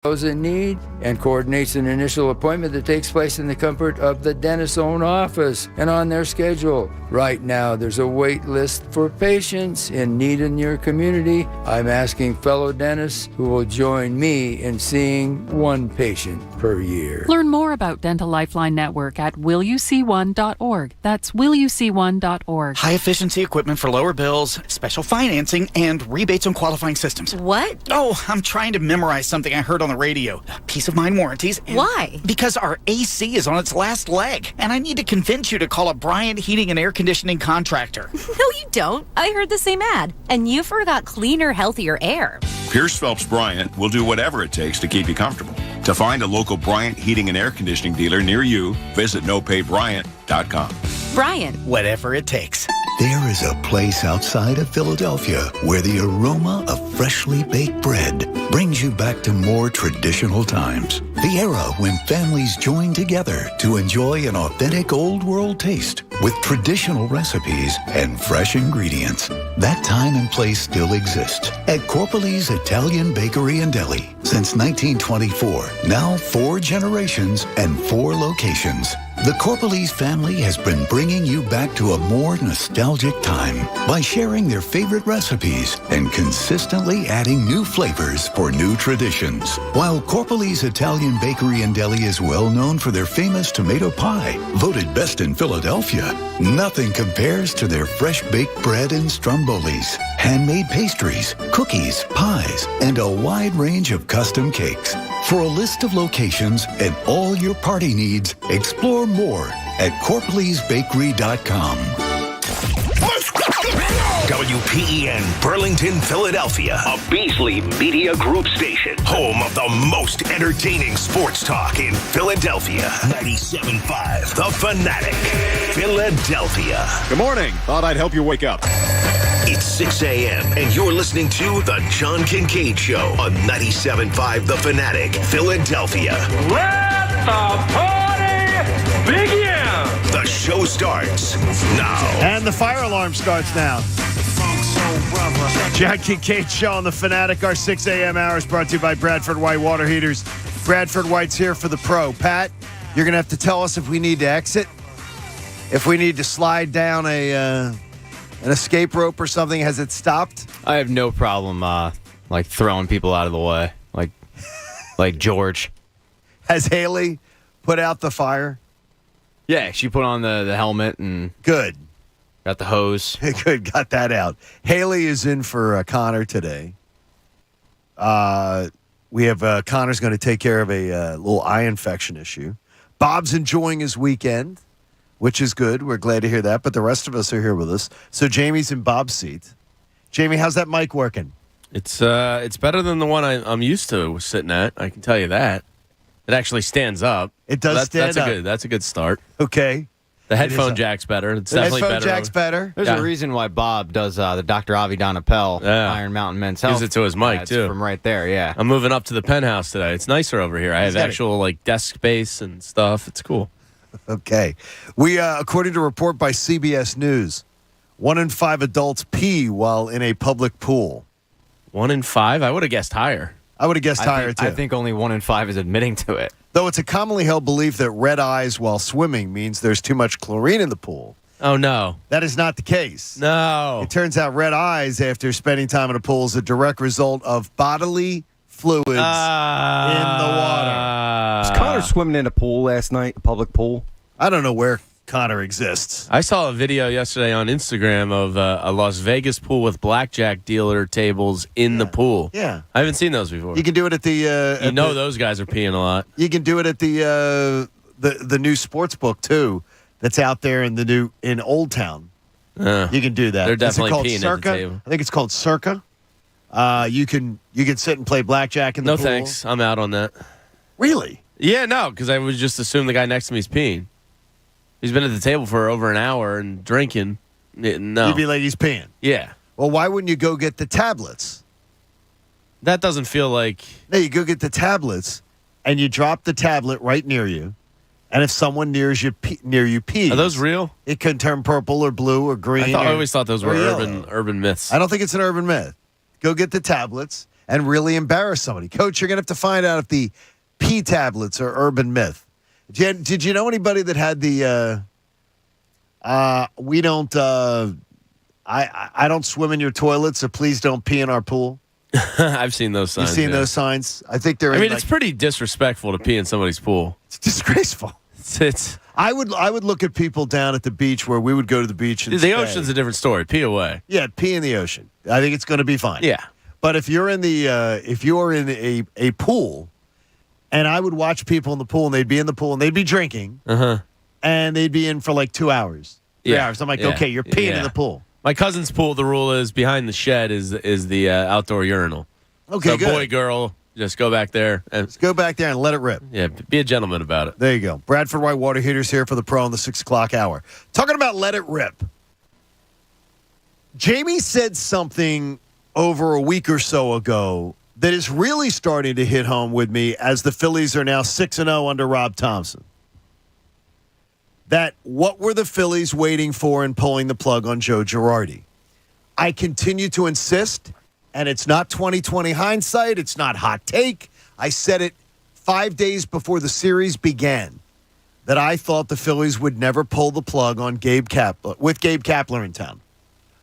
those in need and coordinates an initial appointment that takes place in the comfort of the dentist's own office and on their schedule. Right now, there's a wait list for patients in need in your community. I'm asking fellow dentists who will join me in seeing one patient per year. Learn more about Dental Lifeline Network at willyouseeone.org. That's willyouseeone.org. High-efficiency equipment for lower bills, special financing, and rebates on qualifying systems. What? Oh, I'm trying to memorize something I heard on the radio. Peace of mind warranties. Why? Because our AC is on its last leg, and I need to convince you to call a Bryant Heating and Air Conditioning contractor. No, you don't. I heard the same ad. And you forgot cleaner, healthier air. Pierce Phelps Bryant will do whatever it takes to keep you comfortable. To find a local Bryant Heating and Air Conditioning dealer near you, visit nopaybryant.com. Bryant. Whatever it takes. There is a place outside of Philadelphia where the aroma of freshly baked bread brings you back to more traditional times. The era when families joined together to enjoy an authentic old world taste with traditional recipes and fresh ingredients. That time and place still exists at Corpele's Italian Bakery and Deli since 1924. Now 4 generations and 4 locations. The Corpele's family has been bringing you back to a more nostalgic time by sharing their favorite recipes and consistently adding new flavors for new traditions. While Corpele's Italian Bakery and Deli is well known for their famous tomato pie, voted best in Philadelphia, nothing compares to their fresh baked bread and strombolis, handmade pastries, cookies, pies, and a wide range of custom cakes. For a list of locations and all your party needs, explore more at corpelesbakery.com. WPEN Burlington, Philadelphia, a Beasley Media Group station, home of the most entertaining sports talk in Philadelphia. 97.5 The Fanatic, Philadelphia. Good morning. Thought I'd help you wake up. It's 6 a.m. and you're listening to The John Kincade Show on 97.5 The Fanatic, Philadelphia. Let the party begin! The show starts now. And the fire alarm starts now. John Kincade Show on The Fanatic. Our 6 a.m. hour is brought to you by Bradford White Water Heaters. Bradford White's here for the pro. Pat, you're going to have to tell us if we need to exit, if we need to slide down an escape rope or something. Has it stopped? I have no problem throwing people out of the way, like George. Has Haley put out the fire? Yeah, she put on the helmet and good. Got the hose. Good, got that out. Haley is in for Connor today. We have Connor's going to take care of a little eye infection issue. Bob's enjoying his weekend, which is good. We're glad to hear that. But the rest of us are here with us. So Jamie's in Bob's seat. Jamie, how's that mic working? It's better than the one I'm used to sitting at. I can tell you that. It actually stands up. It does stand up. That's a good start. Okay. The headphone jack's better. It's definitely better. Headphone jack's better. There's a reason why Bob does the Dr. Avi Donapel Iron Mountain Men's Health. Gives it to his mic, too. From right there, yeah. I'm moving up to the penthouse today. It's nicer over here. I have actual desk space and stuff. It's cool. Okay. We, according to a report by CBS News, 1 in 5 adults pee while in a public pool. 1 in 5? I would have guessed higher. I would have guessed higher, too. I think only 1 in 5 is admitting to it. Though it's a commonly held belief that red eyes while swimming means there's too much chlorine in the pool. Oh, no. That is not the case. No. It turns out red eyes after spending time in a pool is a direct result of bodily fluids in the water. Was Connor swimming in a pool last night, a public pool? I don't know where Connor exists. I saw a video yesterday on Instagram of a Las Vegas pool with blackjack dealer tables in the pool. Yeah. I haven't seen those before. You can do it at the... those guys are peeing a lot. You can do it at the new sports book, too, that's out there in Old Town. You can do that. They're definitely peeing Circa? at the table. I think it's called Circa. You can sit and play blackjack in the pool. No thanks. I'm out on that. Really? Yeah, no, because I would just assume the guy next to me is peeing. He's been at the table for over an hour and drinking. No. You'd be like, he's peeing. Yeah. Well, why wouldn't you go get the tablets? That doesn't feel like... No, you go get the tablets, and you drop the tablet right near you, and if someone near you pees... Are those real? It can turn purple or blue or green. I always thought those were urban myths. I don't think it's an urban myth. Go get the tablets, and really embarrass somebody. Coach, you're going to have to find out if the pee tablets are urban myth. Did you know anybody that had the I don't swim in your toilet, so please don't pee in our pool? I've seen those signs. You've seen those signs? I think they're. I mean, it's pretty disrespectful to pee in somebody's pool. It's disgraceful. It's I would look at people down at the beach where we would go to the beach. And the ocean's a different story. Pee away. Yeah, pee in the ocean. I think it's going to be fine. Yeah, but if you're in a pool, and I would watch people in the pool, and they'd be in the pool, and they'd be drinking, and they'd be in for like 2 hours, 3 hours. I'm like, okay, you're peeing in the pool. My cousin's pool, the rule is behind the shed is the outdoor urinal. Okay, so good. Boy, girl, just go back there. Just go back there and let it rip. Yeah, be a gentleman about it. There you go. Bradford White Water Heaters here for the Pro in the 6 o'clock hour. Talking about let it rip. Jamie said something over a week or so ago that is really starting to hit home with me as the Phillies are now 6-0 under Rob Thompson. That what were the Phillies waiting for in pulling the plug on Joe Girardi? I continue to insist, and it's not 20/20 hindsight. It's not hot take. I said it 5 days before the series began that I thought the Phillies would never pull the plug on Gabe Kapler in town.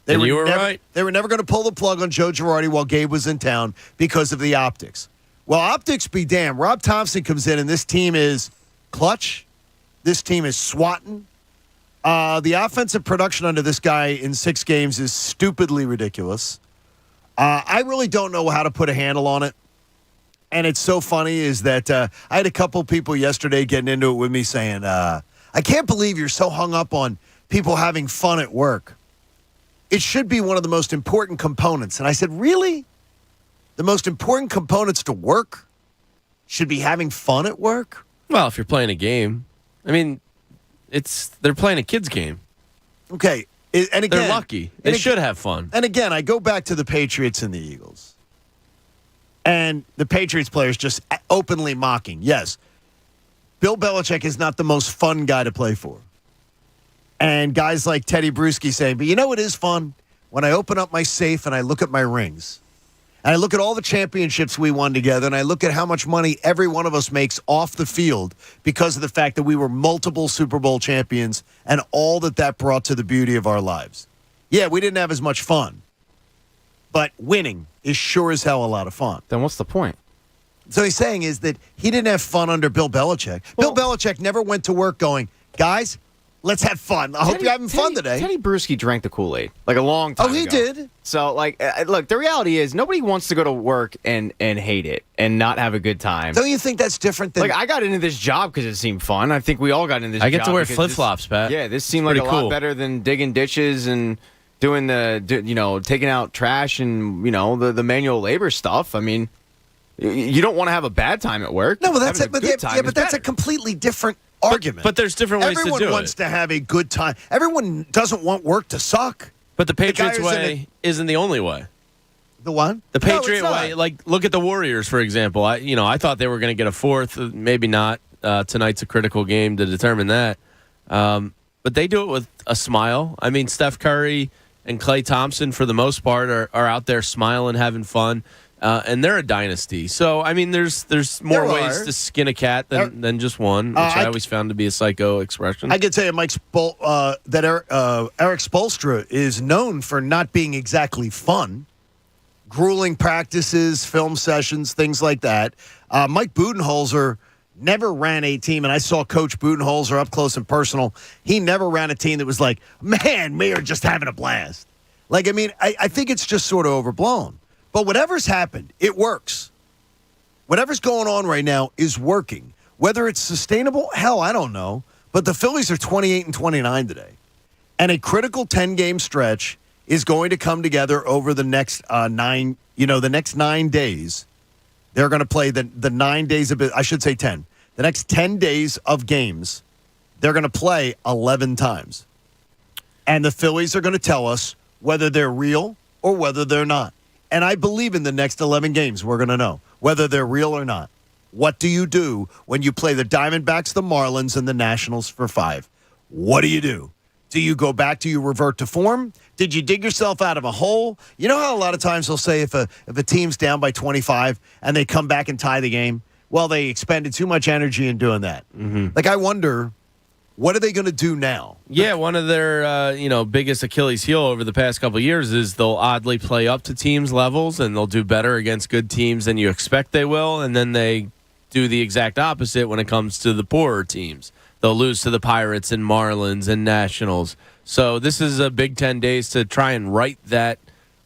You were right. They were never going to pull the plug on Joe Girardi while Gabe was in town because of the optics. Well, optics be damned. Rob Thompson comes in, and this team is clutch. This team is swatting. The offensive production under this guy in 6 games is stupidly ridiculous. I really don't know how to put a handle on it. And it's so funny is that I had a couple people yesterday getting into it with me saying, I can't believe you're so hung up on people having fun at work. It should be one of the most important components. And I said, really? The most important components to work should be having fun at work? Well, if you're playing a game, I mean, they're playing a kid's game. Okay. And again, they're lucky. They should have fun. And again, I go back to the Patriots and the Eagles. And the Patriots players just openly mocking. Yes, Bill Belichick is not the most fun guy to play for. And guys like Teddy Bruschi saying, but you know what is fun? When I open up my safe and I look at my rings. And I look at all the championships we won together, and I look at how much money every one of us makes off the field because of the fact that we were multiple Super Bowl champions and all that brought to the beauty of our lives. Yeah, we didn't have as much fun, but winning is sure as hell a lot of fun. Then what's the point? So he's saying is that he didn't have fun under Bill Belichick. Bill Belichick never went to work going, guys, let's have fun. I hope you're having fun today. Teddy Bruschi drank the Kool-Aid like a long time ago. Oh, he did? So, look, the reality is nobody wants to go to work and hate it and not have a good time. Don't you think that's different than... Like, I got into this job because it seemed fun. I think we all got into this job. I get to wear flip-flops, Pat. Yeah, this seemed like a lot better than digging ditches and doing taking out trash and, the manual labor stuff. I mean, you don't want to have a bad time at work. No, that's it. But that's a completely different argument. But there's different ways to do it. Everyone wants to have a good time. Everyone doesn't want work to suck. But the Patriots way isn't the only way. The what? The Patriot way, like look at the Warriors, for example. I thought they were going to get a fourth, maybe not. Tonight's a critical game to determine that. But they do it with a smile. I mean, Steph Curry and Klay Thompson, for the most part, are out there smiling, having fun. And they're a dynasty. So, I mean, there's more ways to skin a cat than just one, which I always found to be a psycho expression. I can tell you, Eric Spoelstra is known for not being exactly fun. Grueling practices, film sessions, things like that. Mike Budenholzer never ran a team, and I saw Coach Budenholzer up close and personal. He never ran a team that was like, man, we are just having a blast. Like, I mean, I think it's just sort of overblown. But whatever's happened, it works. Whatever's going on right now is working. Whether it's sustainable, hell, I don't know. But the Phillies are 28-29 today. And a critical 10-game stretch is going to come together over the next 9 days. They're going to play the 9 days of it. I should say 10. The next 10 days of games, they're going to play 11 times. And the Phillies are going to tell us whether they're real or whether they're not. And I believe in the next 11 games, we're going to know whether they're real or not. What do you do when you play the Diamondbacks, the Marlins, and the Nationals for 5? What do you do? Do you go back? Do you revert to form? Did you dig yourself out of a hole? You know how a lot of times they'll say if a team's down by 25 and they come back and tie the game? Well, they expended too much energy in doing that. Mm-hmm. Like, I wonder, what are they going to do now? Yeah, one of their biggest Achilles heel over the past couple of years is they'll oddly play up to teams' levels and they'll do better against good teams than you expect they will, and then they do the exact opposite when it comes to the poorer teams. They'll lose to the Pirates and Marlins and Nationals. So this is a Big 10 days to try and right that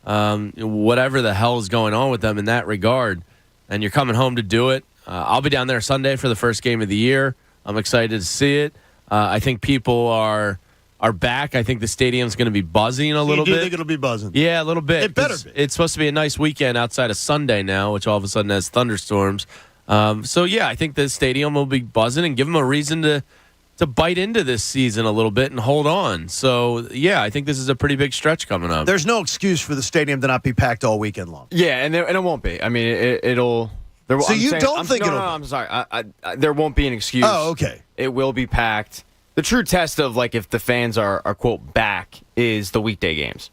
whatever the hell is going on with them in that regard. And you're coming home to do it. I'll be down there Sunday for the first game of the year. I'm excited to see it. I think people are back. I think the stadium's going to be buzzing a little bit. You think it'll be buzzing? Yeah, a little bit. It better be. It's supposed to be a nice weekend outside of Sunday now, which all of a sudden has thunderstorms. I think the stadium will be buzzing and give them a reason to bite into this season a little bit and hold on. So, yeah, I think this is a pretty big stretch coming up. There's no excuse for the stadium to not be packed all weekend long. Yeah, and it won't be. I mean, it'll. So you don't think it'll? No, I'm sorry. There won't be an excuse. Oh, okay. It will be packed. The true test of like if the fans are quote back is the weekday games.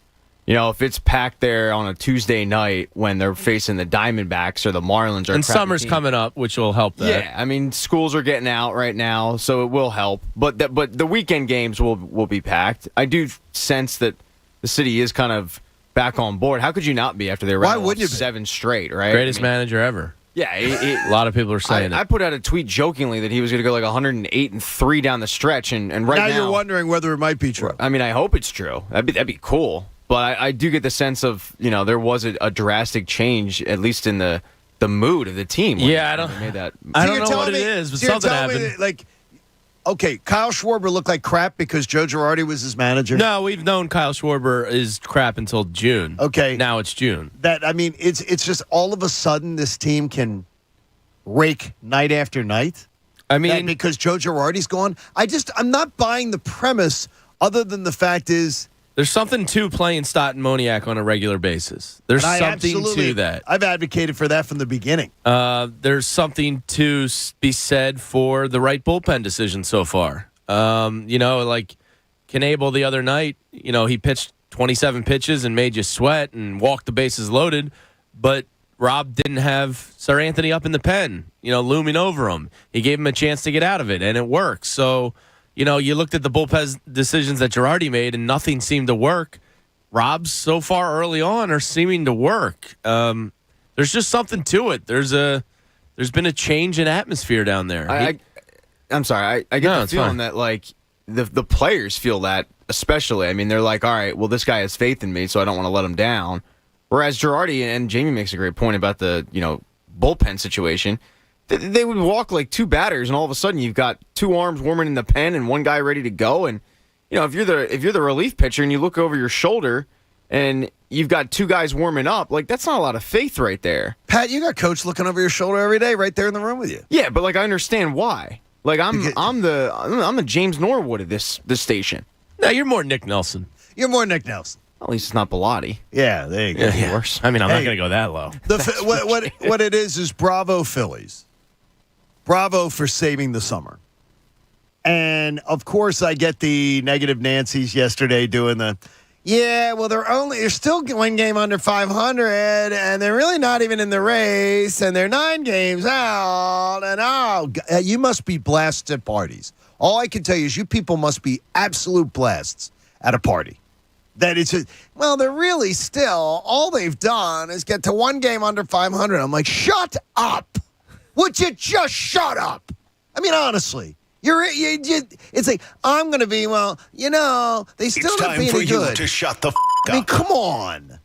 You know, if it's packed there on a Tuesday night when they're facing the Diamondbacks or the Marlins, and summer's coming up, which will help that. Yeah, I mean, schools are getting out right now, so it will help. But the weekend games will be packed. I do sense that the city is kind of back on board. How could you not be after they ran 7 straight, right? Greatest manager ever. Yeah, a lot of people are saying it. I put out a tweet jokingly that he was going to go like 108-3 down the stretch, and right now you're wondering whether it might be true. I mean, I hope it's true. That'd be cool. But I do get the sense of, there was a drastic change, at least in the mood of the team. Yeah, I don't know what it is, but something happened. Okay, Kyle Schwarber looked like crap because Joe Girardi was his manager. No, we've known Kyle Schwarber is crap until June. Okay. Now it's June. It's just all of a sudden this team can rake night after night. I mean, because Joe Girardi's gone. I'm not buying the premise other than the fact is there's something to playing Stott and Moniak on a regular basis. There's something to that. I've advocated for that from the beginning. There's something to be said for the right bullpen decision so far. Like Kincade the other night, he pitched 27 pitches and made you sweat and walked the bases loaded, but Rob didn't have Sir Anthony up in the pen, looming over him. He gave him a chance to get out of it, and it worked. So, you looked at the bullpen decisions that Girardi made, and nothing seemed to work. Rob's so far early on are seeming to work. There's just something to it. There's been a change in atmosphere down there. I'm sorry. I get the feeling that like the players feel that especially. I mean, they're like, all right, well, this guy has faith in me, so I don't want to let him down. Whereas Girardi and Jamie makes a great point about the bullpen situation. They would walk like 2 batters, and all of a sudden you've got 2 arms warming in the pen and 1 guy ready to go. And if you're the relief pitcher and you look over your shoulder and you've got 2 guys warming up, like that's not a lot of faith right there. Pat, you got coach looking over your shoulder every day, right there in the room with you. Yeah, but like I understand why. Like I'm the James Norwood of this station. No, you're more Nick Nelson. You're more Nick Nelson. At least it's not Bellotti. Yeah, there you go. Yeah. Worse. I mean, I'm not going to go that low. What it is bravo Phillies. Bravo for saving the summer. And, of course, I get the negative Nancy's yesterday doing they're still 1 game under 500, and they're really not even in the race, and they're 9 games out, and you must be blasts at parties. All I can tell you is you people must be absolute blasts at a party. That they're really still, all they've done is get to 1 game under 500. I'm like, shut up. Would you just shut up? I mean, honestly, it's like, I'm going to be, they still not being good. It's time for you to shut the up. I mean, come on.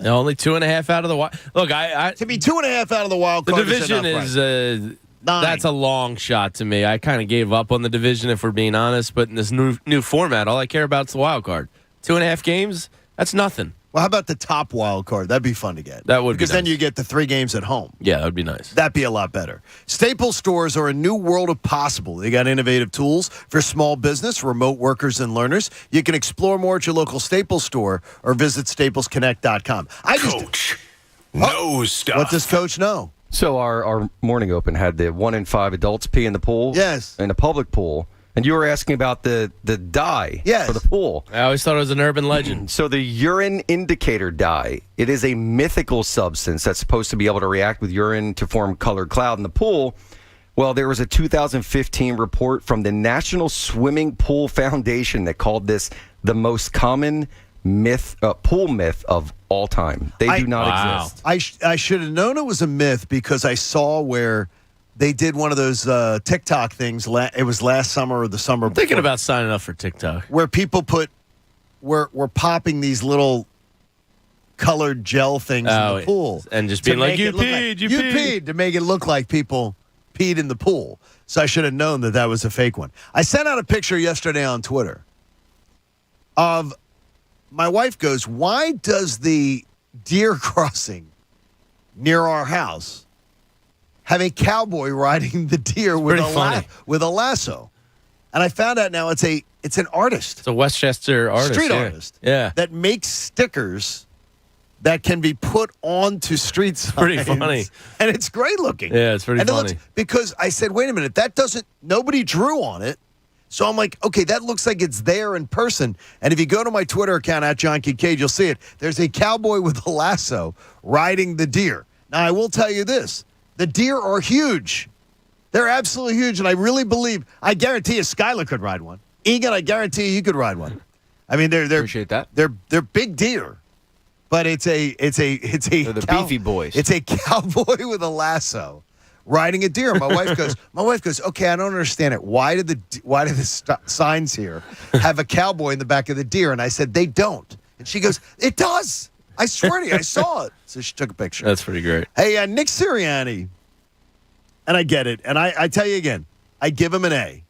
Only 2.5 out of the wild. Look, to be 2.5 out of the wild card. The division is that's a long shot to me. I kind of gave up on the division, if we're being honest. But in this new format, all I care about is the wild card. 2.5 games, that's nothing. Well, how about the top wild card? That'd be fun to get. That would be because then nice. you get the 3 games at home. Yeah, that would be nice. That'd be a lot better. Staples stores are a new world of possible. They got innovative tools for small business, remote workers, and learners. You can explore more at your local Staples store or visit staplesconnect.com. Coach knows stuff. What does Coach know? So our morning open had the 1 in 5 adults pee in the pool. Yes. In the public pool. And you were asking about the dye for the pool. I always thought it was an urban legend. So the urine indicator dye, it is a mythical substance that's supposed to be able to react with urine to form colored cloud in the pool. Well, there was a 2015 report from the National Swimming Pool Foundation that called this the most common pool myth of all time. They do not exist. I should have known it was a myth because I saw where they did one of those TikTok things. It was last summer or the summer before. Thinking about signing up for TikTok. Where people were popping these little colored gel things in the pool. And just being like, you peed, to make it look like people peed in the pool. So I should have known that was a fake one. I sent out a picture yesterday on Twitter of my wife goes, why does the deer crossing near our house have a cowboy riding the deer with a lasso? And I found out now it's an artist. It's a Westchester artist. Street artist. Yeah. That makes stickers that can be put onto street signs. Pretty funny. And it's great looking. Yeah, it's pretty funny. Because I said, wait a minute, nobody drew on it. So I'm like, okay, that looks like it's there in person. And if you go to my Twitter account at John Kincade, you'll see it. There's a cowboy with a lasso riding the deer. Now, I will tell you this. The deer are huge. They're absolutely huge. And I guarantee you Skylar could ride one. Egan, I guarantee you could ride one. I mean, they're appreciate that. They're big deer. But it's the beefy boys. It's a cowboy with a lasso riding a deer. My wife goes, okay, I don't understand it. Why do the signs here have a cowboy in the back of the deer? And I said, they don't. And she goes, it does. I swear to you, I saw it. So she took a picture. That's pretty great. Hey, Nick Sirianni, and I get it. And I tell you again, I give him an A.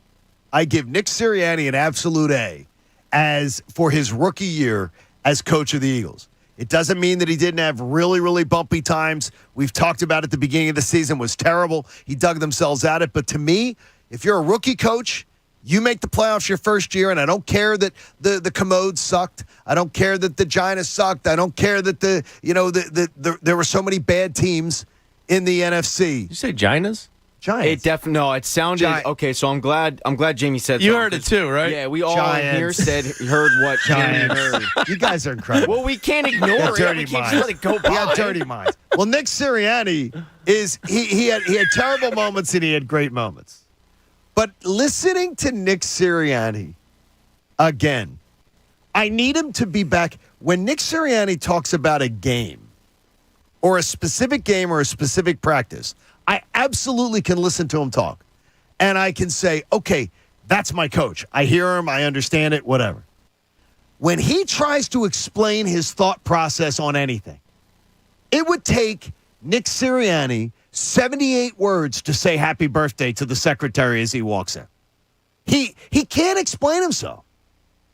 I give Nick Sirianni an absolute A as for his rookie year as coach of the Eagles. It doesn't mean that he didn't have really, really bumpy times. We've talked about it at the beginning of the season was terrible. He dug themselves out it. But to me, if you're a rookie coach, you make the playoffs your first year, and I don't care that the Commodes sucked. I don't care that the Giants sucked. I don't care that there were so many bad teams in the NFC. Did you say Giants? Giants. It sounded okay. So I'm glad Jamie said you heard it too, right? Yeah, we all here heard what Jamie heard. You guys are incredible. Well, we can't ignore it. We can't just let it go by. We got dirty minds. Well, Nick Sirianni he had terrible moments and he had great moments. But listening to Nick Sirianni again, I need him to be back. When Nick Sirianni talks about a game or a specific game or a specific practice, I absolutely can listen to him talk. And I can say, okay, that's my coach. I hear him. I understand it, whatever. When he tries to explain his thought process on anything, it would take Nick Sirianni 78 words to say happy birthday to the secretary as he walks in. He can't explain himself.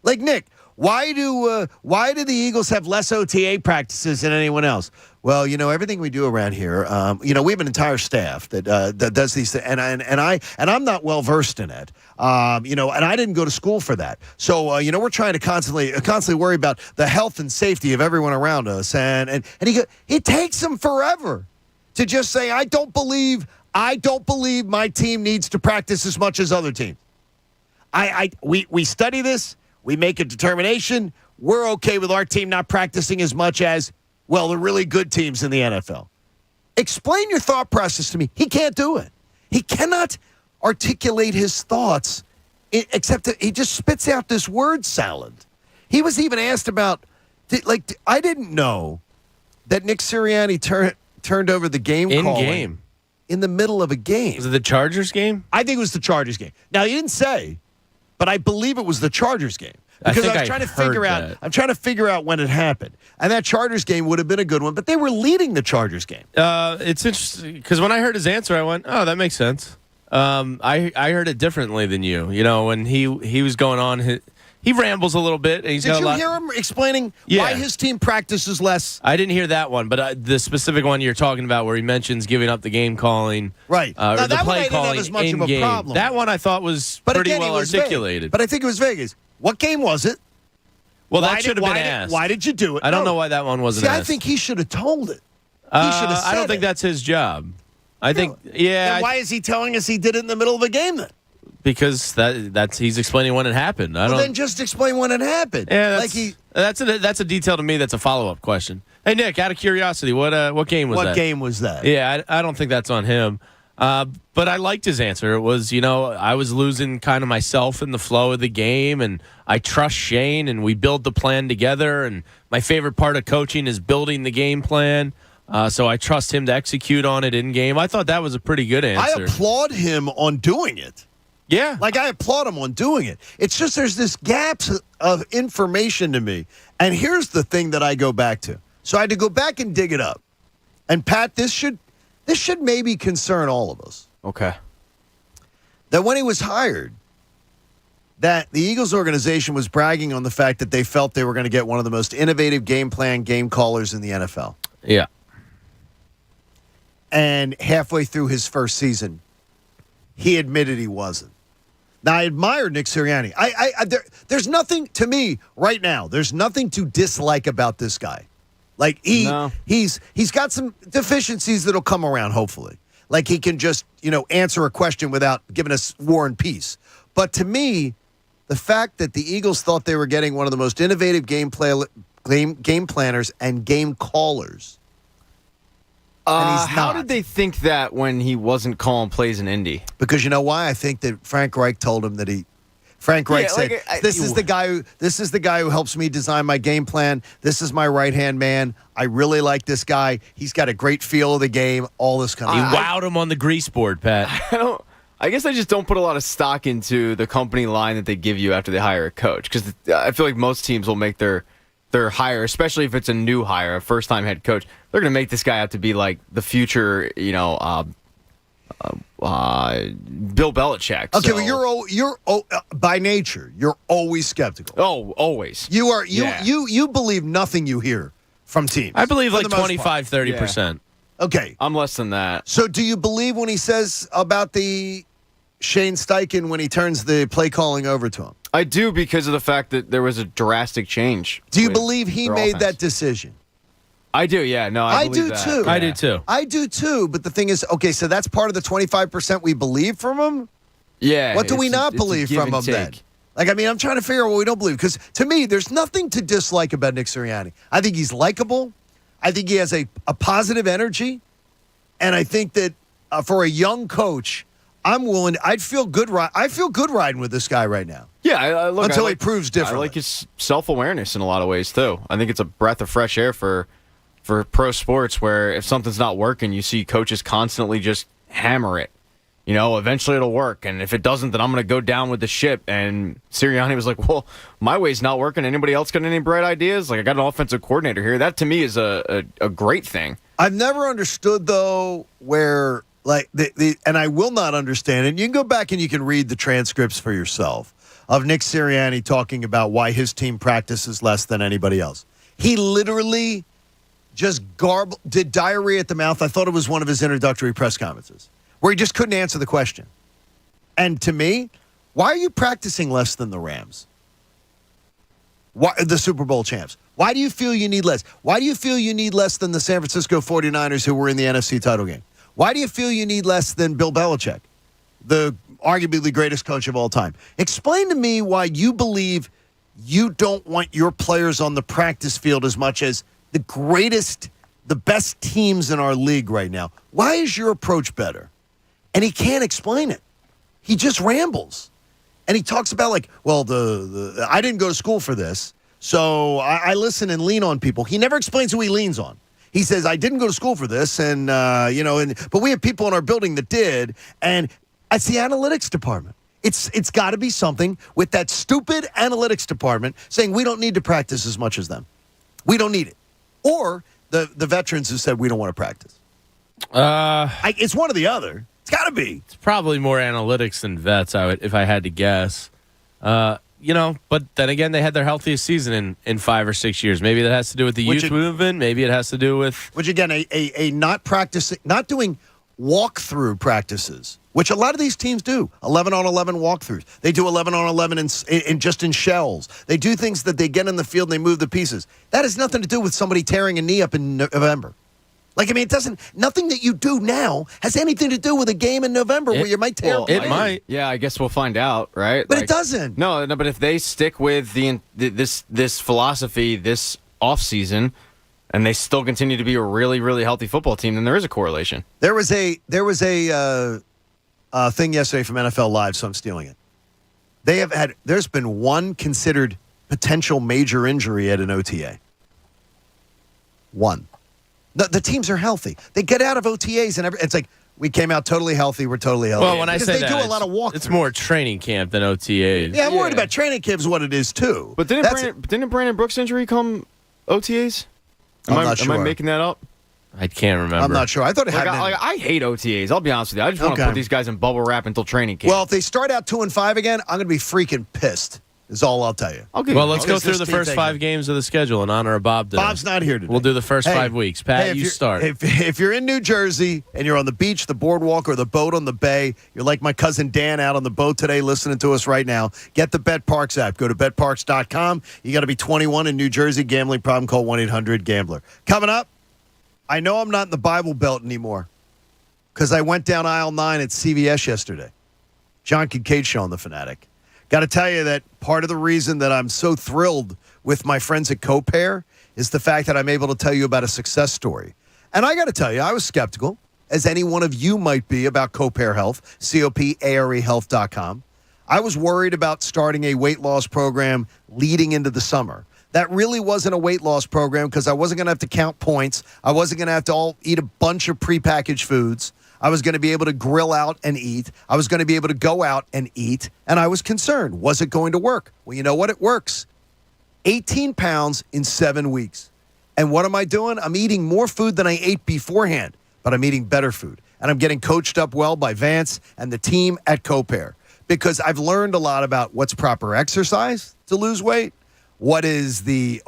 Like, Nick, why do the Eagles have less OTA practices than anyone else? Well, everything we do around here, we have an entire staff that does these things, and I'm not well versed in it, and I didn't go to school for that. So, we're trying to constantly worry about the health and safety of everyone around us, and it takes him forever to just say, I don't believe my team needs to practice as much as other teams. We study this. We make a determination. We're okay with our team not practicing as much as, well, the really good teams in the NFL. Explain your thought process to me. He can't do it. He cannot articulate his thoughts, except that he just spits out this word salad. He was even asked about, I didn't know that Nick Sirianni turned over the game calling in the middle of a game. Was it the Chargers game? I think it was the Chargers game. Now, he didn't say, but I believe it was the Chargers game. Because I was trying to figure out. I'm trying to figure out when it happened, and that Chargers game would have been a good one. But they were leading the Chargers game. It's interesting because when I heard his answer, I went, "Oh, that makes sense." I heard it differently than you. When he was going on, he rambles a little bit. And he's Did you hear him explaining why his team practices less? I didn't hear that one, but the specific one you're talking about, where he mentions giving up the game calling, right? Or now, the that play one calling I didn't have as much of a in-game. problem. That one I thought was pretty well articulated. But I think it was Vegas. What game was it? Well, that should have been asked. Why did you do it? I don't know why that one wasn't asked. I think he should have told it. He should have said I don't think that's his job. I think, yeah. Then why is he telling us he did it in the middle of a game then? Because that's he's explaining when it happened. Then just explain when it happened. Yeah, that's a detail to me. That's a follow-up question. Hey Nick, out of curiosity, what game was that? What game was that? Yeah, I don't think that's on him. But I liked his answer. It was, I was losing kind of myself in the flow of the game, and I trust Shane, and we build the plan together. And my favorite part of coaching is building the game plan. So I trust him to execute on it in game. I thought that was a pretty good answer. I applaud him on doing it. Yeah. I applaud him on doing it. It's just there's this gaps of information to me. And here's the thing that I go back to. So I had to go back and dig it up. And Pat, this should maybe concern all of us. Okay. That when he was hired, that the Eagles organization was bragging on the fact that they felt they were going to get one of the most innovative game plan game callers in the NFL. Yeah. And halfway through his first season, he admitted he wasn't. Now, I admire Nick Sirianni. There's nothing, to me, right now, there's nothing to dislike about this guy. He's got some deficiencies that'll come around, hopefully. Like he can just, answer a question without giving us War and Peace. But to me, the fact that the Eagles thought they were getting one of the most innovative game planners and game callers. How did they think that when he wasn't calling plays in Indy? Because you know why? I think that Frank Reich told him that Frank Reich said, "This is the guy who helps me design my game plan. This is my right-hand man. I really like this guy. He's got a great feel of the game. All this kind of." He wowed him on the grease board, Pat. I guess I just don't put a lot of stock into the company line that they give you after they hire a coach, because I feel like most teams will make their hire, especially if it's a new hire, a first-time head coach. They're going to make this guy out to be like the future, Bill Belichick. Okay, well, you're by nature, you're always skeptical. Oh, always. You are you believe nothing you hear from teams. I believe like 25, 30%. Okay. I'm less than that. So do you believe when he says about the Shane Steichen when he turns the play calling over to him? I do, because of the fact that there was a drastic change. Do you believe he made that decision? I do, yeah. No, I believe that. Too. I do too. I do too. But the thing is, okay, so that's part of the 25% we believe from him? Yeah. What do we not believe from him then? I'm trying to figure out what we don't believe. Because to me, there's nothing to dislike about Nick Sirianni. I think he's likable. I think he has a positive energy. And I think that for a young coach, I feel good riding with this guy right now. Yeah, until he proves different. I like his self-awareness in a lot of ways too. I think it's a breath of fresh air for pro sports, where if something's not working, you see coaches constantly just hammer it. Eventually it'll work, and if it doesn't, then I'm going to go down with the ship. And Sirianni was like, "Well, my way's not working. Anybody else got any bright ideas? Like, I got an offensive coordinator here." That to me is a great thing. I've never understood though where and I will not understand it. You can go back and you can read the transcripts for yourself of Nick Sirianni talking about why his team practices less than anybody else. He literally just did diarrhea at the mouth. I thought it was one of his introductory press conferences where he just couldn't answer the question. And to me, why are you practicing less than the Rams? The Super Bowl champs? Why do you feel you need less? Why do you feel you need less than the San Francisco 49ers who were in the NFC title game? Why do you feel you need less than Bill Belichick, the arguably the greatest coach of all time? Explain to me why you believe you don't want your players on the practice field as much as the best teams in our league right now. Why is your approach better? And he can't explain it. He just rambles. And he talks about I didn't go to school for this, so I listen and lean on people. He never explains who he leans on. He says, I didn't go to school for this, but we have people in our building that did, and it's the analytics department. It's got to be something with that stupid analytics department saying we don't need to practice as much as them. We don't need it. Or the veterans who said we don't want to practice. It's one or the other. It's got to be. It's probably more analytics than vets, if I had to guess. But then again, they had their healthiest season in 5 or 6 years. Maybe that has to do with the youth movement. Maybe it has to do with... Which, again, a not practicing, not doing walkthrough practices, which a lot of these teams do. 11-on-11 walkthroughs. They do 11-on-11 in just in shells. They do things that they get in the field and they move the pieces. That has nothing to do with somebody tearing a knee up in November. Like, I mean, nothing that you do now has anything to do with a game in November where you might tear. It might. Yeah, I guess we'll find out, right? But it doesn't. No, but if they stick with this philosophy this offseason and they still continue to be a really, really healthy football team, then there is a correlation. There was a thing yesterday from NFL Live, so I'm stealing it. There's been one considered potential major injury at an OTA. One. The teams are healthy. They get out of OTAs and it's like, we came out totally healthy. We're totally healthy. Well, when I say they do a lot of walk. It's more training camp than OTAs. Yeah, I'm worried about training camp is what it is too. But didn't Brandon Brooks' injury come OTAs? I'm not sure. Am I making that up? I can't remember. I'm not sure. I thought it happened. I hate OTAs. I'll be honest with you. I just want to put these guys in bubble wrap until training camp. Well, if they start out 2-5 again, I'm going to be freaking pissed. Is all I'll tell you. Well, let's go through the first 5 games of the schedule in honor of Bob today. Bob's not here today. We'll do the first 5 weeks. Pat, you start. If you're in New Jersey and you're on the beach, the boardwalk, or the boat on the bay, you're like my cousin Dan out on the boat today listening to us right now, get the BetParks app. Go to betparks.com. You got to be 21 in New Jersey. Gambling problem, call 1-800-GAMBLER. Coming up, I know I'm not in the Bible Belt anymore because I went down aisle 9 at CVS yesterday. John Kincade show on The Fanatic. Got to tell you that part of the reason that I'm so thrilled with my friends at CoPair is the fact that I'm able to tell you about a success story. And I got to tell you, I was skeptical, as any one of you might be, about CoPair Health, COPAREhealth.com. I was worried about starting a weight loss program leading into the summer. That really wasn't a weight loss program because I wasn't going to have to count points. I wasn't going to have to all eat a bunch of prepackaged foods. I was going to be able to grill out and eat. I was going to be able to go out and eat. And I was concerned. Was it going to work? Well, you know what? It works. 18 pounds in 7 weeks. And what am I doing? I'm eating more food than I ate beforehand, but I'm eating better food. And I'm getting coached up well by Vance and the team at CoPair because I've learned a lot about what's proper exercise to lose weight. When are the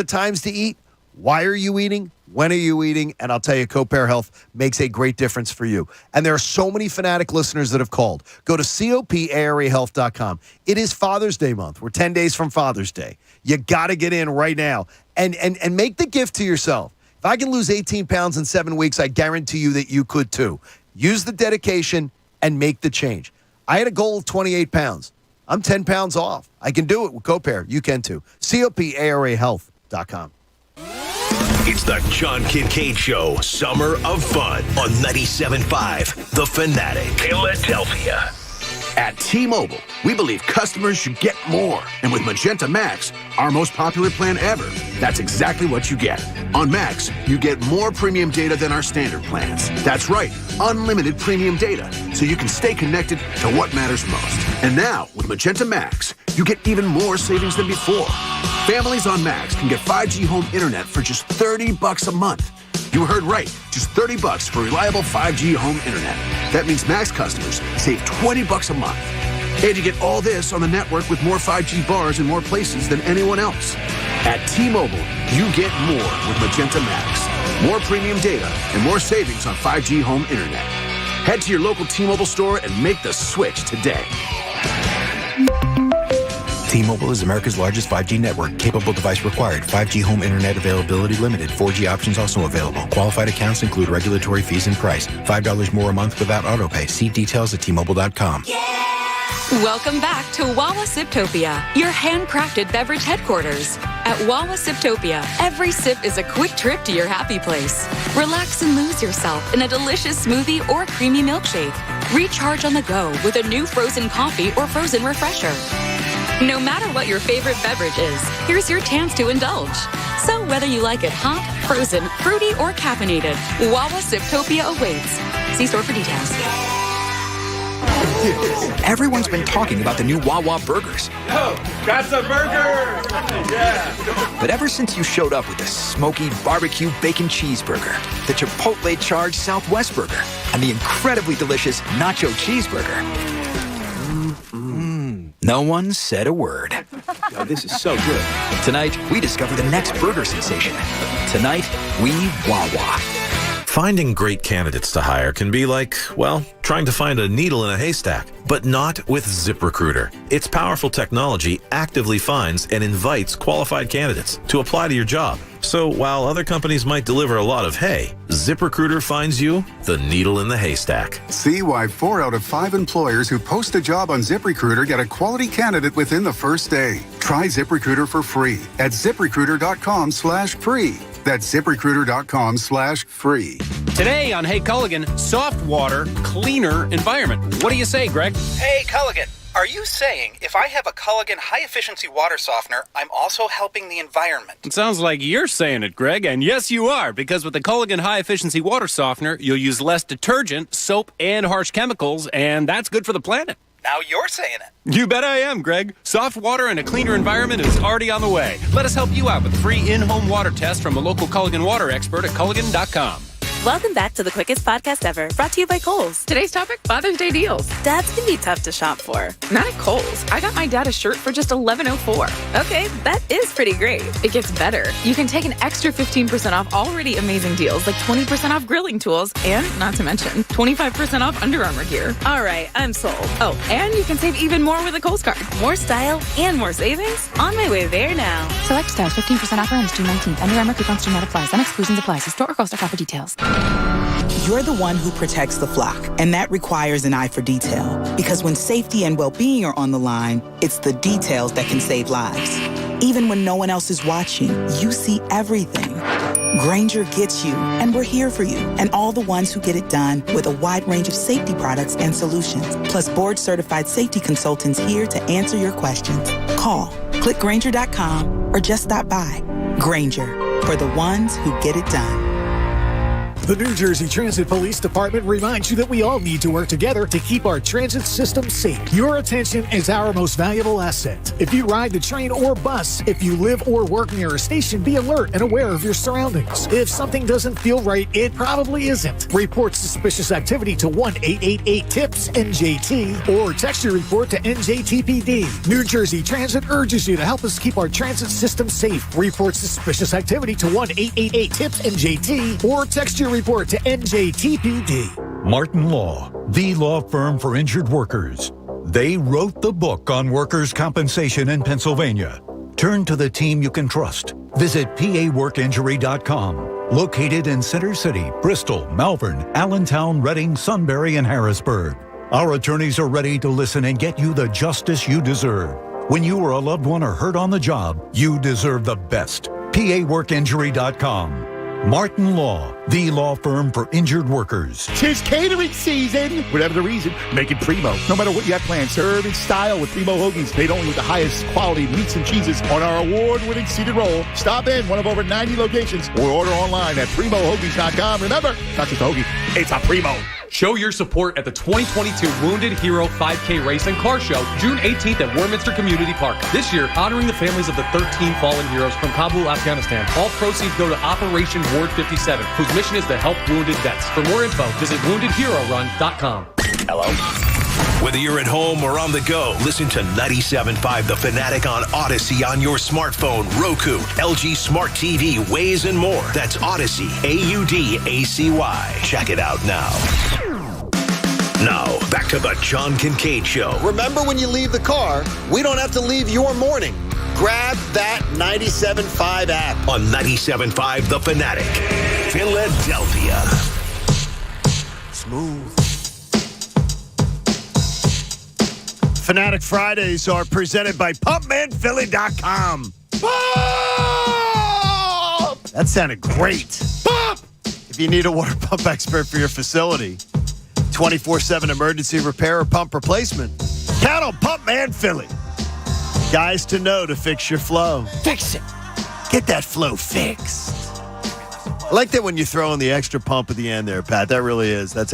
times to eat? Why are you eating? When are you eating? And I'll tell you, CoPair Health makes a great difference for you. And there are so many Fanatic listeners that have called. Go to COPAREhealth.com. It is Father's Day month. We're 10 days from Father's Day. You got to get in right now and make the gift to yourself. If I can lose 18 pounds in 7 weeks, I guarantee you that you could too. Use the dedication and make the change. I had a goal of 28 pounds. I'm 10 pounds off. I can do it with CoPair. You can too. COPAREhealth.com. It's the John Kincade Show, Summer of Fun on 97.5 The Fanatic, Philadelphia. At T-Mobile, we believe customers should get more. And with Magenta Max, our most popular plan ever, that's exactly what you get. On Max, you get more premium data than our standard plans. That's right, unlimited premium data, so you can stay connected to what matters most. And now, with Magenta Max, you get even more savings than before. Families on Max can get 5G home internet for just $30 a month. You heard right, just $30 for reliable 5G home internet. That means Max customers save $20 a month. And you get all this on the network with more 5G bars in more places than anyone else. At T-Mobile, you get more with Magenta Max. More premium data and more savings on 5G home internet. Head to your local T-Mobile store and make the switch today. T-Mobile is America's largest 5G network. Capable device required. 5G home internet availability limited. 4G options also available. Qualified accounts include regulatory fees and price. $5 more a month without autopay. See details at T-Mobile.com. Welcome back to Wawa Siptopia, your handcrafted beverage headquarters. At Wawa Siptopia, every sip is a quick trip to your happy place. Relax and lose yourself in a delicious smoothie or creamy milkshake. Recharge on the go with a new frozen coffee or frozen refresher. No matter what your favorite beverage is, here's your chance to indulge. So whether you like it hot, frozen, fruity, or caffeinated, Wawa Siptopia awaits. See store for details. Everyone's been talking about the new Wawa burgers. Oh, that's a burger! Yeah! But ever since you showed up with the smoky barbecue bacon cheeseburger, the Chipotle charged Southwest burger, and the incredibly delicious nacho cheeseburger, no one said a word. Oh, this is so good. Tonight, we discover the next burger sensation. Tonight, we Wawa. Finding great candidates to hire can be like, well, trying to find a needle in a haystack, but not with ZipRecruiter. Its powerful technology actively finds and invites qualified candidates to apply to your job, So while other companies might deliver a lot of hay, ZipRecruiter finds you the needle in the haystack. See why 4 out of 5 employers who post a job on ZipRecruiter get a quality candidate within the first day. Try ZipRecruiter for free at ZipRecruiter.com/free. That's ZipRecruiter.com/free. Today on Hey Culligan, soft water, cleaner environment. What do you say, Greg? Hey Culligan, are you saying if I have a Culligan high-efficiency water softener, I'm also helping the environment? It sounds like you're saying it, Greg, and yes, you are, because with the Culligan high-efficiency water softener, you'll use less detergent, soap, and harsh chemicals, and that's good for the planet. Now you're saying it. You bet I am, Greg. Soft water and a cleaner environment is already on the way. Let us help you out with a free in-home water test from a local Culligan water expert at Culligan.com. Welcome back to the quickest podcast ever, brought to you by Kohl's. Today's topic, Father's Day deals. Dads can be tough to shop for. Not at Kohl's. I got my dad a shirt for just $11.04. Okay, that is pretty great. It gets better. You can take an extra 15% off already amazing deals, like 20% off grilling tools, and, not to mention, 25% off Under Armour gear. All right, I'm sold. Oh, and you can save even more with a Kohl's card. More style and more savings? On my way there now. Select styles, 15% offer ends June 19th. Under Armour coupons do not apply. Some exclusions apply. See store or Kohl's.com for details. You're the one who protects the flock, and that requires an eye for detail. Because when safety and well-being are on the line, it's the details that can save lives. Even when no one else is watching, you see everything. Grainger gets you, and we're here for you, and all the ones who get it done with a wide range of safety products and solutions, plus board-certified safety consultants here to answer your questions. Call, click Grainger.com, or just stop by. Grainger, for the ones who get it done. The New Jersey Transit Police Department reminds you that we all need to work together to keep our transit system safe. Your attention is our most valuable asset. If you ride the train or bus, if you live or work near a station, be alert and aware of your surroundings. If something doesn't feel right, it probably isn't. Report suspicious activity to 1-888-TIPS-NJT or text your report to NJTPD. New Jersey Transit urges you to help us keep our transit system safe. Report suspicious activity to 1-888-TIPS-NJT or text your report to NJTPD. Martin Law, the law firm for injured workers. They wrote the book on workers' compensation in Pennsylvania. Turn to the team you can trust. Visit PAWorkInjury.com. Located in Center City, Bristol, Malvern, Allentown, Reading, Sunbury, and Harrisburg. Our attorneys are ready to listen and get you the justice you deserve. When you or a loved one are hurt on the job, you deserve the best. PAWorkInjury.com. Martin Law, the law firm for injured workers. 'Tis catering season. Whatever the reason, make it primo. No matter what you have planned, serve in style with Primo Hoagies. Made only with the highest quality meats and cheeses on our award-winning seated roll. Stop in one of over 90 locations or order online at PrimoHoagies.com. Remember, not just a hoagie, it's a Primo. Show your support at the 2022 Wounded Hero 5K Race and Car Show, June 18th at Warminster Community Park. This year, honoring the families of the 13 fallen heroes from Kabul, Afghanistan. All proceeds go to Operation Ward 57, whose mission is to help wounded vets. For more info, visit WoundedHeroRun.com. Hello? Whether you're at home or on the go, listen to 97.5 The Fanatic on Odyssey on your smartphone, Roku, LG Smart TV, Waze, and more. That's Odyssey, AUDACY. Check it out now. Now, back to the John Kincade Show. Remember, when you leave the car, we don't have to leave your morning. Grab that 97.5 app. On 97.5 The Fanatic, Philadelphia. Smooth. Fanatic Fridays are presented by PumpmanPhilly.com. Pump! That sounded great. Pump! If you need a water pump expert for your facility, 24/7 emergency repair or pump replacement, count on Pumpman Philly. Guys to know to fix your flow. Fix it. Get that flow fixed. I like that when you throw in the extra pump at the end there, Pat. That really is. That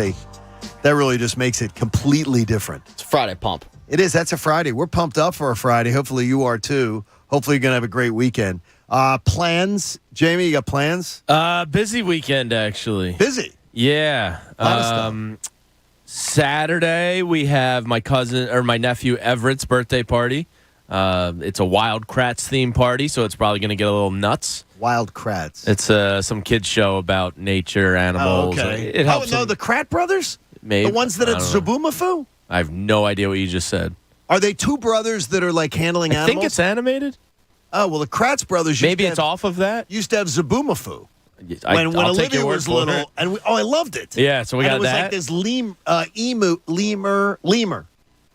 really just makes it completely different. It's a Friday pump. It is. That's a Friday. We're pumped up for a Friday. Hopefully you are too. Hopefully you're going to have a great weekend. Plans? Jamie, you got plans? Busy weekend, actually. Busy? Yeah. A lot of stuff. Saturday, we have my nephew Everett's birthday party. It's a Wild Kratts theme party, so it's probably going to get a little nuts. Wild Kratts. It's some kids show about nature, animals. Oh, okay. It helps. The Kratt brothers? Maybe. The ones that at Zubumafu? I have no idea what you just said. Are they two brothers that are like handling animals? I think it's animated. Oh, well, the Kratz brothers Maybe it's off of that? Used to have Zaboomafoo. When I'll take Olivia your word was for little, it. and I loved it. Yeah, so we got it was that. like this lemur.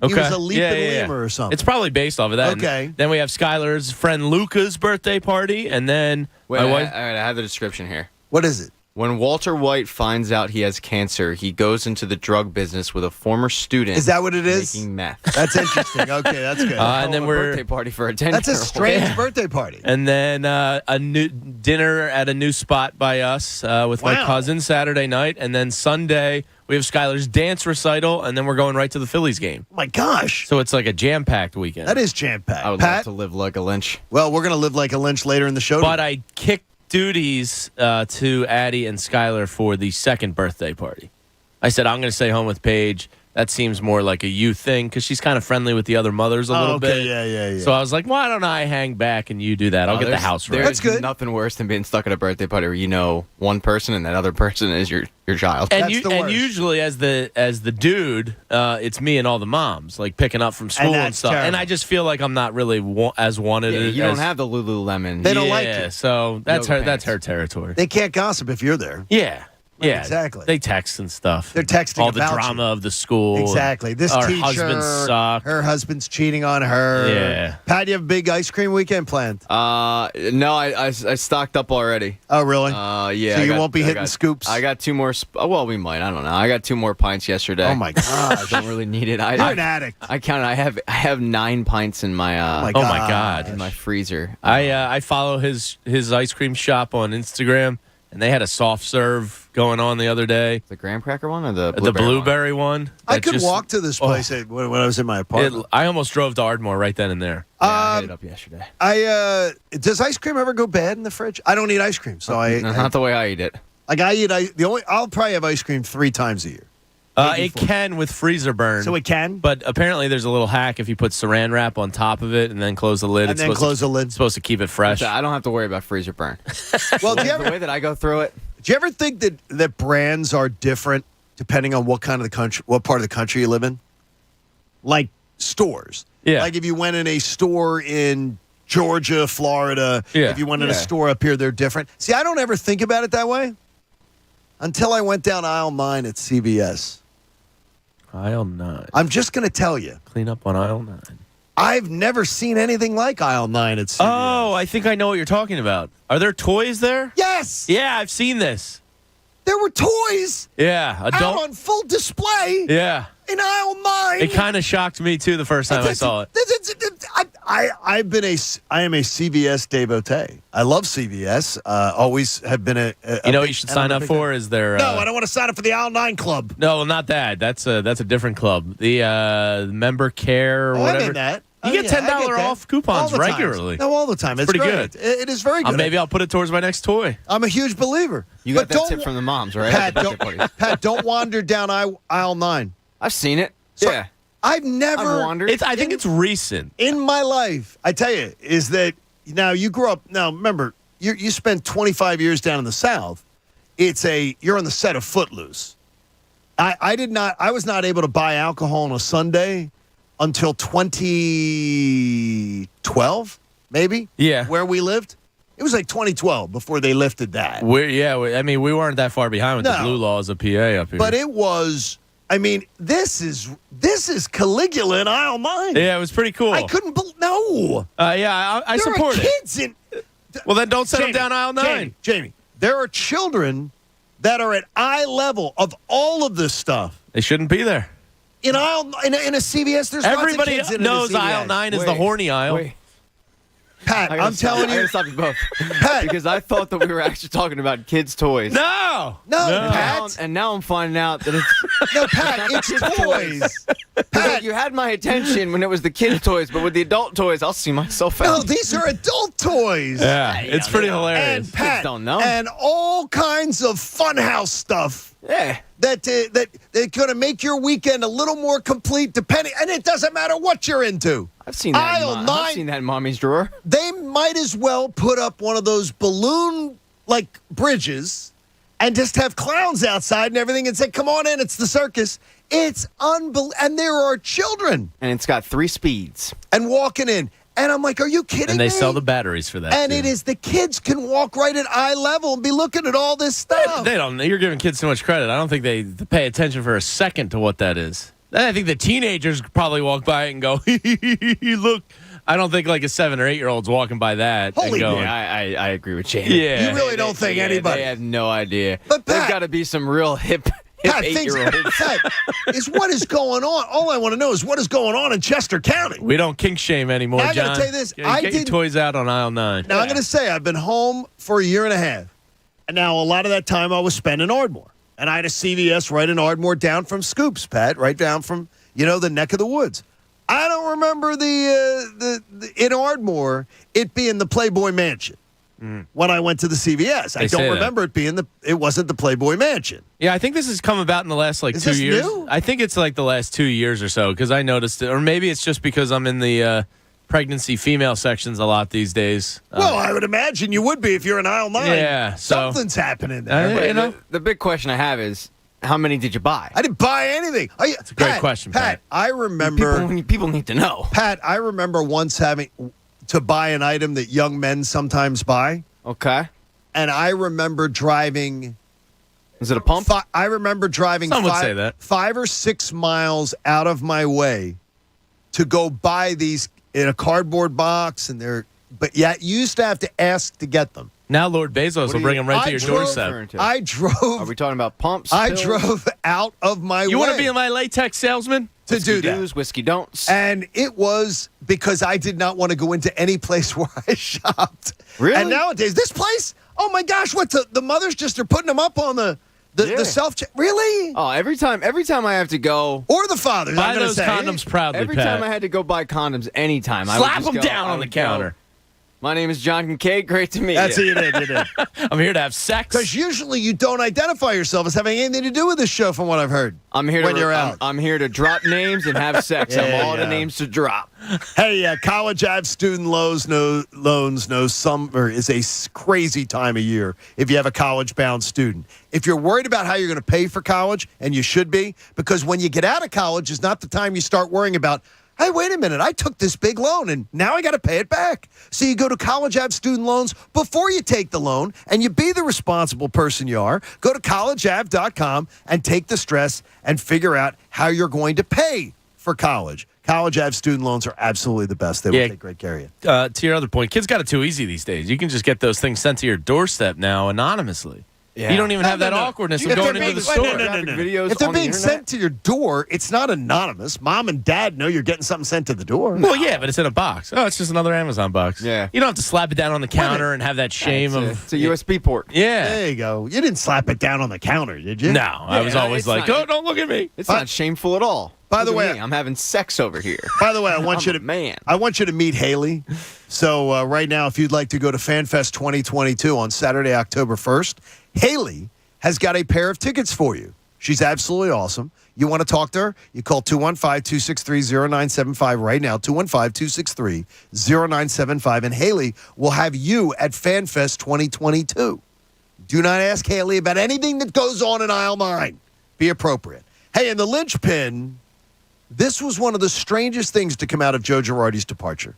Okay. He was a leaping yeah. lemur or something. It's probably based off of that. Okay. And then we have Skylar's friend Luca's birthday party, and then Wait, my all wife. right, I have the description here. What is it? When Walter White finds out he has cancer, he goes into the drug business with a former student. Is that what it is? Making meth. That's interesting. Okay, that's good. And then we're birthday party for a 10-year-old. That's a strange birthday party. And then a new dinner at a new spot by us with my cousin Saturday night, and then Sunday we have Skylar's dance recital, and then we're going right to the Phillies game. Oh my gosh! So it's like a jam-packed weekend. That is jam-packed. I would love to live like a Lynch. Well, we're going to live like a Lynch later in the show. But I kicked duties to Addie and Skylar for the second birthday party. I said, I'm going to stay home with Paige. That seems more like a you thing because she's kind of friendly with the other mothers a little bit. Yeah. So I was like, why don't I hang back and you do that? I'll get the house right. There's nothing worse than being stuck at a birthday party where you know one person and that other person is your child. And usually as the dude, it's me and all the moms like picking up from school and stuff. Terrible. And I just feel like I'm not really as wanted. Yeah, you don't have the Lululemon. They don't like you. So that's her territory. They can't gossip if you're there. Yeah. Yeah, exactly. They text and stuff. They're texting all the about drama you. of the school. Exactly. This our teacher, husbands suck. Her husband's cheating on her. Yeah. Pat, do you have a big ice cream weekend planned? No, I stocked up already. Oh, really? Yeah. So you won't be hitting scoops? I got 2 more. Well, we might. I don't know. I got 2 more pints yesterday. Oh my god! I don't really need it. You're an addict. I counted. I have 9 pints in my. Oh my god! In my freezer. I follow his ice cream shop on Instagram, and they had a soft serve going on the other day. The graham cracker one or the blueberry one? I could walk to this place when I was in my apartment. I almost drove to Ardmore right then and there. Yeah, I hit it up yesterday. Does ice cream ever go bad in the fridge? I don't eat ice cream, so not the way I eat it. Like I'll probably have ice cream 3 times a year. It can with freezer burn. So it can? But apparently there's a little hack if you put saran wrap on top of it and then close the lid. And then close the lid. It's supposed to keep it fresh. I don't have to worry about freezer burn. Well, the way that I go through it. Do you ever think that brands are different depending on what part of the country you live in? Like stores. Yeah. Like if you went in a store in Georgia, Florida, if you went in a store up here, they're different. See, I don't ever think about it that way until I went down aisle 9 at CVS. Aisle 9. I'm just going to tell you. Clean up on aisle 9. I've never seen anything like aisle 9 at CVS. Oh, I think I know what you're talking about. Are there toys there? Yes. Yeah, I've seen this. There were toys. Yeah, out on full display. Yeah. In aisle 9. It kind of shocked me too the first time I saw it. I am a CVS devotee. I love CVS. Always have been a you know what you should sign up for? Is there? No, I don't want to sign up for the aisle 9 club. No, not that. That's a different club. The member care or whatever. I'm in that. You get $10 off coupons regularly. No, all the time. It's pretty great. good. It is very good. Maybe I'll put it towards my next toy. I'm a huge believer. You got that tip from the moms, right? Pat, don't wander down aisle 9. I've seen it. So, yeah. I've never wandered. I think it's recent. In my life, I tell you, is that now you grew up. Now, remember, you spent 25 years down in the South. You're on the set of Footloose. I was not able to buy alcohol on a Sunday until 2012, maybe. Yeah. Where we lived. It was like 2012 before they lifted that. We weren't that far behind with the blue laws of PA up here. But it was. I mean, this is Caligula in aisle 9. Yeah, it was pretty cool. I couldn't believe. No. I support there are kids it. Well, then don't set them down aisle 9. Jamie, there are children that are at eye level of all of this stuff. They shouldn't be there. In a CVS, there's everybody lots of kids knows in a CVS. aisle 9 is the horny aisle. Wait. Pat, I'm telling you. I gotta stop you both. Pat. Because I thought that we were actually talking about kids' toys. No, Pat. And now I'm finding out that it's no, Pat. It's toys. Pat, you had my attention when it was the kids' toys, but with the adult toys, I'll see myself out. No, these are adult toys. Yeah, it's pretty hilarious. And Pat, kids don't know. And all kinds of funhouse stuff. Yeah. That's going to make your weekend a little more complete, depending, and it doesn't matter what you're into. I've seen that. Aisle 9. I've seen that in mommy's drawer. They might as well put up one of those balloon bridges, and just have clowns outside and everything, and say, "Come on in, it's the circus." It's unbelievable, and there are children, and it's got 3 speeds, and walking in, And I'm like, are you kidding me? And they sell the batteries for that. And too. it is the kids can walk right at eye level and be looking at all this stuff. They don't. You're giving kids too much credit. I don't think they pay attention for a second to what that is. I think the teenagers probably walk by it and go, look. I don't think like a 7 or 8 year old's walking by that. Holy and going, yeah, I agree with Jamie. Yeah. You really don't think anybody. They have no idea. But There's Pat- got to be some real hip Pat, 8-year-olds. Pat, is what is going on. All I want to know is what is going on in Chester County. We don't kink shame anymore, I John. gotta tell you this, Get I your didn't- toys out on aisle 9. Now, I'm going to say I've been home for a year and a half. And now a lot of that time I was spent in Ardmore. And I had a CVS right in Ardmore down from Scoops, Pat, right down from, the neck of the woods. I don't remember the in Ardmore it being the Playboy Mansion when I went to the CVS. I don't remember it being it wasn't the Playboy Mansion. Yeah, I think this has come about in the last Is 2 this years. new? I think it's like the last 2 years or so because I noticed it, or maybe it's just because I'm in the pregnancy female sections a lot these days. Well, I would imagine you would be if you're in aisle 9. Yeah, so- something's happening there. The big question I have is, how many did you buy? I didn't buy anything. That's a great question, Pat. I remember People need to know. Pat, I remember once having to buy an item that young men sometimes buy. Okay. And I remember driving. Is it a pump? I remember driving Some would say that. 5 or 6 miles out of my way to go buy these in a cardboard box, but yet you used to have to ask to get them. Now Lord Bezos will bring them right to your doorstep. I drove. Are we talking about pumps? I pills? drove out of my way. You want to be my latex salesman? To Whiskey do that. do's, whiskey don'ts. And it was because I did not want to go into any place where I shopped. Really? And nowadays, this place, oh my gosh, the mothers just are putting them up on the self-check. Really? Oh, every time I have to go. Or the fathers. Buy I'm gonna those say. condoms proudly, Every Pat. time I had to go buy condoms, anytime. I would Slap just them go, down I on the would go, counter. My name is John Kincade. Great to meet That's you. it. You did. I'm here to have sex. Because usually you don't identify yourself as having anything to do with this show, from what I've heard. I'm here when to you're out. I'm here to drop names and have sex. I'm all the names to drop. Hey, College Ave student loans know summer is a crazy time of year if you have a college-bound student. If you're worried about how you're going to pay for college, and you should be, because when you get out of college is not the time you start worrying about, hey, wait a minute, I took this big loan, and now I got to pay it back. So you go to College Ave student loans before you take the loan, and you be the responsible person you are. Go to collegeave.com and take the stress and figure out how you're going to pay for college. College Ave student loans are absolutely the best. They will take great care of you. To your other point, kids got it too easy these days. You can just get those things sent to your doorstep now anonymously. Yeah. You don't even have that awkwardness of going into the store. If they're being sent to your door, it's not anonymous. Mom and dad know you're getting something sent to the door. Well, yeah, but it's in a box. Oh, it's just another Amazon box. Yeah. You don't have to slap it down on the counter and have that shame of... It's a USB port. Yeah. There you go. You didn't slap it down on the counter, did you? No. I was always like, don't look at me. It's not shameful at all. By the Look at way, me. I'm having sex over here. By the way, I want you to meet Haley. So right now, if you'd like to go to FanFest 2022 on Saturday, October 1st, Haley has got a pair of tickets for you. She's absolutely awesome. You want to talk to her? You call 215-263-0975 right now, 215-263-0975, and Haley will have you at FanFest 2022. Do not ask Haley about anything that goes on in aisle 9. Be appropriate. Hey, in the linchpin, this was one of the strangest things to come out of Joe Girardi's departure.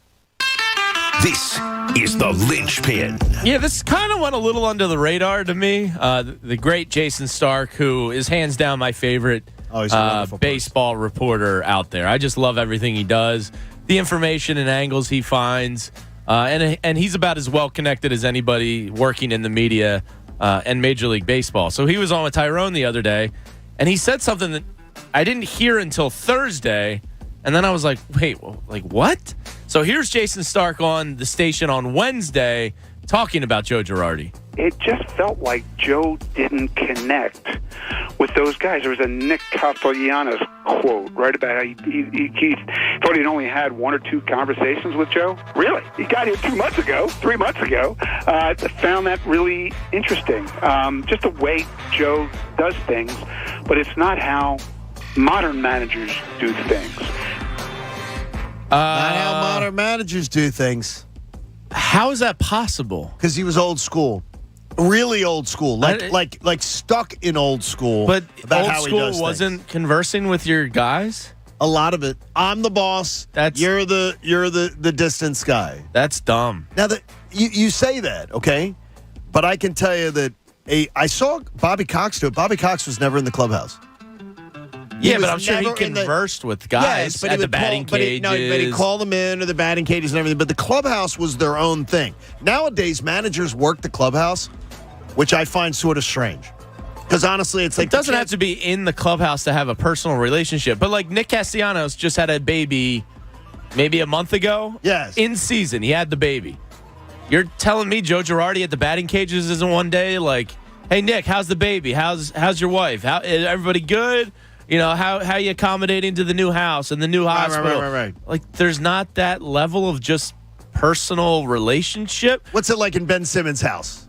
This is the linchpin. Yeah, this kind of went a little under the radar to me. The great Jason Stark, who is hands down my favorite baseball reporter out there. I just love everything he does, the information and angles he finds, and he's about as well connected as anybody working in the media and Major League Baseball. So he was on with Tyrone the other day, and he said something that I didn't hear until Thursday, and then I was like, wait, like what? So here's Jason Stark on the station on Wednesday talking about Joe Girardi. It just felt like Joe didn't connect with those guys. There was a Nick Castellanos quote, right, about how he thought he'd only had 1 or 2 conversations with Joe. Really? He got here 3 months ago. Found that really interesting. Just the way Joe does things, but it's not how modern managers do things. Not how modern managers do things. How is that possible? Because he was old school. Really old school. Like stuck in old school. But about old how he school does wasn't things. conversing with your guys? A lot of it. I'm the boss. You're the distance guy. That's dumb. Now that you say that, okay, but I can tell you that I saw Bobby Cox do it. Bobby Cox was never in the clubhouse. But I'm sure he conversed with guys at the batting cages. But he'd call them in or the batting cages and everything. But the clubhouse was their own thing. Nowadays, managers work the clubhouse, which I find sort of strange. Because honestly, it's like it doesn't have to be in the clubhouse to have a personal relationship. But like Nick Castellanos just had a baby maybe a month ago. Yes. In season, he had the baby. You're telling me Joe Girardi at the batting cages isn't one day like, hey, Nick, how's the baby? How's your wife? Is everybody good? You know, how you accommodating to the new house and the new hospital? Right. Like, there's not that level of just personal relationship. What's it like in Ben Simmons' house?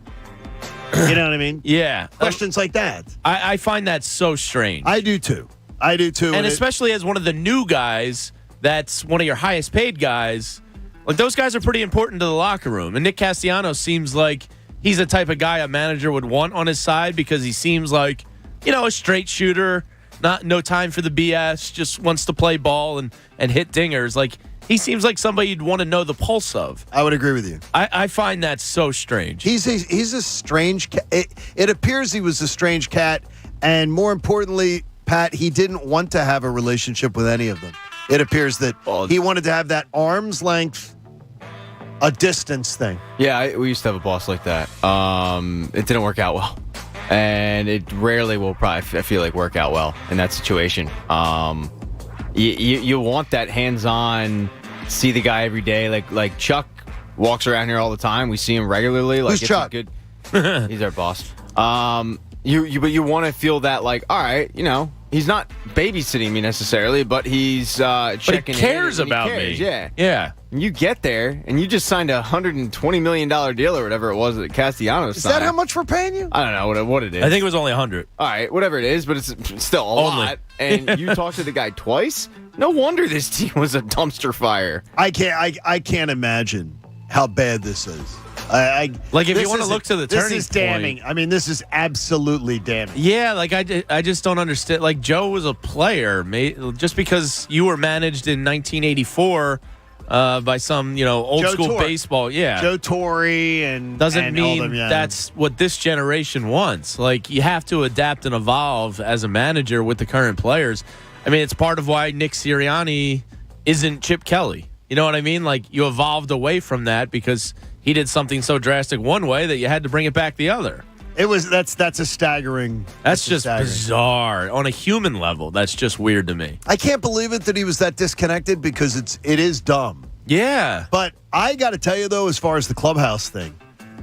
You know what I mean? Yeah. Questions like that. I find that so strange. I do too. And especially as one of the new guys, that's one of your highest paid guys. Like, those guys are pretty important to the locker room. And Nick Castellanos seems like he's the type of guy a manager would want on his side because he seems like, a straight shooter. No time for the BS, just wants to play ball and hit dingers. Like, he seems like somebody you'd want to know the pulse of. I would agree with you. I find that so strange. He's a strange cat. It appears he was a strange cat, and more importantly, Pat, he didn't want to have a relationship with any of them. It appears that he wanted to have that arm's length, a distance thing. Yeah, we used to have a boss like that. It didn't work out well. And it rarely will probably, I feel like, work out well in that situation. You want that hands-on, see the guy every day. Like Chuck walks around here all the time. We see him regularly. Like, who's Chuck? He's our boss. But you want to feel that, like, all right, he's not babysitting me necessarily, but he's checking in. But he cares about me. Yeah. And you get there, and you just signed a $120 million deal or whatever it was that Castellanos signed. Is that how much we're paying you? I don't know what it is. I think it was only 100. All right, whatever it is, but it's still a lot. And you talked to the guy twice? No wonder this team was a dumpster fire. I can't imagine how bad this is. If you want to look to the turning point. This is damning. I mean, this is absolutely damning. Yeah, like I just don't understand. Like, Joe was a player. Just because you were managed in 1984 by some, old Joe school Torre. baseball. Yeah. Joe Torre and doesn't mean all them, yeah. That's what this generation wants. Like, you have to adapt and evolve as a manager with the current players. I mean, it's part of why Nick Sirianni isn't Chip Kelly. You know what I mean? Like, you evolved away from that because he did something so drastic one way that you had to bring it back the other. That's a staggering. That's just bizarre on a human level. That's just weird to me. I can't believe it that he was that disconnected because it is dumb. Yeah. But I got to tell you though, as far as the clubhouse thing,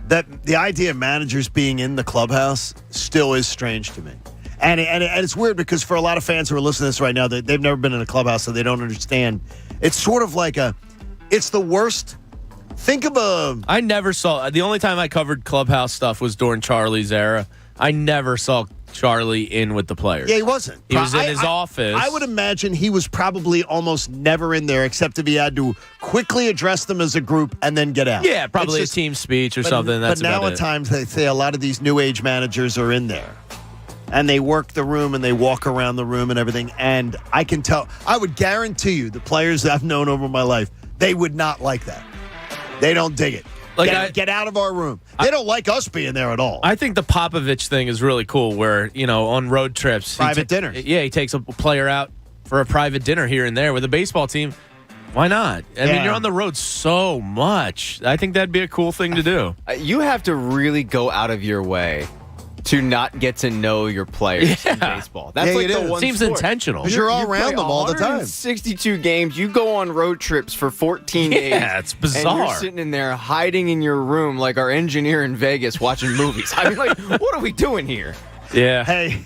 that the idea of managers being in the clubhouse still is strange to me. And it's weird because for a lot of fans who are listening to this right now, they've never been in a clubhouse, so they don't understand. It's sort of like it's the worst. Think of I never saw. The only time I covered clubhouse stuff was during Charlie's era. I never saw Charlie in with the players. Yeah, he wasn't. He was in his office. I would imagine he was probably almost never in there, except if he had to quickly address them as a group and then get out. Yeah, probably a team speech or something. That's but now about at times they say a lot of these new age managers are in there. And they work the room and they walk around the room and everything. And I can tell, I would guarantee you, the players I've known over my life, they would not like that. They don't dig it. Get out of our room. They don't like us being there at all. I think the Popovich thing is really cool where, on road trips. Private dinner. Yeah, he takes a player out for a private dinner here and there with a baseball team. Why not? I mean, you're on the road so much. I think that'd be a cool thing to do. You have to really go out of your way to not get to know your players in baseball. That's like the one seems sport. intentional. Because you're all around them all the time. 62 games. You go on road trips for 14 days. Yeah, it's bizarre. And you're sitting in there hiding in your room like our engineer in Vegas watching movies. I mean, like, what are we doing here? Yeah. Hey.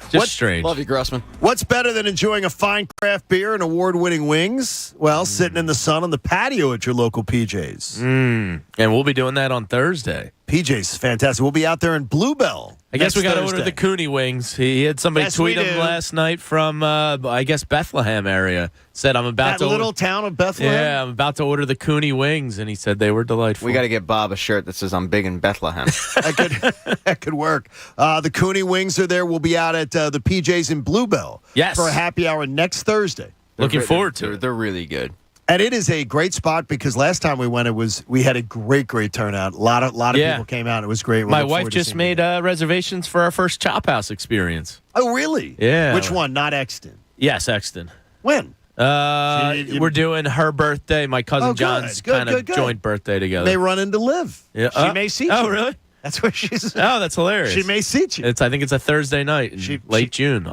Just strange. Love you, Grossman. What's better than enjoying a fine craft beer and award-winning wings? Well, sitting in the sun on the patio at your local PJ's. And we'll be doing that on Thursday. PJ's is fantastic. We'll be out there in Bluebell. I guess we got to order the Cooney wings. He had somebody tweet him last night from, I guess, Bethlehem area. Said, I'm about that little town of Bethlehem? Yeah, I'm about to order the Cooney wings. And he said they were delightful. We got to get Bob a shirt that says, I'm big in Bethlehem. That could work. The Cooney wings are there. We'll be out at the PJ's in Bluebell for a happy hour next Thursday. Looking forward to it. They're really good. And it is a great spot because last time we went, we had a great turnout. A lot of people came out. It was great. My wife just made reservations for our first Chop House experience. Oh, really? Yeah. Which one? Not Exton. Yes, Exton. When? We're doing her birthday, my cousin John's kind of joint birthday together. They run into Liv. Yeah. She may see you. Oh, really? That's where she's. Oh, that's hilarious. She may seat you. I think it's a Thursday night in late June.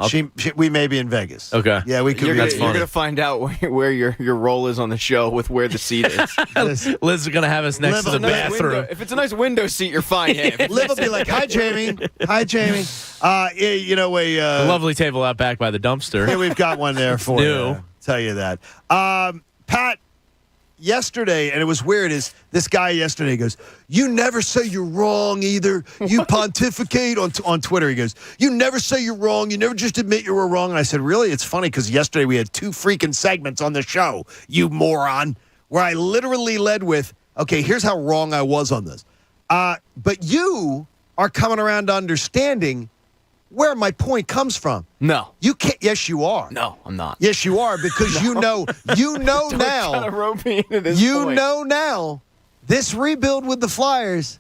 We may be in Vegas. Okay. Yeah, we could. You're going to find out where your role is on the show with where the seat is. Liz is going to have us next to the bathroom. If it's a nice window seat, you're fine. Yeah. Liv will be like, "Hi, Jamie. Hi, Jamie." A lovely table out back by the dumpster. Yeah, we've got one there for you. Tell you that, Pat. Yesterday, and it was weird, is this guy yesterday goes, "You never say you're wrong either. You pontificate on Twitter." He goes, "You never say you're wrong. You never just admit you were wrong." And I said, "Really? It's funny because yesterday we had 2 freaking segments on the show, you moron, where I literally led with, okay, here's how wrong I was on this. But you are coming around to understanding where my point comes from." No. You can't. Yes, you are. No, I'm not. Yes, you are, because you know now. Try to rope me into this point. know now, this rebuild with the Flyers,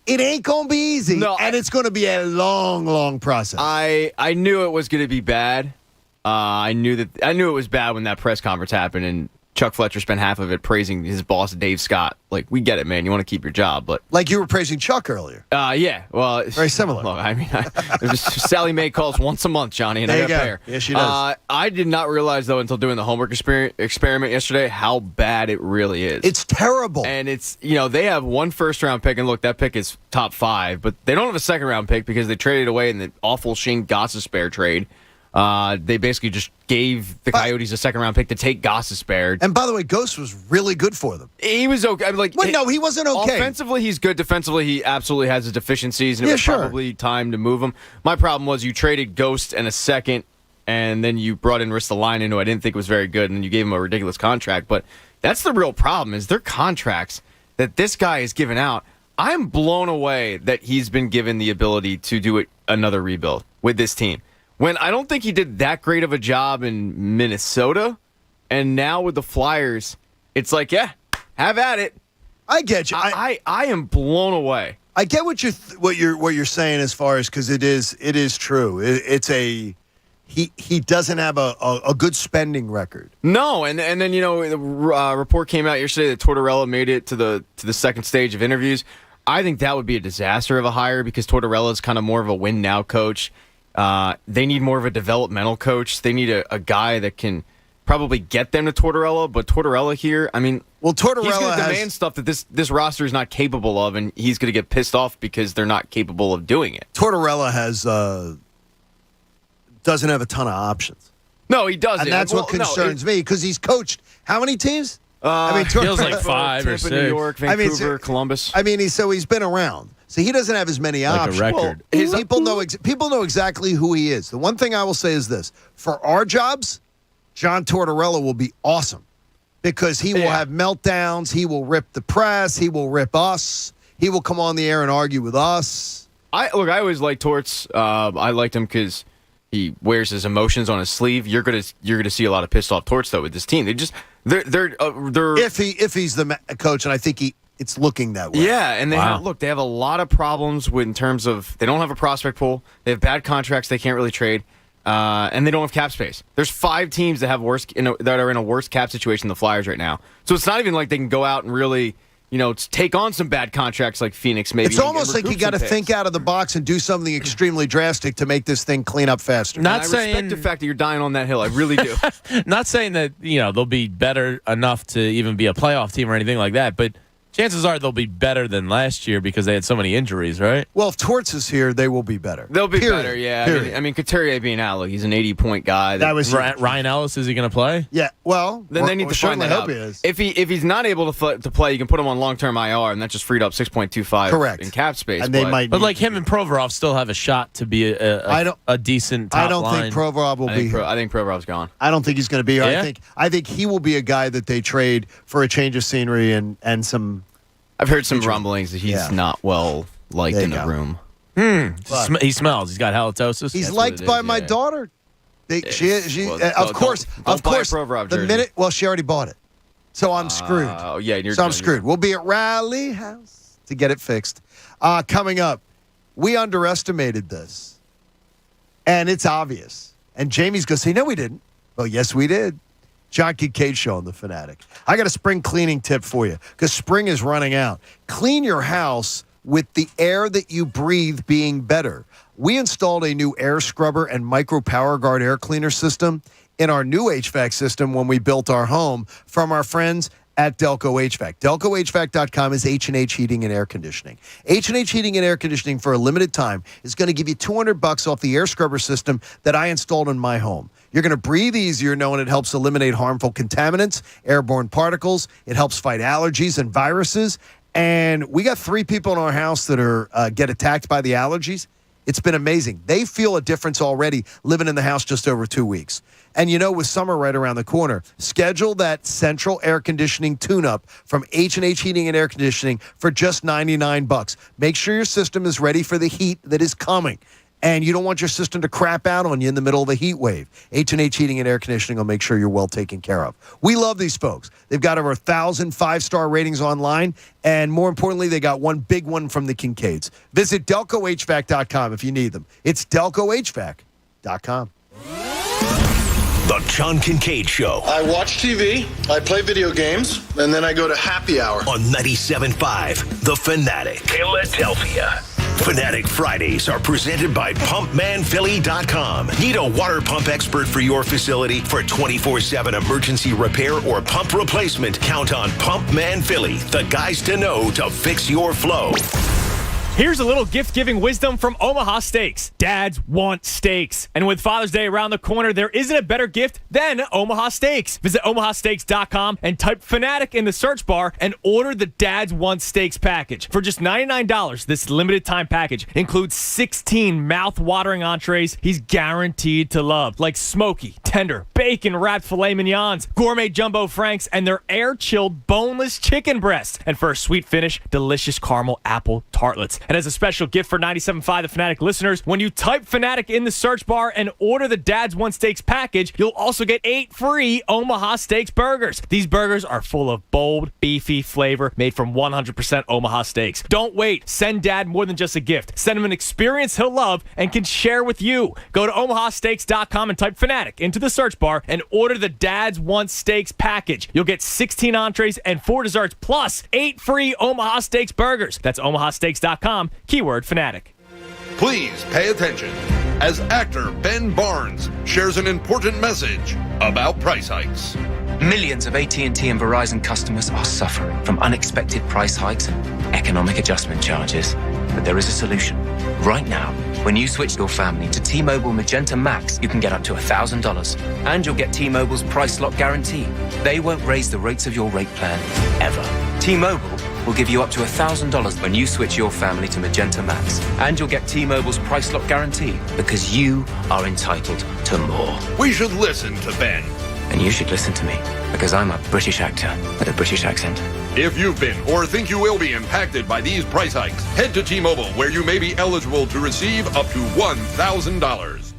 it ain't going to be easy. No, and it's going to be a long process. I knew it was going to be bad. I knew it was bad when that press conference happened, and Chuck Fletcher spent half of it praising his boss, Dave Scott. Like, we get it, man. You want to keep your job, but like you were praising Chuck earlier. Yeah. Well, very similar. Look, I mean, Sally Mae calls once a month, Johnny, and I got there. Yeah, she does. I did not realize though until doing the homework experiment yesterday how bad it really is. It's terrible. And it's they have 1 first-round pick, and look, that pick is top 5, but they don't have a second-round pick because they traded away in the awful Shane Gostisbehere trade. They basically just gave the Coyotes a second-round pick to take Gostisbehere. And by the way, Ghost was really good for them. He was okay. I mean, no, he wasn't okay. Offensively, he's good. Defensively, he absolutely has his deficiencies, and it was probably time to move him. My problem was you traded Ghost and a second, and then you brought in Ristolainen, who I didn't think was very good, and then you gave him a ridiculous contract. But that's the real problem, is their contracts that this guy is giving out. I'm blown away that he's been given the ability to do another rebuild with this team. When I don't think he did that great of a job in Minnesota, and now with the Flyers, it's like, yeah, have at it. I get you. I am blown away. I get what you're saying as far as, because it is true. He doesn't have a good spending record. No, and then the report came out yesterday that Tortorella made it to the second stage of interviews. I think that would be a disaster of a hire because Tortorella is kind of more of a win now coach. They need more of a developmental coach. They need a guy that can probably get them to Tortorella. But Tortorella here, I mean, Tortorella he's going to demand stuff that this roster is not capable of, and he's going to get pissed off because they're not capable of doing it. Tortorella doesn't have a ton of options. No, he doesn't. And that's what concerns me, because he's coached how many teams? Feels like 5 or 6. New York, Vancouver, Columbus. I mean, he's been around. So he doesn't have as many options. Like a record. Well, people know exactly who he is. The one thing I will say is this. For our jobs, John Tortorella will be awesome because he will have meltdowns. He will rip the press. He will rip us. He will come on the air and argue with us. I always liked Torts. I liked him because he wears his emotions on his sleeve. You're gonna see a lot of pissed off Torts though with this team. They're if he's the coach, and I think it's looking that way. Yeah, and they have a lot of problems in terms of they don't have a prospect pool. They have bad contracts they can't really trade, and they don't have cap space. There's 5 teams that have that are in a worse cap situation than the Flyers right now. So it's not even like they can go out and really take on some bad contracts like Phoenix maybe. It's almost like you got to think out of the box and do something extremely drastic to make this thing clean up faster. I respect the fact that you're dying on that hill. I really do. Not saying that they'll be better enough to even be a playoff team or anything like that, but chances are they'll be better than last year because they had so many injuries, right? Well, if Torts is here, they will be better. They'll be better, yeah. I mean, Couturier being out, look, he's an 80-point guy. That was Ryan Ellis. Is he going to play? Yeah. Well, then they need to find that out. If he's not able to play, you can put him on long-term IR, and that just freed up 6.25 in cap space. And but like him and Provorov still have a shot to be a decent top line. I don't think Provorov will be here. I think Provorov's gone. I don't think he's going to be here. Yeah? I think he will be a guy that they trade for a change of scenery and some. I've heard some rumblings that he's not well liked in the room. He smells. He's got halitosis. He's liked by my daughter. Of course. The minute, she already bought it. So I'm screwed. Oh, yeah. I'm screwed. We'll be at Rally House to get it fixed. Coming up, we underestimated this. And it's obvious. And Jamie's going to say, no, we didn't. Well, yes, we did. John Kincade Show on The Fanatic. I got a spring cleaning tip for you because spring is running out. Clean your house with the air that you breathe being better. We installed a new air scrubber and micro power guard air cleaner system in our new HVAC system when we built our home from our friends at Delco HVAC. DelcoHVAC.com is H&H Heating and Air Conditioning. H&H Heating and Air Conditioning for a limited time is going to give you $200 off the air scrubber system that I installed in my home. You're going to breathe easier knowing it helps eliminate harmful contaminants, airborne particles. It helps fight allergies and viruses. And we got 3 people in our house that are get attacked by the allergies. It's been amazing. They feel a difference already living in the house just over 2 weeks. And with summer right around the corner, schedule that central air conditioning tune-up from H&H Heating and Air Conditioning for just $99. Make sure your system is ready for the heat that is coming. And you don't want your system to crap out on you in the middle of the heat wave. H&H Heating and Air Conditioning will make sure you're well taken care of. We love these folks. They've got over 1,000 5-star ratings online. And more importantly, they got one big one from the Kincades. Visit DelcoHVAC.com if you need them. It's DelcoHVAC.com. The John Kincade Show. I watch TV, I play video games, and then I go to happy hour. On 97.5 The Fanatic, Philadelphia. Fanatic Fridays are presented by PumpManPhilly.com. Need a water pump expert for your facility for 24/7 emergency repair or pump replacement? Count on Pump Man Philly, the guys to know to fix your flow. Here's a little gift-giving wisdom from Omaha Steaks. Dads want steaks. And with Father's Day around the corner, there isn't a better gift than Omaha Steaks. Visit omahasteaks.com and type Fanatic in the search bar and order the Dads Want Steaks package. For just $99, this limited-time package includes 16 mouth-watering entrees he's guaranteed to love, like smoky, tender, bacon-wrapped filet mignons, gourmet jumbo franks, and their air-chilled boneless chicken breasts. And for a sweet finish, delicious caramel apple tartlets. And as a special gift for 97.5 The Fanatic listeners, when you type Fanatic in the search bar and order the Dad's Want Steaks package, you'll also get 8 free Omaha Steaks burgers. These burgers are full of bold, beefy flavor made from 100% Omaha steaks. Don't wait. Send Dad more than just a gift. Send him an experience he'll love and can share with you. Go to omahasteaks.com and type Fanatic into the search bar and order the Dad's Want Steaks package. You'll get 16 entrees and 4 desserts plus 8 free Omaha Steaks burgers. That's omahasteaks.com. Keyword Fanatic. Please pay attention as actor Ben Barnes shares an important message about price hikes. Millions of AT&T and Verizon customers are suffering from unexpected price hikes and economic adjustment charges. But there is a solution. Right now, when you switch your family to T-Mobile Magenta Max, you can get up to $1,000. And you'll get T-Mobile's price lock guarantee. They won't raise the rates of your rate plan, ever. T-Mobile will give you up to $1,000 when you switch your family to Magenta Max. And you'll get T-Mobile's price lock guarantee because you are entitled to more. We should listen to Ben. And you should listen to me because I'm a British actor with a British accent. If you've been or think you will be impacted by these price hikes, head to T-Mobile where you may be eligible to receive up to $1,000.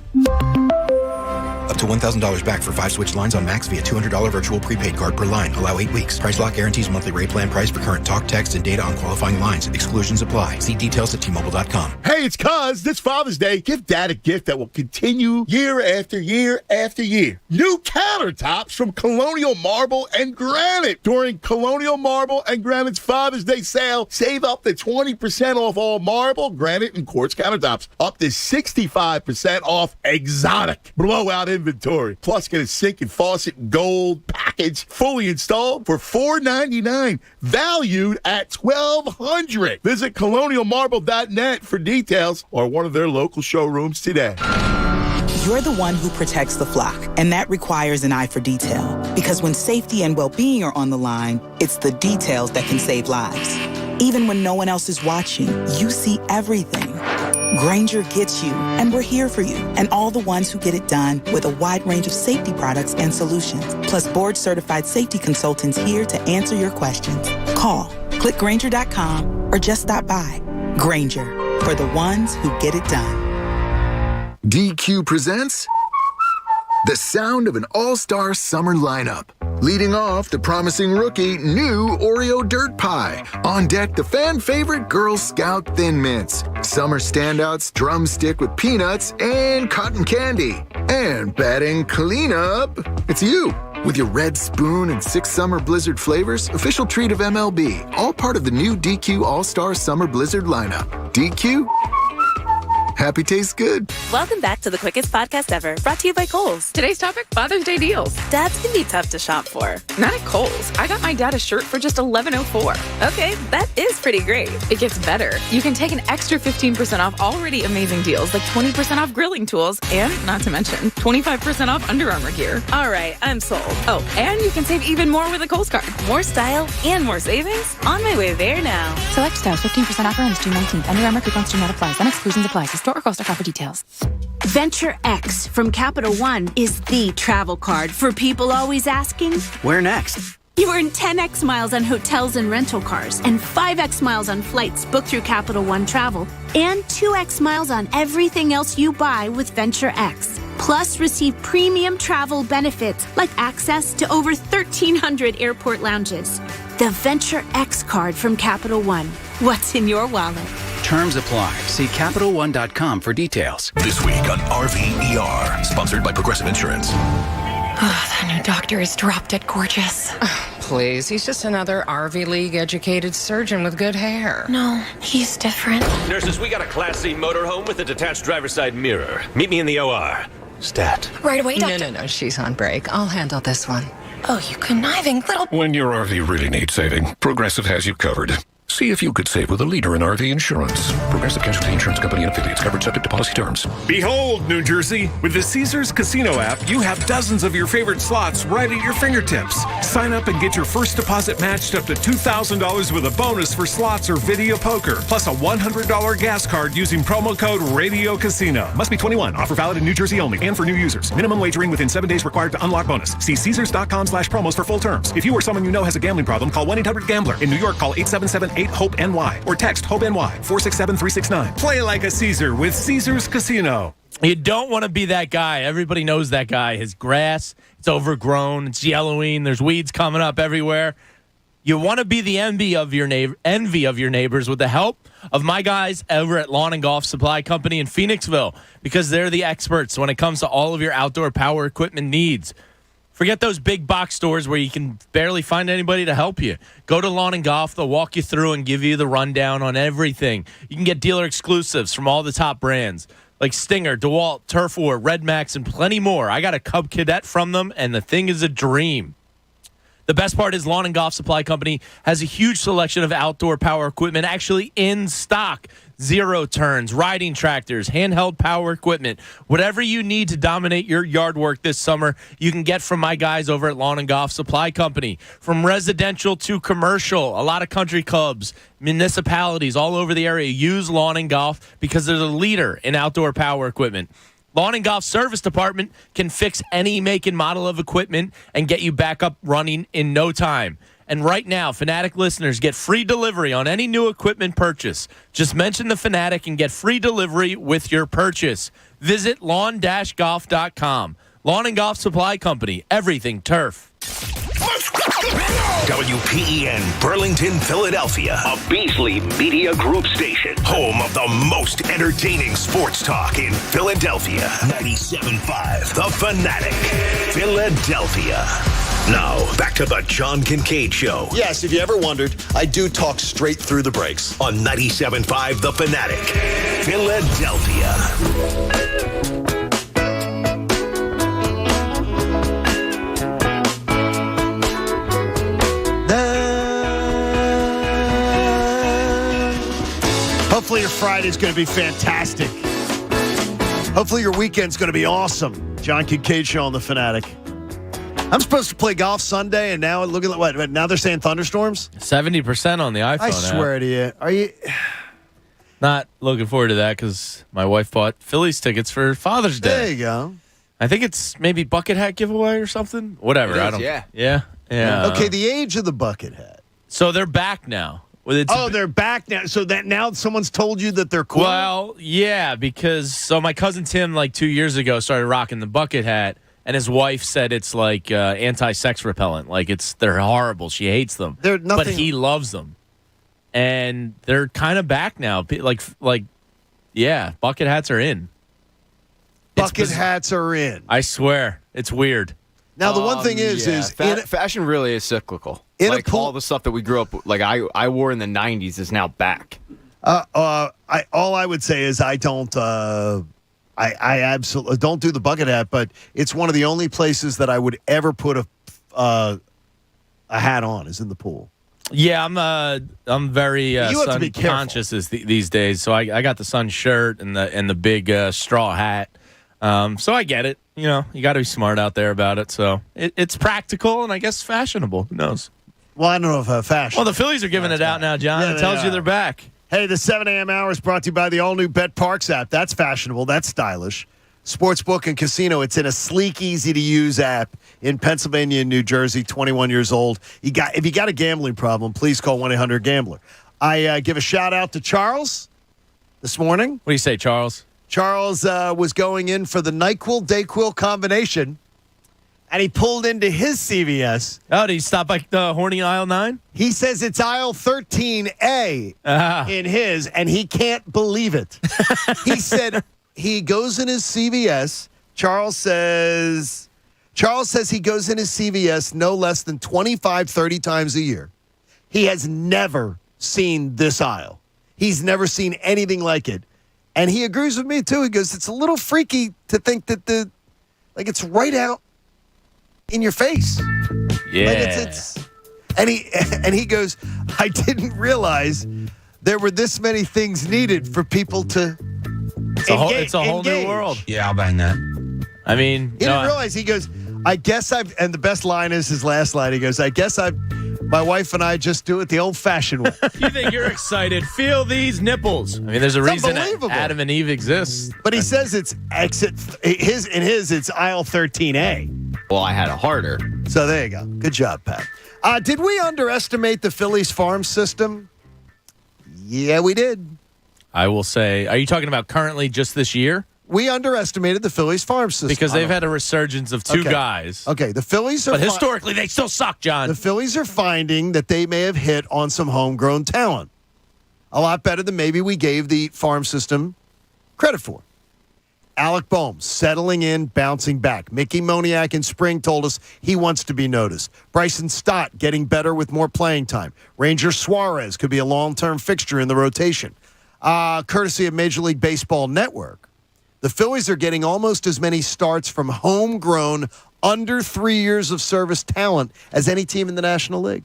Up to $1,000 back for 5 switched lines on Max via $200 virtual prepaid card per line. Allow 8 weeks. Price lock guarantees monthly rate plan price for current talk, text, and data on qualifying lines. Exclusions apply. See details at T-Mobile.com. Hey, it's Cuz. This Father's Day, give Dad a gift that will continue year after year after year. New countertops from Colonial Marble and Granite. During Colonial Marble and Granite's Father's Day sale, save up to 20% off all marble, granite, and quartz countertops. Up to 65% off exotic blowout inventory. Plus, get a sink and faucet gold package fully installed for $499, valued at $1,200. Visit colonialmarble.net for details or one of their local showrooms today. You're the one who protects the flock, and that requires an eye for detail. Because when safety and well-being are on the line, it's the details that can save lives. Even when no one else is watching, you see everything. Grainger gets you, and we're here for you, and all the ones who get it done with a wide range of safety products and solutions, plus board-certified safety consultants here to answer your questions. Call, click Grainger.com, or just stop by. Grainger, for the ones who get it done. DQ presents The sound of an all-star summer lineup. Leading off, the promising rookie, new Oreo Dirt Pie. On deck, the fan favorite Girl Scout Thin Mints. Summer standouts, drumstick with peanuts and cotton candy. And batting cleanup, it's you. With your red spoon and 6 summer blizzard flavors, official treat of MLB. All part of the new DQ All-Star Summer Blizzard lineup. DQ? Happy tastes good. Welcome back to the quickest podcast ever, brought to you by Kohl's. Today's topic, Father's Day deals. Dads can be tough to shop for. Not at Kohl's. I got my dad a shirt for just $11.04. Okay, that is pretty great. It gets better. You can take an extra 15% off already amazing deals like 20% off grilling tools and, not to mention, 25% off Under Armour gear. All right, I'm sold. Oh, and you can save even more with a Kohl's card. More style and more savings? On my way there now. Select styles, 15% offer ends June 19th. Under Armour coupons do not apply. Some exclusions apply. See store or Kohl's.com for details. Venture X from Capital One is the travel card for people always asking, where next? You earn 10x miles on hotels and rental cars, and 5x miles on flights booked through Capital One Travel, and 2x miles on everything else you buy with Venture X. Plus, receive premium travel benefits like access to over 1,300 airport lounges. The Venture X card from Capital One. What's in your wallet? Terms apply. See CapitalOne.com for details. This week on RVER, sponsored by Progressive Insurance. That new doctor is drop dead gorgeous. Please, he's just another RV League educated surgeon with good hair. No, he's different. Nurses, we got a Class C motorhome with a detached driver's side mirror. Meet me in the OR. Stat. Right away, doctor. No, she's on break. I'll handle this one. Oh, you conniving little... When your RV really needs saving, Progressive has you covered. See if you could save with a leader in RV insurance. Progressive Casualty Insurance Company and affiliates, covered subject to policy terms. Behold, New Jersey, with the Caesars Casino app, you have dozens of your favorite slots right at your fingertips. Sign up and get your first deposit matched up to $2,000 with a bonus for slots or video poker, plus a $100 gas card using promo code Radio Casino. Must be 21. Offer valid in New Jersey only and for new users. Minimum wagering within 7 days required to unlock bonus. See Caesars.com/promos for full terms. If you or someone you know has a gambling problem, call 1-800-GAMBLER. In New York, call 877-8-HOPE-NY or text HOPE-NY 467-369. Play like a Caesar with Caesars Casino. You don't want to be that guy. Everybody knows that guy. His grass, it's overgrown, it's yellowing, there's weeds coming up everywhere. You want to be the envy of your neighbors with the help of my guys over at Lawn and Golf Supply Company in Phoenixville, because they're the experts when it comes to all of your outdoor power equipment needs. Forget those big box stores where you can barely find anybody to help you. Go to Lawn and Golf. They'll walk you through and give you the rundown on everything. You can get dealer exclusives from all the top brands like Stinger, DeWalt, Turf War, Red Max, and plenty more. I got a Cub Cadet from them, and the thing is a dream. The best part is Lawn and Golf Supply Company has a huge selection of outdoor power equipment actually in stock. Zero turns, riding tractors, handheld power equipment, whatever you need to dominate your yard work this summer, you can get from my guys over at Lawn and Golf Supply Company. From residential to commercial, a lot of country clubs, municipalities all over the area use Lawn and Golf because they're the leader in outdoor power equipment. Lawn and Golf Service Department can fix any make and model of equipment and get you back up running in no time. And right now, Fanatic listeners get free delivery on any new equipment purchase. Just mention the Fanatic and get free delivery with your purchase. Visit lawn-golf.com. Lawn and Golf Supply Company, everything turf. WPEN Burlington, Philadelphia, a Beasley Media Group station. Home of the most entertaining sports talk in Philadelphia. 97.5 The Fanatic, Philadelphia. Now, back to the John Kincade Show. Yes, if you ever wondered, I do talk straight through the breaks. On 97.5 The Fanatic, Philadelphia. Hopefully your Friday's going to be fantastic. Hopefully your weekend's going to be awesome. John Kincade Show on The Fanatic. I'm supposed to play golf Sunday, and now look at what? Now they're saying thunderstorms? 70% on the iPhone I swear app. to you. Are you... Not looking forward to that because my wife bought Phillies tickets for Father's Day. There you go. I think it's maybe bucket hat giveaway or something. Whatever. It is, I don't. yeah. Yeah. Okay, the age of the bucket hat. So they're back now. They're back now. So that now someone's told you that they're cool? Well, yeah, because my cousin Tim, 2 years ago, started rocking the bucket hat. and his wife said it's like anti-sex repellent. Like they're horrible. She hates them. But he loves them, and they're kind of back now. Yeah, bucket hats are in. Bucket hats are in. I swear, it's weird. Now the one thing is fashion really is cyclical. All the stuff that we grew up like I wore in the '90s is now back. All I would say is I don't. I absolutely don't do the bucket hat, but it's one of the only places that I would ever put a hat on is in the pool. Yeah, I'm very sun conscious these days. So I got the sun shirt and the big straw hat. So I get it. You know, you got to be smart out there about it. So it's practical and I guess fashionable. Who knows? Well, I don't know if fashion. Well, the Phillies are giving it out now, John. Yeah, it tells you they're back. Hey, the 7 a.m. hour is brought to you by the all-new Bet Parks app. That's fashionable. That's stylish. Sportsbook and casino. It's in a sleek, easy-to-use app in Pennsylvania and New Jersey, 21 years old. If you got a gambling problem, please call 1-800-GAMBLER. I give a shout-out to Charles this morning. What do you say, Charles? Charles was going in for the NyQuil-DayQuil combination, and he pulled into his CVS. Oh, did he stop by the horny aisle 9? He says it's aisle 13A in his, and he can't believe it. He said he goes in his CVS. Charles says he goes in his CVS no less than 25, 30 times a year. He has never seen this aisle. He's never seen anything like it. And he agrees with me, too. He goes, it's a little freaky to think that it's right out in your face. Yeah. And he goes, I didn't realize there were this many things needed for people to It's a whole new world. Yeah, I'll bang that. I mean, he didn't realize. He goes, I guess and the best line is his last line. He goes, my wife and I just do it the old-fashioned way. You think you're excited? Feel these nipples. I mean, there's a reason Adam and Eve exists. But he says it's it's aisle 13A. Well, I had it harder. So there you go. Good job, Pat. Did we underestimate the Phillies farm system? Yeah, we did. I will say, are you talking about currently just this year? We underestimated the Phillies farm system. Because they've had a resurgence of two guys. Okay, the Phillies are... But historically, they still suck, John. The Phillies are finding that they may have hit on some homegrown talent. A lot better than maybe we gave the farm system credit for. Alec Boehm settling in, bouncing back. Mickey Moniak in spring told us he wants to be noticed. Bryson Stott getting better with more playing time. Ranger Suarez could be a long-term fixture in the rotation. Courtesy of Major League Baseball Network. The Phillies are getting almost as many starts from homegrown, under 3 years of service talent as any team in the National League.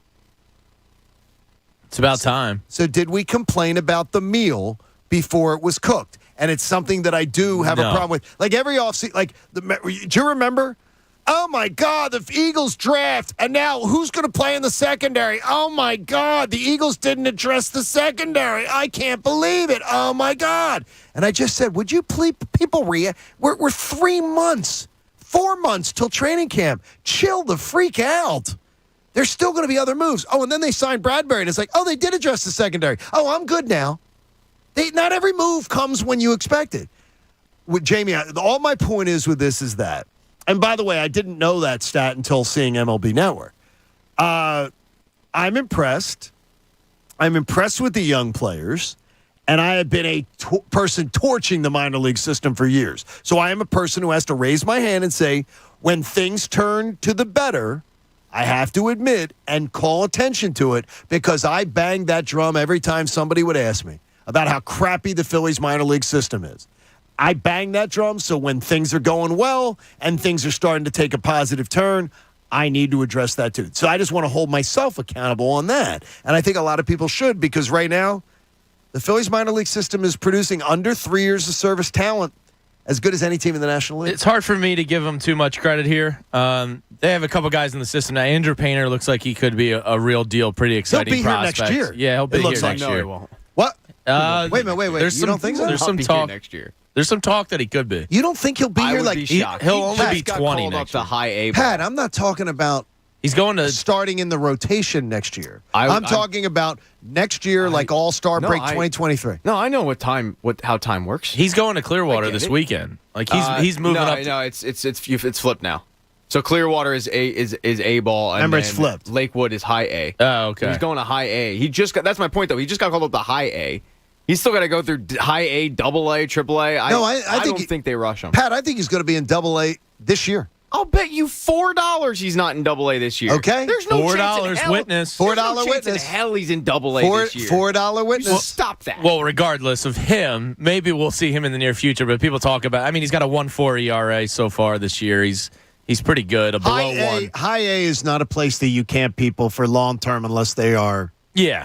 It's about time. So did we complain about the meal before it was cooked? And it's something that I do have a problem with. Like every offseason, do you remember? Oh, my God, the Eagles draft. And now who's going to play in the secondary? Oh, my God, the Eagles didn't address the secondary. I can't believe it. Oh, my God. And I just said, would you please, people, we're 3 months, 4 months till training camp. Chill the freak out. There's still going to be other moves. Oh, and then they signed Bradbury, and it's like, oh, they did address the secondary. Oh, I'm good now. Not every move comes when you expect it. With Jamie, all my point is with this is that, and by the way, I didn't know that stat until seeing MLB Network. I'm impressed. I'm impressed with the young players, and I have been a person torching the minor league system for years. So I am a person who has to raise my hand and say, when things turn to the better, I have to admit and call attention to it because I banged that drum every time somebody would ask me about how crappy the Phillies minor league system is. I bang that drum, so when things are going well and things are starting to take a positive turn, I need to address that too. So I just want to hold myself accountable on that. And I think a lot of people should, because right now, the Phillies minor league system is producing under 3 years of service talent as good as any team in the National League. It's hard for me to give them too much credit here. They have a couple guys in the system. Now, Andrew Painter looks like he could be a real deal, pretty exciting prospect. He'll be here next year. Yeah, he'll be here next year. He won't. What? Wait a minute. You don't think so? There's some talk next year. There's some talk that he could be. You don't think he'll be here? He'll only be 20 next year. To high A. Pat, I'm not talking about he's going to starting in the rotation next year. I'm talking about next year, All-Star break 2023. No, I know how time works. He's going to Clearwater this weekend. Like he's moving up. No, it's flipped now. So Clearwater is A ball. And remember, it's flipped. Lakewood is high A. Oh, okay. So he's going to high A. That's my point, though. He just got called up to high A. He's still got to go through high A, double A, triple A. I don't think they rush him. Pat, I think he's going to be in double A this year. I'll bet you $4 he's not in double A this year. Okay. There's no $4 witness. $4 witness. In hell he's in double A this year. $4 witness. Well, stop that. Well, regardless of him, maybe we'll see him in the near future. But people talk about. I mean, he's got a 1.4 ERA so far this year. He's pretty good. Below 1. High A is not a place that you camp people for long term unless they are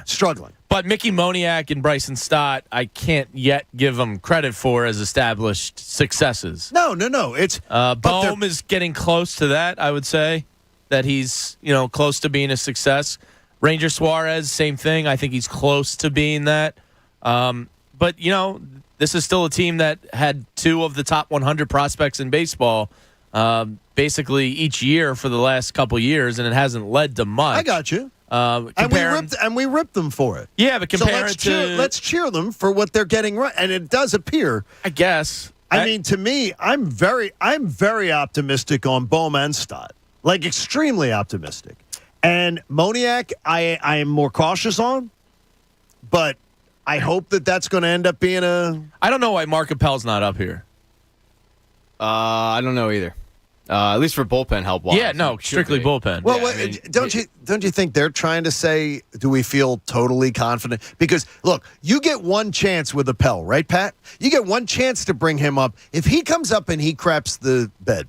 struggling. But Mickey Moniak and Bryson Stott, I can't yet give them credit for as established successes. No. It's Bohm is getting close to that. I would say that he's close to being a success. Ranger Suarez, same thing. I think he's close to being that. But this is still a team that had 2 of the top 100 prospects in baseball. Basically each year for the last couple years, and it hasn't led to much. I got you. And we ripped them for it. Yeah, but let's cheer them for what they're getting right, and it does appear. I guess. I mean, to me, I'm very optimistic on Bohm and Stott, like extremely optimistic. And Moniak, I am more cautious on, but I hope that's going to end up being a. I don't know why Mark Appel's not up here. I don't know either. At least for bullpen help. Yeah, no, strictly bullpen. Well, don't you think they're trying to say, do we feel totally confident? Because look, you get one chance with Appel, right, Pat? You get one chance to bring him up. If he comes up and he craps the bed,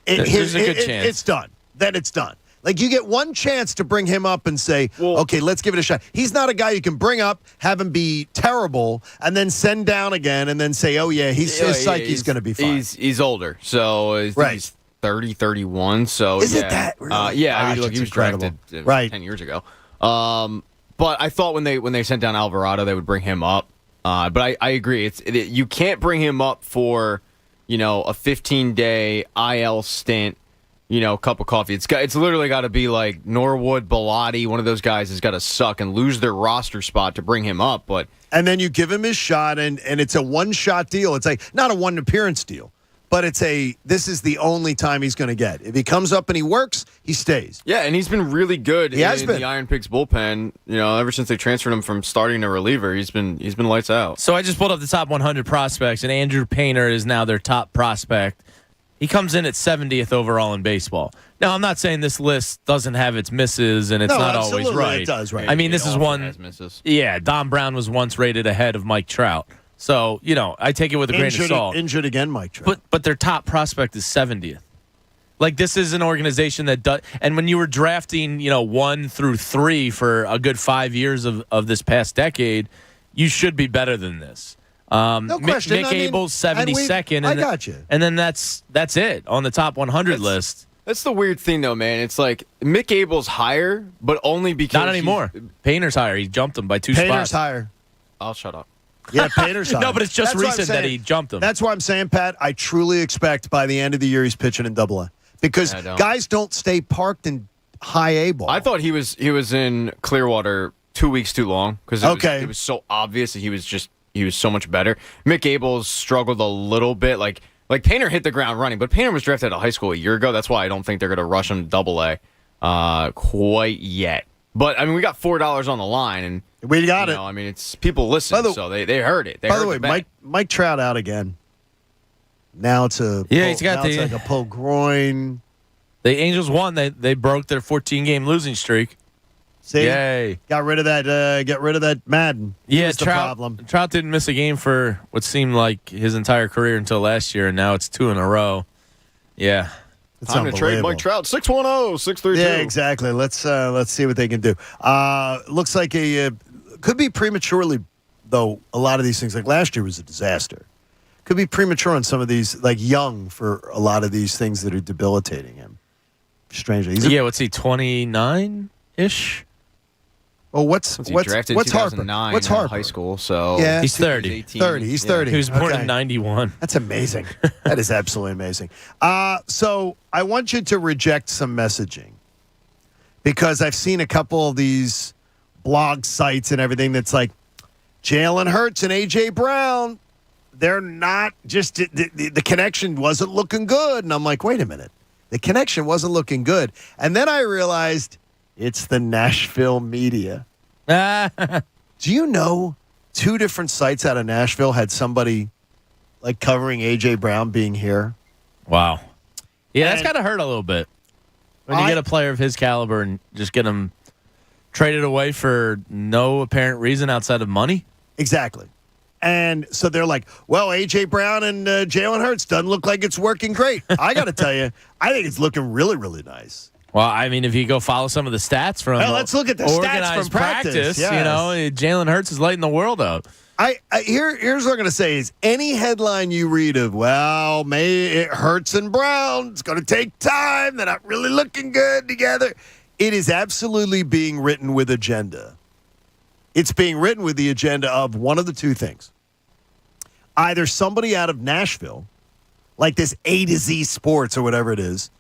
there's a good chance. It's done. Then it's done. Like, you get one chance to bring him up and say, okay, let's give it a shot. He's not a guy you can bring up, have him be terrible, and then send down again, and then say, oh, yeah, his psyche's going to be fine. He's older, so he's 30, 31. So Is it that? Really? Yeah, look, he was drafted 10 years ago. But I thought when they sent down Alvarado, they would bring him up. But I agree. You can't bring him up for, a 15-day IL stint. Cup of coffee. It's literally got to be like Norwood, Bellotti. One of those guys has got to suck and lose their roster spot to bring him up. And then you give him his shot, and it's a one-shot deal. It's like not a one-appearance deal, but this is the only time he's going to get. If he comes up and he works, he stays. Yeah, and he's been really good in been. the Iron Pigs bullpen. Ever since they transferred him from starting to reliever, he's been lights out. So I just pulled up the top 100 prospects, and Andrew Painter is now their top prospect. He comes in at 70th overall in baseball. Now, I'm not saying this list doesn't have its misses and it's not always right. It does, right. I mean, this is one. Has misses. Yeah, Don Brown was once rated ahead of Mike Trout. So, I take it with a grain of salt. Injured again, Mike Trout. But their top prospect is 70th. Like, this is an organization that does. And when you were drafting, 1 through 3 for a good 5 years of this past decade, you should be better than this. No question. Mick Abel's 72nd. I got you. And then that's it on the top 100 list. That's the weird thing, though, man. It's like Mick Abel's higher, but only because not anymore. Painter's higher. He jumped him by 2 spots. Painter's higher. I'll shut up. Yeah, Painter's higher. No, but it's just recent that he jumped him. That's why I'm saying, Pat, I truly expect by the end of the year he's pitching in Double-A. Because guys don't stay parked in high A ball. I thought he was in Clearwater 2 weeks too long because it was so obvious that he was so much better. Mick Abel's struggled a little bit. Like Painter hit the ground running, but Painter was drafted out of high school a year ago. That's why I don't think they're going to rush him to Double-A quite yet. But, I mean, we got $4 on the line. And we got it. I mean, it's people listen, so they heard it. By the way, Mike Trout out again. Now it's he's got like a pulled groin. The Angels won. They broke their 14-game losing streak. See, yay! Got rid of that Madden. Yeah, the problem. Trout didn't miss a game for what seemed like his entire career until last year, and now it's 2 in a row. Yeah, time to trade Mike Trout. 610-632. Yeah, exactly. Let's see what they can do. Looks like could be prematurely though. A lot of these things, like last year, was a disaster. Could be premature on some of these, like young for a lot of these things that are debilitating him. Strangely, what's he 29-ish? Oh, what's drafted what's 2009 Harper? What's Harper? High school, so yeah, he's 30. 30. He's 30. He was born in 91. That's amazing. That is absolutely amazing. So I want you to reject some messaging because I've seen a couple of these blog sites and everything that's like Jalen Hurts and A.J. Brown. They're not just the connection wasn't looking good, and I'm like, wait a minute. The connection wasn't looking good. And then I realized it's the Nashville media. Do you know 2 different sites out of Nashville had somebody like covering A.J. Brown being here? Wow. Yeah, that's got to hurt a little bit. When you get a player of his caliber and just get him traded away for no apparent reason outside of money? Exactly. And so they're like, well, A.J. Brown and Jalen Hurts doesn't look like it's working great. I got to tell you, I think it's looking really, really nice. Well, I mean, if you go follow some of the stats from let's look at the stats organized from practice. You know, Jalen Hurts is lighting the world up. Here's what I'm going to say is any headline you read of, well, it Hurts and Brown, it's going to take time. They're not really looking good together. It is absolutely being written with agenda. It's being written with the agenda of one of the 2 things. Either somebody out of Nashville, like this A to Z Sports or whatever it is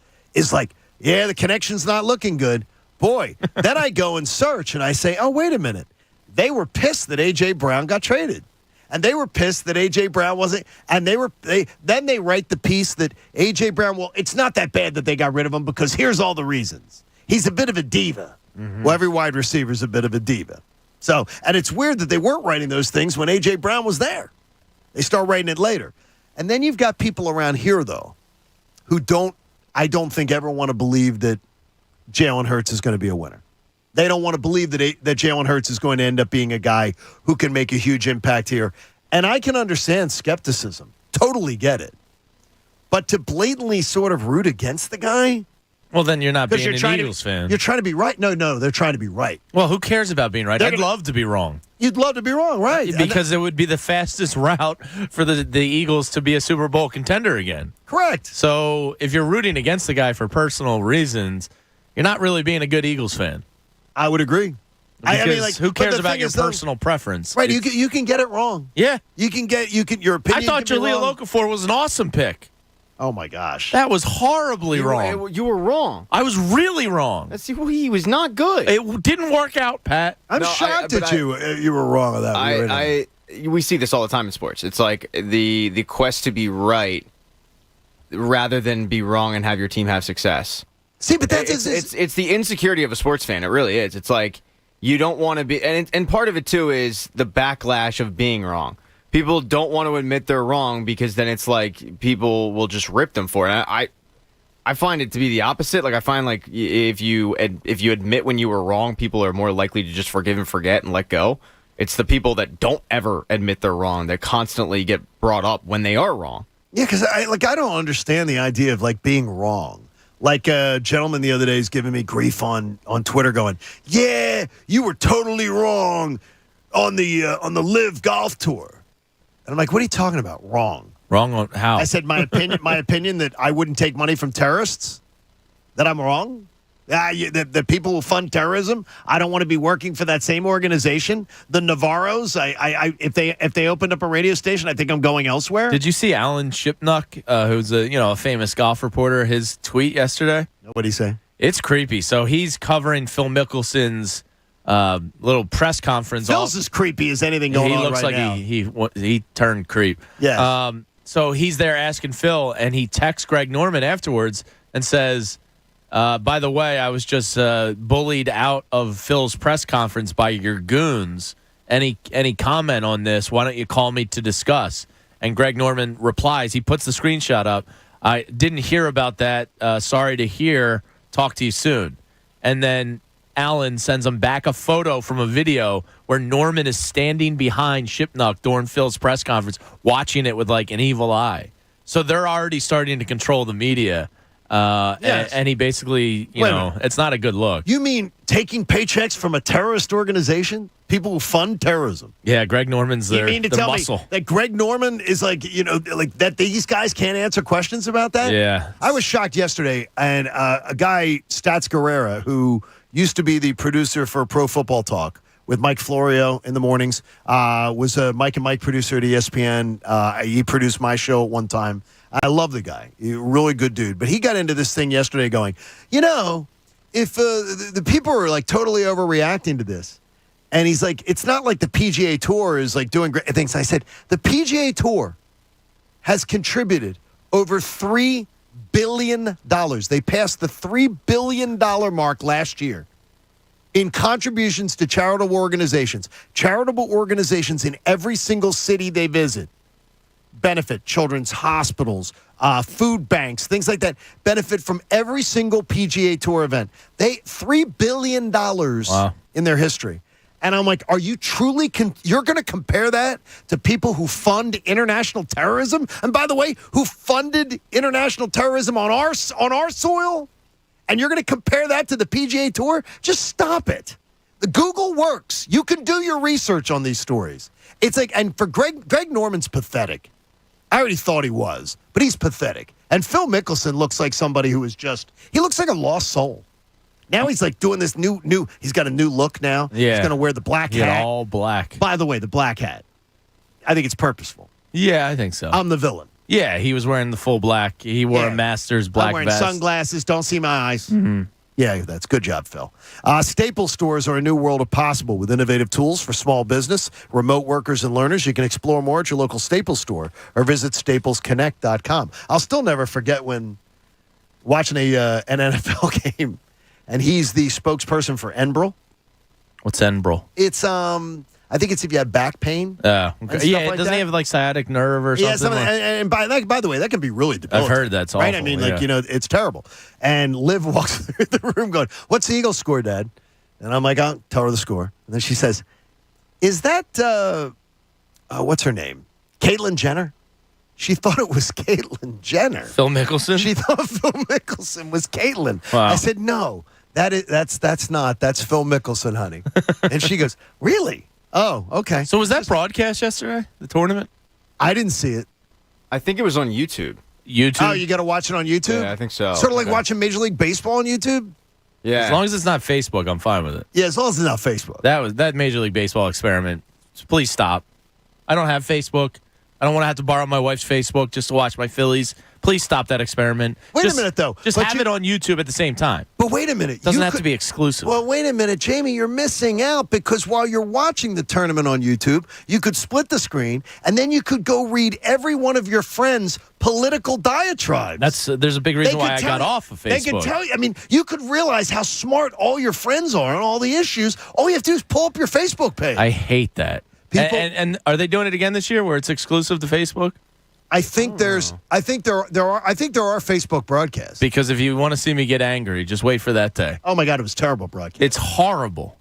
like, yeah, the connection's not looking good. Boy, then I go and search and I say, oh, wait a minute. They were pissed that A.J. Brown got traded. And they were pissed that A.J. Brown wasn't. And then they write the piece that A.J. Brown, well, it's not that bad that they got rid of him because here's all the reasons. He's a bit of a diva. Mm-hmm. Well, every wide receiver is a bit of a diva. So, and it's weird that they weren't writing those things when A.J. Brown was there. They start writing it later. And then you've got people around here, though, who I don't think ever want to believe that Jalen Hurts is going to be a winner. They don't want to believe that Jalen Hurts is going to end up being a guy who can make a huge impact here. And I can understand skepticism. Totally get it. But to blatantly sort of root against the guy? Well, then you're not being an Eagles fan. You're trying to be right. No, they're trying to be right. Well, who cares about being right? I'd love to be wrong. You'd love to be wrong, right? Because it would be the fastest route for the Eagles to be a Super Bowl contender again. Correct. So if you're rooting against the guy for personal reasons, you're not really being a good Eagles fan. I would agree. Because who cares about your personal preference? Right, you can get it wrong. Yeah. Your opinion. I thought Jaleel Okafor was an awesome pick. Oh my gosh. That was horribly wrong. You were wrong. I was really wrong. He was not good. It didn't work out, Pat. I'm shocked that you were wrong on that. We see this all the time in sports. It's like the quest to be right rather than be wrong and have your team have success. See, but it's the insecurity of a sports fan. It really is. It's like you don't want to be, and part of it too is the backlash of being wrong. People don't want to admit they're wrong because then it's like people will just rip them for it. I find it to be the opposite. Like I find like if you admit when you were wrong, people are more likely to just forgive and forget and let go. It's the people that don't ever admit they're wrong that constantly get brought up when they are wrong. Yeah, because I don't understand the idea of like being wrong. Like a gentleman the other day is giving me grief on Twitter going, yeah, you were totally wrong on the Live Golf Tour. And I'm like, what are you talking about? Wrong. Wrong on how? I said my opinion that I wouldn't take money from terrorists, that I'm wrong. That people will fund terrorism. I don't want to be working for that same organization. The Navarros, if they opened up a radio station, I think I'm going elsewhere. Did you see Alan Shipnuck, who's a famous golf reporter, his tweet yesterday? What did he say? It's creepy. So he's covering Phil Mickelson's little press conference. Phil's as creepy as anything going on right now. He looks like he turned creep. Yeah. So he's there asking Phil, and he texts Greg Norman afterwards and says, by the way, I was just bullied out of Phil's press conference by your goons. Any comment on this? Why don't you call me to discuss? And Greg Norman replies. He puts the screenshot up. I didn't hear about that. Sorry to hear. Talk to you soon. And then Allen sends him back a photo from a video where Norman is standing behind Shipnuck during Phil's press conference, watching it with like an evil eye. So they're already starting to control the media. Yes. And he basically, it's not a good look. You mean taking paychecks from a terrorist organization? People who fund terrorism. Yeah, Greg Norman's their muscle. Me that Greg Norman is like that these guys can't answer questions about that? Yeah. I was shocked yesterday, and a guy, Stats Guerrera, who used to be the producer for Pro Football Talk with Mike Florio in the mornings, was a Mike and Mike producer at ESPN. He produced my show at one time. I love the guy. He's a really good dude. But he got into this thing yesterday going, if the people are like totally overreacting to this, and he's like, it's not like the PGA Tour is like doing great things. I said, the PGA Tour has contributed over $3 billion billion. They passed the $3 billion mark last year in contributions to charitable organizations. Charitable organizations in every single city they visit benefit children's hospitals, food banks, things like that, benefit from every single PGA Tour event. They $3 billion in their history. And I'm like, are you truly, you're going to compare that to people who fund international terrorism? And by the way, who funded international terrorism on our soil? And you're going to compare that to the PGA Tour? Just stop it. The Google works. You can do your research on these stories. It's like, and for Greg Norman's pathetic. I already thought he was, but he's pathetic. And Phil Mickelson looks like somebody who is he looks like a lost soul. Now he's like doing this he's got a new look now. Yeah. He's going to wear the black hat. All black. By the way, the black hat. I think it's purposeful. Yeah, I think so. I'm the villain. Yeah, he was wearing the full black. He wore a Masters black I'm wearing vest. sunglasses. Don't see my eyes. Mm-hmm. Yeah, that's good job, Phil. Staples stores are a new world of possible with innovative tools for small business, remote workers, and learners. You can explore more at your local Staples store or visit staplesconnect.com. I'll still never forget when watching an NFL game, and he's the spokesperson for Enbrel. What's Enbrel? It's I think it's if you have back pain. Okay. Yeah, like doesn't he have like sciatic nerve or something? Yeah, something. And by the way, that can be really debilitating. I've heard that's awful. Right? I mean, it's terrible. And Liv walks through the room going, "What's the Eagles score, Dad?" And I'm like, "I'll tell her the score." And then she says, "Is that what's her name? Caitlyn Jenner?" She thought it was Caitlyn Jenner. Phil Mickelson? She thought Phil Mickelson was Caitlyn. Wow. I said, "No, that's not. That's Phil Mickelson, honey." And she goes, "Really? Oh, okay." So was that broadcast yesterday, the tournament? I didn't see it. I think it was on YouTube. Oh, you got to watch it on YouTube? Yeah, I think so. Sort of like watching Major League Baseball on YouTube? Yeah. As long as it's not Facebook, I'm fine with it. Yeah, as long as it's not Facebook. That Major League Baseball experiment. Please stop. I don't have Facebook. I don't want to have to borrow my wife's Facebook just to watch my Phillies. Please stop that experiment. Wait a minute, though. Just have it on YouTube at the same time. But wait a minute. Doesn't have to be exclusive. Well, wait a minute, Jamie. You're missing out because while you're watching the tournament on YouTube, you could split the screen, and then you could go read every one of your friends' political diatribes. There's a big reason why I got off of Facebook. They can tell you. I mean, you could realize how smart all your friends are on all the issues. All you have to do is pull up your Facebook page. I hate that. And are they doing it again this year where it's exclusive to Facebook? I think there are Facebook broadcasts. Because if you want to see me get angry, just wait for that day. Oh my God, it was terrible broadcast. It's horrible.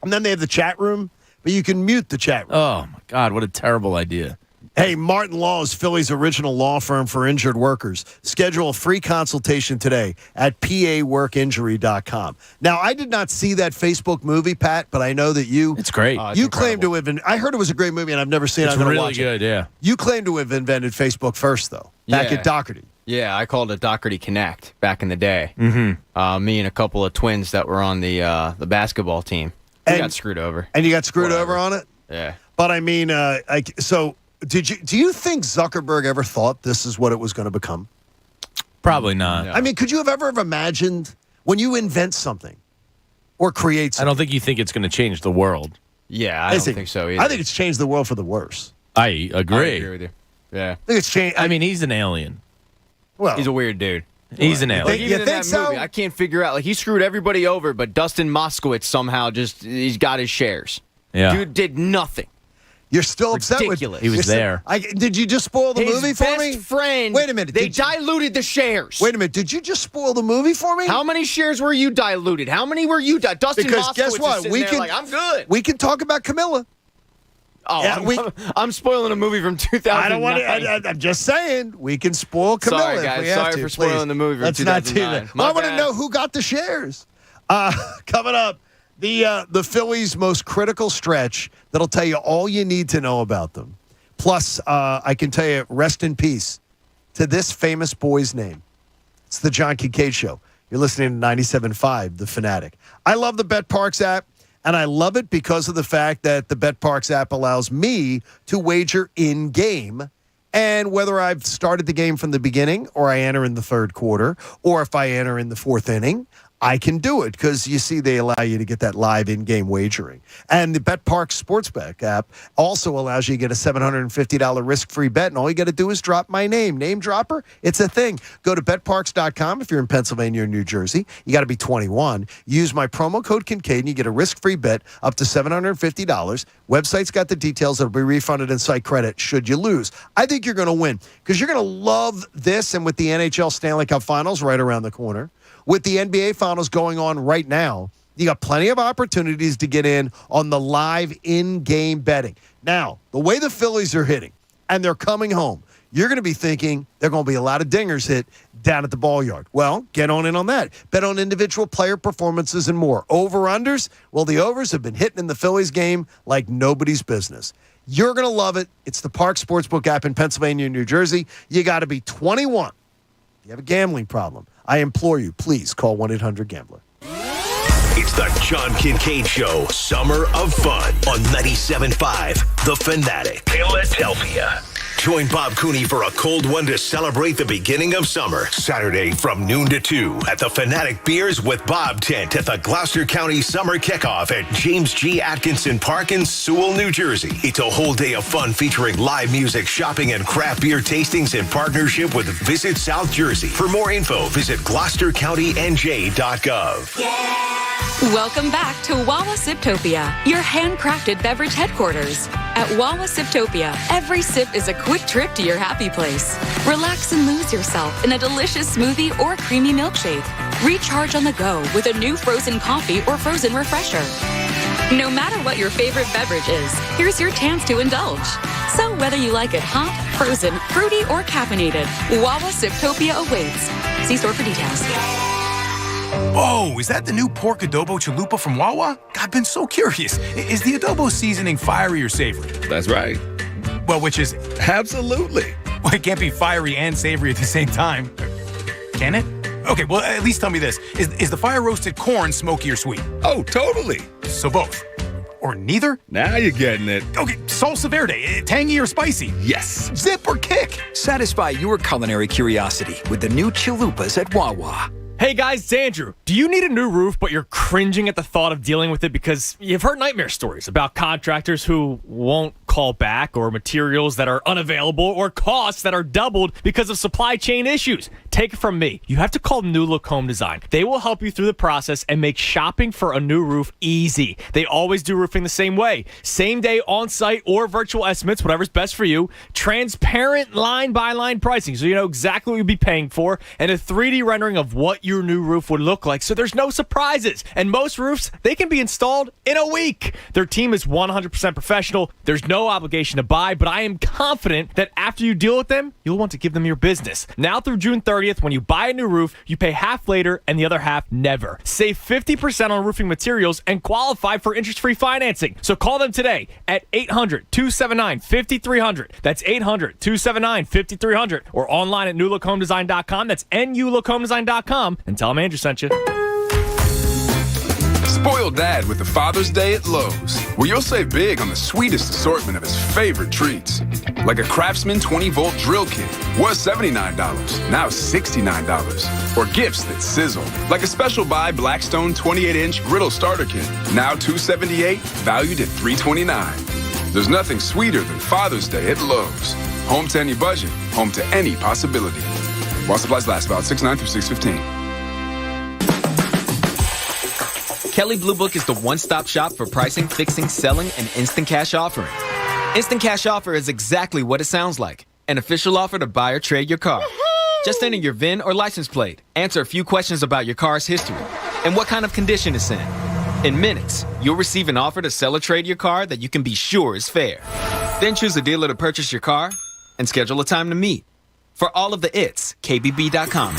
And then they have the chat room, but you can mute the chat room. Oh my God, what a terrible idea. Hey, Martin Law is Philly's original law firm for injured workers. Schedule a free consultation today at paworkinjury.com. Now, I did not see that Facebook movie, Pat, but I know that you... It's great. You claim to have... I heard it was a great movie, and I've never seen it. It's I'm going to really watch good, yeah. You claim to have invented Facebook first, though, back at Doherty. Yeah, I called it Doherty Connect back in the day. Mm-hmm. Me and a couple of twins that were on the basketball team. We got screwed over. And you got screwed over on it? Yeah. But, I mean, so... Do you think Zuckerberg ever thought this is what it was going to become? Probably not. I mean, could you have ever imagined when you invent something or create something? I don't think you think it's going to change the world. Yeah, I don't think so either. I think it's changed the world for the worse. I agree. I agree with you. Yeah. I think it's changed. I mean, he's an alien. Well, he's a weird dude. He's an alien. Like, even in that movie, I can't figure out. Like, he screwed everybody over, but Dustin Moskowitz somehow he's got his shares. Yeah. Dude did nothing. You're still upset with... He was there. Did you just spoil the movie for me? His best friend. Wait a minute. They diluted the shares. Wait a minute. Did you just spoil the movie for me? How many shares were you diluted? How many were you diluted? Dustin Because Moskowitz guess what? is sitting there like, I'm good. We can talk about Camilla. Oh, yeah, I'm spoiling a movie from 2009. I don't want to. I'm just saying we can spoil Camilla. Sorry, guys. If we have Sorry to, for spoiling please. the movie from Let's not do 2009. that. Well, I want to know who got the shares. Coming up, the Phillies' most critical stretch that'll tell you all you need to know about them. Plus, I can tell you, rest in peace to this famous boy's name. It's the John Kincade Show. You're listening to 97.5 The Fanatic. I love the BetParks app. And I love it because of the fact that the BetParks app allows me to wager in-game. And whether I've started the game from the beginning or I enter in the third quarter or if I enter in the fourth inning, I can do it because you see they allow you to get that live in-game wagering. And the BetParx Sportsbook app also allows you to get a $750 risk-free bet, and all you got to do is drop my name. Name dropper, it's a thing. Go to betparx.com if you're in Pennsylvania or New Jersey. You got to be 21. Use my promo code Kincade, and you get a risk-free bet up to $750. Website's got the details. It'll be refunded in site credit should you lose. I think you're going to win because you're going to love this, and with the NHL Stanley Cup Finals right around the corner, with the NBA Finals going on right now, you got plenty of opportunities to get in on the live in-game betting. Now, the way the Phillies are hitting, and they're coming home, you're going to be thinking there are going to be a lot of dingers hit down at the ball yard. Well, get on in on that. Bet on individual player performances and more. Over-unders? Well, the overs have been hitting in the Phillies game like nobody's business. You're going to love it. It's the Parx Sportsbook app in Pennsylvania and New Jersey. You got to be 21. If you have a gambling problem, I implore you, please call 1-800-GAMBLER. It's the John Kincade Show, Summer of Fun on 97.5 The Fanatic, Philadelphia. Join Bob Cooney for a cold one to celebrate the beginning of summer. Saturday from noon to 2 at the Fanatic Beers with Bob tent at the Gloucester County Summer Kickoff at James G. Atkinson Park in Sewell, New Jersey. It's a whole day of fun featuring live music, shopping, and craft beer tastings in partnership with Visit South Jersey. For more info, visit gloucestercountynj.gov. Yeah! Welcome back to Wawa Siptopia, your handcrafted beverage headquarters. At Wawa Siptopia, every sip is a quick trip to your happy place. Relax and lose yourself in a delicious smoothie or creamy milkshake. Recharge on the go with a new frozen coffee or frozen refresher. No matter what your favorite beverage is, here's your chance to indulge. So whether you like it hot, frozen, fruity, or caffeinated, Wawa Siptopia awaits. See store for details. Oh, is that the new pork adobo chalupa from Wawa? I've been so curious. Is the adobo seasoning fiery or savory? That's right. Well, which is it? Absolutely. Well, it can't be fiery and savory at the same time. Can it? Okay, well, at least tell me this. Is the fire-roasted corn smoky or sweet? Oh, totally. So both. Or neither? Now you're getting it. Okay, salsa verde, tangy or spicy? Yes. Zip or kick? Satisfy your culinary curiosity with the new chalupas at Wawa. Hey guys, it's Andrew. Do you need a new roof, but you're cringing at the thought of dealing with it because you've heard nightmare stories about contractors who won't call back, or materials that are unavailable, or costs that are doubled because of supply chain issues? Take it from me. You have to call New Look Home Design. They will help you through the process and make shopping for a new roof easy. They always do roofing the same way. Same day on-site or virtual estimates, whatever's best for you. Transparent line-by-line pricing, so you know exactly what you'll be paying for, and a 3D rendering of what your new roof would look like, so there's no surprises. And most roofs, they can be installed in a week. Their team is 100% professional. There's no obligation to buy, but I am confident that after you deal with them, you'll want to give them your business. Now through June 30th, when you buy a new roof, you pay half later and the other half never. Save 50% on roofing materials and qualify for interest-free financing. So call them today at 800-279-5300. That's 800-279-5300, or online at newlookhomedesign.com. That's nulookhomdesign.com, and tell them Andrew sent you. Spoil Dad with the Father's Day at Lowe's, where you'll save big on the sweetest assortment of his favorite treats. Like a Craftsman 20-volt drill kit, was $79, now $69. Or gifts that sizzle, like a special buy Blackstone 28-inch griddle starter kit, now $278, valued at $329. There's nothing sweeter than Father's Day at Lowe's. Home to any budget, home to any possibility. While supplies last, about 6/9 through 6/15. Kelley Blue Book is the one-stop shop for pricing, fixing, selling, and instant cash offering. Instant Cash Offer is exactly what it sounds like. An official offer to buy or trade your car. Just enter your VIN or license plate, answer a few questions about your car's history, and what kind of condition it's in. In minutes, you'll receive an offer to sell or trade your car that you can be sure is fair. Then choose a dealer to purchase your car and schedule a time to meet. For all of the its, KBB.com.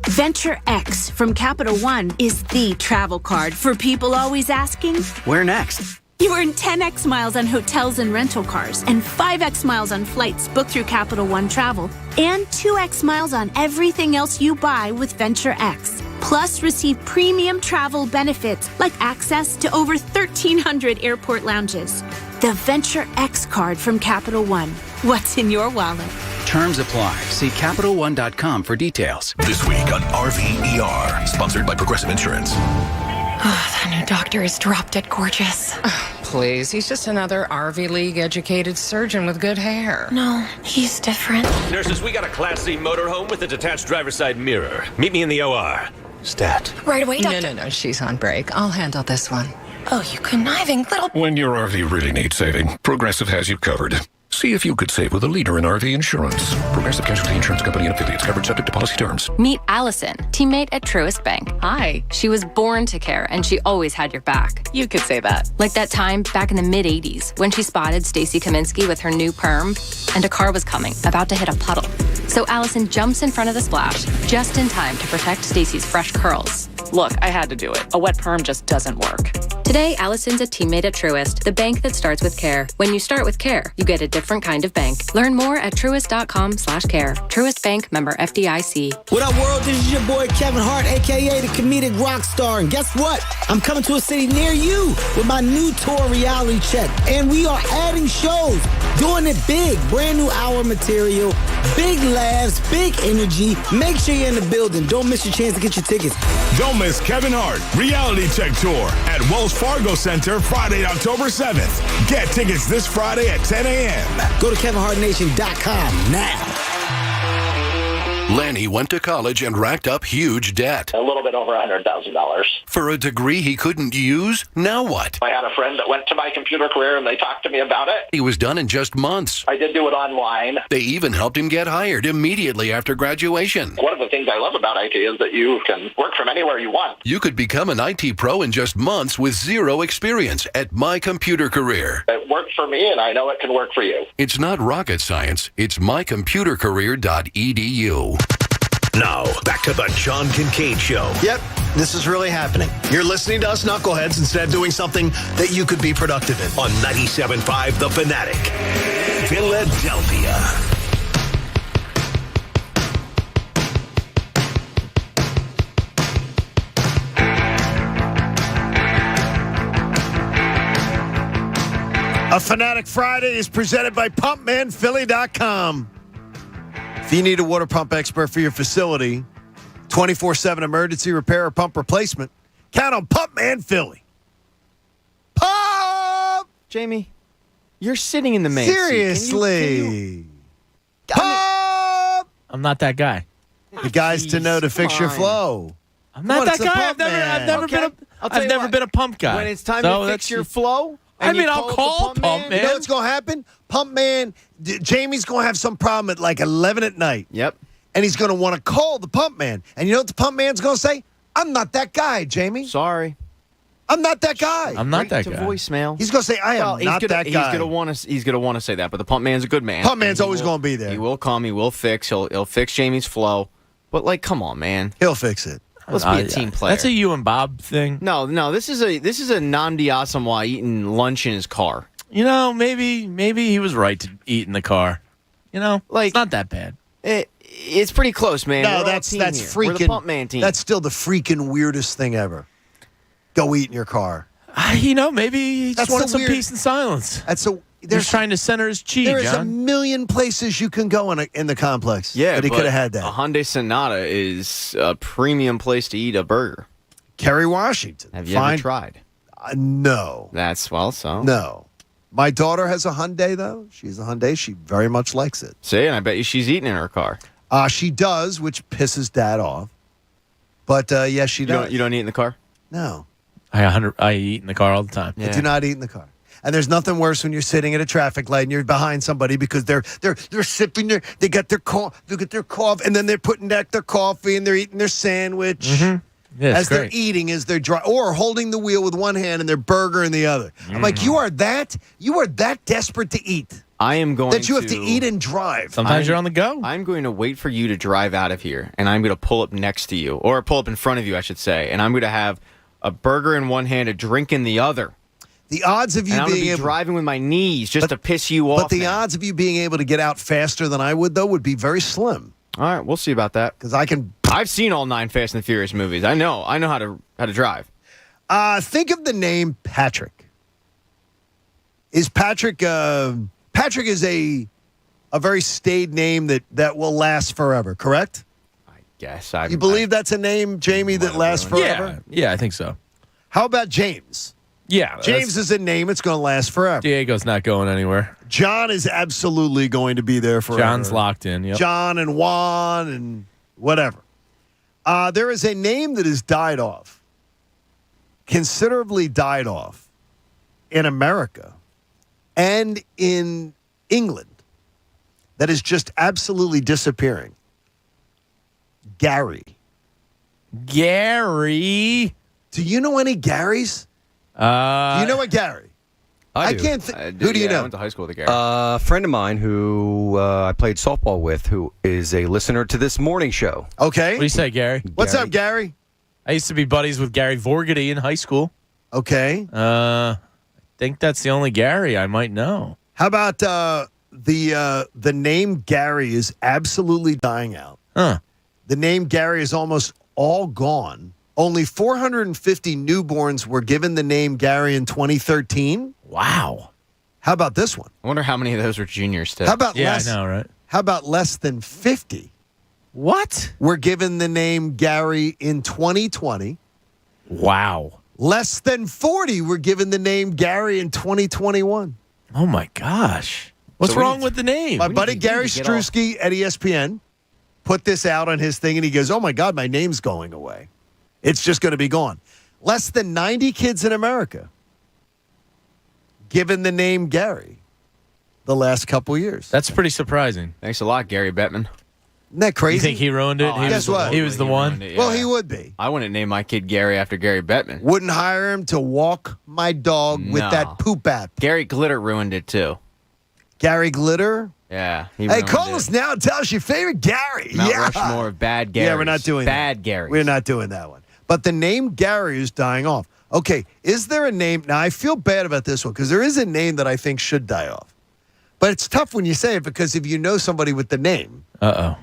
Venture X from Capital One is the travel card for people always asking, where next? You earn 10x miles on hotels and rental cars, and 5x miles on flights booked through Capital One Travel, and 2x miles on everything else you buy with Venture X. Plus, receive premium travel benefits like access to over 1,300 airport lounges. The Venture X card from Capital One. What's in your wallet? Terms apply. See CapitalOne.com for details. This week on RVER, sponsored by Progressive Insurance. That new doctor is drop dead gorgeous. Please, he's just another Ivy League educated surgeon with good hair. No, he's different. Nurses, we got a Class C motorhome with a detached driver's side mirror. Meet me in the OR. Stat. Right away, doctor. No, she's on break. I'll handle this one. Oh, you conniving little... When your RV really needs saving, Progressive has you covered. See if you could save with a leader in RV insurance. Progressive Casualty Insurance Company and affiliates. Covered subject to policy terms. Meet Allison, teammate at Truist Bank. Hi. She was born to care, and she always had your back. You could say that. Like that time back in the mid-'80s when she spotted Stacy Kaminsky with her new perm, and a car was coming, about to hit a puddle. So Allison jumps in front of the splash, just in time to protect Stacy's fresh curls. Look, I had to do it. A wet perm just doesn't work. Today, Allison's a teammate at Truist, the bank that starts with care. When you start with care, you get a different kind of bank. Learn more at truist.com/care. Truist Bank, member FDIC. What up, world? This is your boy Kevin Hart, a.k.a. the comedic rock star. And guess what? I'm coming to a city near you with my new tour, Reality Check. And we are adding shows, doing it big. Brand new hour material, big laughs, big energy. Make sure you're in the building. Don't miss your chance to get your tickets. Don't miss Kevin Hart Reality Check Tour at Wells Fargo Center Friday, October 7th. Get tickets this Friday at 10 a.m. Go to KevinHartNation.com now. Lanny went to college and racked up huge debt. A little bit over $100,000. For a degree he couldn't use? Now what? I had a friend that went to my computer career and they talked to me about it. He was done in just months. I did do it online. They even helped him get hired immediately after graduation. One of the things I love about IT is that you can work from anywhere you want. You could become an IT pro in just months with zero experience at My Computer Career. It worked for me and I know it can work for you. It's not rocket science. It's mycomputercareer.edu. Now, back to the John Kincade Show. Yep, this is really happening. You're listening to us knuckleheads instead of doing something that you could be productive in. On 97.5 The Fanatic, Philadelphia. A Fanatic Friday is presented by PumpmanPhilly.com. If you need a water pump expert for your facility, 24/7 emergency repair or pump replacement, count on Pumpman Philly. Pump! Jamie, you're sitting in the main seat. Seriously. Pump! I'm not that guy. The guys to know to fix your flow. I'm not that guy. I've never been a pump guy. When it's time to fix your flow, I'll call Pump Man. You know what's going to happen? Pump Man, Jamie's going to have some problem at like 11 at night. Yep. And he's going to want to call the Pump Man. And you know what the Pump Man's going to say? I'm not that guy, Jamie. Sorry. I'm not that guy. I'm not that to guy. Voicemail. He's going to say, I am not that guy. He's gonna want to say that, but the Pump Man's a good man. Pump Man's always going to be there. He will call me. He'll fix Jamie's flow. But like, come on, man. He'll fix it. Let's be a team player. That's a you and Bob thing. No. This is a Nnamdi Asomugha eating lunch in his car. You know, maybe he was right to eat in the car. You know, like it's not that bad. It's pretty close, man. No, We're that's freaking. We're the Pump Man team. That's still the freaking weirdest thing ever. Go eat in your car. You know, maybe he just wanted some peace and silence. They're trying to center his chi, There's John. a million places you can go in the complex. Yeah, but he could have had that. A Hyundai Sonata is a premium place to eat a burger. Kerry Washington. Have you ever tried? No. That's so. No. My daughter has a Hyundai, though. She's a Hyundai. She very much likes it. See, and I bet you she's eating in her car. She does, which pisses Dad off. But, yes, she does. You don't eat in the car? No. I eat in the car all the time. I do not eat in the car. And there's nothing worse when you're sitting at a traffic light and you're behind somebody because they're sipping they got their coffee, and then they're putting back their coffee and they're eating their sandwich. Mm-hmm. Yeah, as they're eating, as they're or holding the wheel with one hand and their burger in the other. I'm like, you are that desperate to eat. I am going that you have to eat and drive. Sometimes you're on the go. I'm going to wait for you to drive out of here, and I'm going to pull up next to you, or pull up in front of you, I should say, and I'm going to have a burger in one hand, a drink in the other. The odds of you being driving with my knees just to piss you off. But the odds of you being able to get out faster than I would, though, would be very slim. All right, we'll see about that. Because I've seen all 9 Fast and the Furious movies. I know how to drive. Think of the name Patrick. Is Patrick? Patrick is a a very staid name that will last forever, correct? Yes. You believe that's a name, Jamie, that lasts forever? Yeah, I think so. How about James? Yeah. James is a name. It's going to last forever. Diego's not going anywhere. John is absolutely going to be there forever. John's locked in. Yep. John and Juan and whatever. There is a name that has died off, considerably died off in America and in England that is just absolutely disappearing. Gary. Gary. Do you know any Garys? Do you know a Gary? I can't think. Who do you know? I went to high school with a Gary. A friend of mine who I played softball with, who is a listener to this morning show. Okay. What do you say, Gary? What's up, Gary? I used to be buddies with Gary Vorgedy in high school. Okay. I think that's the only Gary I might know. How about the name Gary is absolutely dying out. Huh. The name Gary is almost all gone. Only 450 newborns were given the name Gary in 2013. Wow. How about this one? I wonder how many of those were juniors too. How about Yeah, less? I know, right? How about less than 50 What? were given the name Gary in 2020? Wow. Less than 40 were given the name Gary in 2021. Oh, my gosh. What's wrong with the name? My buddy Gary Strusky at ESPN put this out on his thing, and he goes, oh, my God, my name's going away. It's just going to be gone. Less than 90 kids in America given the name Gary the last couple years. That's pretty surprising. Thanks a lot, Gary Bettman. Isn't that crazy? You think he ruined it? Guess what? He was the one? It, yeah. Well, he would be. I wouldn't name my kid Gary after Gary Bettman. Wouldn't hire him to walk my dog with No. that poop app. Gary Glitter ruined it too. Gary Glitter? Yeah. He Hey, ruined call it. us now and tell us your favorite Gary. Mount yeah. Rushmore of bad Garys. Yeah, we're not doing bad that. Gary. We're not doing that one. But the name Gary is dying off. Okay, is there a name? Now, I feel bad about this one because there is a name that I think should die off. But it's tough when you say it because if you know somebody with the name, Uh-oh.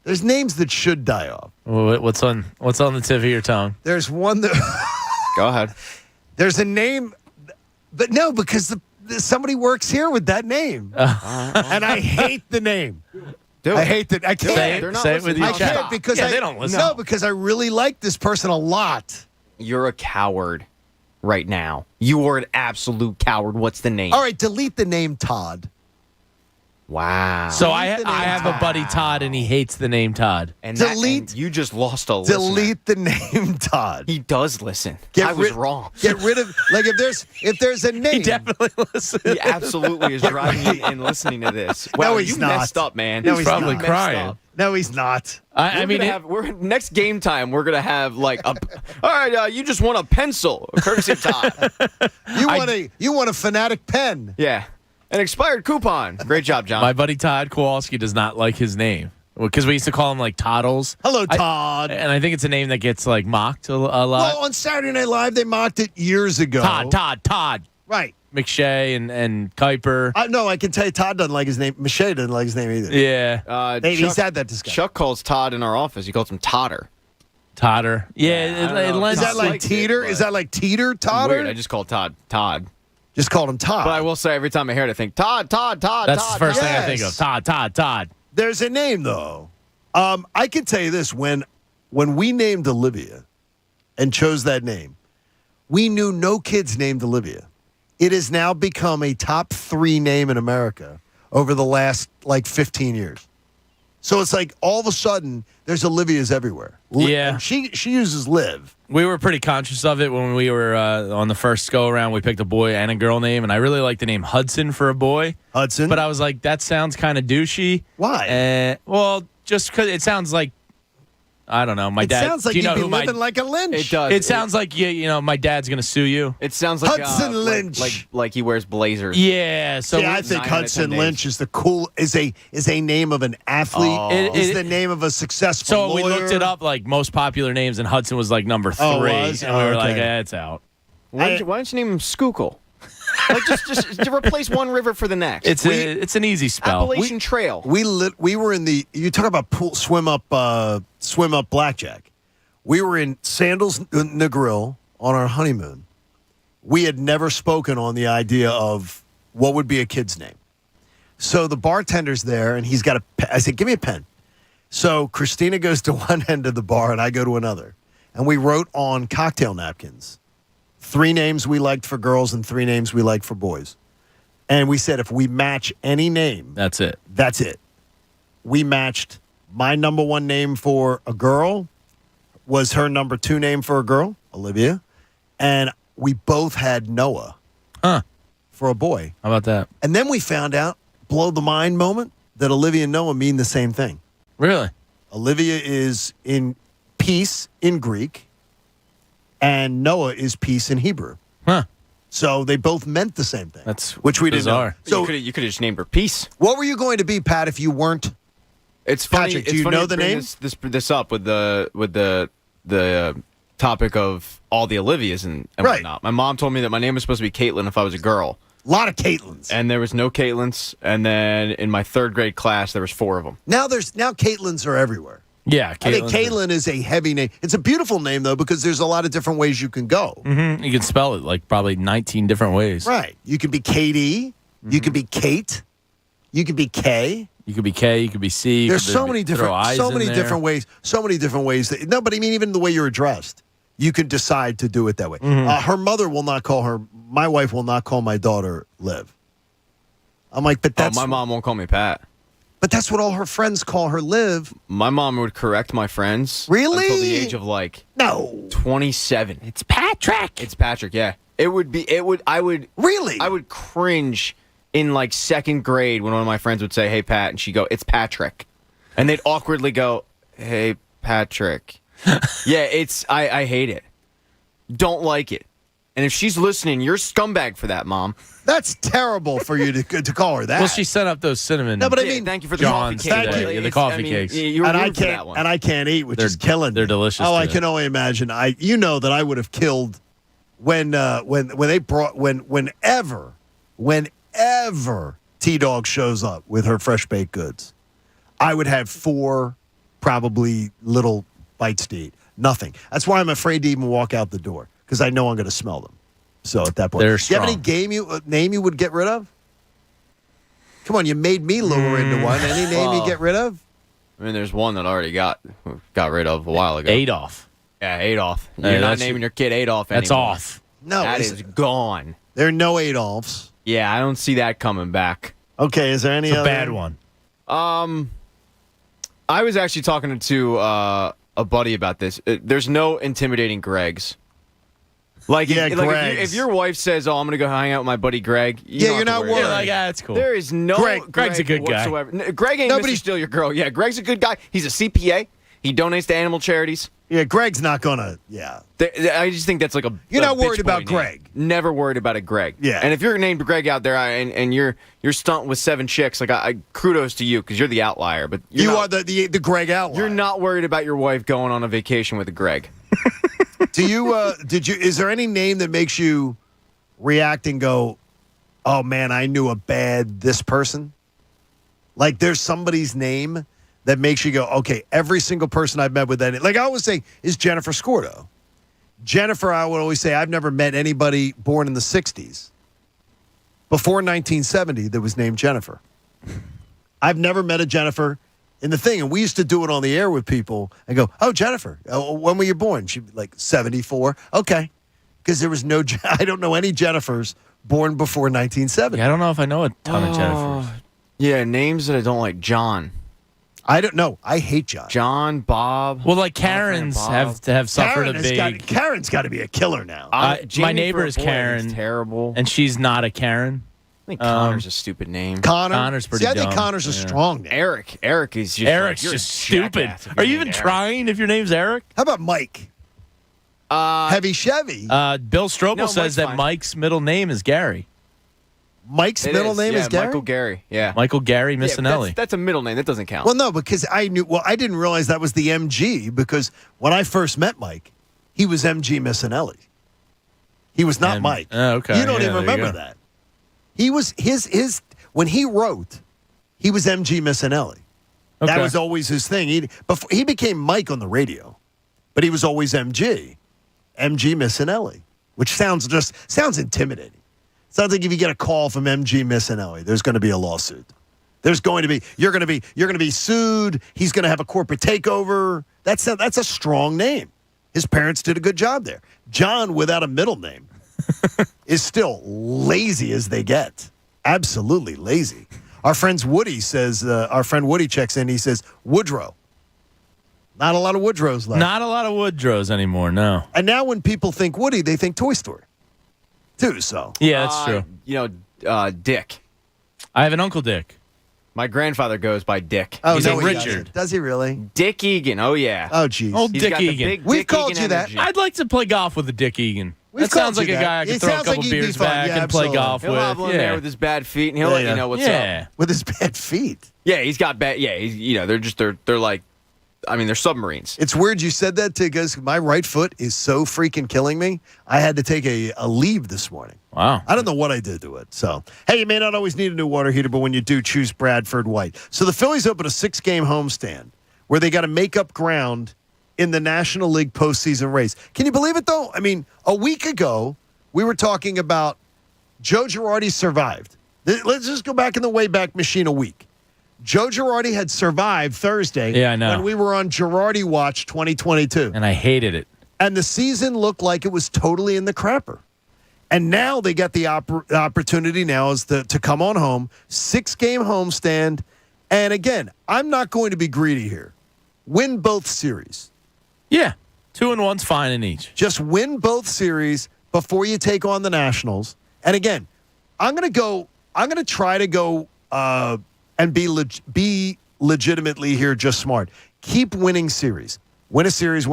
there's names that should die off. What's on the tip of your tongue? There's one that... Go ahead. There's a name, but no, because somebody works here with that name. And I hate the name. I hate that. I can't. Say it with your I chest. can't because they don't listen. No, because I really like this person a lot. You're a coward right now. You are an absolute coward. What's the name? All right, delete the name Todd. Wow. So I have a buddy Todd, and he hates the name Todd. And delete. You just lost a listener. Delete the name Todd. He does listen. Get I was rid- wrong. Get rid of if there's a name. He definitely listens. He absolutely is driving me and listening to this. Wow, No, he's you not. messed up, man. No, He's probably not. crying. No, he's not. I mean, we're next game time. We're gonna have like a. All right, you just want a pencil, courtesy of Todd. You want a Fanatic pen? Yeah, an expired coupon. Great job, John. my buddy Todd Kowalski does not like his name because we used to call him like Toddles. Hello, Todd. And I think it's a name that gets like mocked a lot. Well, on Saturday Night Live, they mocked it years ago. Todd. Right. McShay and Kuiper. No, I can tell you Todd doesn't like his name. Michelle doesn't like his name either. Yeah. He's had that discussion. Chuck calls Todd in our office. He calls him Totter. Totter. Yeah. I don't know. Is that like Teeter? Is that like Teeter Totter? Weird. I just called Todd. Just called him Todd. But I will say every time I hear it, I think Todd. That's the first thing I think of. Todd. There's a name though. I can tell you this: when we named Olivia and chose that name, we knew no kids named Olivia. It has now become a top 3 name in America over the last 15 years. So it's like all of a sudden there's Olivias everywhere. Yeah. She uses Liv. We were pretty conscious of it when we were on the first go around. We picked a boy and a girl name, and I really like the name Hudson for a boy. Hudson? But I was like, that sounds kind of douchey. Why? Well, just because it sounds like, I don't know. My dad. It sounds like do you know you'd be who living like a Lynch. It does. It sounds like my dad's gonna sue you. It sounds like Hudson Lynch. like he wears blazers. Yeah. So I think Hudson Lynch is the cool is a name of an athlete. Is the name of a successful So lawyer. we looked it up, like most popular names, and Hudson was like number 3, Oh, was? and we were Oh, like, okay. it's out. Why don't you name him Schuylkill? Like just to replace one river for the next. It's an easy spell. Appalachian Trail. We were in the. You talk about pool swim up blackjack. We were in Sandals Negril on our honeymoon. We had never spoken on the idea of what would be a kid's name. So the bartender's there, and he's got a pen. I said, give me a pen. So Christina goes to one end of the bar, and I go to another. And we wrote on cocktail napkins 3 names we liked for girls and 3 names we liked for boys. And we said if we match any name. That's it. That's it. We matched my number 1 name for a girl was her number 2 name for a girl, Olivia. And we both had Noah for a boy. How about that? And then we found out, blow the mind moment, that Olivia and Noah mean the same thing. Really? Olivia is in peace in Greek, and Noah is peace in Hebrew. Huh. So they both meant the same thing. That's which we bizarre. didn't know. So you could have just named her Peace. What were you going to be, Pat, if you weren't? It's funny. Patrick, do you know the name? This up with the topic of all the Olivias and whatnot. My mom told me that my name was supposed to be Caitlin if I was a girl. A lot of Caitlins. And there was no Caitlins. And then in my 3rd grade class, there was 4 of them. Now Caitlins are everywhere. Yeah, I think Caitlin is a heavy name. It's a beautiful name, though, because there's a lot of different ways you can go. Mm-hmm. You can spell it like probably 19 different ways. Right. You could be Katie. Mm-hmm. You could be Kate. You could be K. You could be K. You could be C. There's so many different ways. So many different ways. No, but I mean, even the way you're addressed, you can decide to do it that way. Mm-hmm. Her mother will not call her. My wife will not call my daughter Liv. I'm like, but that's my mom won't call me Pat. But that's what all her friends call her, Liv. My mom would correct my friends. Really? Until the age of like 27. It's Patrick. It's Patrick. Yeah. I would really. I would cringe in like 2nd grade when one of my friends would say, "Hey Pat," and she'd go, "It's Patrick," and they'd awkwardly go, "Hey Patrick." Yeah, I hate it. Don't like it. And if she's listening, you're a scumbag for that, Mom. That's terrible for you to call her that. Well, she sent up those cinnamon. No, but I mean, thank you for the Johns coffee cake. today. Yeah, the coffee cakes. You were and rude for that one. I can't eat, which is killing me. They're delicious. Oh, I today. can only imagine. You know that I would have killed whenever T-Dog shows up with her fresh baked goods. I would have 4 probably little bites to eat. Nothing. That's why I'm afraid to even walk out the door, because I know I'm going to smell them. So at that point, They're do you have any name you would get rid of? Come on, you made me lure into one. Any name you get rid of? I mean, there's one that I already got rid of a while ago. Adolf. Yeah, Adolf. You're not naming your kid Adolf anymore. That's off. No, that is gone. There are no Adolfs. Yeah, I don't see that coming back. Okay, is there any It's a other bad one. I was actually talking to a buddy about this. There's no intimidating Gregs. Like, if your wife says, "Oh, I'm going to go hang out with my buddy Greg," you're not worried. Yeah, like, that's cool. There is no Greg's a good whatsoever. guy. Greg ain't Mr. Steal Your Girl. Yeah, Greg's a good guy. He's a CPA. He donates to animal charities. Yeah, Greg's not gonna. Yeah, I just think that's like a. You're not worried bitch about boy name. Greg. Never worried about a Greg. Yeah, and if you're named Greg out there and you're stunting with 7 chicks, like I kudos to you because you're the outlier. But you are the Greg outlier. You're not worried about your wife going on a vacation with a Greg. Do you? Is there any name that makes you react and go, "Oh man, I knew a bad this person"? Like there's somebody's name that makes you go, "Okay, every single person I've met with that." Like I always say, is Jennifer Scordo. Jennifer, I would always say, I've never met anybody born in the '60s before 1970 that was named Jennifer. I've never met a Jennifer. In the thing, and we used to do it on the air with people and go, "Oh, Jennifer, when were you born?" She'd be like, 74. Okay. Because there was no, I don't know any Jennifers born before 1970. Yeah, I don't know if I know a ton of Jennifers. Yeah, names that I don't like. John. I don't know. I hate John. John, Bob. Well, like Karens have suffered a big. Karen's got to be a killer now. My neighbor is Karen. Terrible. And she's not a Karen. I think Connor's a stupid name. Connor's pretty See, I dumb. think Connor's a strong name. Eric is just Eric's like, just stupid. Are you even trying if your name's Eric? How about Mike? Heavy Chevy. Bill Strobel says that Mike's middle name is Gary. Mike's middle name is Gary? Michael Gary. Yeah. Michael Gary Missinelli. That's a middle name. That doesn't count. Well, no, because I didn't realize that was the MG because when I first met Mike, he was MG Missinelli. He was not Mike. Okay. You don't even remember that. He was his when he wrote, he was MG Missinelli. Okay. That was always his thing. He became Mike on the radio, but he was always MG Missinelli, which sounds intimidating. Sounds like if you get a call from MG Missinelli, there's going to be a lawsuit. You're going to be sued. He's going to have a corporate takeover. That's a strong name. His parents did a good job there. John, without a middle name, is still lazy as they get. Absolutely lazy. Our friend Woody checks in. He says, Woodrow. Not a lot of Woodrows left. Not a lot of Woodrows anymore, no. And now when people think Woody, they think Toy Story, too, so. Yeah, that's true. Dick. I have an Uncle Dick. My grandfather goes by Dick. Oh, He's no, Richard. Does he really? Dick Egan. Oh, yeah. Oh, geez. Old He's Dick got the Egan. big We've Dick called Egan you that. energy. I'd like to play golf with a Dick Egan. We've That sounds called like you a guy I that. could It throw a sounds like couple you'd be beers fun. back Yeah, and play absolutely. golf He'll with. hobble in there with his bad feet, and he'll let you know what's yeah. up. With his bad feet. Yeah, he's got bad. Yeah, they're like, they're submarines. It's weird you said that, because my right foot is so freaking killing me. I had to take a leave this morning. Wow. I don't know what I did to it. So, hey, you may not always need a new water heater, but when you do, choose Bradford White. So the Phillies open a 6-game homestand where they got to make up ground in the National League postseason race. Can you believe it, though? I mean, a week ago, we were talking about Joe Girardi survived. Let's just go back in the Wayback Machine a week. Joe Girardi had survived Thursday when we were on Girardi Watch 2022. And I hated it. And the season looked like it was totally in the crapper. And now they got the opportunity now to come on home, 6-game homestand. And again, I'm not going to be greedy here. Win both series. Yeah. 2-1's fine in each. Just win both series before you take on the Nationals. And again, I'm going to try to go and be legitimately here just smart. Keep winning series. Win a series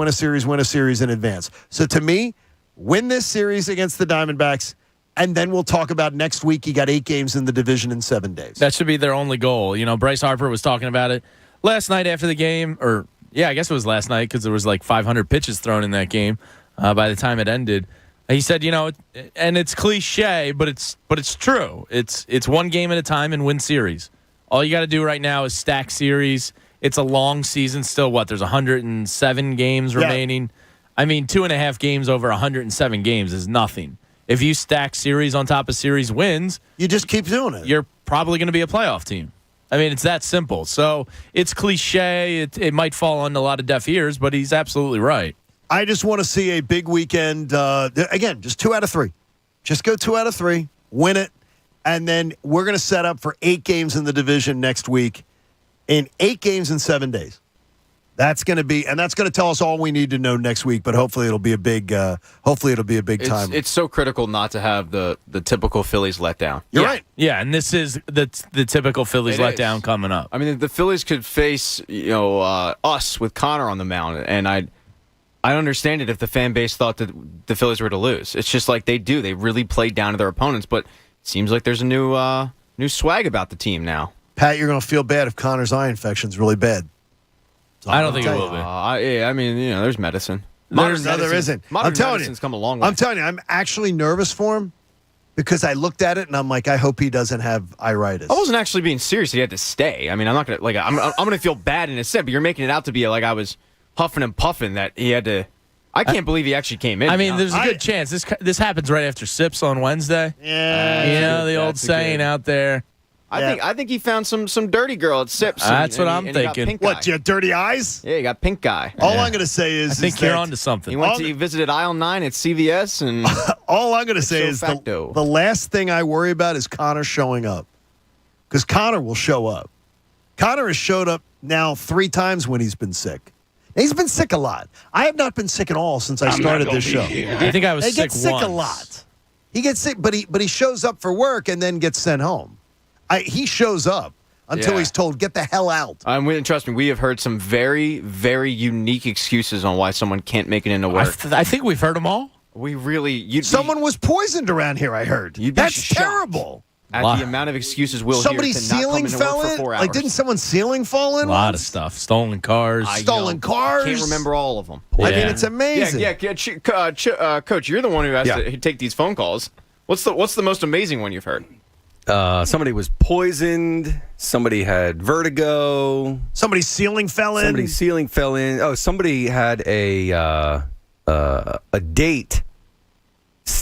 in advance. So to me, win this series against the Diamondbacks, and then we'll talk about next week. You got 8 games in the division in 7 days. That should be their only goal. Bryce Harper was talking about it last night after the game, I guess it was last night because there was like 500 pitches thrown in that game by the time it ended. He said, and it's cliche, but it's true. It's one game at a time and win series. All you got to do right now is stack series. It's a long season still. There's 107 games remaining. I mean, 2.5 games over 107 games is nothing. If you stack series on top of series wins, you just keep doing it. You're probably going to be a playoff team. I mean, it's that simple. So it's cliche. It might fall on a lot of deaf ears, but he's absolutely right. I just want to see a big weekend. Again, just 2 out of 3. Just go 2 out of 3, win it, and then we're going to set up for 8 games in the division next week. In 8 games in 7 days. That's going to tell us all we need to know next week. But hopefully it'll be a big. Time. It's so critical not to have the typical Phillies letdown. You're right. Yeah, and this is the typical Phillies letdown coming up. I mean, the Phillies could face us with Connor on the mound, and I understand it if the fan base thought that the Phillies were to lose. It's just like they do. They really play down to their opponents, but it seems like there's a new swag about the team now. Pat, you're going to feel bad if Connor's eye infection is really bad. I don't think it will be. There's medicine. There isn't. Modern I'm telling medicine's you, come a long way. I'm telling you, I'm actually nervous for him because I looked at it and I'm like, I hope he doesn't have iritis. I wasn't actually being serious. He had to stay. I mean, I'm not gonna I'm gonna feel bad in a sense, but you're making it out to be like I was huffing and puffing that he had to. I can't believe he actually came in. I mean, there's a good chance this happens right after Sips on Wednesday. Yeah, the old saying out there. I think he found some dirty girl at Sips. That's what I'm thinking. What, you have dirty eyes? Yeah, you got pink eye. All I'm going to say is... I think you're onto something. He visited aisle 9 at CVS, and... all I'm going to say is the last thing I worry about is Connor showing up. Because Connor will show up. Connor has showed up now 3 times when he's been sick. He's been sick a lot. I have not been sick at all since I started this show. I think I was sick once. He gets sick a lot. He gets sick, but he shows up for work and then gets sent home. He shows up until he's told, get the hell out. Trust me, we have heard some very, very unique excuses on why someone can't make it into work. I think we've heard them all. We really... Someone was poisoned around here, I heard. That's terrible. At the amount of excuses we'll Somebody's hear to not come ceiling into fell work for in? 4 hours. Like, didn't someone's ceiling fall in? A lot of stuff. Stolen cars. Cars. Can't remember all of them. I mean, it's amazing. Coach, you're the one who has to take these phone calls. What's the most amazing one you've heard? Somebody was poisoned. Somebody had vertigo. Somebody's ceiling fell in. Oh, somebody had a date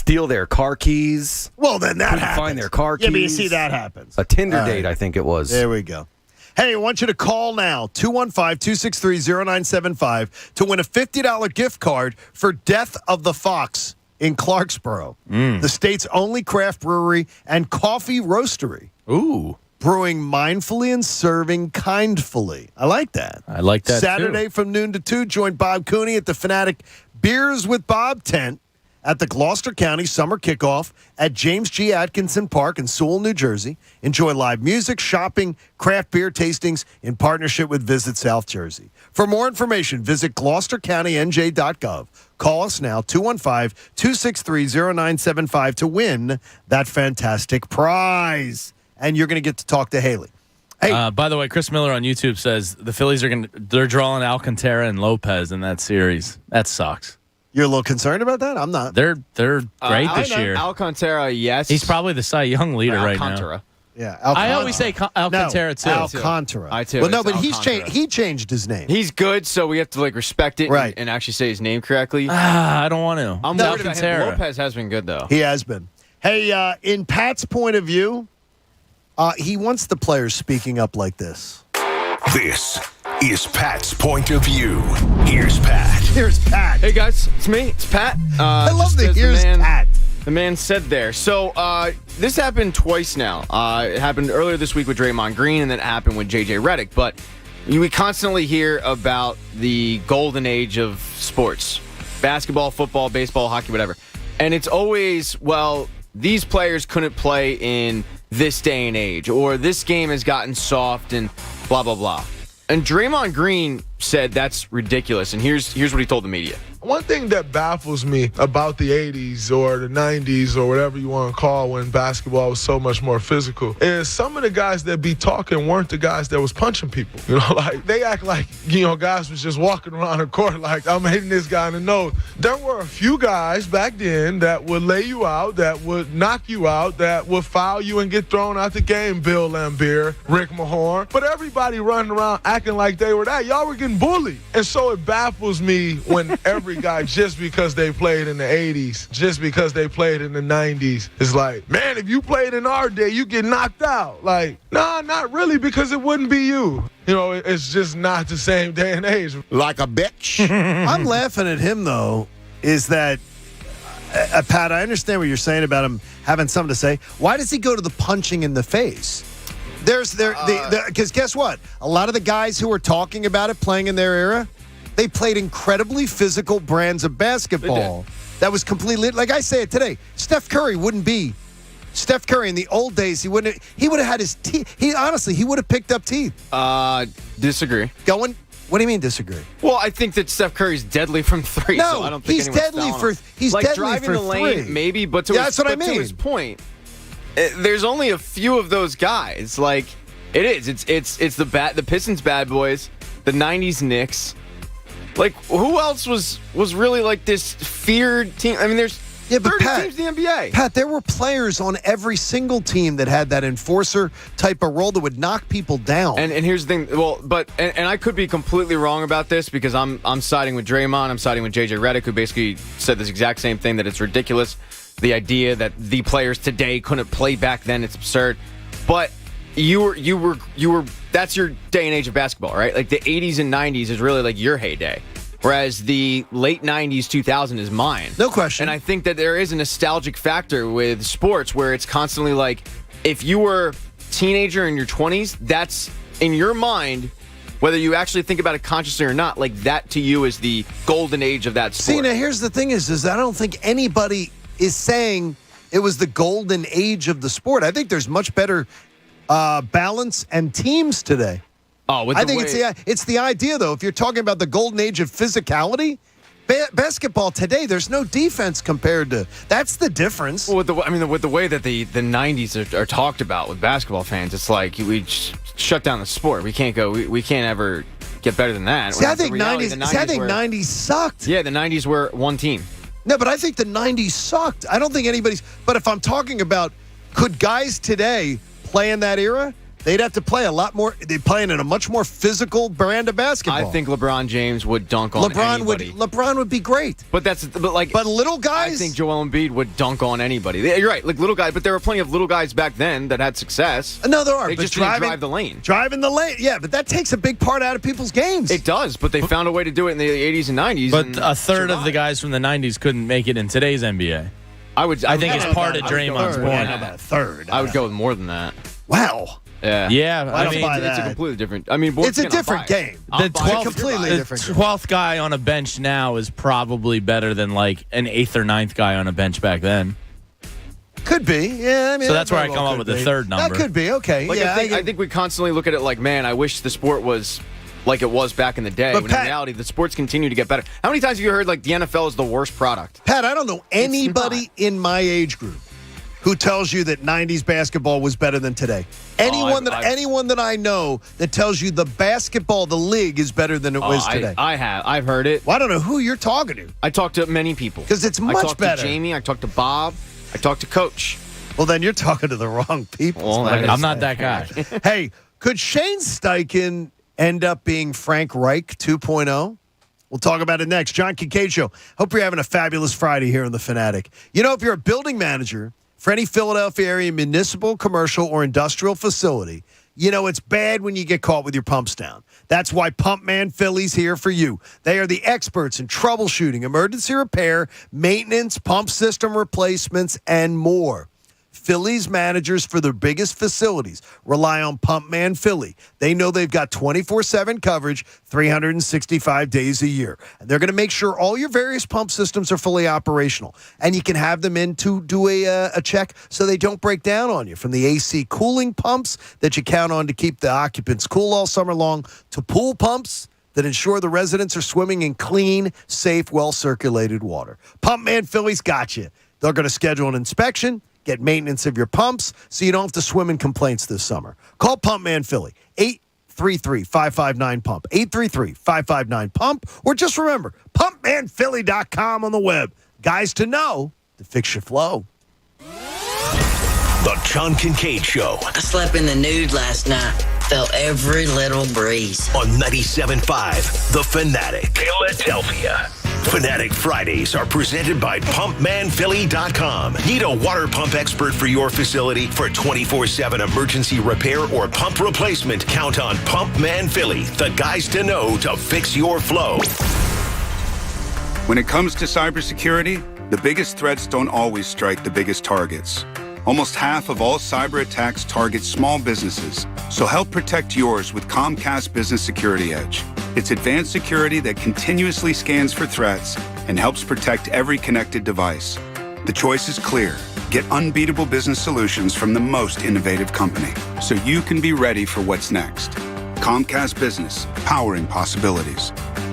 steal their car keys. Well, then that Couldn't happens. find their car keys. Yeah, but you see that happens. A Tinder All date, right. I think it was. There we go. Hey, I want you to call now, 215-263-0975, to win a $50 gift card for Death of the Fox in Clarksboro, the state's only craft brewery and coffee roastery. Ooh. Brewing mindfully and serving kindfully. I like that. I like that, Saturday too. from noon to 2, join Bob Cooney at the Fanatic Beers with Bob tent at the Gloucester County Summer Kickoff at James G. Atkinson Park in Sewell, New Jersey. Enjoy live music, shopping, craft beer tastings in partnership with Visit South Jersey. For more information, visit gloucestercountynj.gov. Call us now, 215-263-0975 to win that fantastic prize. And you're going to get to talk to Haley. Hey, by the way, Chris Miller on YouTube says the Phillies they're drawing Alcantara and Lopez in that series. That sucks. You're a little concerned about that? I'm not. They're great this year. Alcantara, yes. He's probably the Cy Young leader right now. Yeah, I always say Alcantara too. Alcantara. I too. Well, no, It's but Alcantara. he changed his name. He's good, so we have to respect it Right. and actually say his name correctly. I don't want to. I'm worried about him. Lopez has been good though. He has been. Hey, in Pat's point of view, he wants the players speaking up like this. This is Pat's point of view. Here's Pat. Here's Pat. Hey guys, it's me. It's Pat. I love just the as here's Pat. The man said there. So this happened twice now. It happened earlier this week with Draymond Green, and then it happened with J.J. Redick. But we constantly hear about the golden age of sports. Basketball, football, baseball, hockey, whatever. And it's always, well, these players couldn't play in this day and age, or this game has gotten soft and blah, blah, blah. And Draymond Green said that's ridiculous, and here's what he told the media. One thing that baffles me about the 80s or the 90s or whatever you want to call when basketball was so much more physical is some of the guys that be talking weren't the guys that was punching people. You know, like they act like, guys was just walking around the court like, I'm hitting this guy in the nose. There were a few guys back then that would lay you out, that would knock you out, that would foul you and get thrown out the game. Bill Laimbeer, Rick Mahorn. But everybody running around acting like they were that. Y'all were getting bullied. And so it baffles me when every guy, just because they played in the 80s, just because they played in the 90s, is like, man, if you played in our day, you get knocked out. Like, nah, not really, because it wouldn't be you. It's just not the same day and age. Like a bitch. I'm laughing at him, though, is that, Pat, I understand what you're saying about him having something to say. Why does he go to the punching in the face? Because guess what? A lot of the guys who were talking about it playing in their era, they played incredibly physical brands of basketball. That was completely, like I say it today, Steph Curry wouldn't be Steph Curry in the old days. He would have had his teeth. He would have picked up teeth. Disagree. What do you mean disagree? Well, I think that Steph Curry's deadly from three. No, so I don't think he's deadly for driving the lane, maybe. But to that's what I mean. To his point, there's only a few of those guys. Like it is. It's the Pistons bad boys, the '90s Knicks. Like who else was really like this feared team? I mean, there's 30 teams in the NBA. Pat, there were players on every single team that had that enforcer type of role that would knock people down. And here's the thing. Well, and I could be completely wrong about this because I'm siding with Draymond. I'm siding with J.J. Redick, who basically said this exact same thing, that it's ridiculous. The idea that the players today couldn't play back then, it's absurd. But you were that's your day and age of basketball, right? Like the 80s and 90s is really like your heyday. Whereas the late 90s, 2000 is mine. No question. And I think that there is a nostalgic factor with sports where it's constantly like, if you were a teenager in your 20s, that's in your mind, whether you actually think about it consciously or not, like that to you is the golden age of that sport. See, now here's the thing is I don't think anybody is saying it was the golden age of the sport. I think there's much better balance and teams today. I think it's the idea, though. If you're talking about the golden age of physicality, basketball today, there's no defense compared to. That's the difference. Well, with the way that the 90s are talked about with basketball fans, it's like we just shut down the sport. We can't go. We can't ever get better than that. See, I think 90s sucked. Yeah, the 90s were one team. No, but I think the 90s sucked. I don't think anybody's. But if I'm talking about, could guys today play in that era? They'd have to play a lot more. They're playing in a much more physical brand of basketball. I think LeBron James would dunk on anybody. LeBron would be great. But little guys. I think Joel Embiid would dunk on anybody. You're right, like little guys. But there were plenty of little guys back then that had success. No, there are. They but just didn't drive the lane. Driving the lane, yeah. But that takes a big part out of people's games. It does. But they found a way to do it in the 80s and 90s. But a third of the guys from the 90s couldn't make it in today's NBA. I think it's part of Draymond's point. How about a third? I would go with more than that. Wow. Yeah. I mean, it's a completely different. I mean, it's a different game. The 12th guy on a bench now is probably better than like an 8th or 9th guy on a bench back then. Could be, yeah. I mean, so that's where I come up with the third number. That could be okay. I think we constantly look at it like, man, I wish the sport was like it was back in the day. But when in reality, the sports continue to get better. How many times have you heard like the NFL is the worst product? Pat, I don't know anybody in my age group who tells you that 90s basketball was better than today. Anyone that I know that tells you the league is better than it was today. I've heard it. Well, I don't know who you're talking to. I talked to many people. Because it's much better. I talked to Jamie, I talked to Bob, I talked to Coach. Well, then you're talking to the wrong people. Well, I'm not that guy. Hey, could Shane Steichen end up being Frank Reich 2.0? We'll talk about it next. John Kincade Show. Hope you're having a fabulous Friday here on The Fanatic. You know, if you're a building manager for any Philadelphia area municipal, commercial, or industrial facility, you know it's bad when you get caught with your pumps down. That's why Pump Man Philly's here for you. They are the experts in troubleshooting, emergency repair, maintenance, pump system replacements, and more. Philly's managers for their biggest facilities rely on Pump Man Philly. They know they've got 24/7 coverage, 365 days a year. And they're going to make sure all your various pump systems are fully operational. And you can have them in to do a check so they don't break down on you. From the AC cooling pumps that you count on to keep the occupants cool all summer long, to pool pumps that ensure the residents are swimming in clean, safe, well-circulated water. Pump Man Philly's got you. They're going to schedule an inspection, get maintenance of your pumps so you don't have to swim in complaints this summer. Call Pump Man Philly, 833-559-PUMP, 833-559-PUMP, or just remember, pumpmanphilly.com on the web. Guys to know to fix your flow. The John Kincade Show. I slept in the nude last night. Felt every little breeze. On 97.5 The Fanatic, Philadelphia. Fanatic Fridays are presented by PumpManPhilly.com. Need a water pump expert for your facility for 24/7 emergency repair or pump replacement? Count on Pump Man Philly, the guys to know to fix your flow. When it comes to cybersecurity, the biggest threats don't always strike the biggest targets. Almost half of all cyber attacks target small businesses, so help protect yours with Comcast Business Security Edge. It's advanced security that continuously scans for threats and helps protect every connected device. The choice is clear. Get unbeatable business solutions from the most innovative company, so you can be ready for what's next. Comcast Business, powering possibilities.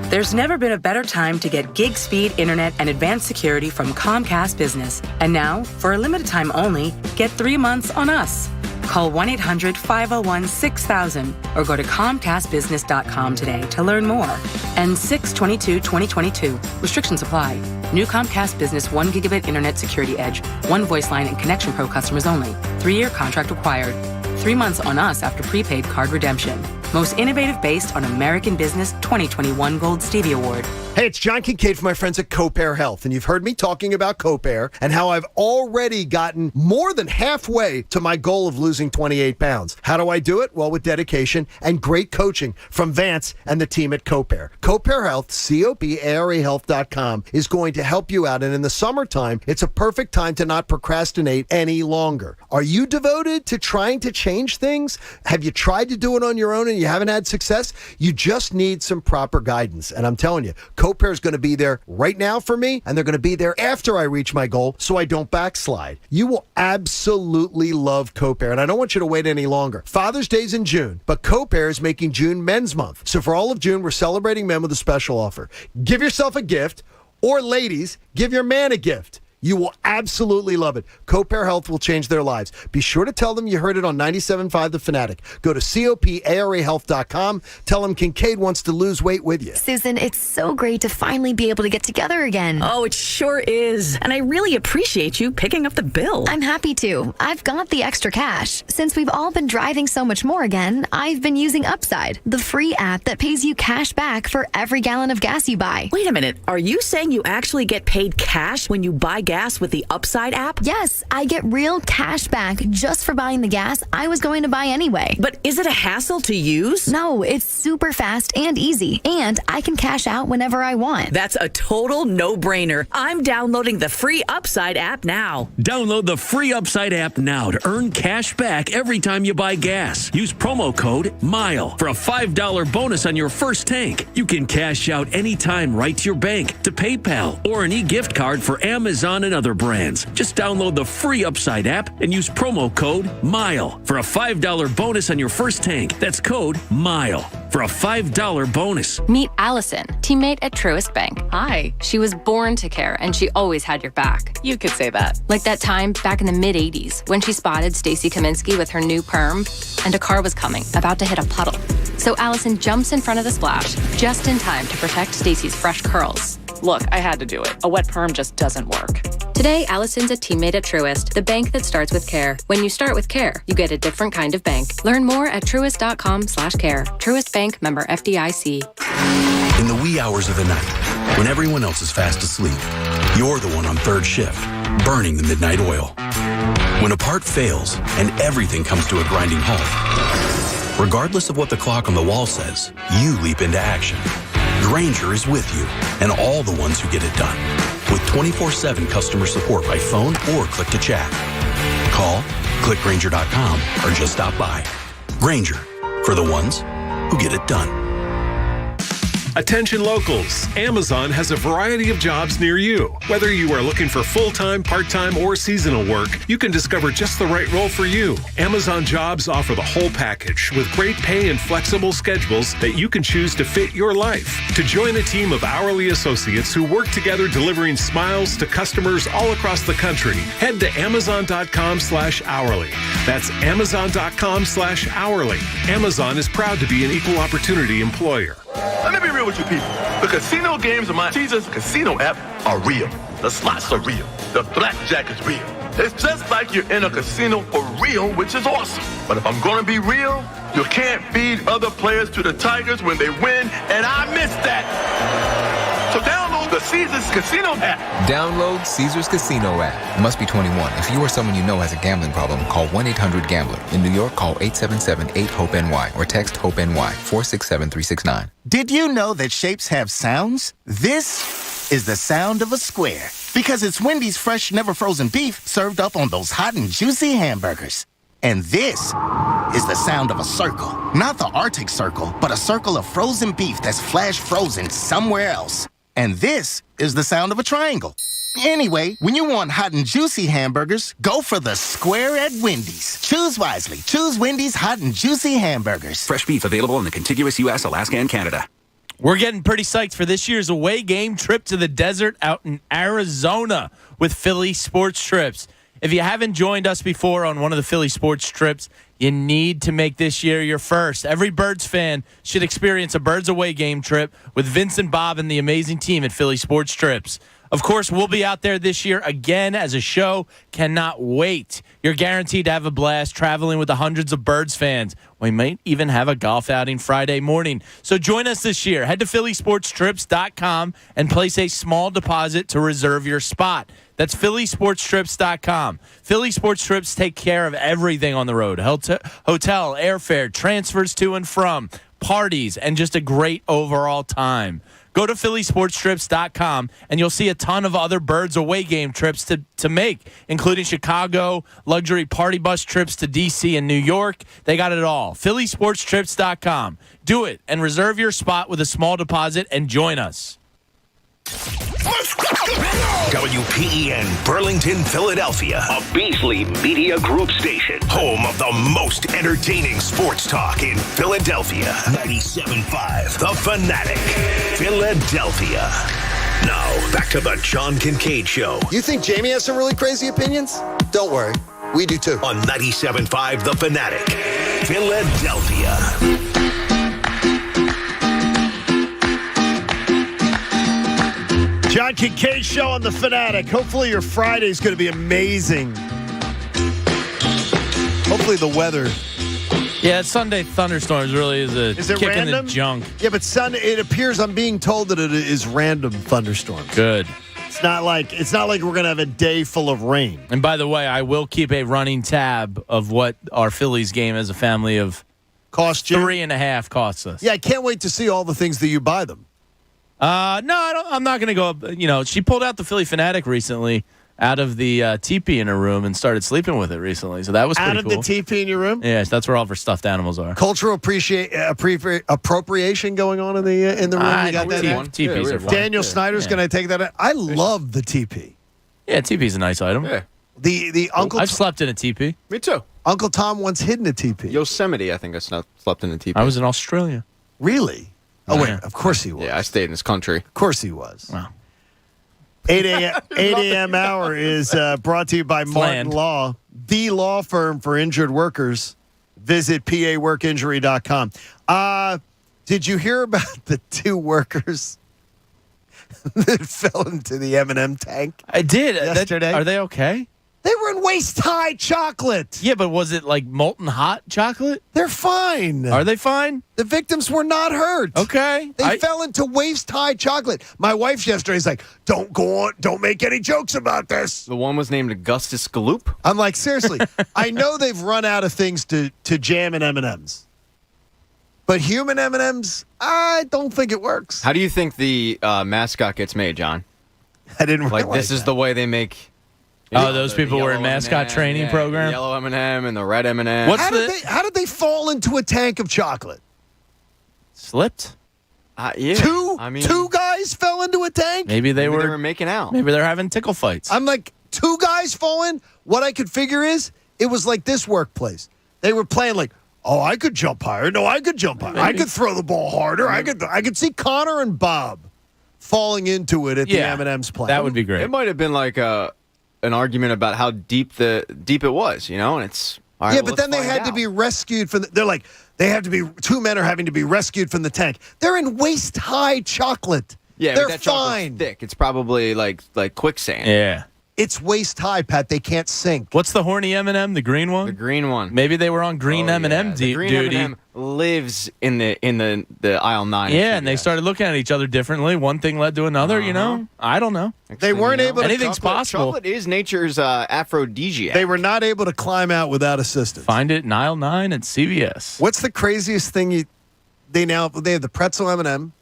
There's never been a better time to get gig speed internet and advanced security from Comcast Business. And now, for a limited time only, get 3 months on us. Call 1-800-501-6000 or go to ComcastBusiness.com today to learn more. And 6/22/2022. Restrictions apply. New Comcast Business 1 gigabit internet security edge. 1 voice line and Connection Pro customers only. 3-year contract required. 3 months on us after prepaid card redemption. Most innovative based on American Business 2021 Gold Stevie Award. Hey, it's John Kincade from my friends at Copair Health, and you've heard me talking about Copair and how I've already gotten more than halfway to my goal of losing 28 pounds. How do I do it? Well, with dedication and great coaching from Vance and the team at Copair. Copair Health, COPARAhealth.com, is going to help you out, and in the summertime, it's a perfect time to not procrastinate any longer. Are you devoted to trying to change things? Have you tried to do it on your own and you haven't had success? You just need some proper guidance, and I'm telling you, Copair is going to be there right now for me, and they're going to be there after I reach my goal so I don't backslide. You will absolutely love Copair, and I don't want you to wait any longer. Father's Day's in June, but Copair is making June Men's Month. So for all of June, we're celebrating men with a special offer. Give yourself a gift, or ladies, give your man a gift. You will absolutely love it. CoPair Health will change their lives. Be sure to tell them you heard it on 97.5 The Fanatic. Go to COPARAhealth.com. Tell them Kincade wants to lose weight with you. Susan, it's so great to finally be able to get together again. Oh, it sure is. And I really appreciate you picking up the bill. I'm happy to. I've got the extra cash. Since we've all been driving so much more again, I've been using Upside, the free app that pays you cash back for every gallon of gas you buy. Wait a minute. Are you saying you actually get paid cash when you buy gas with the Upside app? Yes, I get real cash back just for buying the gas I was going to buy anyway. But is it a hassle to use? No, it's super fast and easy, and I can cash out whenever I want. That's a total no-brainer. I'm downloading the free Upside app now. Download the free Upside app now to earn cash back every time you buy gas. Use promo code MILE for a $5 bonus on your first tank. You can cash out anytime right to your bank, to PayPal, or an e-gift card for Amazon and other brands. Just download the free Upside app and use promo code MILE for a $5 bonus on your first tank. That's code MILE for a $5 bonus. Meet Allison, teammate at Truist Bank. Hi. She was born to care, and she always had your back. You could say that. Like that time back in the mid-'80s when she spotted Stacey Kaminsky with her new perm, and a car was coming, about to hit a puddle. So Allison jumps in front of the splash, just in time to protect Stacey's fresh curls. Look, I had to do it. A wet perm just doesn't work. Today, Allison's a teammate at Truist, the bank that starts with care. When you start with care, you get a different kind of bank. Learn more at truist.com/care. Truist Bank, member FDIC. In the wee hours of the night, when everyone else is fast asleep, you're the one on third shift, burning the midnight oil. When a part fails and everything comes to a grinding halt, regardless of what the clock on the wall says, you leap into action. Grainger is with you and all the ones who get it done. With 24/7 customer support by phone or click to chat. Call, click Grainger.com, or just stop by. Grainger, for the ones who get it done. Attention locals, Amazon has a variety of jobs near you. Whether you are looking for full-time, part-time, or seasonal work, you can discover just the right role for you. Amazon Jobs offer the whole package with great pay and flexible schedules that you can choose to fit your life. To join a team of hourly associates who work together delivering smiles to customers all across the country, head to amazon.com/hourly. That's amazon.com/hourly. Amazon is proud to be an equal opportunity employer. Let me be real with you people. The casino games on my Caesars Casino app are real. The slots are real. The blackjack is real. It's just like you're in a casino for real, which is awesome. But if I'm going to be real, you can't feed other players to the Tigers when they win, and I miss that. So download the Caesars Casino app. Download Caesars Casino app. Must be 21. If you or someone you know has a gambling problem, call 1-800-GAMBLER. In New York, call 877-8-HOPE-NY or text HOPE-NY 467-369. Did you know that shapes have sounds? This is the sound of a square. Because it's Wendy's fresh, never frozen beef served up on those hot and juicy hamburgers. And this is the sound of a circle. Not the Arctic Circle, but a circle of frozen beef that's flash frozen somewhere else. And this is the sound of a triangle. Anyway, when you want hot and juicy hamburgers, go for the square at Wendy's. Choose wisely. Choose Wendy's hot and juicy hamburgers. Fresh beef available in the contiguous U.S., Alaska, and Canada. We're getting pretty psyched for this year's away game trip to the desert out in Arizona with Philly Sports Trips. If you haven't joined us before on one of the Philly Sports Trips, you need to make this year your first. Every Birds fan should experience a Birds away game trip with Vince and Bob and the amazing team at Philly Sports Trips. Of course, we'll be out there this year again as a show. Cannot wait. You're guaranteed to have a blast traveling with the hundreds of Birds fans. We might even have a golf outing Friday morning. So join us this year. Head to PhillySportsTrips.com and place a small deposit to reserve your spot. That's PhillySportsTrips.com. Philly Sports Trips take care of everything on the road. Hotel, airfare, transfers to and from, parties, and just a great overall time. Go to PhillySportsTrips.com, and you'll see a ton of other Birds away game trips to make, including Chicago, luxury party bus trips to D.C. and New York. They got it all. PhillySportsTrips.com. Do it and reserve your spot with a small deposit and join us. WPEN Burlington, Philadelphia, a Beasley Media Group station, home of the most entertaining sports talk in Philadelphia. 97.5 The Fanatic, Philadelphia. Now, back to the John Kincade Show. You think Jamie has some really crazy opinions? Don't worry. We do too. On 97.5 The Fanatic, Philadelphia. John Kincade Show on The Fanatic. Hopefully your Friday's going to be amazing. Hopefully the weather. Yeah, Sunday thunderstorms really is a Is it kick random? in the junk. Yeah, but Sunday, it appears I'm being told that it is random thunderstorms. Good. It's not like we're going to have a day full of rain. And by the way, I will keep a running tab of what our Phillies game as a family of cost you 3.5 costs us. Yeah, I can't wait to see all the things that you buy them. No, I'm not going to go. You know, she pulled out the Philly Fanatic recently out of the teepee in her room and started sleeping with it recently. So that was pretty cool. Out of the teepee in your room? Yes, that's where all of her stuffed animals are. Cultural appropriation going on in the room. You got that? Teepees are fun. Daniel Snyder's going to take that. I love the teepee. Yeah, teepee's a nice item. Yeah. The Uncle. I've slept in a teepee. Me too. Uncle Tom once hid in a teepee. Yosemite, I think I slept in a teepee. I was in Australia. Really? Oh, Yeah. wait. Of course he was. Yeah, I stayed in this country. Of course he was. Wow. 8 a.m. hour is brought to you by Martin Planned. Law, the law firm for injured workers. Visit paworkinjury.com. Did you hear about the two workers that fell into the M&M tank? I did. Yesterday? Are they okay? They were in waist-high chocolate. Yeah, but was it like molten hot chocolate? They're fine. Are they fine? The victims were not hurt. Okay. They fell into waist-high chocolate. My wife yesterday's like, don't go on, don't make any jokes about this. The one was named Augustus Galoop. I'm like, seriously, I know they've run out of things to jam in M&Ms. But human M&Ms, I don't think it works. How do you think the mascot gets made, John? I didn't realize Like, this is the way they make... Those people were in mascot M&M, training yeah, program? The yellow M&M and the red M&M. How did they fall into a tank of chocolate? Slipped? Yeah. Two guys fell into a tank? Maybe they were making out. Maybe they're having tickle fights. I'm like, two guys fall in? What I could figure is, it was like this workplace. They were playing like, oh, I could jump higher. No, I could jump higher. I could throw the ball harder. I could see Connor and Bob falling into it at the M&M's plant. That would be great. It might have been like an argument about how deep it was, you know, and it's all right, yeah, well, but then they had to be rescued from. They're like, two men are having to be rescued from the tank. They're in waist high chocolate. Yeah, they're but that chocolate's fine. thick. It's probably like quicksand. Yeah. It's waist high, Pat. They can't sink. What's the horny M&M? The green one? The green one. Maybe they were on green M&M The green duty. M&M lives in the aisle 9. Yeah, and they started looking at each other differently. One thing led to another, you know? I don't know. They weren't able to. Anything's possible. Chocolate is nature's aphrodisiac. They were not able to climb out without assistance. Find it in aisle 9 at CVS. What's the craziest thing they have the pretzel M&M.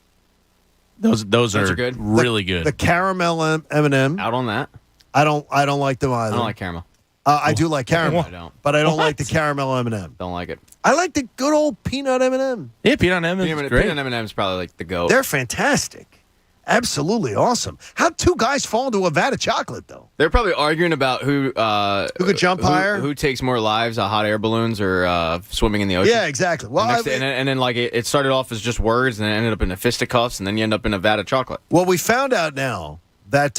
Those are good. Really good. The caramel M&M. Out on that. I don't like them either. I don't like caramel. I do like caramel. I don't. But I don't like the caramel M&M. Don't like it. I like the good old peanut M&M. Yeah, peanut M&M is great. Peanut M&M is probably like the GOAT. They're fantastic. Absolutely awesome. How'd two guys fall into a vat of chocolate, though? They're probably arguing about who could jump higher, who takes more lives, hot air balloons or swimming in the ocean. Yeah, exactly. Well, and then like it started off as just words, and then ended up in a fisticuffs, and then you end up in a vat of chocolate. Well, we found out now that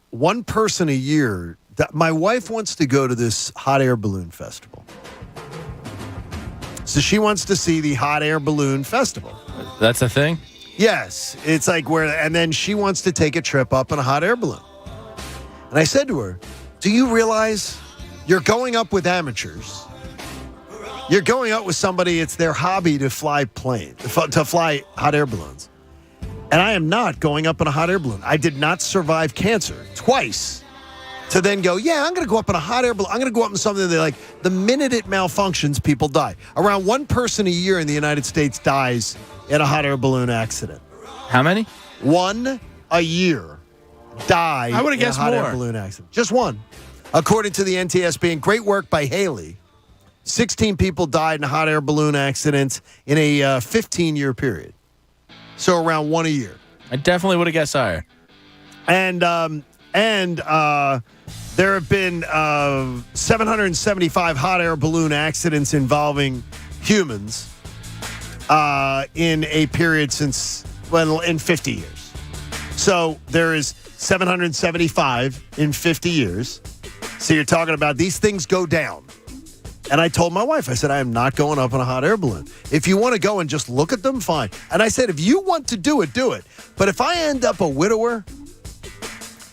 one person a year. My wife wants to go to this hot air balloon festival, so she wants to see the hot air balloon festival. That's a thing? Yes, it's like and then she wants to take a trip up in a hot air balloon. And I said to her, do you realize you're going up with amateurs? You're going up with somebody, it's their hobby to fly hot air balloons. And I am not going up in a hot air balloon. I did not survive cancer twice to then go, yeah, I'm going to go up in a hot air balloon. I'm going to go up in something that the minute it malfunctions, people die. Around one person a year in the United States dies in a hot air balloon accident. How many? One a year die I would have in guessed a hot more. air balloon accident. Just one. According to the NTSB, and great work by Haley, 16 people died in hot air balloon accidents in a 15-year period. So around one a year. I definitely would have guessed higher. And there have been 775 hot air balloon accidents involving humans in a period in 50 years. So there is 775 in 50 years. So you're talking about these things go down. And I told my wife, I said, I am not going up on a hot air balloon. If you want to go and just look at them, fine. And I said, if you want to do it, do it. But if I end up a widower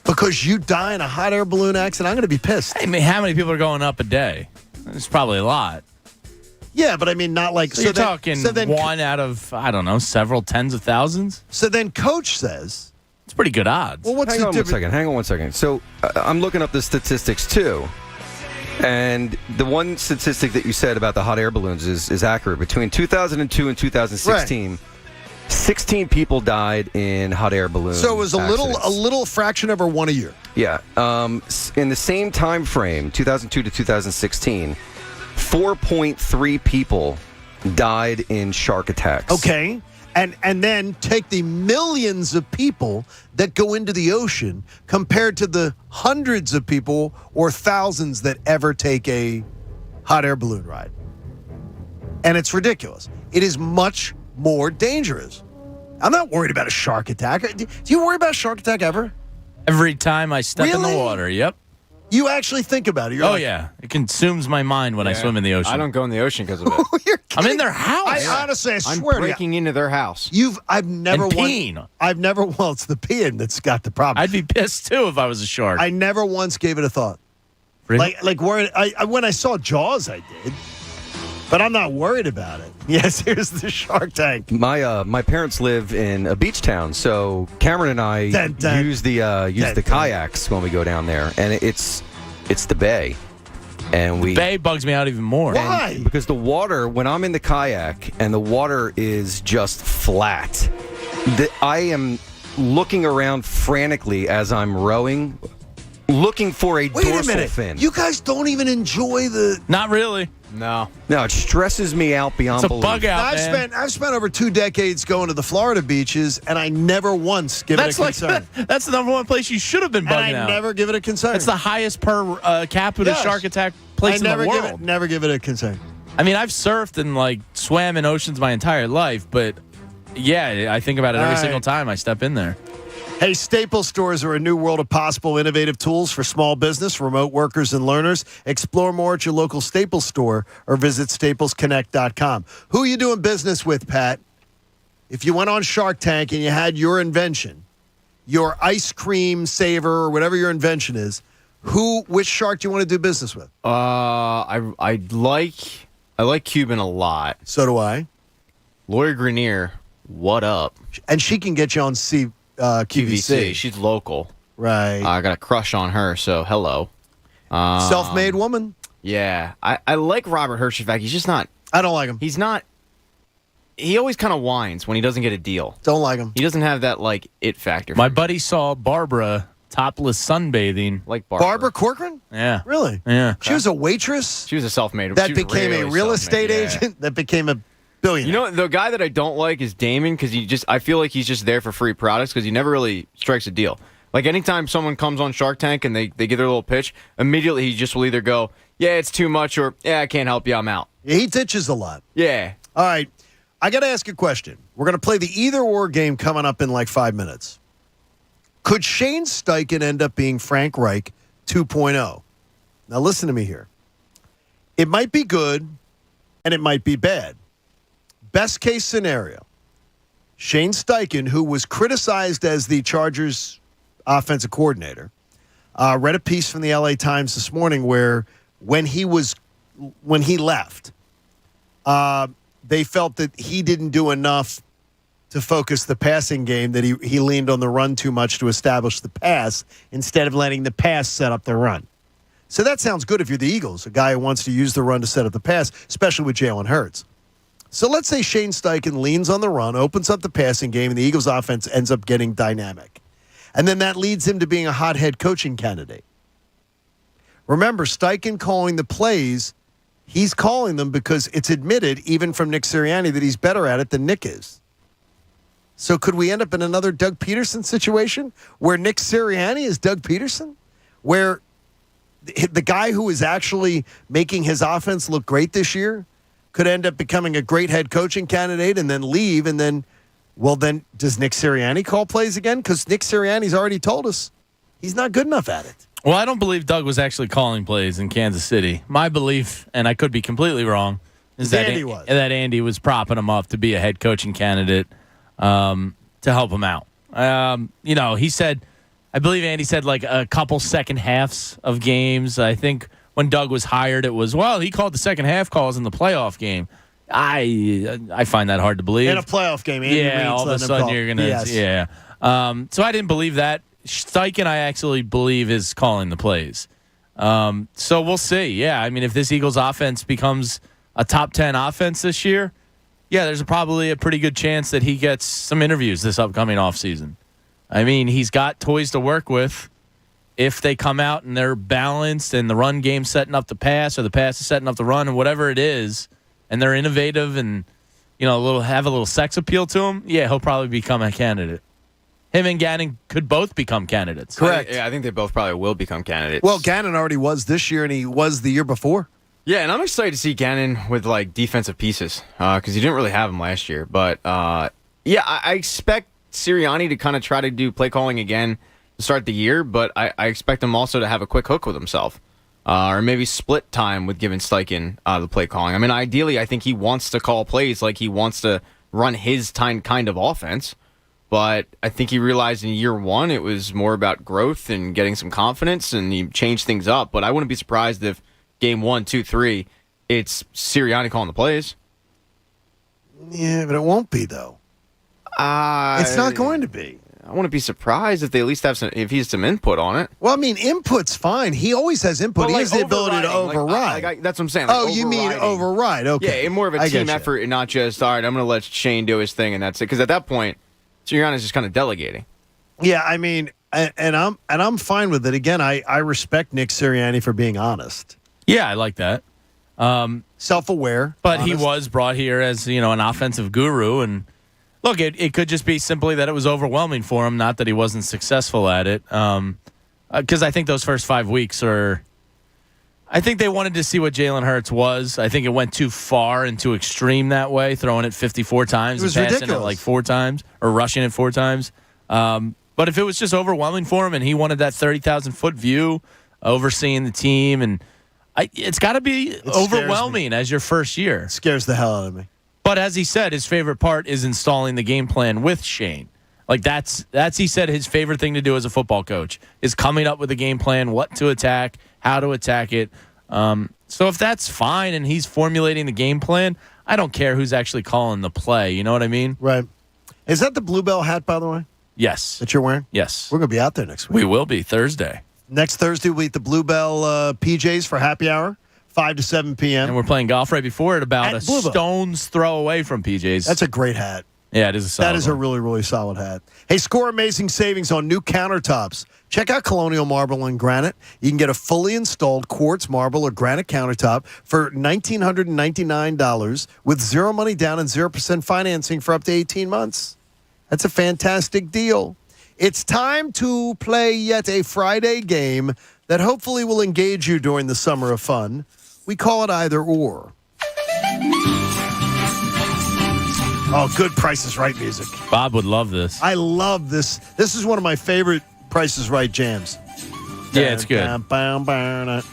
because you die in a hot air balloon accident, I'm going to be pissed. I mean, how many people are going up a day? It's probably a lot. Yeah, but I mean, not like... So you're talking one out of, I don't know, several tens of thousands? So then Coach says... It's pretty good odds. Well, Hang on one second. So I'm looking up the statistics, too. And the one statistic that you said about the hot air balloons is accurate. Between 2002 and 2016, 16 people died in hot air balloons. So it was a little fraction over one a year. Yeah. In the same time frame, 2002 to 2016, 4.3 people died in shark attacks. Okay. And then take the millions of people that go into the ocean compared to the hundreds of people or thousands that ever take a hot air balloon ride. And it's ridiculous. It is much more dangerous. I'm not worried about a shark attack. Do you worry about a shark attack ever? Every time I step in the water, yep. You actually think about it. You're yeah. It consumes my mind when I swim in the ocean. I don't go in the ocean because of it. I'm in their house. I honestly, I swear I'm breaking into their house. I've never And peeing. Well, it's the peeing that's got the problem. I'd be pissed too if I was a shark. I never once gave it a thought. Really? Like when I saw Jaws, I did. But I'm not worried about it. Yes, here's the Shark Tank. My parents live in a beach town, so Cameron and I use the kayaks when we go down there, and it's the bay, and the bay bugs me out even more. Why? Because the water, when I'm in the kayak and the water is just flat, I am looking around frantically as I'm rowing, looking for a dorsal fin. You guys don't even enjoy the... Not really. No, it stresses me out beyond belief. It's a bug out, man. I've spent over 2 decades going to the Florida beaches, and I never once give it a concern. That's the number one place you should have been bugging out. I never give it a concern. It's the highest per capita shark attack place in the world. Never give it a concern. I mean, I've surfed and swam in oceans my entire life, but yeah, I think about it every single time I step in there. Hey, Staples stores are a new world of possible innovative tools for small business, remote workers, and learners. Explore more at your local Staples store or visit staplesconnect.com. Who are you doing business with, Pat? If you went on Shark Tank and you had your invention, your ice cream saver or whatever your invention is, which shark do you want to do business with? I like Cuban a lot. So do I. Lori Grenier, what up? And she can get you on QVC. She's local. Right. I got a crush on her, so hello. Self-made woman? Yeah. I like Robert Hersheyfack. He's just not... I don't like him. He's not... He always kind of whines when he doesn't get a deal. Don't like him. He doesn't have that, it factor. My buddy saw Barbara topless sunbathing. Like Barbara. Barbara Corcoran? Yeah. Really? Yeah. She was a waitress? She was a self-made... That became a real estate agent? That became a... billionaire. You know, the guy that I don't like is Damon because I feel like he's just there for free products because he never really strikes a deal. Like anytime someone comes on Shark Tank and they give their little pitch, immediately he just will either go, yeah, it's too much, or yeah, I can't help you, I'm out. Yeah, he ditches a lot. Yeah. All right. I got to ask a question. We're going to play the either-or game coming up in 5 minutes. Could Shane Steichen end up being Frank Reich 2.0? Now listen to me here. It might be good and it might be bad. Best case scenario, Shane Steichen, who was criticized as the Chargers offensive coordinator, read a piece from the LA Times this morning where when he left, they felt that he didn't do enough to focus the passing game, that he leaned on the run too much to establish the pass instead of letting the pass set up the run. So that sounds good if you're the Eagles, a guy who wants to use the run to set up the pass, especially with Jalen Hurts. So let's say Shane Steichen leans on the run, opens up the passing game, and the Eagles' offense ends up getting dynamic. And then that leads him to being a hot head coaching candidate. Remember, Steichen calling the plays, he's calling them because it's admitted, even from Nick Sirianni, that he's better at it than Nick is. So could we end up in another Doug Peterson situation where Nick Sirianni is Doug Peterson? Where the guy who is actually making his offense look great this year could end up becoming a great head coaching candidate and then leave and then Well, then, does Nick Sirianni call plays again? Because Nick Sirianni's already told us he's not good enough at it. Well, I don't believe Doug was actually calling plays in Kansas City. My belief, and I could be completely wrong, is that Andy was propping him up to be a head coaching candidate to help him out. He said, I believe Andy said like a couple second halves of games. I think when Doug was hired, it was, he called the second half calls in the playoff game. I find that hard to believe. In a playoff game, Andy Reid's all of a sudden you're going to, so I didn't believe that. Steichen, I actually believe, is calling the plays. So we'll see. Yeah, I mean, if this Eagles offense becomes a top 10 offense this year, there's probably a pretty good chance that he gets some interviews this upcoming offseason. I mean, he's got toys to work with. If they come out and they're balanced and the run game's setting up the pass or the pass is setting up the run and whatever it is, and they're innovative and have a little sex appeal to him, he'll probably become a candidate. Him and Gannon could both become candidates. Correct. I think they both probably will become candidates. Well, Gannon already was this year, and he was the year before. Yeah, and I'm excited to see Gannon with defensive pieces because he didn't really have them last year. But I expect Sirianni to kind of try to do play calling again to start the year, but I expect him also to have a quick hook with himself. Or maybe split time with giving Steichen the play calling. I mean, ideally, I think he wants to call plays like he wants to run his kind of offense. But I think he realized in year one it was more about growth and getting some confidence, and he changed things up. But I wouldn't be surprised if game 1, 2, 3, it's Sirianni calling the plays. Yeah, but it won't be, though. It's not going to be. I wouldn't be surprised if they at least have if he has some input on it. Well, I mean, input's fine. He always has input. He has the ability to override. That's what I'm saying. You mean override? Okay. Yeah, more of a team effort and not just, all right, I'm going to let Shane do his thing and that's it. Because at that point, Sirianni's just kind of delegating. Yeah, I mean, and I'm fine with it. Again, I respect Nick Sirianni for being honest. Yeah, I like that. Self-aware. But honest. He was brought here as, an offensive guru. And look, it could just be simply that it was overwhelming for him, not that he wasn't successful at it. Because I think those first 5 weeks I think they wanted to see what Jalen Hurts was. I think it went too far and too extreme that way, throwing it 54 times and passing it 4 times or rushing it 4 times. But if it was just overwhelming for him and he wanted that 30,000-foot view overseeing the team, and it's got to be overwhelming as your first year. It scares the hell out of me. But as he said, his favorite part is installing the game plan with Shane. That's he said his favorite thing to do as a football coach is coming up with a game plan, what to attack, how to attack it. So if that's fine and he's formulating the game plan, I don't care who's actually calling the play. You know what I mean? Right. Is that the Bluebell hat, by the way? Yes. That you're wearing? Yes. We're going to be out there next week. We will be Thursday. Next Thursday, we'll eat the Bluebell PJs for happy hour, 5 to 7 p.m. And we're playing golf right before it, about at a Bluebell. stone's throw away from PJ's. That's a great hat. Yeah, it is a solid That is a really, really solid hat. Hey, score amazing savings on new countertops. Check out Colonial Marble and Granite. You can get a fully installed quartz marble or granite countertop for $1,999 with zero money down and 0% financing for up to 18 months. That's a fantastic deal. It's time to play yet a Friday game that hopefully will engage you during the summer of fun. We call it either or. Oh, good Price is Right music. Bob would love this. I love this. This is one of my favorite Price is Right jams. Yeah, it's good.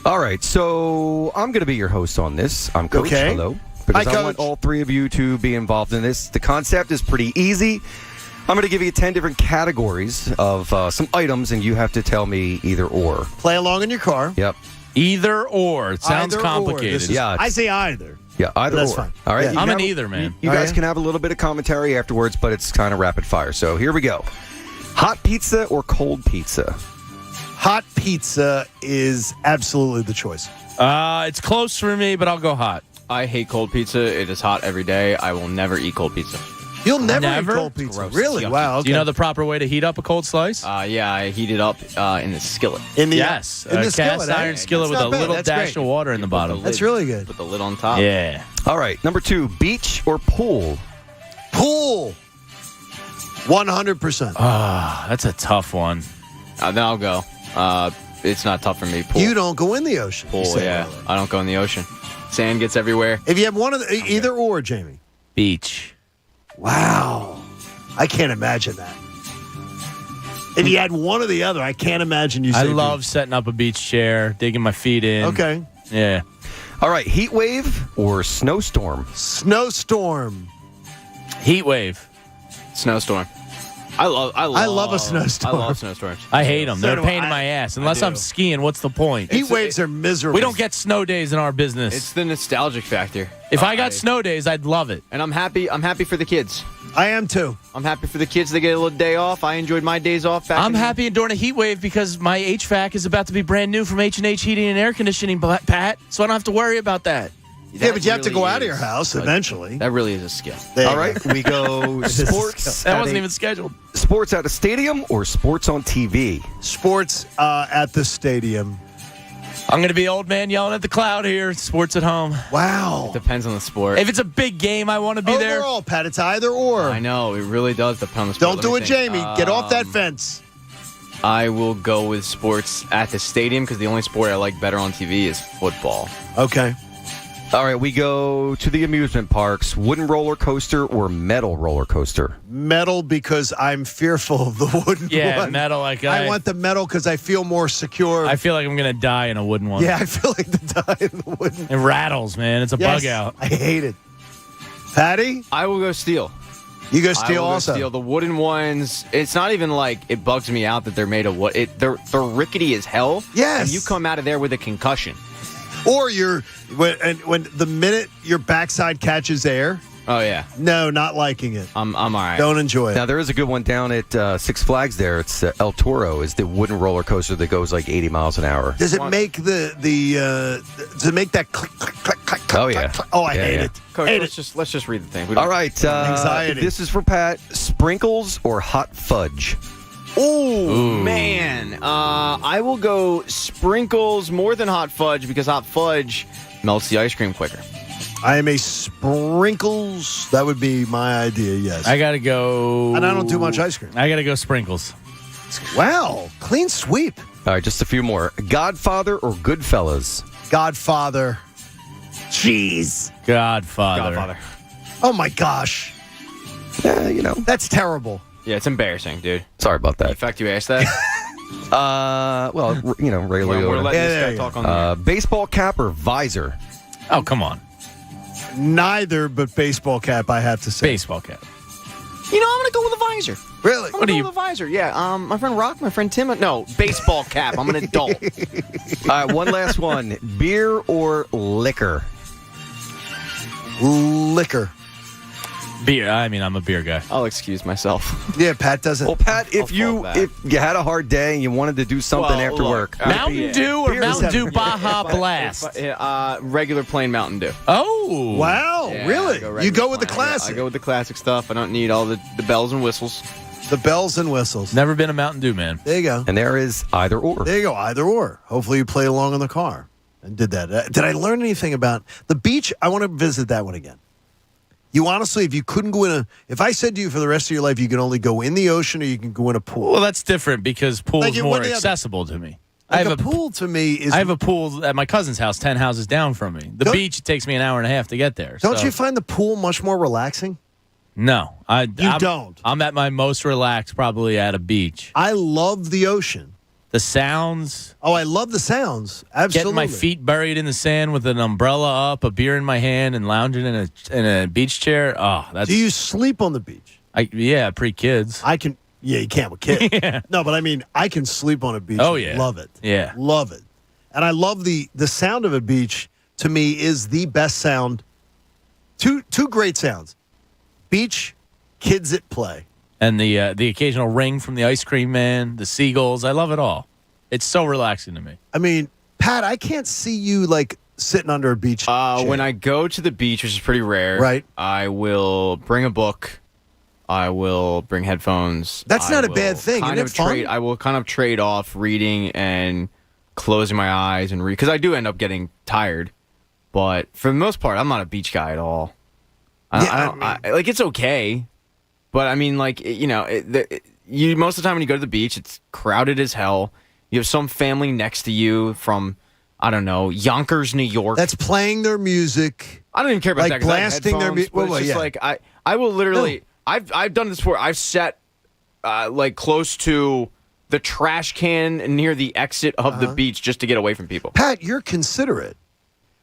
All right, so I'm going to be your host on this. I'm Coach. Okay. Hello. Because Hi, I Coach. want all three of you to be involved in this. The concept is pretty easy. I'm going to give you 10 different categories of some items, and you have to tell me either or. Play along in your car. Yep. Either or. It sounds Either or. complicated. I say either. Yeah, either That's or. fine. All right. Yeah. I'm an either, man. You guys can have a little bit of commentary afterwards, but it's kind of rapid fire. So here we go. Hot pizza or cold pizza? Hot pizza is absolutely the choice. It's close for me, but I'll go hot. I hate cold pizza. It is hot every day. I will never eat cold pizza. You'll never Never? eat cold pizza. Gross. Really? Yucky. Wow. Okay. Do you know the proper way to heat up a cold slice? Yeah, I heat it up in the skillet. in the Yes. in the Cast skillet, iron skillet with That's a not bad. little That's dash great. of water in the bottom. That's really good. Put the lid on top. Yeah. All right. Number 2, beach or pool? Pool. 100%. That's a tough one. Then I'll go. It's not tough for me. Pool. You don't go in the ocean. you Pool, said yeah. earlier. I don't go in the ocean. Sand gets everywhere. If you have one of the, either or, Jamie. Beach. Wow. I can't imagine that. If you had one or the other, I can't imagine you. I love setting up a beach chair, digging my feet in. Okay. Yeah. All right, heat wave or snowstorm? Snowstorm. Heat wave. Snowstorm. I love a snowstorm. I love snowstorms. I hate them. So They're do a pain I. in my ass. Unless I'm skiing, what's the point? Heat waves are miserable. We don't get snow days in our business. It's the nostalgic factor. If I got snow days, I'd love it. And I'm happy for the kids. I am too. I'm happy for the kids. They get a little day off. I enjoyed my days off. I'm happy during a heat wave because my HVAC is about to be brand new from H&H Heating and Air Conditioning, Pat, so I don't have to worry about that. Yeah, but you have to go out of your house eventually. That really is a skill. All right, we go sports. That wasn't even scheduled. Sports at a stadium or sports on TV? Sports at the stadium. I'm going to be old man yelling at the cloud here. Sports at home. Wow. Depends on the sport. If it's a big game, I want to be there. Overall, Pat, it's either or. I know. It really does depend on the sport. Don't do it, Jamie. Get off that fence. I will go with sports at the stadium because the only sport I like better on TV is football. Okay. All right, we go to the amusement parks. Wooden roller coaster or metal roller coaster? Metal because I'm fearful of the wooden one. Yeah, metal. I want the metal because I feel more secure. I feel like I'm going to die in a wooden one. Yeah, I feel like to die in the wooden. It rattles, man. It's a bug out. I hate it. Patty? I will go steel. You go steel also? Steel. The wooden ones, it's not even like it bugs me out that they're made of wood. They're rickety as hell. Yes. And you come out of there with a concussion. Or when the minute your backside catches air. Oh, yeah. No, not liking it. I'm all right. Don't enjoy it. Now, there is a good one down at Six Flags there. It's El Toro is the wooden roller coaster that goes like 80 miles an hour. Does it make does it make that click, click, click, click, click? Oh, yeah. Click? Oh, I hate it. Coach, Hate let's just read the thing. All right. Anxiety. This is for Pat. Sprinkles or hot fudge? Ooh, man. I will go sprinkles more than hot fudge because hot fudge melts the ice cream quicker. I am a sprinkles. That would be my idea, yes. I got to go. And I don't do much ice cream. I got to go sprinkles. Wow. Clean sweep. All right, just a few more. Godfather or Goodfellas? Godfather. Jeez. Godfather. Oh, my gosh. Yeah, you know. That's terrible. Yeah, it's embarrassing, dude. Sorry about that. In fact, you asked that? Well, you know, regularly. We're letting this guy talk on there. Baseball cap or visor? Oh, come on. Neither, but baseball cap, I have to say. Baseball cap. You know, I'm going to go with a visor. Really? I'm going to go with a visor. Yeah, my friend Rock, my friend Tim. No, baseball cap. I'm an adult. All right, one last one. Beer or liquor? Liquor. Beer. I mean, I'm a beer guy. I'll excuse myself. Yeah, Pat doesn't. Well, Pat, if you had a hard day and you wanted to do something after work. Mountain Dew or Beer Mountain is Dew Baja Blast? Regular plain Mountain Dew. Oh. Wow, Yeah, really? You go with the classic. I go with the classic stuff. I don't need all the bells and whistles. The bells and whistles. Never been a Mountain Dew, man. There you go. And there is either or. There you go, either or. Hopefully you play along in the car and did that. Did I learn anything about the beach? I want to visit that one again. You honestly, if you couldn't go if I said to you for the rest of your life, you can only go in the ocean or you can go in a pool. Well, that's different because pool's Like, more what do you have- accessible to me. Like a pool to me is. I have a pool at my cousin's house, 10 houses down from me. The beach, it takes me an hour and a half to get there. Don't so. you find the pool much more relaxing? No. I'm, don't. I'm at my most relaxed probably at a beach. I love the ocean. The sounds. Oh, I love the sounds. Absolutely. Getting my feet buried in the sand with an umbrella up, a beer in my hand, and lounging in a beach chair. Oh, that's. Do you sleep on the beach? Yeah, pre-kids. I can. Yeah, you can't with kids. Yeah. No, but I mean, I can sleep on a beach. Oh, and yeah. love it. Yeah. Love it. And I love the sound of a beach. To me, is the best sound. Two great sounds: beach, kids at play. And the occasional ring from the ice cream man, the seagulls. I love it all. It's so relaxing to me. I mean, Pat, I can't see you like sitting under a beach chair. When I go to the beach, which is pretty rare, right? I will bring a book. I will bring headphones. That's not a bad thing. Isn't it fun? I will kind of trade off reading and closing my eyes and read because I do end up getting tired. But for the most part, I'm not a beach guy at all. Like it's okay, but I mean, like you know, you most of the time when you go to the beach, it's crowded as hell. You have some family next to you from, I don't know, Yonkers, New York. That's playing their music. I don't even care about like that. 'Cause I have blasting their headphones, music. but it's just like I will literally I've done this before. I've sat like close to the trash can near the exit of the beach just to get away from people. Pat, you're considerate.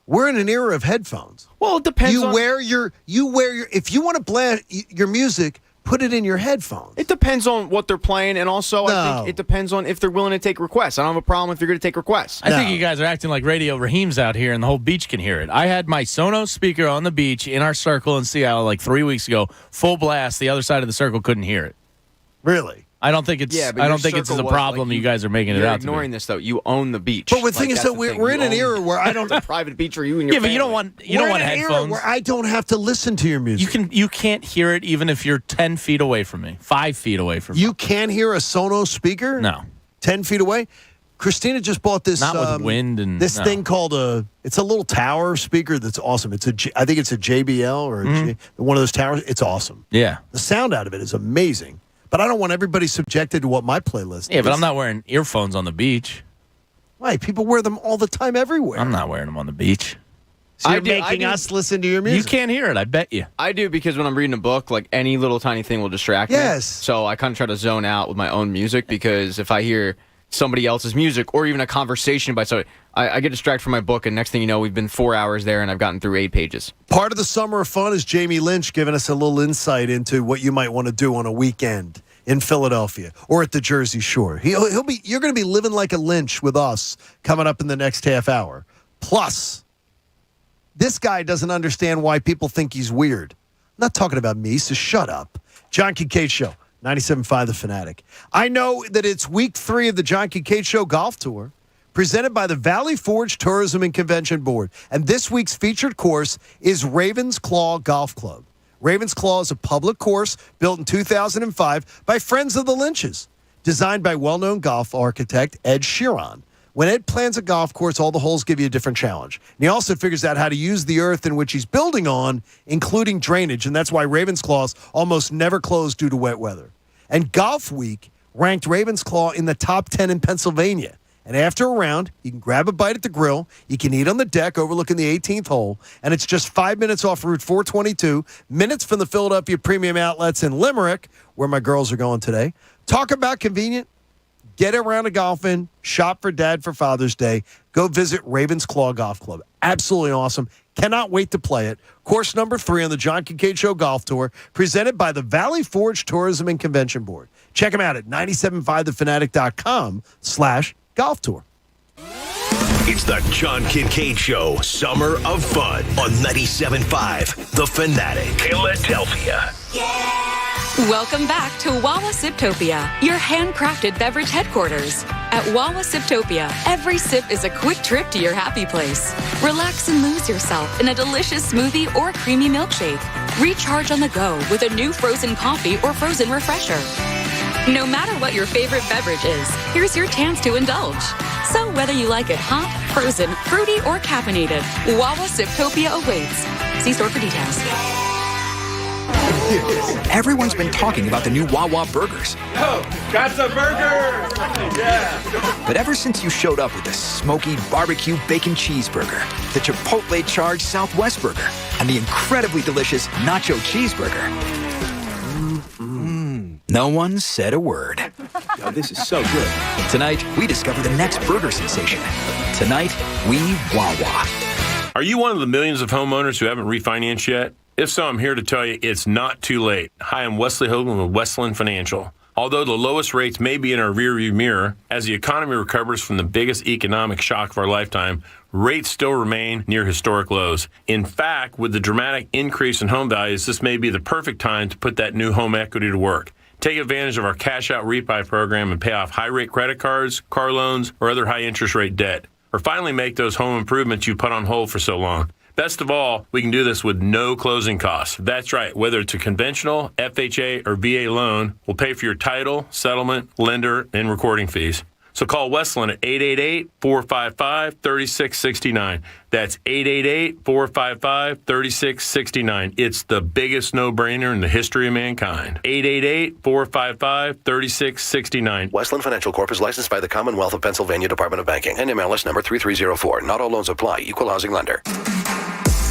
We're in an era of headphones. Well, it depends. You wear your. If you want to blast your music, put it in your headphones. It depends on what they're playing, and also I think it depends on if they're willing to take requests. I don't have a problem if you're going to take requests. I think you guys are acting like Radio Raheem's out here, and the whole beach can hear it. I had my Sonos speaker on the beach in our circle in Seattle like 3 weeks ago, full blast. The other side of the circle couldn't hear it. Really? I don't think it's. Yeah, but I don't think it's a problem. You guys are making it out. You're ignoring this though. You own the beach. But the thing is that we're in an era where I don't. It's a private beach for you and your. Yeah, but family. you don't want We're in an headphones. era where I don't have to listen to your music. You can't hear it even if you're 10 feet away from me, 5 feet away from me. You can't hear a Sonos speaker? No. 10 feet away? Christina just bought this. Not with wind and this thing called it's a little tower speaker that's awesome. I think it's a JBL or one of those towers. It's awesome. Yeah. The sound out of it is amazing. But I don't want everybody subjected to what my playlist is. Yeah, but I'm not wearing earphones on the beach. Why? People wear them all the time everywhere. I'm not wearing them on the beach. So you're making us listen to your music. You can't hear it, I bet you. I do because when I'm reading a book, like any little tiny thing will distract me. Yes. So I kind of try to zone out with my own music because if I hear somebody else's music or even a conversation by somebody, I get distracted from my book, and next thing you know, we've been 4 hours there and I've gotten through 8 pages. Part of the summer of fun is Jamie Lynch giving us a little insight into what you might want to do on a weekend in Philadelphia or at the Jersey Shore. You're going to be living like a Lynch with us coming up in the next half hour. Plus, this guy doesn't understand why people think he's weird. I'm not talking about me, so shut up. John Kincade Show, 97.5 The Fanatic. I know that it's week 3 of the John Kincade Show Golf Tour, presented by the Valley Forge Tourism and Convention Board. And this week's featured course is Ravens Claw Golf Club. Ravens Claw is a public course built in 2005 by friends of the Lynches, designed by well-known golf architect Ed Sheeran. When Ed plans a golf course, all the holes give you a different challenge. And he also figures out how to use the earth in which he's building on, including drainage, and that's why Ravens Claws almost never close due to wet weather. And Golf Week ranked Ravens Claw in the top 10 in Pennsylvania. And after a round, you can grab a bite at the grill, you can eat on the deck overlooking the 18th hole, and it's just 5 minutes off Route 422, minutes from the Philadelphia Premium Outlets in Limerick, where my girls are going today. Talk about convenient. Get around to golfing, shop for Dad for Father's Day, go visit Ravens Claw Golf Club. Absolutely awesome. Cannot wait to play it. Course number 3 on the John Kincade Show Golf Tour, presented by the Valley Forge Tourism and Convention Board. Check them out at 975thefanatic.com/golf tour. It's the John Kincade Show, Summer of Fun on 97.5 The Fanatic, Philadelphia. Welcome back to Wawa Siptopia, your handcrafted beverage headquarters. At Wawa Siptopia, every sip is a quick trip to your happy place. Relax and lose yourself in a delicious smoothie or creamy milkshake. Recharge on the go with a new frozen coffee or frozen refresher. No matter what your favorite beverage is, here's your chance to indulge. So whether you like it hot, frozen, fruity, or caffeinated, Wawa Siptopia awaits. See store for details. Everyone's been talking about the new Wawa burgers. Oh, got some burgers! Yeah! But ever since you showed up with the smoky barbecue bacon cheeseburger, the Chipotle charged Southwest burger, and the incredibly delicious nacho cheeseburger, no one said a word. Yo, this is so good. Tonight, we discover the next burger sensation. Tonight, we Wawa. Are you one of the millions of homeowners who haven't refinanced yet? If so, I'm here to tell you it's not too late. Hi, I'm Wesley Hogan with Westland Financial. Although the lowest rates may be in our rearview mirror, as the economy recovers from the biggest economic shock of our lifetime, rates still remain near historic lows. In fact, with the dramatic increase in home values, this may be the perfect time to put that new home equity to work. Take advantage of our cash out refi program and pay off high rate credit cards, car loans, or other high interest rate debt. Or finally make those home improvements you put on hold for so long. Best of all, we can do this with no closing costs. That's right. Whether it's a conventional, FHA, or VA loan, we'll pay for your title, settlement, lender, and recording fees. So call Westland at 888-455-3669. That's 888-455-3669. It's the biggest no-brainer in the history of mankind. 888-455-3669. Westland Financial Corp is licensed by the Commonwealth of Pennsylvania Department of Banking. NMLS number 3304. Not all loans apply. Equal housing lender.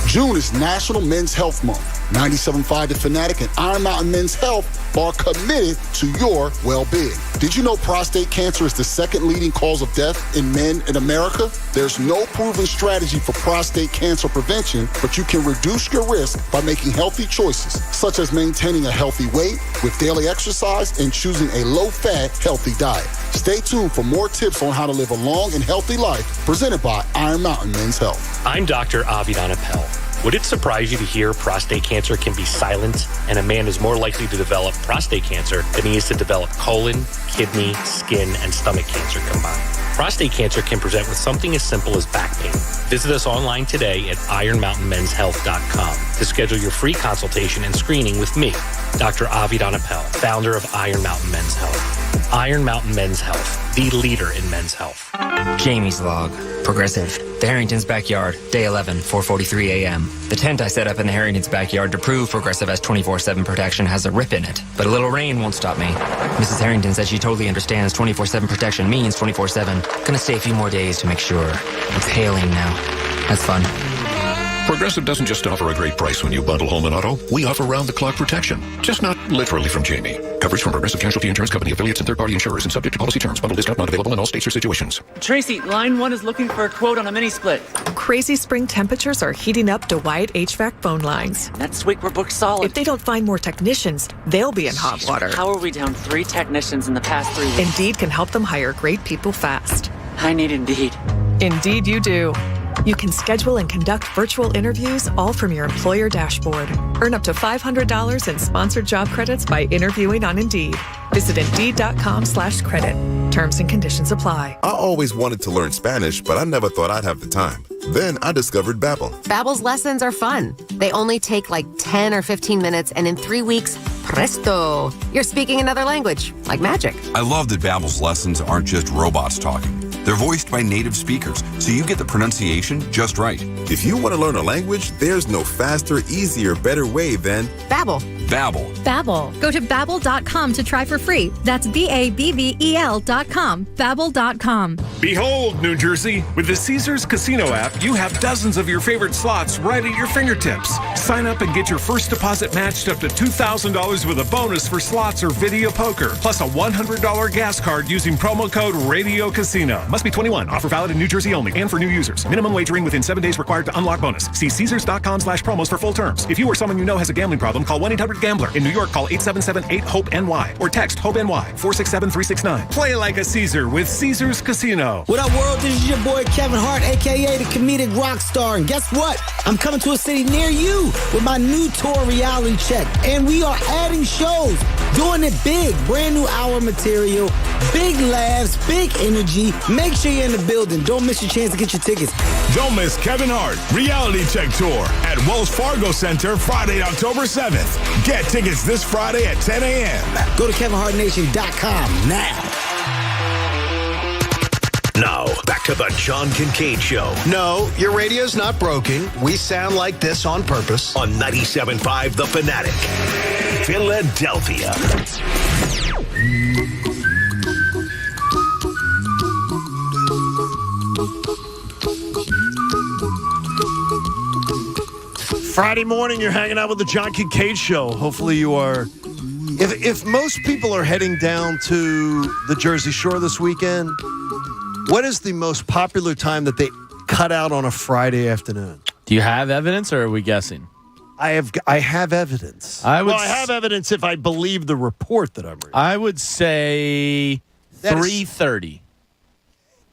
June is National Men's Health Month. 97.5 The Fanatic and Iron Mountain Men's Health are committed to your well-being. Did you know prostate cancer is the second leading cause of death in men in America? There's no proven strategy for prostate cancer prevention, but you can reduce your risk by making healthy choices, such as maintaining a healthy weight with daily exercise and choosing a low-fat, healthy diet. Stay tuned for more tips on how to live a long and healthy life, presented by Iron Mountain Men's Health. I'm Dr. Avidan Appel. Would it surprise you to hear prostate cancer can be silent and a man is more likely to develop prostate cancer than he is to develop colon, kidney, skin, and stomach cancer combined? Prostate cancer can present with something as simple as back pain. Visit us online today at ironmountainmenshealth.com to schedule your free consultation and screening with me, Dr. Avidan Appel, founder of Iron Mountain Men's Health. Iron Mountain Men's Health, the leader in men's health. Jamie's log. Progressive. The Harrington's backyard. Day 11, 4:43 a.m. The tent I set up in the Harrington's backyard to prove Progressive has 24/7 protection has a rip in it. But a little rain won't stop me. Mrs. Harrington said she totally understands 24/7 protection means 24/7. Gonna stay a few more days to make sure. It's hailing now. That's fun. Progressive doesn't just offer a great price when you bundle home and auto. We offer round-the-clock protection. Just not literally from Jamie. Coverage from Progressive Casualty Insurance Company, affiliates, and third-party insurers, and subject to policy terms. Bundle discount not available in all states or situations. Tracy, line 1 is looking for a quote on a mini-split. Crazy spring temperatures are heating up Dwight HVAC phone lines. Next week, we're booked solid. If they don't find more technicians, they'll be in hot water. How are we down 3 technicians in the past 3 weeks? Indeed can help them hire great people fast. I need Indeed. Indeed you do. You can schedule and conduct virtual interviews all from your employer dashboard. Earn up to $500 in sponsored job credits by interviewing on Indeed. Visit Indeed.com/credit. Terms and conditions apply. I always wanted to learn Spanish, but I never thought I'd have the time. Then I discovered Babbel. Babbel's lessons are fun. They only take like 10 or 15 minutes, and in 3 weeks, presto, you're speaking another language, like magic. I love that Babbel's lessons aren't just robots talking. They're voiced by native speakers, so you get the pronunciation just right. If you want to learn a language, there's no faster, easier, better way than Babbel. Babbel. Babbel. Go to Babbel.com to try for free. That's BABBEL.com. Babbel.com. Behold, New Jersey, with the Caesars Casino app, you have dozens of your favorite slots right at your fingertips. Sign up and get your first deposit matched up to $2,000 with a bonus for slots or video poker, plus a $100 gas card using promo code Radio Casino. Must be 21. Offer valid in New Jersey only and for new users. Minimum wagering within 7 days required to unlock bonus. See Caesars.com/promos for full terms. If you or someone you know has a gambling problem, call 1-800-GAMBLER. In New York, call 877-8-HOPE-NY or text HOPE-NY 467-369. Play like a Caesar with Caesars Casino. What up, world? This is your boy Kevin Hart, a.k.a. the comedic rock star. And guess what? I'm coming to a city near you with my new tour, Reality Check. And we are adding shows, doing it big. Brand new hour material, big laughs, big energy. Make sure you're in the building. Don't miss your chance to get your tickets. Don't miss Kevin Hart Reality Check Tour at Wells Fargo Center Friday, October 7th. Get tickets this Friday at 10 a.m. Go to KevinHartNation.com now. Now, back to the John Kincade Show. No, your radio's not broken. We sound like this on purpose. On 97.5 The Fanatic, Philadelphia. Friday morning, you're hanging out with the John Kincade Show. Hopefully you are. If most people are heading down to the Jersey Shore this weekend, what is the most popular time that they cut out on a Friday afternoon? Do you have evidence, or are we guessing? I have evidence. I have evidence if I believe the report that I'm reading. I would say 3:30.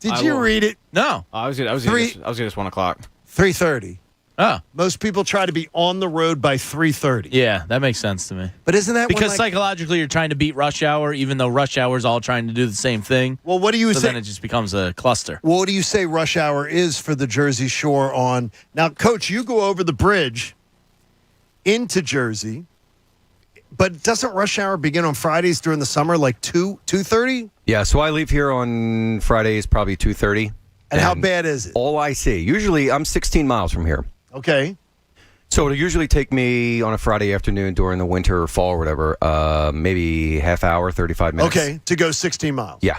Did you read it? No. I was gonna guess 1 o'clock. 3:30. Oh. Most people try to be on the road by 3:30. Yeah, that makes sense to me. But isn't that because psychologically you're trying to beat rush hour, even though rush hour is all trying to do the same thing? Well, what do you say? say? Then it just becomes a cluster. Well, what do you say rush hour is for the Jersey Shore on? Now, Coach, you go over the bridge into Jersey, but doesn't rush hour begin on Fridays during the summer, like 2:30? Yeah, so I leave here on Fridays probably 2:30. And how bad is it? All I see. Usually I'm 16 miles from here. Okay. So it'll usually take me on a Friday afternoon during the winter or fall or whatever, maybe half hour, 35 minutes. Okay, to go 16 miles. Yeah.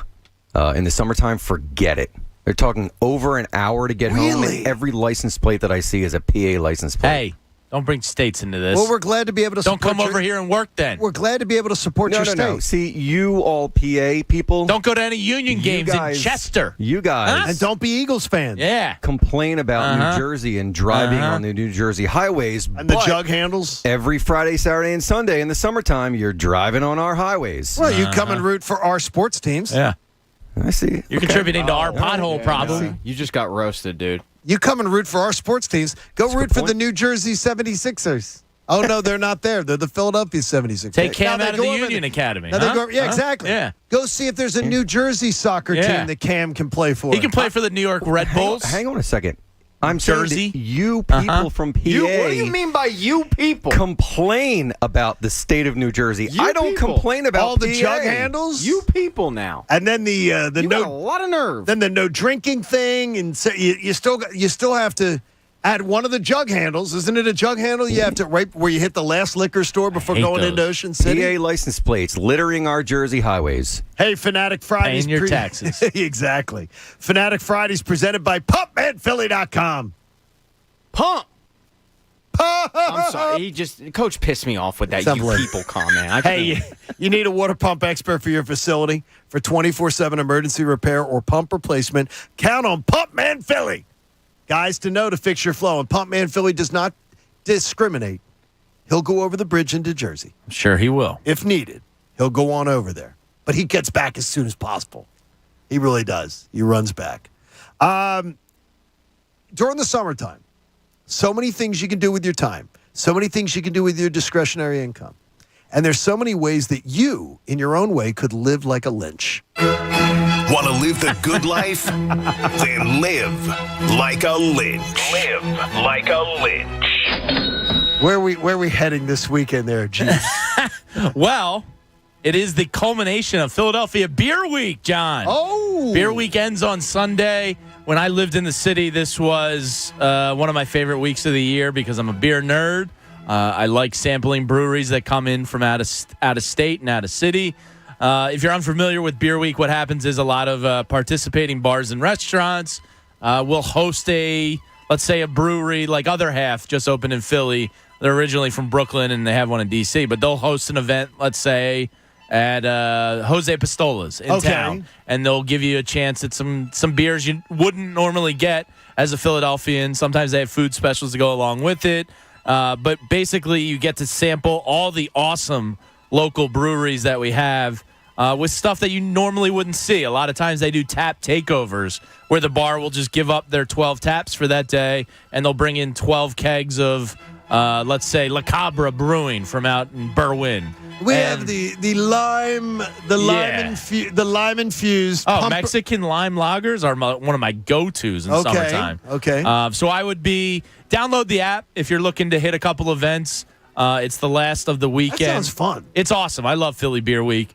In the summertime, forget it. They're talking over an hour to get home, and every license plate that I see is a PA license plate. Hey, don't bring states into this. Well, we're glad to be able to Don't support come over here and work then. We're glad to be able to support your state. No. See, you all PA people. Don't go to any Union games in Chester. You guys. And don't be Eagles fans. Yeah. Complain about New Jersey and driving on the New Jersey highways. And the jug handles. Every Friday, Saturday, and Sunday in the summertime, you're driving on our highways. Well, you come and root for our sports teams. Yeah. I see. You're contributing to our pothole problem. You just got roasted, dude. You come and root for our sports teams. Go root for the New Jersey 76ers. Oh, no, they're not there. They're the Philadelphia 76ers. Take Cam out of the Union Academy. Now they go, exactly. Yeah. Go see if there's a New Jersey soccer team that Cam can play for. He can play for the New York Red Bulls. Hang on a second. I'm Jersey. saying that you people from PA. What do you mean by you people? Complain about the state of New Jersey. I don't people. complain about all the PA. jug handles. You people now. And then the You no got a lot of nerve. Then the no drinking thing, and so you still have to add one of the jug handles. Isn't it a jug handle? You have to right where you hit the last liquor store before going into Ocean City. PA license plates littering our Jersey highways. Hey, Fanatic Fridays. Paying your taxes. Exactly. Fanatic Fridays presented by PumpManPhilly.com. Pump. I'm sorry. Coach pissed me off with that you people comment. Hey, you need a water pump expert for your facility for 24/7 emergency repair or pump replacement. Count on Pump Man Philly. Guys to know to fix your flow. And Pump Man Philly does not discriminate. He'll go over the bridge into Jersey. I'm sure he will. If needed, he'll go on over there. But he gets back as soon as possible. He really does. He runs back. During the summertime, so many things you can do with your time. So many things you can do with your discretionary income. And there's so many ways that you, in your own way, could live like a Lynch. Want to live the good life? Then live like a Lynch. Live like a Lynch. Where are we heading this weekend there, Gene? Well, it is the culmination of Philadelphia Beer Week, John. Oh! Beer Week ends on Sunday. When I lived in the city, this was one of my favorite weeks of the year because I'm a beer nerd. I like sampling breweries that come in from out of state and out of city. If you're unfamiliar with Beer Week, what happens is a lot of participating bars and restaurants will host let's say a brewery like Other Half just opened in Philly. They're originally from Brooklyn and they have one in D.C., but they'll host an event, let's say, at Jose Pistola's in town, and they'll give you a chance at some beers you wouldn't normally get as a Philadelphian. Sometimes they have food specials to go along with it, but basically you get to sample all the awesome local breweries that we have with stuff that you normally wouldn't see. A lot of times they do tap takeovers where the bar will just give up their 12 taps for that day, and they'll bring in 12 kegs of, let's say, La Cabra Brewing from out in Berwyn. We have the lime infused. Oh, Mexican lime lagers are one of my go-tos in summertime. Okay. So I would download the app if you're looking to hit a couple events. It's the last of the weekend. That sounds fun. It's awesome. I love Philly Beer Week.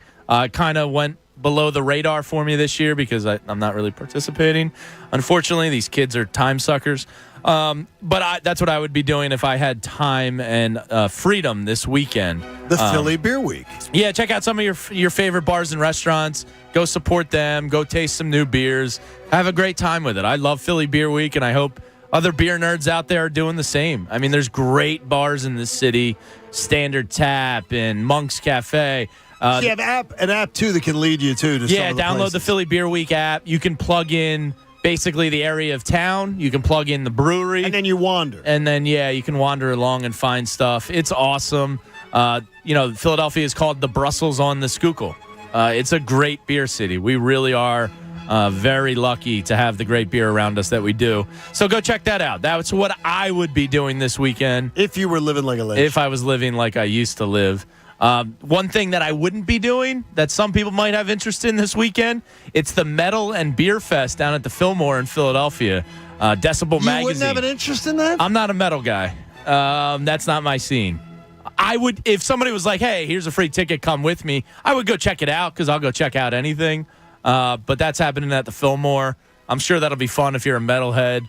Kind of went below the radar for me this year because I'm not really participating. Unfortunately, these kids are time suckers. But that's what I would be doing if I had time and freedom this weekend. The Philly Beer Week. Yeah, check out some of your favorite bars and restaurants. Go support them. Go taste some new beers. Have a great time with it. I love Philly Beer Week, and I hope other beer nerds out there are doing the same. I mean, there's great bars in this city, Standard Tap and Monk's Cafe. You have an app, too, that can lead you, to some of the download places. the Philly Beer Week app. You can plug in basically the area of town. You can plug in the brewery. And then you wander. And then, you can wander along and find stuff. It's awesome. Philadelphia is called the Brussels on the Schuylkill. It's a great beer city. We really are very lucky to have the great beer around us that we do. So go check that out. That's what I would be doing this weekend. If you were living like a Lynch. If I was living like I used to live. One thing that I wouldn't be doing that some people might have interest in this weekend, it's the Metal and Beer Fest down at the Fillmore in Philadelphia. Decibel Magazine. You wouldn't have an interest in that? I'm not a metal guy. That's not my scene. I would, if somebody was like, hey, here's a free ticket, come with me, I would go check it out because I'll go check out anything. But that's happening at the Fillmore. I'm sure that'll be fun if you're a metalhead.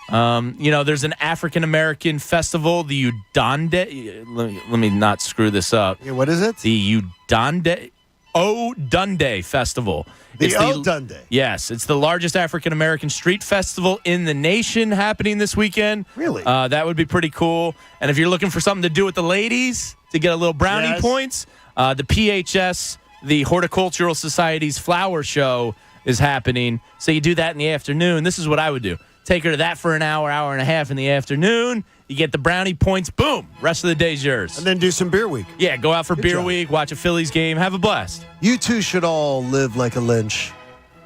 There's an African-American festival, the Udande. Let me not screw this up. Yeah, what is it? The Udande. O'Dunday Festival. The O'Dunday. Yes, it's the largest African-American street festival in the nation happening this weekend. Really? That would be pretty cool. And if you're looking for something to do with the ladies to get a little brownie points, the PHS, the Horticultural Society's flower show, is happening. So you do that in the afternoon. This is what I would do. Take her to that for an hour, hour and a half in the afternoon. You get the brownie points. Boom. Rest of the day's yours. And then do some beer week. Yeah, go out for Good beer job. week, watch a Phillies game, have a blast. You two should all live like a Lynch.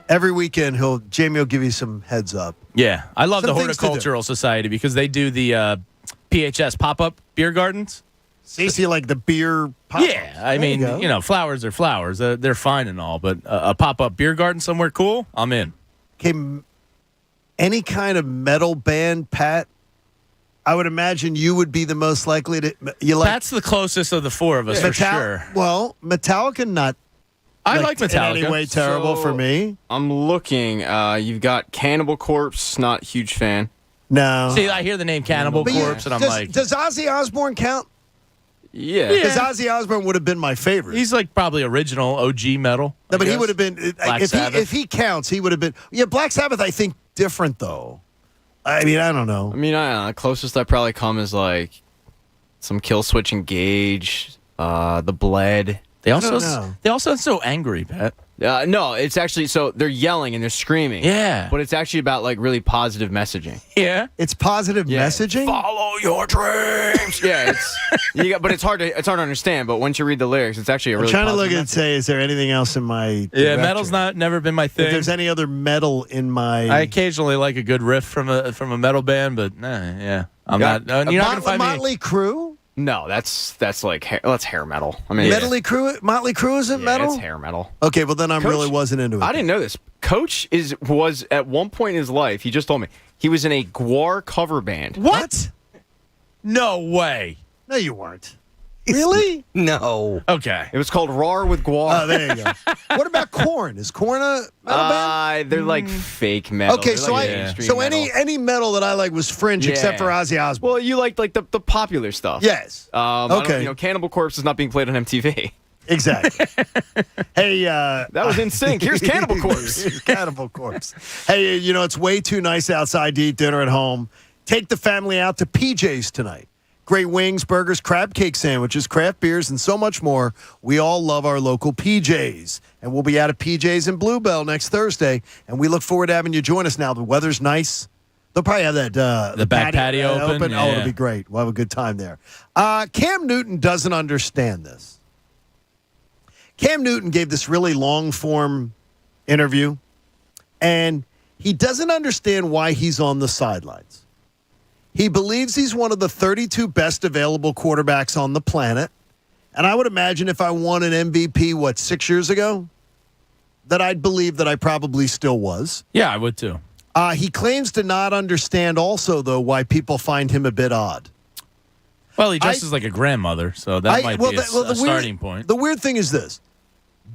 Every weekend, Jamie will give you some heads up. Yeah, I love Some the things to do. Horticultural Society because they do the PHS pop-up beer gardens. See, like the beer pop-ups. Yeah, I mean, you know, flowers are flowers. They're fine and all, but a pop-up beer garden somewhere cool, I'm in. Okay, any kind of metal band, Pat, I would imagine you would be the most likely to. That's the closest of the four of us, for sure. Well, Metallica, not. I like Metallica. In any way terrible for me. I'm looking. You've got Cannibal Corpse, not huge fan. No. See, I hear the name Cannibal Corpse, and I'm like. Does Ozzy Osbourne count? Yeah. Because Ozzy Osbourne would have been my favorite. He's like probably original OG metal. No, but he would have been. Sabbath. If he counts, he would have been. Yeah, Black Sabbath, I think, different, though. I mean, I don't know. I mean, the closest I probably come is like some Kill Switch Engage, The Bled. They also sound so angry, Pat. No, it's actually so they're yelling and they're screaming. Yeah, but it's actually about like really positive messaging. Yeah, it's positive messaging. Follow your dreams. Yeah, but it's hard to understand. But once you read the lyrics, it's actually a really. I'm trying to look positive and say, is there anything else in my? Yeah, directory? metal's never been my thing. If there's any other metal in my, I occasionally like a good riff from a metal band, but yeah, I'm not. You're not gonna find Motley Crue. No, that's like that's hair metal. I mean, Motley Crue isn't metal. It's hair metal. Okay, well then I Coach, really wasn't into it. I didn't know this. Coach was at one point in his life. He just told me he was in a Gwar cover band. What? No way. No, you weren't. Really? No. Okay. It was called Rawr with Gwar. Oh, there you go. What about Korn? Is Korn a metal band? They're like fake metal. Okay, They're so like mainstream metal. any metal that I like was fringe except for Ozzy Osbourne. Well, you liked like the popular stuff. Yes. Okay. Cannibal Corpse is not being played on MTV. Exactly. Hey, that was in sync. Here's Cannibal Corpse. Cannibal Corpse. Hey, it's way too nice outside to eat dinner at home. Take the family out to PJ's tonight. Great wings, burgers, crab cake sandwiches, craft beers, and so much more. We all love our local PJs. And we'll be out at PJ's in Bluebell next Thursday. And we look forward to having you join us now. The weather's nice. They'll probably have that the back patio open. Oh, it'll be great. We'll have a good time there. Cam Newton doesn't understand this. Cam Newton gave this really long-form interview, and he doesn't understand why he's on the sidelines. He believes he's one of the 32 best available quarterbacks on the planet. And I would imagine if I won an MVP, 6 years ago, that I'd believe that I probably still was. Yeah, I would too. He claims to not understand also, though, why people find him a bit odd. Well, he dresses like a grandmother, so that might be a starting point. The weird thing is this.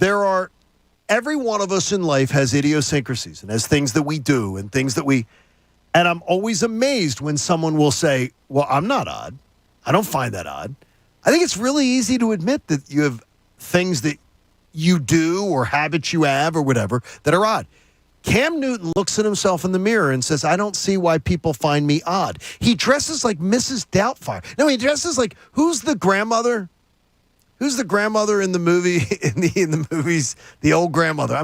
Every one of us in life has idiosyncrasies and has things that we do and things that we... And I'm always amazed when someone will say, well, I'm not odd. I don't find that odd. I think it's really easy to admit that you have things that you do or habits you have or whatever that are odd. Cam Newton looks at himself in the mirror and says, I don't see why people find me odd. He dresses like Mrs. Doubtfire. No, he dresses like, who's the grandmother? Who's the grandmother in the movie, in the movies, the old grandmother?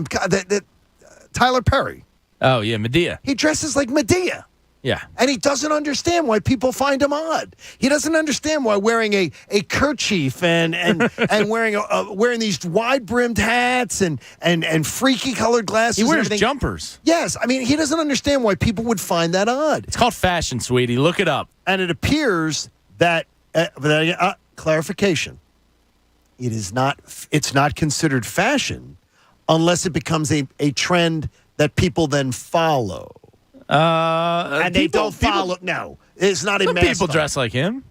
Tyler Perry. Oh, yeah, Medea. He dresses like Medea. Yeah. And he doesn't understand why people find him odd. He doesn't understand why wearing a kerchief and wearing these wide-brimmed hats and freaky colored glasses. He wears jumpers. Yes. I mean, he doesn't understand why people would find that odd. It's called fashion, sweetie. Look it up. And it appears that, clarification, it's not considered fashion unless it becomes a trend that people then follow. And they don't follow. No, it's not a mass. People dress like him.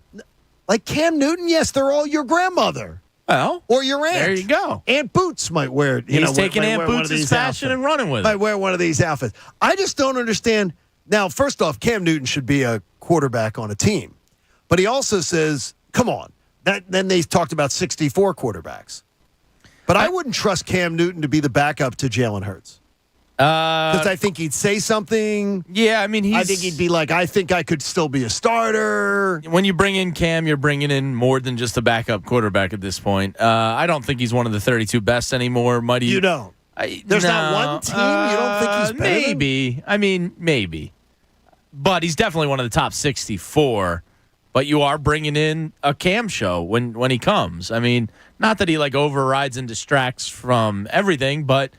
Like Cam Newton, yes, they're all your grandmother. Well, or your aunt. There you go. Aunt Boots might wear it. He's taking Aunt Boots' fashion and running with it. Might wear one of these outfits. I just don't understand. Now, first off, Cam Newton should be a quarterback on a team. But he also says, come on. Then they talked about 64 quarterbacks. But I wouldn't trust Cam Newton to be the backup to Jalen Hurts. Because I think he'd say something. Yeah, I mean, I think he'd be like, I think I could still be a starter. When you bring in Cam, you're bringing in more than just a backup quarterback at this point. I don't think he's one of the 32 best anymore. You don't? There's not one team you don't think he's better Maybe. than? I mean, maybe. But he's definitely one of the top 64. But you are bringing in a Cam show when he comes. I mean, not that he overrides and distracts from everything, but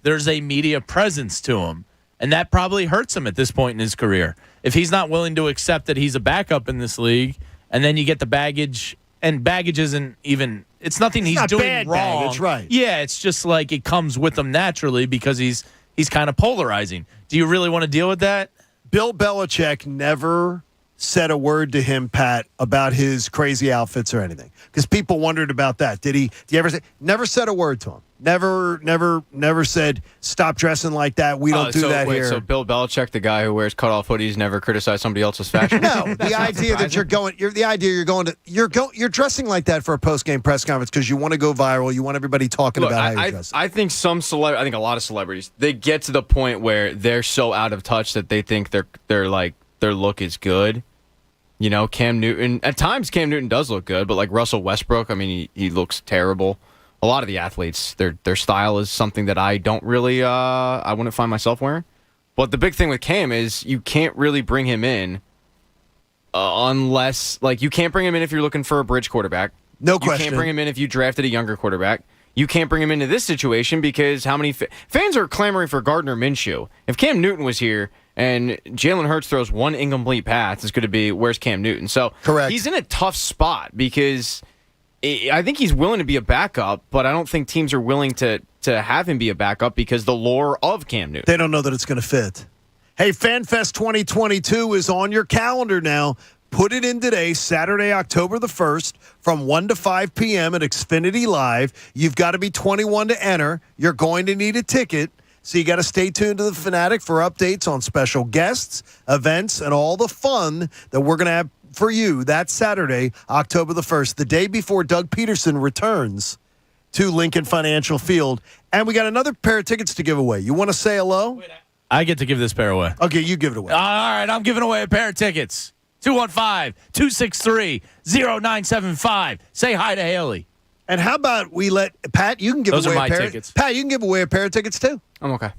there's a media presence to him. And that probably hurts him at this point in his career. If he's not willing to accept that he's a backup in this league, and then you get the baggage, and baggage isn't even, it's nothing he's doing bad wrong. baggage, right. Yeah, it's just it comes with him naturally because he's kind of polarizing. Do you really want to deal with that? Bill Belichick never said a word to him, Pat, about his crazy outfits or anything. Because people wondered about that. Did you ever say? Never said a word to him. Never said, stop dressing like that. We don't do that here. So Bill Belichick, the guy who wears cutoff hoodies, never criticized somebody else's fashion? No, the idea that you're dressing like that for a post-game press conference because you want to go viral. You want everybody talking about how you're dressing. I think I think a lot of celebrities, they get to the point where they're so out of touch that they think their look is good. You know, Cam Newton, at times Cam Newton does look good, but Russell Westbrook, I mean, he looks terrible. A lot of the athletes, their style is something that I don't really, I wouldn't find myself wearing. But the big thing with Cam is you can't really bring him in unless, you can't bring him in if you're looking for a bridge quarterback. No question. You can't bring him in if you drafted a younger quarterback. You can't bring him into this situation because how many fans are clamoring for Gardner Minshew? If Cam Newton was here and Jalen Hurts throws one incomplete pass, it's going to be, where's Cam Newton? So correct. He's in a tough spot because I think he's willing to be a backup, but I don't think teams are willing to have him be a backup because the lore of Cam Newton. They don't know that it's going to fit. Hey, FanFest 2022 is on your calendar now. Put it in today, Saturday, October the 1st, from 1 to 5 p.m. at Xfinity Live. You've got to be 21 to enter. You're going to need a ticket. So you got to stay tuned to The Fanatic for updates on special guests, events, and all the fun that we're going to have for you that Saturday, October the 1st, the day before Doug Peterson returns to Lincoln Financial Field. And we got another pair of tickets to give away. You want to say hello? I get to give this pair away. Okay, you give it away. All right, I'm giving away a pair of tickets. 215-263-0975. Say hi to Haley. And how about we let Pat, you can give Those away are my a pair. tickets. Pat, you can give away a pair of tickets too. I'm okay.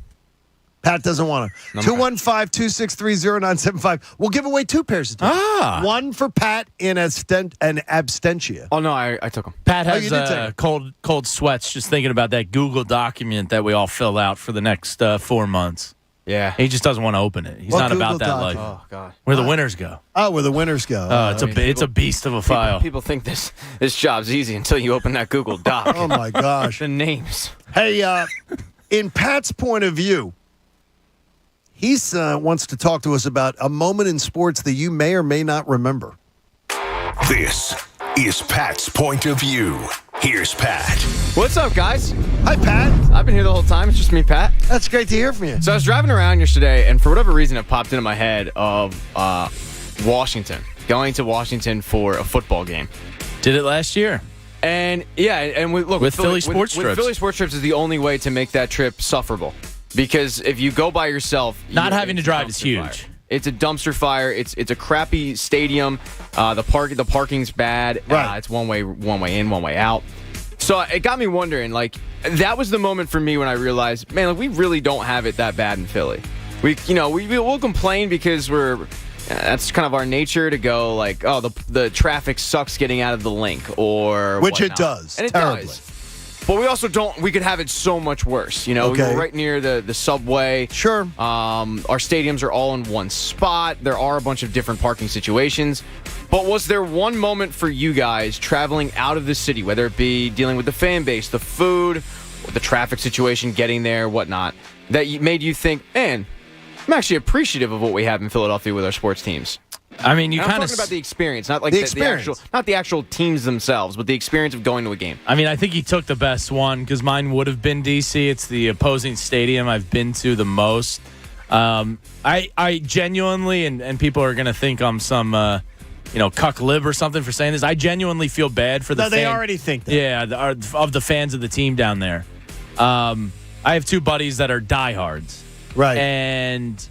Pat doesn't want to. 215-263-0975. We'll give away 2 pairs of tickets. One for Pat in abstentia. Oh, no, I took them. Pat has cold sweats just thinking about that Google document that we all fill out for the next 4 months. Yeah. He just doesn't want to open it. He's not Google about that life. Oh, God. Where the winners go. Oh, where the winners go. It's a beast of a file. People think this job's easy until you open that Google Doc. Oh, my gosh. The names. Hey, in Pat's point of view, he wants to talk to us about a moment in sports that you may or may not remember. This is Pat's Point of View. Here's Pat. What's up, guys? Hi, Pat. I've been here the whole time. It's just me, Pat. That's great to hear from you. So I was driving around yesterday, and for whatever reason, it popped into my head of Washington. Going to Washington for a football game. Did it last year. And, yeah, and with Philly Sports Trips. With Philly Sports Trips is the only way to make that trip sufferable. Because if you go by yourself... Not having to drive is huge. It's a dumpster fire. It's a crappy stadium. The parking's bad. Right. It's one way in, one way out. So it got me wondering, that was the moment for me when I realized, man, we really don't have it that bad in Philly. We'll complain because that's kind of our nature to go the traffic sucks getting out of the link or which whatnot. It does. And it terribly. does. But we also we could have it so much worse. Okay. We're right near the subway. Sure. Our stadiums are all in one spot. There are a bunch of different parking situations. But was there one moment for you guys traveling out of the city, whether it be dealing with the fan base, the food, or the traffic situation, getting there, whatnot, that made you think, man, I'm actually appreciative of what we have in Philadelphia with our sports teams? I mean, I'm talking about the experience, not the actual teams themselves, but the experience of going to a game. I mean, I think he took the best one because mine would have been DC. It's the opposing stadium I've been to the most. I genuinely, and people are going to think I'm some cuck lib or something for saying this. I genuinely feel bad for the they already think that. Yeah, of the fans of the team down there. I have two buddies that are diehards. Right. And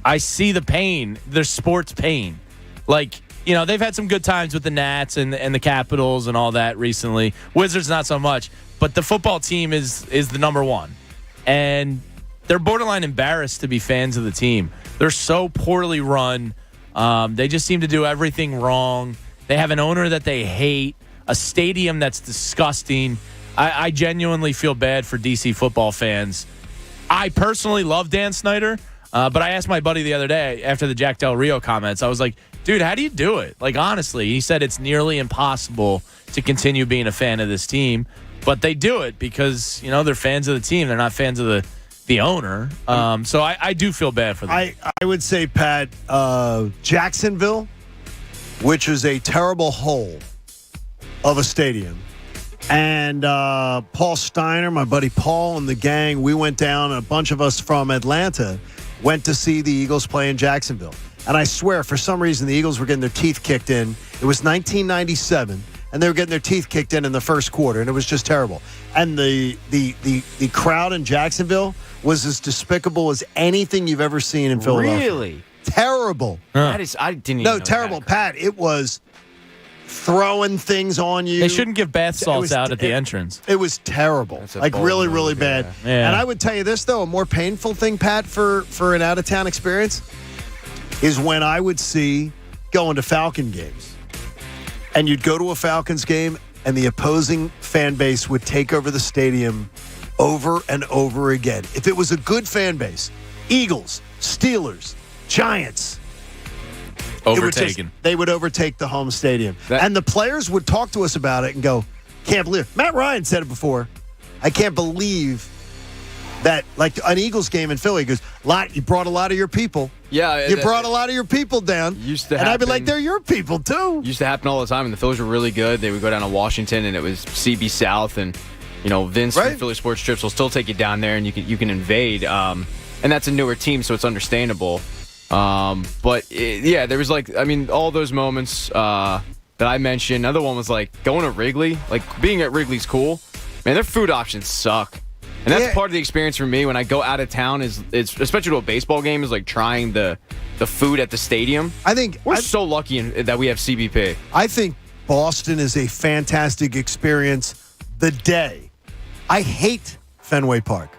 I see the pain. There's sports pain. Like, they've had some good times with the Nats and the Capitals and all that recently. Wizards, not so much. But the football team is the number one. And they're borderline embarrassed to be fans of the team. They're so poorly run. They just seem to do everything wrong. They have an owner that they hate, a stadium that's disgusting. I genuinely feel bad for DC football fans. I personally love Dan Snyder, but I asked my buddy the other day after the Jack Del Rio comments, I was like, dude, how do you do it? Like, honestly, he said it's nearly impossible to continue being a fan of this team, but they do it because, they're fans of the team. They're not fans of the owner. So I do feel bad for them. I would say, Pat, Jacksonville, which is a terrible hole of a stadium. And Paul Steiner, my buddy Paul and the gang, we went down, a bunch of us from Atlanta went to see the Eagles play in Jacksonville. And I swear, for some reason, the Eagles were getting their teeth kicked in. It was 1997, and they were getting their teeth kicked in the first quarter, and it was just terrible. And the crowd in Jacksonville was as despicable as anything you've ever seen in Philadelphia. Really? Terrible. That is, I didn't even know terrible. that. Pat, it was throwing things on you. They shouldn't give bath salts out at the entrance. It was terrible. Like really, really bad. Yeah. And I would tell you this, though, a more painful thing, Pat, for an out-of-town experience is when I would see going to Falcon games. And you'd go to a Falcons game, and the opposing fan base would take over the stadium over and over again. If it was a good fan base, Eagles, Steelers, Giants, overtaken. They would overtake the home stadium. And the players would talk to us about it and go, can't believe it. Matt Ryan said it before. I can't believe that, like an Eagles game in Philly, he goes, you brought a lot of your people. Yeah. You brought a lot of your people down. And I'd be like, they're your people, too. Used to happen all the time, and the Phillies were really good. They would go down to Washington, and it was CB South, and, Vince from Philly Sports Trips will still take you down there, and you can invade. And that's a newer team, so it's understandable. But there was all those moments that I mentioned. Another one was like going to Wrigley. Like being at Wrigley's cool. Man, their food options suck. And that's part of the experience for me when I go out of town is especially to a baseball game, is like trying the food at the stadium. I think we're so lucky that we have CBP. I think Boston is a fantastic experience the day. I hate Fenway Park.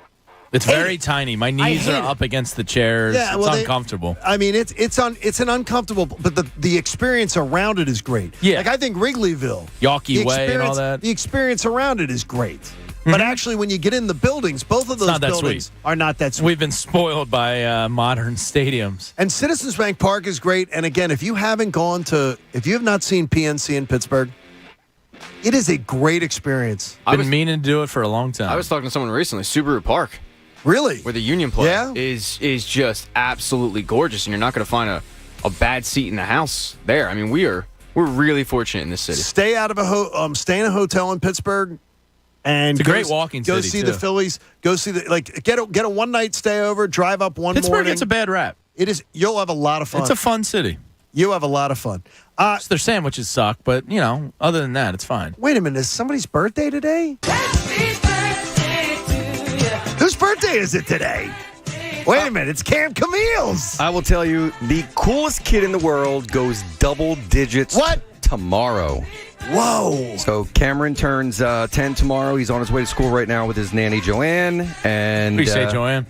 It's very tiny. My knees are up against the chairs. Yeah, it's uncomfortable. It's an uncomfortable, but the experience around it is great. Yeah. Like I think Wrigleyville, Yawkey Way and all that. The experience around it is great. But actually, when you get in the buildings, both of those buildings are not that sweet. We've been spoiled by modern stadiums. And Citizens Bank Park is great. And again, if you have not seen PNC in Pittsburgh, it is a great experience. I've been meaning to do it for a long time. I was talking to someone recently, Subaru Park. Really? Where the Union play is just absolutely gorgeous, and you're not going to find a bad seat in the house there. I mean, we're really fortunate in this city. Stay out of stay in a hotel in Pittsburgh. And it's a great walking city. Go see the Phillies. Go see get a one night stay over. Drive up one Pittsburgh morning. Gets a bad rap. It is. You'll have a lot of fun. It's a fun city. You have a lot of fun. Their sandwiches suck, but other than that, it's fine. Wait a minute. Is somebody's birthday today? Happy birthday to you. Whose birthday is it today? Wait a minute. It's Cam Camille's. I will tell you, the coolest kid in the world goes double digits. Tomorrow. Whoa. So Cameron turns 10 tomorrow. He's on his way to school right now with his nanny, Joanne. And what do you say, Joanne?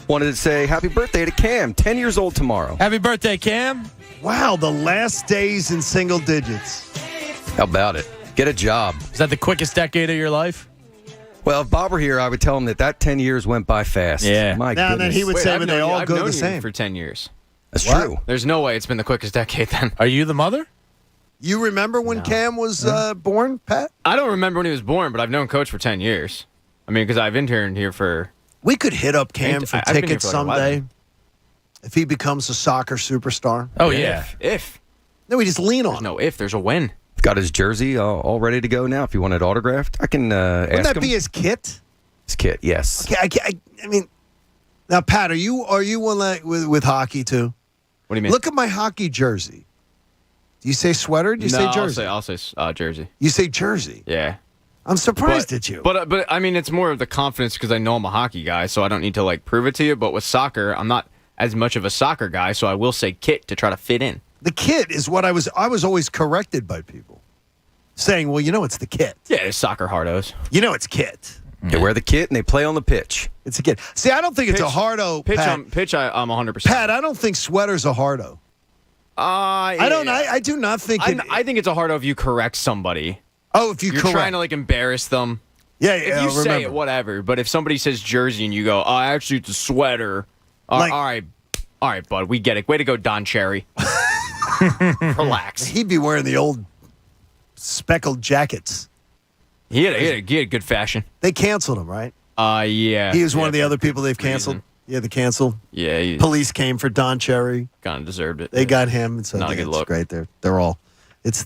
Wanted to say happy birthday to Cam. 10 years old tomorrow. Happy birthday, Cam. Wow, the last days in single digits. How about it? Get a job. Is that the quickest decade of your life? Well, if Bob were here, I would tell him that 10 years went by fast. Yeah. My now, goodness. then he would say, but they all go the same. For 10 years. That's true. There's no way it's been the quickest decade then. Are you the mother? You remember when Cam was born, Pat? I don't remember when he was born, but I've known Coach for 10 years. I mean, because I've interned here for... We could hit up Cam for I've been here tickets for someday 11. if he becomes a soccer superstar. Oh, yeah. If. No, we just lean on There's no if. There's a when. Got his jersey all ready to go now. If you want it autographed, I can ask him. Wouldn't that be his kit? His kit, yes. Okay, I mean, now, Pat, are you one with hockey, too? What do you mean? Look at my hockey jersey. Do you say sweater? Or do you say jersey? I'll say jersey. You say jersey? Yeah. I'm surprised at you. But I mean, it's more of the confidence because I know I'm a hockey guy, so I don't need to like prove it to you. But with soccer, I'm not as much of a soccer guy, so I will say kit to try to fit in. The kit is what I was always corrected by people saying, well, it's the kit. Yeah, it's soccer hardos. It's kit. They wear the kit and they play on the pitch. It's a kit. See, I don't think it's a hardo. Pitch, Pat. I'm 100%. Pat, I don't think sweater's a hardo. I don't. I do not think. I think it's a hardo if you correct somebody. Oh, if you're trying to like embarrass them. Yeah, if you say it, whatever. But if somebody says jersey and you go, "Oh, actually, it's a sweater." All right, bud, we get it. Way to go, Don Cherry. Relax. He'd be wearing the old speckled jackets. He had good fashion. They canceled him, right? Yeah. He was one of the other people they've canceled. Yeah, the cancel. Yeah. Police came for Don Cherry. Kind of deserved it. They got him. So not a good look. Great. They're all. It's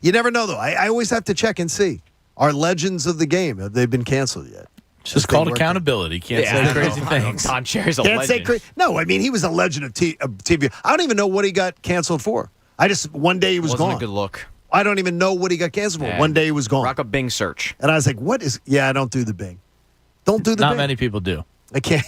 you never know though. I always have to check and see. Are legends of the game, have they been canceled yet? It's just called accountability. Can't say crazy things. Don Cherry's a Can't legend. say No, I mean he was a legend of TV. I don't even know what he got canceled for. One day he was Wasn't gone. a good look. I don't even know what he got canceled for. Yeah. One day he was gone. Rock a Bing search. And I was like, what is... Yeah, I don't do the Bing. Don't do the Bing. Not many people do. I can't.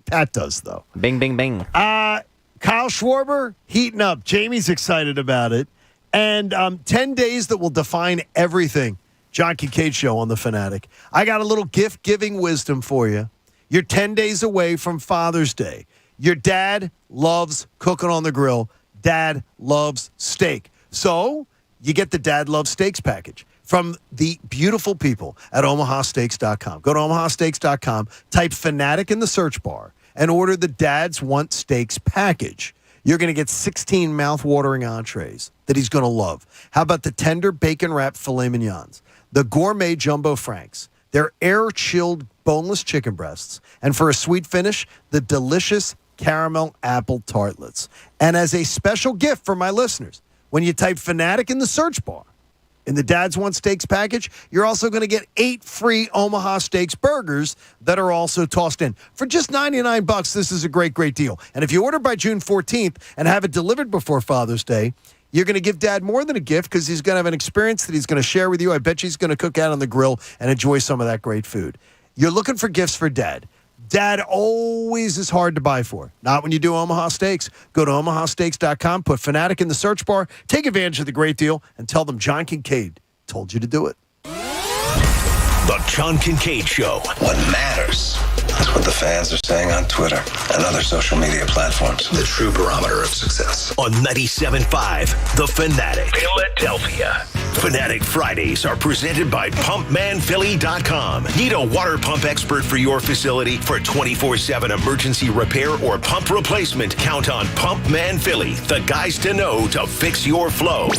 Pat does, though. Bing, bing, bing. Kyle Schwarber, heating up. Jamie's excited about it. And 10 days that will define everything. John Kincade Show on The Fanatic. I got a little gift-giving wisdom for you. You're 10 days away from Father's Day. Your dad loves cooking on the grill. Dad loves steak. So you get the Dad Loves Steaks package from the beautiful people at omahasteaks.com. Go to omahasteaks.com, type Fanatic in the search bar, and order the Dads Want Steaks package. You're going to get 16 mouth-watering entrees that he's going to love. How about the tender bacon-wrapped filet mignons, the gourmet jumbo franks, their air-chilled boneless chicken breasts, and for a sweet finish, the delicious caramel apple tartlets. And as a special gift for my listeners, when you type Fanatic in the search bar, in the Dads Want Steaks package, you're also going to get 8 free Omaha Steaks burgers that are also tossed in. For just $99, this is a great, great deal. And if you order by June 14th and have it delivered before Father's Day, you're going to give Dad more than a gift because he's going to have an experience that he's going to share with you. I bet you he's going to cook out on the grill and enjoy some of that great food. You're looking for gifts for Dad. Dad always is hard to buy for. Not when you do Omaha Steaks. Go to omahasteaks.com, put Fanatic in the search bar, take advantage of the great deal, and tell them John Kincade told you to do it. The John Kincade Show. What matters? That's what the fans are saying on Twitter and other social media platforms. The true barometer of success. On 97.5 The Fanatic. Philadelphia. Fanatic Fridays are presented by PumpManPhilly.com. Need a water pump expert for your facility for 24/7 emergency repair or pump replacement? Count on Pump Man Philly, the guys to know to fix your flow.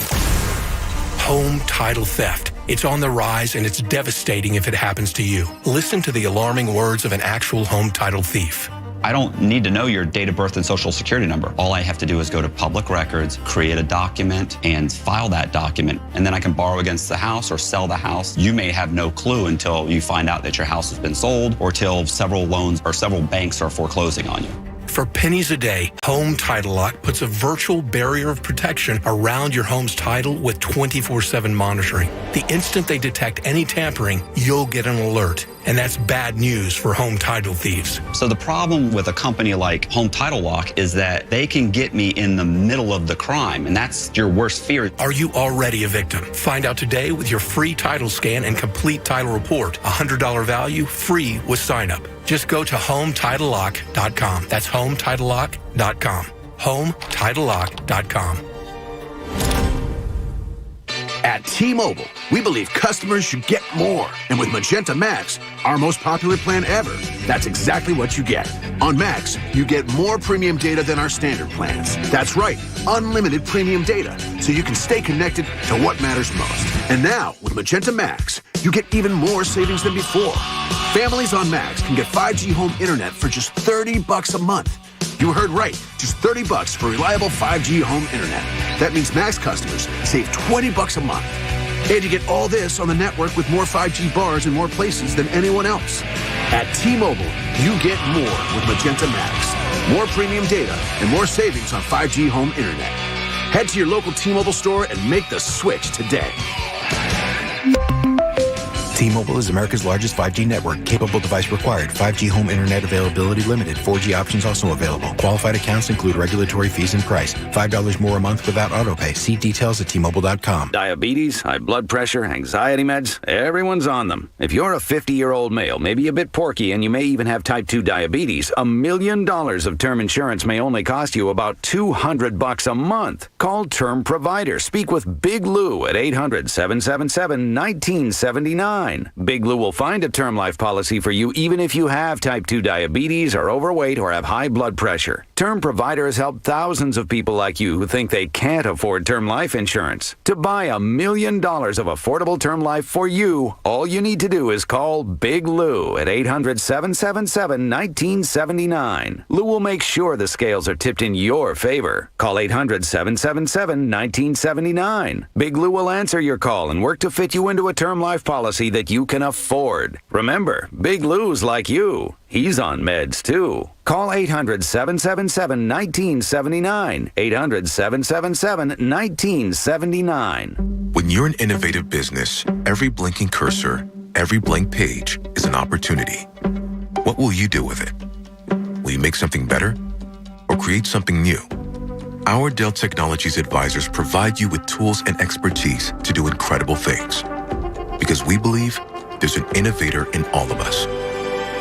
Home title theft. It's on the rise, and it's devastating if it happens to you. Listen to the alarming words of an actual home title thief. I don't need to know your date of birth and social security number. All I have to do is go to public records, create a document, and file that document. And then I can borrow against the house or sell the house. You may have no clue until you find out that your house has been sold or till several loans or several banks are foreclosing on you. For pennies a day, Home Title Lock puts a virtual barrier of protection around your home's title with 24/7 monitoring. The instant they detect any tampering, you'll get an alert. And that's bad news for home title thieves. So the problem with a company like Home Title Lock is that they can get me in the middle of the crime, and that's your worst fear. Are you already a victim? Find out today with your free title scan and complete title report. $100 value, free with sign up. Just go to HomeTitleLock.com. That's HomeTitleLock.com. HomeTitleLock.com. At T-Mobile, we believe customers should get more. And with Magenta Max, our most popular plan ever, that's exactly what you get. On Max, you get more premium data than our standard plans. That's right, unlimited premium data, so you can stay connected to what matters most. And now, with Magenta Max, you get even more savings than before. Families on Max can get 5G home internet for just $30 a month. You heard right, just $30 for reliable 5G home internet. That means Max customers save $20 a month. And you get all this on the network with more 5G bars in more places than anyone else. At T-Mobile, you get more with Magenta Max. More premium data and more savings on 5G home internet. Head to your local T-Mobile store and make the switch today. T-Mobile is America's largest 5G network. Capable device required. 5G home internet availability limited. 4G options also available. Qualified accounts include regulatory fees and price. $5 more a month without autopay. See details at T-Mobile.com. Diabetes, high blood pressure, anxiety meds, everyone's on them. If you're a 50-year-old male, maybe a bit porky, and you may even have type 2 diabetes, $1 million of term insurance may only cost you about $200 a month. Call Term Provider. Speak with Big Lou at 800-777-1979. Big Lou will find a term life policy for you even if you have type 2 diabetes, are overweight, or have high blood pressure. Term Provider has helped thousands of people like you who think they can't afford term life insurance. To buy $1 million of affordable term life for you, all you need to do is call Big Lou at 800-777-1979. Lou will make sure the scales are tipped in your favor. Call 800-777-1979. Big Lou will answer your call and work to fit you into a term life policy that you can afford. Remember, Big Lou's like you. He's on meds, too. Call 800-777-1979. 800-777-1979. When you're an innovative business, every blinking cursor, every blank page is an opportunity. What will you do with it? Will you make something better or create something new? Our Dell Technologies advisors provide you with tools and expertise to do incredible things. Because we believe there's an innovator in all of us.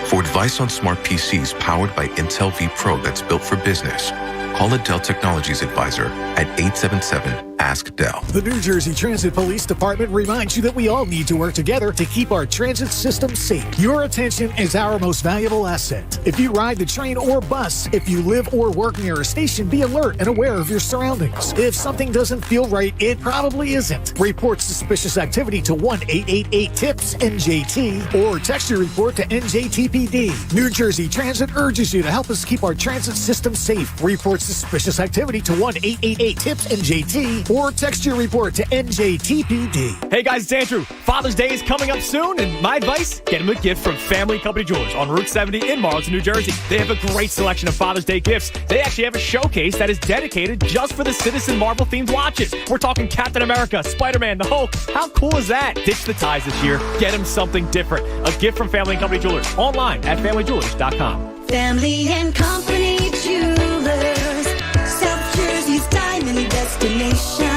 For advice on smart PCs powered by Intel V Pro that's built for business, call a Dell Technologies advisor at 877-ASK-DELL. The New Jersey Transit Police Department reminds you that we all need to work together to keep our transit system safe. Your attention is our most valuable asset. If you ride the train or bus, if you live or work near a station, be alert and aware of your surroundings. If something doesn't feel right, it probably isn't. Report suspicious activity to 1-888-TIPS-NJT or text your report to NJTPD. New Jersey Transit urges you to help us keep our transit system safe. Report suspicious activity to 1-888-TIPS-NJT or text your report to NJTPD. Hey guys, it's Andrew. Father's Day is coming up soon, and my advice, get him a gift from Family Company Jewelers on Route 70 in Marlton, New Jersey. They have a great selection of Father's Day gifts. They actually have a showcase that is dedicated just for the Citizen Marvel themed watches. We're talking Captain America, Spider-Man, the Hulk. How cool is that? Ditch the ties this year. Get him something different. A gift from Family Company Jewelers online at FamilyJewelers.com. Family and Company Jewelers, South Jersey's diamond destination.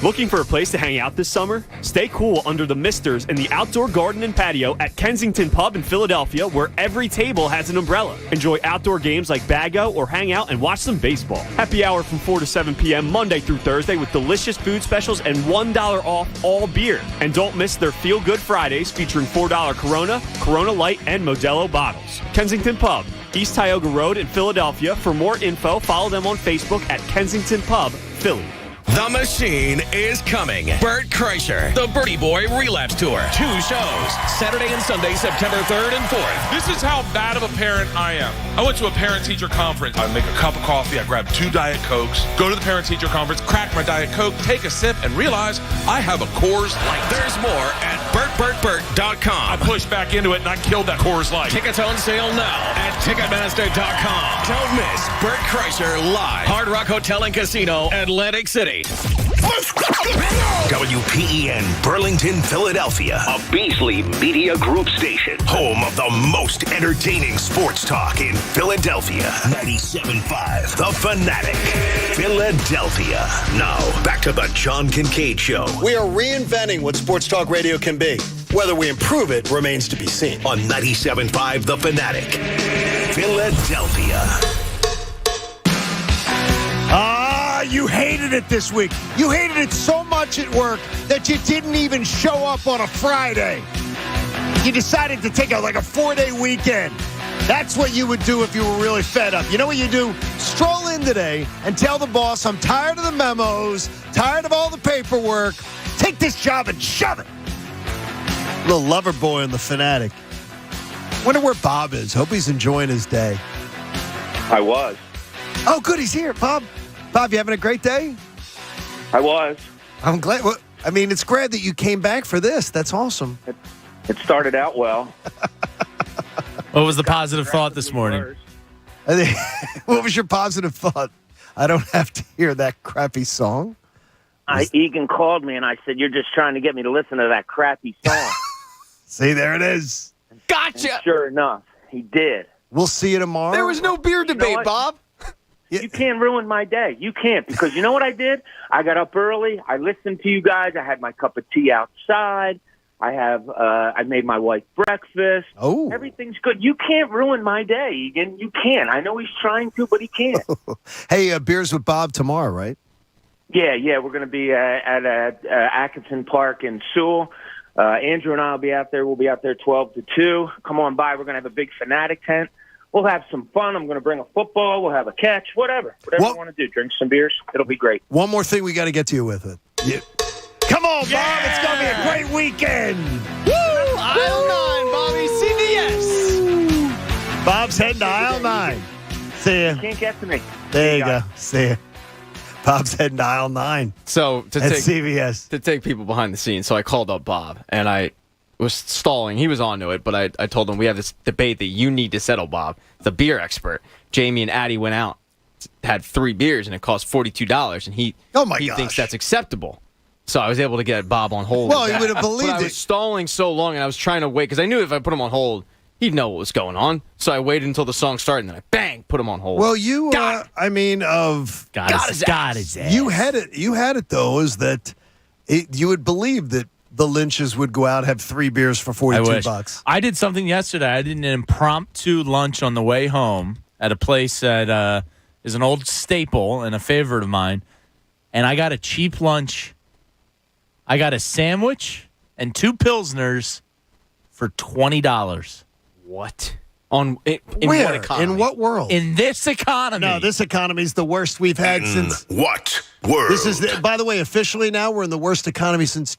Looking for a place to hang out this summer? Stay cool under the misters in the outdoor garden and patio at Kensington Pub in Philadelphia, where every table has an umbrella. Enjoy outdoor games like Bago or hang out and watch some baseball. Happy hour from 4 to 7 p.m. Monday through Thursday with delicious food specials and $1 off all beer. And don't miss their Feel Good Fridays featuring $4 Corona, Corona Light, and Modelo bottles. Kensington Pub, East Tioga Road in Philadelphia. For more info, follow them on Facebook at Kensington Pub, Philly. The Machine is coming. Bert Kreischer, the Birdie Boy Relapse Tour. 2 shows, Saturday and Sunday, September 3rd and 4th. This is how bad of a parent I am. I went to a parent-teacher conference. I make a cup of coffee, I grab 2 Diet Cokes, go to the parent-teacher conference, crack my Diet Coke, take a sip, and realize I have a Coors Light. There's more at BertBertBert.com. I pushed back into it, and I killed that Coors Light. Tickets on sale now at Ticketmaster.com. Don't miss Bert Kreischer live. Hard Rock Hotel and Casino, Atlantic City. WPEN Burlington, Philadelphia, a Beasley Media Group station, home of the most entertaining sports talk in Philadelphia. 97.5 The Fanatic, Philadelphia. Now, back to the John Kincade Show. We are reinventing what sports talk radio can be. Whether we improve it remains to be seen. On 97.5 The Fanatic, Philadelphia. You hated it this week. You hated it so much at work that you didn't even show up on a Friday. You decided to take a 4-day weekend. That's what you would do if you were really fed up. You know what you do? Stroll in today and tell the boss, I'm tired of the memos, tired of all the paperwork. Take this job and shove it. Little lover boy in the Fanatic. Wonder where Bob is. Hope he's enjoying his day. I was. Oh, good. He's here, Bob. Bob, you having a great day? I was. I'm glad. Well, I mean, it's great that you came back for this. That's awesome. It started out well. What was the positive thought this morning? What was your positive thought? I don't have to hear that crappy song. Egan called me and I said, "You're just trying to get me to listen to that crappy song." See, there it is. Gotcha. And sure enough, he did. We'll see you tomorrow. There was no beer debate, Bob. You can't ruin my day. You can't, because you know what I did? I got up early. I listened to you guys. I had my cup of tea outside. I made my wife breakfast. Oh. Everything's good. You can't ruin my day, Egan. You can't. I know he's trying to, but he can't. Hey, Beers with Bob tomorrow, right? Yeah. We're going to be at Atkinson Park in Sewell. Andrew and I will be out there. We'll be out there 12 to 2. Come on by. We're going to have a big Fanatic tent. We'll have some fun. I'm going to bring a football. We'll have a catch, whatever you want to do. Drink some beers. It'll be great. One more thing we got to get to you with it. Come on, Bob. It's going to be a great weekend. Woo! Aisle 9, Bobby. CVS. Bob's heading to aisle 9. See ya. You can't get to me. There you go. See ya. Bob's heading to aisle 9. So at CVS. To take people behind the scenes, so I called up Bob, and I was stalling. He was onto it, but I told him we have this debate that you need to settle, Bob, the beer expert. Jamie and Addie went out, had 3 beers, and it cost $42, and he thinks that's acceptable. So I was able to get Bob on hold. Well, you would have believed it. I was stalling so long, and I was trying to wait, because I knew if I put him on hold, he'd know what was going on. So I waited until the song started, and then I, bang, put him on hold. Well, you, got his ass. You had it, though, is that you would believe that the Lynches would go out, have 3 beers for $42. I did something yesterday. I did an impromptu lunch on the way home at a place that is an old staple and a favorite of mine, and I got a cheap lunch. I got a sandwich and 2 Pilsners for $20. What? In what economy? In what world? In this economy. No, this economy is the worst we've had since. What world? This is, by the way, officially now we're in the worst economy since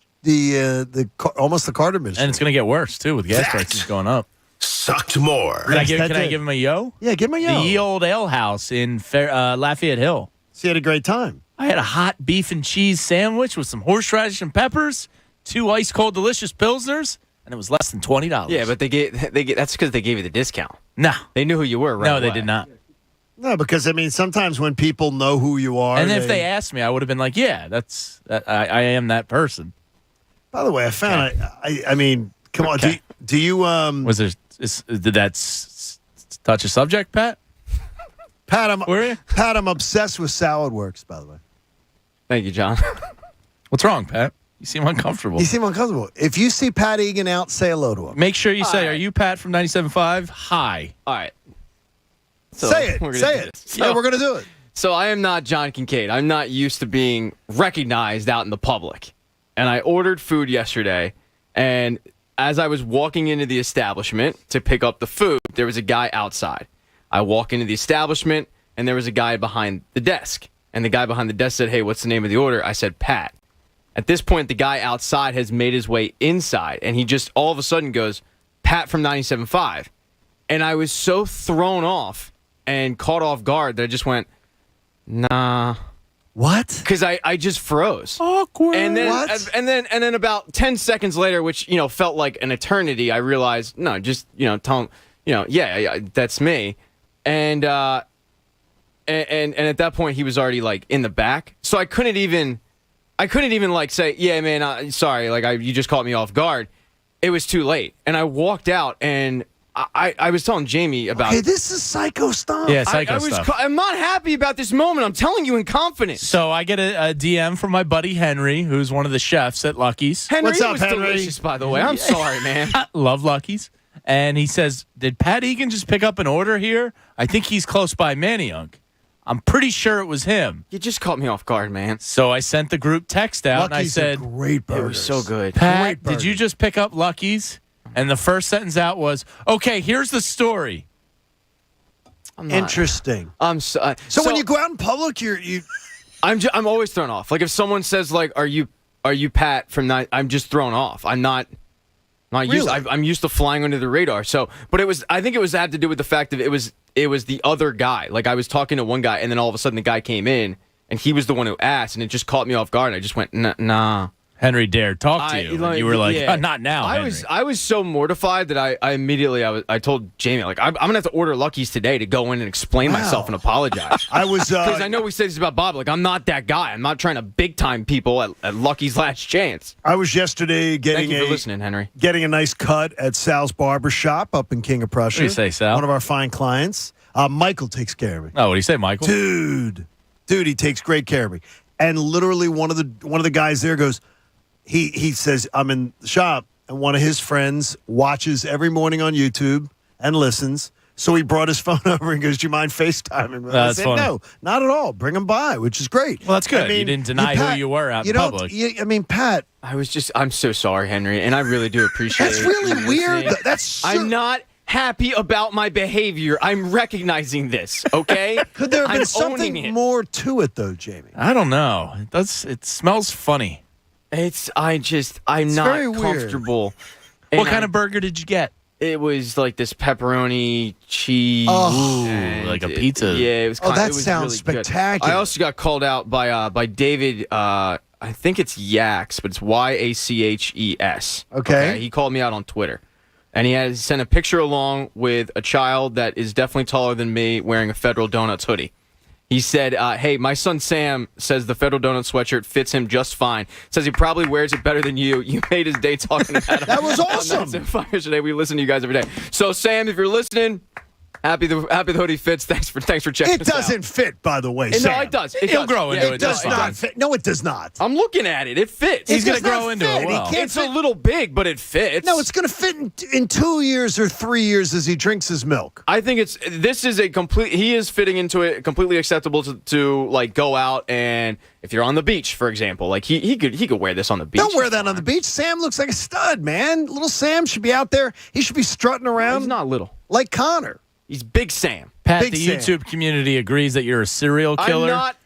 almost the Carter administration. And it's going to get worse, too, with gas prices going up. Sucked more. Can I give him a yo? Yeah, give him a yo. The Ye Old Ale House in Lafayette Hill. So you had a great time. I had a hot beef and cheese sandwich with some horseradish and peppers, 2 ice-cold delicious Pilsners, and it was less than $20. Yeah, but they get that's because they gave you the discount. No. They knew who you were, right? No, they did not. No, because, I mean, sometimes when people know who you are. And if they asked me, I would have been like, yeah, I am that person. By the way, I found, I mean, come on. Do you. Did that touch a subject, Pat? Pat, I'm obsessed with Salad Works, by the way. Thank you, John. What's wrong, Pat? You seem uncomfortable. You seem uncomfortable. If you see Pat Egan out, say hello to him. Make sure you say, are you Pat from 97.5? Hi. All right. So say it. Say it. So, we're going to do it. So I am not John Kincade. I'm not used to being recognized out in the public. And I ordered food yesterday, and as I was walking into the establishment to pick up the food, there was a guy outside. I walk into the establishment, and there was a guy behind the desk. And the guy behind the desk said, hey, what's the name of the order? I said, Pat. At this point, the guy outside has made his way inside, and he just all of a sudden goes, Pat from 97.5. And I was so thrown off and caught off guard that I just went, nah. What? Because I just froze. Awkward. And then, what? And then about 10 seconds later, which, felt like an eternity, I realized, no, just, tell him, yeah, that's me. And at that point, he was already, like, in the back. So I couldn't even like, say, yeah, man, sorry, like, you just caught me off guard. It was too late. And I walked out, and I was telling Jamie about it. This is psycho stuff. Yeah, psycho stuff. I'm not happy about this moment. I'm telling you in confidence. So I get a DM from my buddy Henry, who's one of the chefs at Lucky's. Henry, what's up, was Henry? delicious, by the way. I'm sorry, man. Love Lucky's. And he says, did Pat Egan just pick up an order here? I think he's close by Manayunk. I'm pretty sure it was him. You just caught me off guard, man. So I sent the group text out, Lucky's and I said, great burgers. It was so good. Pat, did you just pick up Lucky's? And the first sentence out was, okay, here's the story. Interesting. So when you go out in public, I'm always thrown off. Like if someone says like, "Are you Pat from night?" I'm just thrown off. I'm not used. I'm used to flying under the radar. So, but I think it had to do with the fact that it was the other guy. Like I was talking to one guy, and then all of a sudden the guy came in, and he was the one who asked, and it just caught me off guard. And I just went, nah. Henry dared talk to you. And you were like, not now, Henry. I was so mortified that I immediately I told Jamie, like, I'm going to have to order Lucky's today to go in and explain myself and apologize. I was... Because I know we said this about Bob. Like, I'm not that guy. I'm not trying to big-time people at Lucky's Last Chance. I was yesterday Thank you for listening, Henry. Getting a nice cut at Sal's Barber Shop up in King of Prussia. What do you say, Sal? One of our fine clients. Michael takes care of me. Oh, what do you say, Michael? Dude, he takes great care of me. And literally one of the guys there goes, he says, I'm in the shop, and one of his friends watches every morning on YouTube and listens. So he brought his phone over and goes, do you mind FaceTiming me? I said, funny. no, not at all. Bring him by, which is great. Well, that's good. I mean, you didn't deny Pat, who you were out in public. Pat. I'm so sorry, Henry, and I really do appreciate it. That's really weird. I'm not happy about my behavior. I'm recognizing this, okay? Could there have been I'm something more to it, though, Jamie? I don't know. It smells funny. I'm not very weird. comfortable. What kind of burger did you get? It was like this pepperoni cheese. Like a pizza. It was. That it was sounds really good. spectacular. I also got called out by David. I think it's Yachts, but it's Yaches. Okay. He called me out on Twitter, and he had sent a picture along with a child that is definitely taller than me wearing a Federal Donuts hoodie. He said, hey, my son Sam says the Federal Donuts sweatshirt fits him just fine. Says he probably wears it better than you. You made his day talking about him. That was awesome. Today. We listen to you guys every day. So, Sam, if you're listening, happy the hoodie fits. Thanks for checking us out. It doesn't fit, by the way, Sam. No, it does. He'll grow into it. It does not fit. No, it does not. I'm looking at it. It fits. He's going to grow into it. Well. It's a little big, but it fits. No, it's going to fit in 2 years or 3 years as he drinks his milk. I think he is fitting into it, completely acceptable to like go out and if you're on the beach, for example, like he could wear this on the beach. Don't wear that on the beach. Sam looks like a stud, man. Little Sam should be out there. He should be strutting around. He's not little. Like Connor. He's Big Sam. Pat, Big the Sam. YouTube community agrees that you're a serial killer. I'm not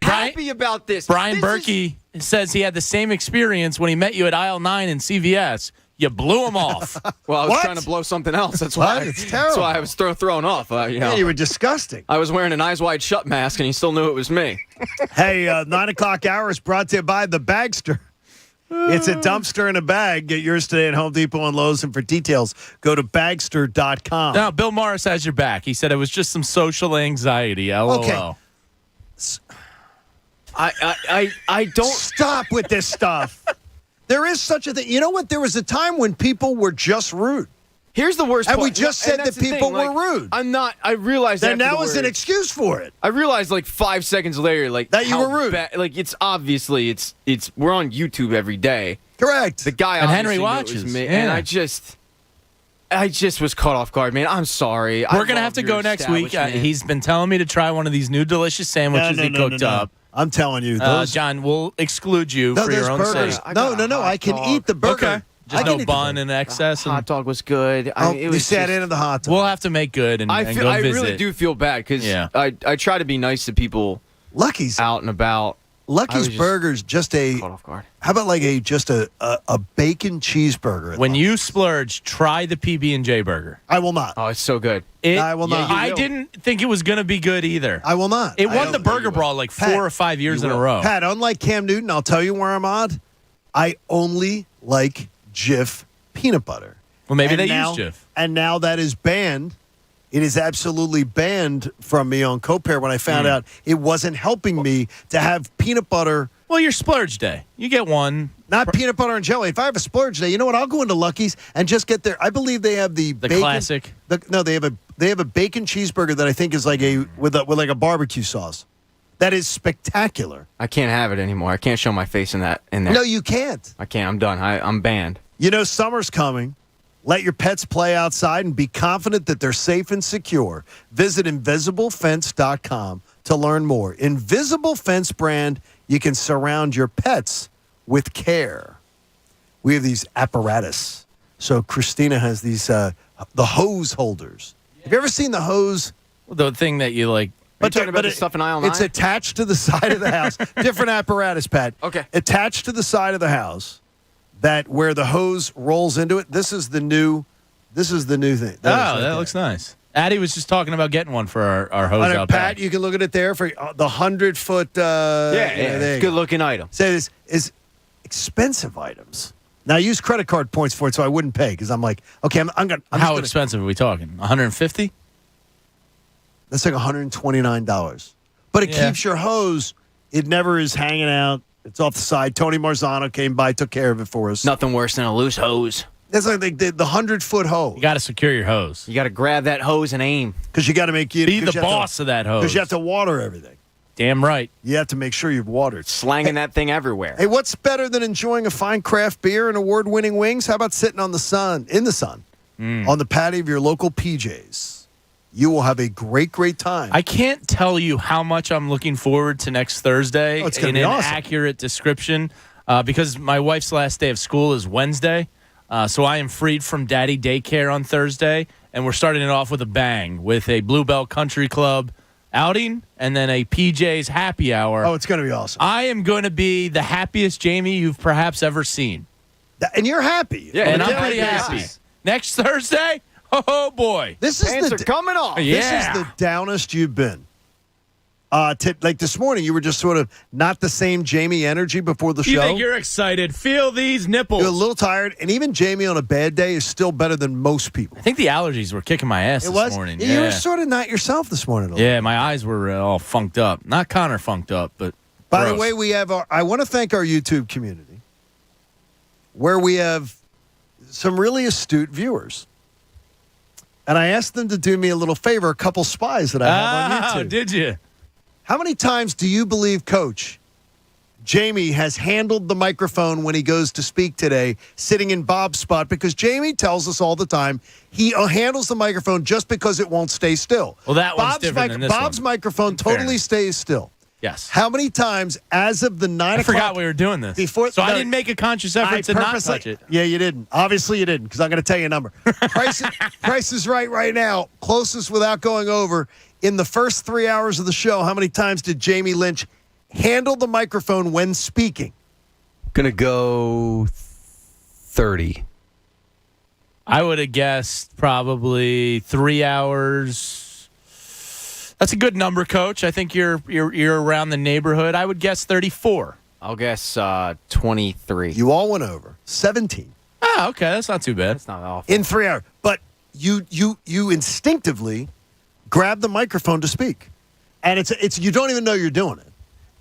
happy about this. Brian Berkey says he had the same experience when he met you at aisle 9 in CVS. You blew him off. Well, I was trying to blow something else. That's why. It's terrible. That's why I was thrown off. You were disgusting. I was wearing an Eyes Wide Shut mask, and he still knew it was me. Hey, 9 o'clock hour is brought to you by The Bagster. It's a dumpster in a bag. Get yours today at Home Depot and Lowe's. And for details, go to bagster.com. Now, Bill Morris has your back. He said it was just some social anxiety. LOL. Okay. I don't stop with this stuff. There is such a thing. You know what? There was a time when people were just rude. Here's the worst and part. we just said that people were rude. I'm not. I realized then that was an excuse for it. I realized like 5 seconds later, like that you were rude. Like it's obviously it's we're on YouTube every day. Correct. The guy and obviously Henry knew it watches was me, yeah. and I just was caught off guard, man. I'm sorry. We're gonna have to go next week. He's been telling me to try one of these new delicious sandwiches he cooked up. I'm telling you, those John, we'll exclude you for your own burgers. sake. No. I can eat the burger. Okay. Just no bun in excess. Hot dog was good. You sat into the hot dog. We'll have to make good and go visit. I really do feel bad because I try to be nice to people. Lucky's out and about. Lucky's Burgers just a caught off guard. How about like a bacon cheeseburger? When you splurge, try the PB&J burger. I will not. Oh, it's so good. I will not. I didn't think it was going to be good either. I will not. It won the Burger Brawl like 4 or 5 years in a row. Pat, unlike Cam Newton, I'll tell you where I'm odd. I only like Jif peanut butter. Well, maybe they use Jif. And now that is banned. It is absolutely banned from me on Co-Pair when I found out it wasn't helping me to have peanut butter. Well, your splurge day. You get one. Not peanut butter and jelly. If I have a splurge day, you know what? I'll go into Lucky's and just get there. I believe they have the bacon, classic. They have a bacon cheeseburger that I think is like with like a barbecue sauce. That is spectacular. I can't have it anymore. I can't show my face in there. No, you can't. I can't. I'm done. I'm banned. You know, summer's coming. Let your pets play outside and be confident that they're safe and secure. Visit InvisibleFence.com to learn more. Invisible Fence brand, you can surround your pets with care. We have these apparatus. So Christina has these, the hose holders. Have you ever seen the hose? The thing that you like. But talking about the stuff in aisle 9? It's attached to the side of the house. Different apparatus, Pat. Okay. Attached to the side of the house. That where the hose rolls into it. This is the new thing. That looks nice. Addie was just talking about getting one for our hose out Pat, back. you can look at it there for the 100-foot. Yeah, good looking item. Say this is expensive items. Now I use credit card points for it, so I wouldn't pay because I'm like, okay, I'm gonna. How expensive are we talking? $150? That's like $129. But it keeps your hose. It never is hanging out. It's off the side. Tony Marzano came by, took care of it for us. Nothing worse than a loose hose. That's like the 100-foot hose. You got to secure your hose. You got to grab that hose and aim. Because you got to Be the boss of that hose. Because you have to water everything. Damn right. You have to make sure you've watered. Slanging that thing everywhere. Hey, what's better than enjoying a fine craft beer and award-winning wings? How about sitting in the sun, on the patio of your local PJs? You will have a great, great time. I can't tell you how much I'm looking forward to next Thursday it's gonna in be an awesome. accurate description because my wife's last day of school is Wednesday. So I am freed from daddy daycare on Thursday, and we're starting it off with a bang with a Bluebell Country Club outing and then a PJ's happy hour. Oh, it's going to be awesome. I am going to be the happiest Jamie you've perhaps ever seen. And you're happy. Yeah, and I'm pretty happy. Next Thursday, oh boy. This is Pants are coming off. Yeah. This is the downest you've been. Like this morning, you were just sort of not the same Jamie energy before the show. You think you're excited. Feel these nipples. You're a little tired, and even Jamie on a bad day is still better than most people. I think the allergies were kicking my ass this morning. You were sort of not yourself this morning. Yeah, my eyes were all funked up. Not Connor funked up, but By the way, we have I want to thank our YouTube community, where we have some really astute viewers. And I asked them to do me a little favor, a couple spies that I have on YouTube. Did you? How many times do you believe, Coach, Jamie has handled the microphone when he goes to speak today, sitting in Bob's spot? Because Jamie tells us all the time he handles the microphone just because it won't stay still. Well, that one's different than this Bob's one. microphone totally stays still. Yes. How many times, as of the 9 I o'clock... forgot we were doing this. I didn't make a conscious effort to not touch it. Yeah, you didn't. Obviously you didn't, because I'm going to tell you a number. Price is right now. Closest without going over. In the first 3 hours of the show, how many times did Jamie Lynch handle the microphone when speaking? Gonna go 30. I would have guessed probably 3 hours. That's a good number, Coach. I think you're around the neighborhood. I would guess 34. I'll guess 23. You all went over. 17. Ah, okay. That's not too bad. That's not awful. In 3 hours. But you instinctively grab the microphone to speak. And it's you don't even know you're doing it.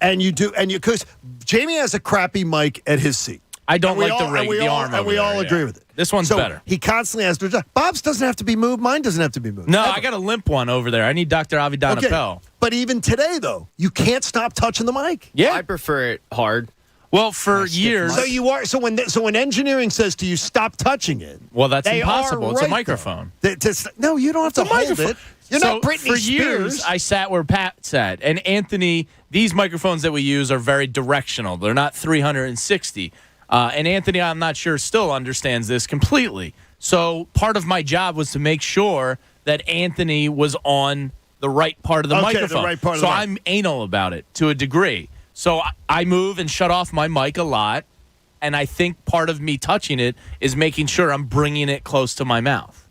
And you do, because Jamie has a crappy mic at his seat. I don't like the rig, the arm and we all agree with it. This one's better. He constantly has to. Bob's doesn't have to be moved. Mine doesn't have to be moved. No, I got a limp one over there. I need Dr. Avidana Okay. Pell. But even today, though, you can't stop touching the mic. Yeah. I prefer it hard. Well, for years. So you are. So when engineering says to you, stop touching it. Well, that's they impossible. are It's a right, microphone. though. No, you don't have to hold it. You're so not Britney for Spears. years, I sat where Pat sat. And Anthony, these microphones that we use are very directional. They're not 360. And Anthony, I'm not sure, still understands this completely. So part of my job was to make sure that Anthony was on the right part of the microphone. The right part of so the mic. I'm anal about it to a degree. So I move and shut off my mic a lot. And I think part of me touching it is making sure I'm bringing it close to my mouth.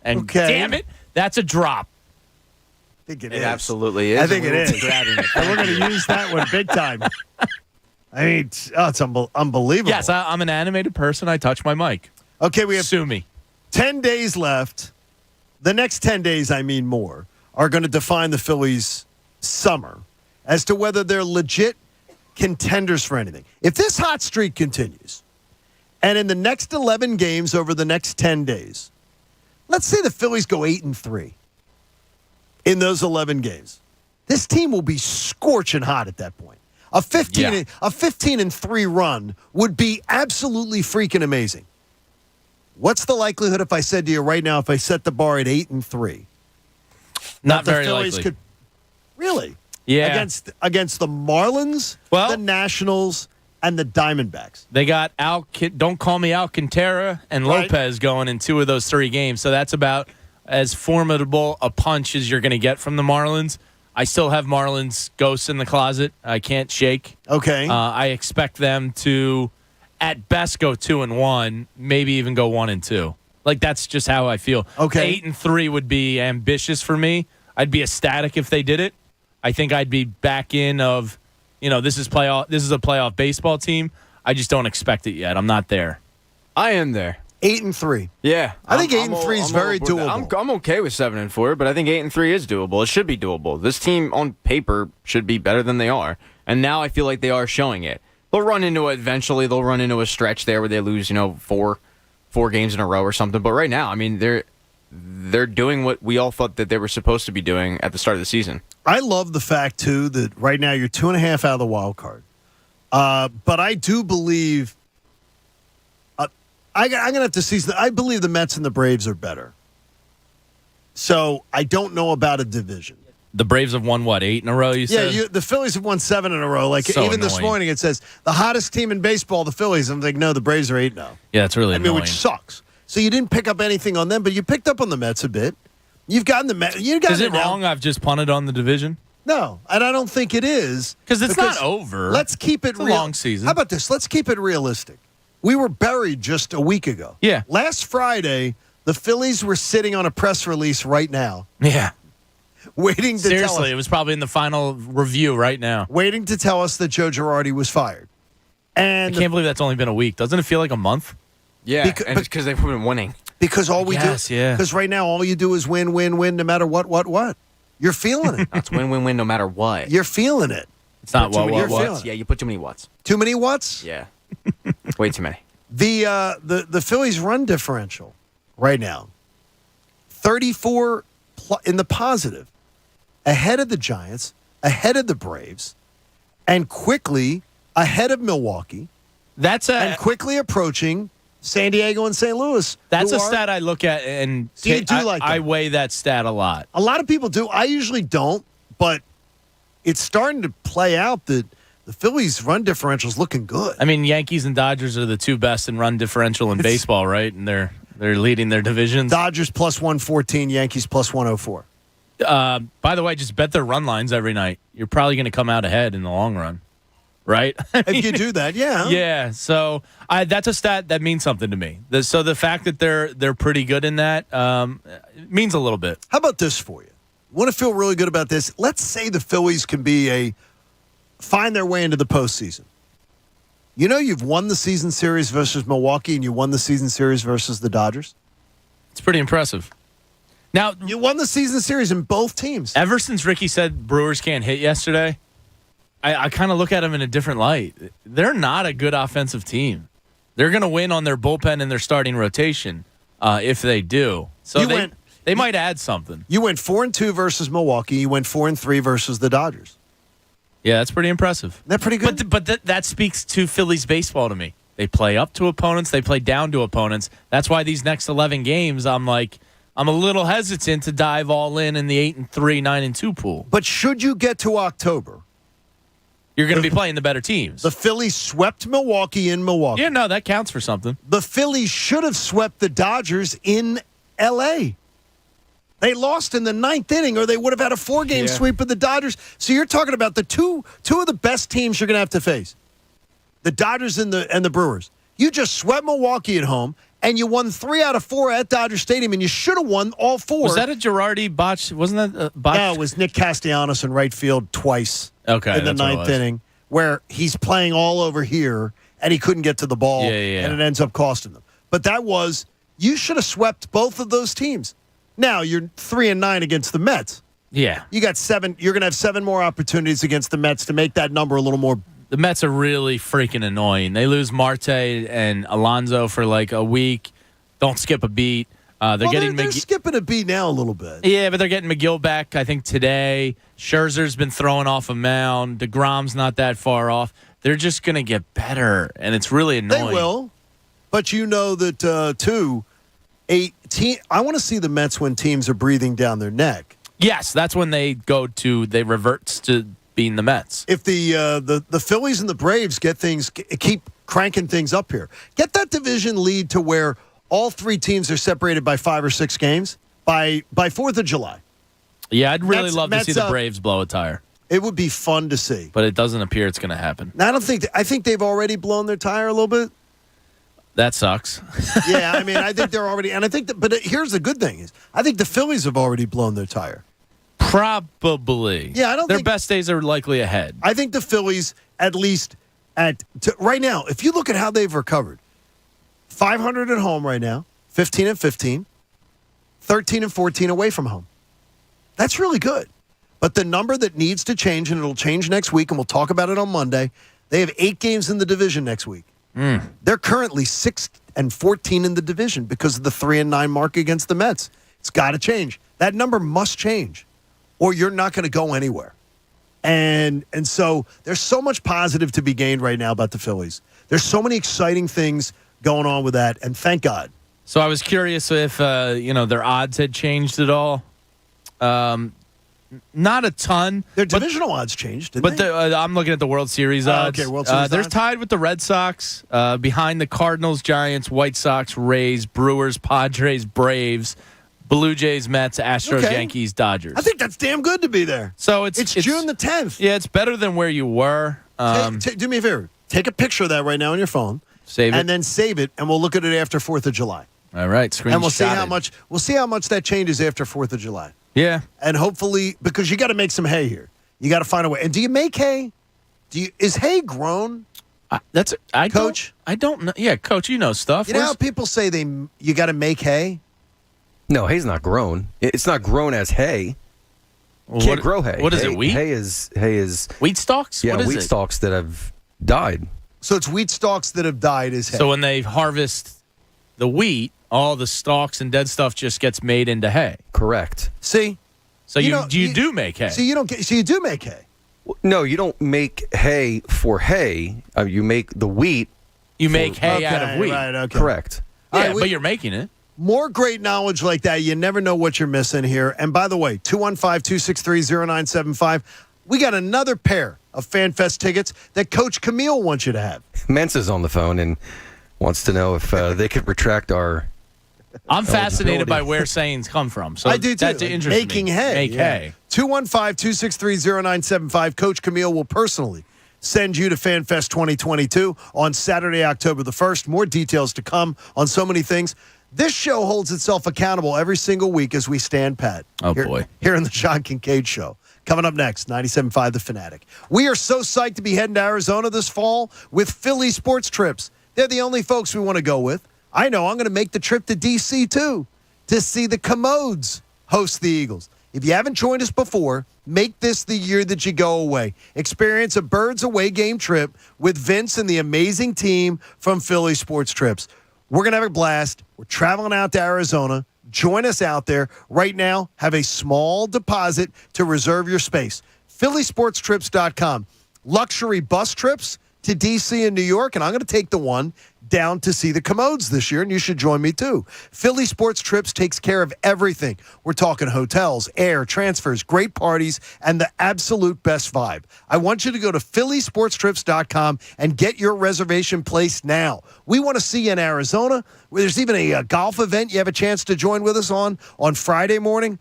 And damn it, that's a drop. I think it It is. absolutely is. I think it is. Grabbing it. And we're going to use that one big time. I mean, it's unbelievable. Yes, I'm an animated person. I touch my mic. Okay, we have Sue me. 10 days left. The next 10 days, I mean more, are going to define the Phillies' summer as to whether they're legit contenders for anything. If this hot streak continues, and in the next 11 games over the next 10 days, let's say the Phillies go 8-3 in those 11 games, this team will be scorching hot at that point. A 15-3 run would be absolutely freaking amazing. What's the likelihood if I said to you right now, if I set the bar at 8-3? Not that very the Phillies likely. could really? Yeah. Against the Marlins, the Nationals, and the Diamondbacks. They got don't call me Alcantara and Right. Lopez going in 2 of those 3 games. So that's about as formidable a punch as you're going to get from the Marlins. I still have Marlins ghosts in the closet. I can't shake. Okay. I expect them to, at best, go 2-1, maybe even go 1-2. Like, that's just how I feel. Okay. 8-3 would be ambitious for me. I'd be ecstatic if they did it. I think I'd be back in of, this is a playoff baseball team. I just don't expect it yet. I'm not there. I am there. 8-3. Yeah, I think 8-3 is very doable. I'm okay with 7-4, but I think 8-3 is doable. It should be doable. This team on paper should be better than they are, and now I feel like they are showing it. They'll run into it eventually. They'll run into a stretch there where they lose, four games in a row or something. But right now, I mean, they're doing what we all thought that they were supposed to be doing at the start of the season. I love the fact too that right now you're 2.5 out of the wild card, but I do believe. I'm going to have to see. I believe the Mets and the Braves are better. So I don't know about a division. The Braves have won, 8 in a row, you said? Yeah, the Phillies have won 7 in a row. Like, so even this annoying. morning it says, the hottest team in baseball, the Phillies. I'm like, no, the Braves are 8 now. Yeah, it's really annoying. Which sucks. So you didn't pick up anything on them, but you picked up on the Mets a bit. You've gotten the Mets. Is it wrong I've just punted on the division? No, and I don't think it is. Because it's not over. Let's keep it It's a long season. How about this? Let's keep it realistic. We were buried just a week ago. Yeah. Last Friday, the Phillies were sitting on a press release right now. Yeah. Waiting to tell us. Seriously, it was probably in the final review right now. Waiting to tell us that Joe Girardi was fired. And I can't believe that's only been a week. Doesn't it feel like a month? Yeah, because they've been winning. Because all we do, yeah. Because right now all you do is win, win, win, no matter what. You're feeling it. It's win, win, win, no matter what. You're feeling it. It's not what. Yeah, you put too many watts. Too many watts? Yeah, way too many. The Phillies run differential right now, 34 in the positive, ahead of the Giants, ahead of the Braves, and quickly ahead of Milwaukee. And quickly approaching San Diego and St. Louis. That's a stat I look at, and So you do like that? I weigh that stat a lot. A lot of people do. I usually don't, but it's starting to play out that the Phillies' run differential is looking good. I mean, Yankees and Dodgers are the two best in run differential in baseball, right? And they're leading their divisions. Dodgers plus 114, Yankees plus 104. By the way, just bet their run lines every night. You're probably going to come out ahead in the long run, right? If you do that, yeah. Yeah, so that's a stat that means something to me. So the fact that they're pretty good in that means a little bit. How about this for you? Want to feel really good about this? Let's say the Phillies can find their way into the postseason. You know you've won the season series versus Milwaukee and you won the season series versus the Dodgers? It's pretty impressive. Now, you won the season series in both teams. Ever since Ricky said Brewers can't hit yesterday, I kind of look at them in a different light. They're not a good offensive team. They're going to win on their bullpen and their starting rotation if they do. So they might add something. You went 4-2 versus Milwaukee. You went 4-3 versus the Dodgers. Yeah, that's pretty impressive. Isn't that pretty good? But that speaks to Phillies baseball to me. They play up to opponents. They play down to opponents. That's why these next 11 games, I'm a little hesitant to dive all in the 8-3, 9-2 pool. But should you get to October, you're going to be playing the better teams. The Phillies swept Milwaukee in Milwaukee. Yeah, no, that counts for something. The Phillies should have swept the Dodgers in L.A. They lost in the 9th inning, or they would have had a 4-game sweep of the Dodgers. So you're talking about the two of the best teams you're going to have to face, the Dodgers and the Brewers. You just swept Milwaukee at home, and you won 3 out of 4 at Dodger Stadium, and you should have won all 4. Was that a Girardi botch? Wasn't that a botch? No, it was Nick Castellanos in right field twice in the 9th inning, where he's playing all over here, and he couldn't get to the ball, and it ends up costing them. But you should have swept both of those teams. Now, you're 3-9 against the Mets. Yeah. You got 7. You're going to have 7 more opportunities against the Mets to make that number a little more. The Mets are really freaking annoying. They lose Marte and Alonso for like a week. Don't skip a beat. They're skipping a beat now a little bit. Yeah, but they're getting McGill back, I think, today. Scherzer's been throwing off a mound. DeGrom's not that far off. They're just going to get better, and it's really annoying. They will. But you know that, too, I want to see the Mets when teams are breathing down their neck. Yes, that's when they revert to being the Mets. If the Phillies and the Braves keep cranking things up here, get that division lead to where all 3 teams are separated by 5 or 6 games by 4th of July. Yeah, I'd really love to see the Braves blow a tire. It would be fun to see. But it doesn't appear it's going to happen. Now, I think they've already blown their tire a little bit. That sucks. Yeah, I mean, I think they're already, and I think but here's the good thing is, I think the Phillies have already blown their tire. Probably. Yeah, I don't think their best days are likely ahead. I think the Phillies at least right now, if you look at how they've recovered, 500 at home right now, 15-15, 13-14 away from home. That's really good. But the number that needs to change, and it'll change next week, and we'll talk about it on Monday, they have 8 games in the division next week. They're currently 6-14 in the division because of the 3-9 mark against the Mets. It's got to change. That number must change, or you're not going to go anywhere. And so there's so much positive to be gained right now about the Phillies. There's so many exciting things going on with that, and thank God. So I was curious if their odds had changed at all. Not a ton. Their divisional odds changed, didn't they? I'm looking at the World Series odds. Okay, World Series they're odds. tied with the Red Sox, behind the Cardinals, Giants, White Sox, Rays, Brewers, Padres, Braves, Blue Jays, Mets, Astros, Yankees, Dodgers. I think that's damn good to be there. So it's June the 10th. Yeah, it's better than where you were. Do me a favor. Take a picture of that right now on your phone. Save it. And then save it, and we'll look at it after 4th of July. All right, screenshot. And we'll see how much that changes after 4th of July. Yeah. And hopefully, because you got to make some hay here. You got to find a way. And do you make hay? Is hay grown? Coach? I don't know. Yeah, Coach, you know stuff. You know how people say you got to make hay? No, hay's not grown. It's not grown as hay. Can't grow hay. What is it, wheat? Hay is wheat stalks? Yeah, What is wheat it? stalks that have died. So it's wheat stalks that have died as hay. So when they harvest the wheat, all the stalks and dead stuff just gets made into hay. Correct. See? So you do make hay. So you do make hay. No, you don't make hay for hay. You make the wheat. You make hay out of wheat. Right, okay. Correct. Yeah, but you're making it. More great knowledge like that. You never know what you're missing here. And by the way, 215-263-0975. We got another pair of FanFest tickets that Coach Camille wants you to have. Mensa's on the phone and wants to know if they could retract our. I'm fascinated by where sayings come from. So I do too. That's interesting. Making hay. Make hay. 215-263-0975. Coach Camille will personally send you to FanFest 2022 on Saturday, October the 1st. More details to come on so many things. This show holds itself accountable every single week as we stand pat. Oh, boy. Here in the John Kincade Show. Coming up next, 97.5 The Fanatic. We are so psyched to be heading to Arizona this fall with Philly Sports Trips. They're the only folks we want to go with. I know I'm going to make the trip to D.C. too to see the Commodes host the Eagles. If you haven't joined us before, make this the year that you go away. Experience a Birds away game trip with Vince and the amazing team from Philly Sports Trips. We're going to have a blast. We're traveling out to Arizona. Join us out there. Right now, have a small deposit to reserve your space. PhillySportsTrips.com. Luxury bus trips to D.C. and New York, and I'm going to take the one down to see the Commodes this year, and you should join me too. Philly Sports Trips takes care of everything. We're talking hotels, air, transfers, great parties, and the absolute best vibe. I want you to go to PhillySportsTrips.com and get your reservation placed now. We want to see you in Arizona. There's even a golf event you have a chance to join with us on Friday morning.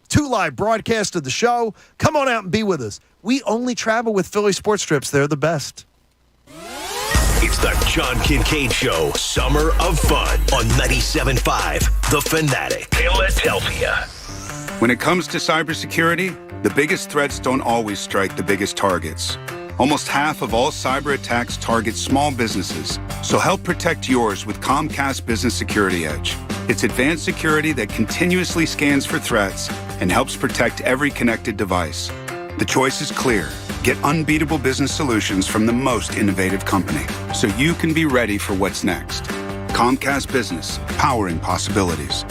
2 live broadcasts of the show. Come on out and be with us. We only travel with Philly Sports Trips. They're the best. It's the John Kincade Show, Summer of Fun on 97.5 The Fanatic, Philadelphia. When it comes to cybersecurity, the biggest threats don't always strike the biggest targets. Almost half of all cyber attacks target small businesses, so help protect yours with Comcast Business Security Edge. It's advanced security that continuously scans for threats and helps protect every connected device. The choice is clear. Get unbeatable business solutions from the most innovative company, so you can be ready for what's next. Comcast Business, powering possibilities.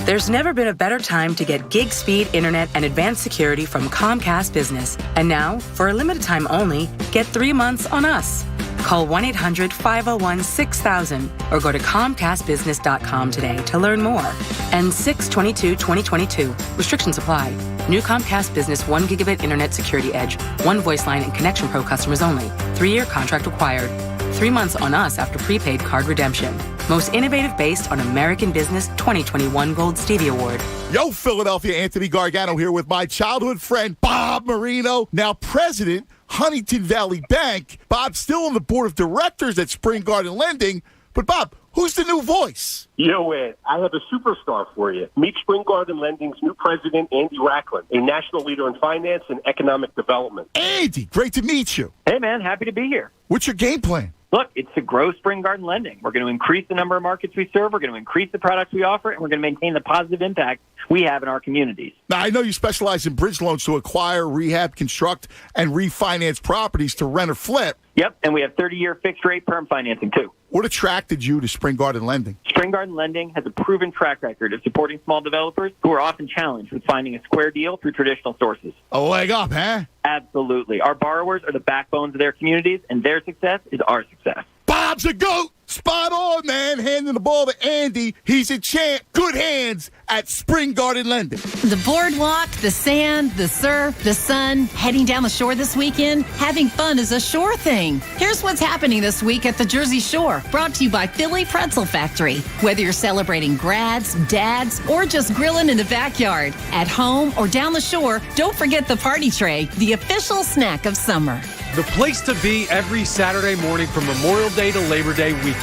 There's never been a better time to get gig speed internet and advanced security from Comcast Business. And now, for a limited time only, get 3 months on us. Call 1-800-501-6000 or go to ComcastBusiness.com today to learn more. And 6/22/2022. Restrictions apply. New Comcast Business 1 gigabit internet security edge. 1 voice line and Connection Pro customers only. 3-year contract required. 3 months on us after prepaid card redemption. Most innovative based on American Business 2021 Gold Stevie Award. Yo, Philadelphia, Anthony Gargano here with my childhood friend, Bob Marino, now president, Huntington Valley Bank. Bob's still on the board of directors at Spring Garden Lending. But Bob, Who's the new voice? Yo, Ed, I have a superstar for you. Meet Spring Garden Lending's new president, Andy Racklin, a national leader in finance and economic development. Andy, great to meet you. Hey, man, happy to be here. What's your game plan? Look, it's to grow Spring Garden Lending. We're going to increase the number of markets we serve. We're going to increase the products we offer, and we're going to maintain the positive impact we have in our communities. Now, I know you specialize in bridge loans to acquire, rehab, construct, and refinance properties to rent or flip. Yep, and we have 30-year fixed-rate perm financing, too. What attracted you to Spring Garden Lending? Spring Garden Lending has a proven track record of supporting small developers who are often challenged with finding a square deal through traditional sources. A leg up, huh? Absolutely. Our borrowers are the backbones of their communities, and their success is our success. Bob's a goat. Spot on, man. Handing the ball to Andy. He's a champ. Good hands at Spring Garden Lending. The boardwalk, the sand, the surf, the sun, heading down the shore this weekend. Having fun is a sure thing. Here's what's happening this week at the Jersey Shore, brought to you by Philly Pretzel Factory. Whether you're celebrating grads, dads, or just grilling in the backyard, at home or down the shore, don't forget the party tray, the official snack of summer. The place to be every Saturday morning from Memorial Day to Labor Day weekend.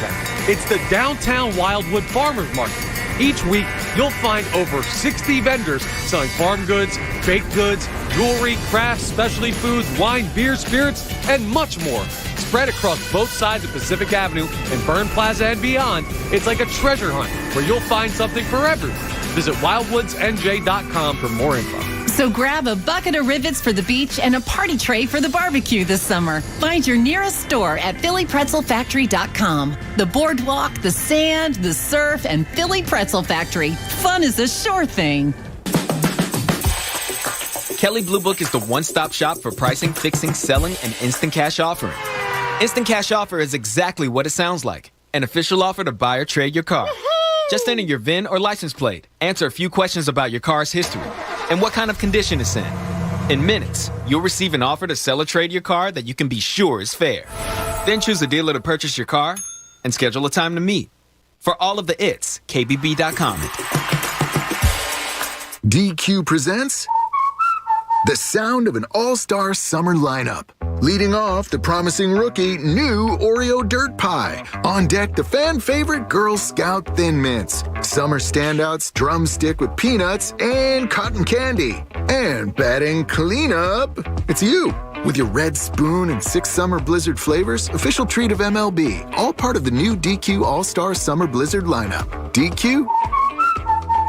It's the Downtown Wildwood Farmers Market. Each week, you'll find over 60 vendors selling farm goods, baked goods, jewelry, crafts, specialty foods, wine, beer, spirits, and much more. Spread across both sides of Pacific Avenue and Byrne Plaza and beyond, it's like a treasure hunt where you'll find something for everyone. Visit wildwoodsnj.com for more info. So grab a bucket of rivets for the beach and a party tray for the barbecue this summer. Find your nearest store at phillypretzelfactory.com. The boardwalk, the sand, the surf, and Philly Pretzel Factory. Fun is a sure thing. Kelley Blue Book is the one-stop shop for pricing, fixing, selling, and instant cash offering. Instant cash offer is exactly what it sounds like. An official offer to buy or trade your car. Just enter your VIN or license plate, answer a few questions about your car's history, and what kind of condition it's in. In minutes, you'll receive an offer to sell or trade your car that you can be sure is fair. Then choose a dealer to purchase your car and schedule a time to meet. For all of the its, KBB.com. DQ presents the sound of an all-star summer lineup. Leading off, the promising rookie, new Oreo Dirt Pie. On deck, the fan favorite Girl Scout Thin Mints. Summer standouts, drumstick with peanuts and cotton candy. And batting cleanup, it's you. With your red spoon and 6 summer blizzard flavors, official treat of MLB. All part of the new DQ All-Star Summer Blizzard lineup. DQ?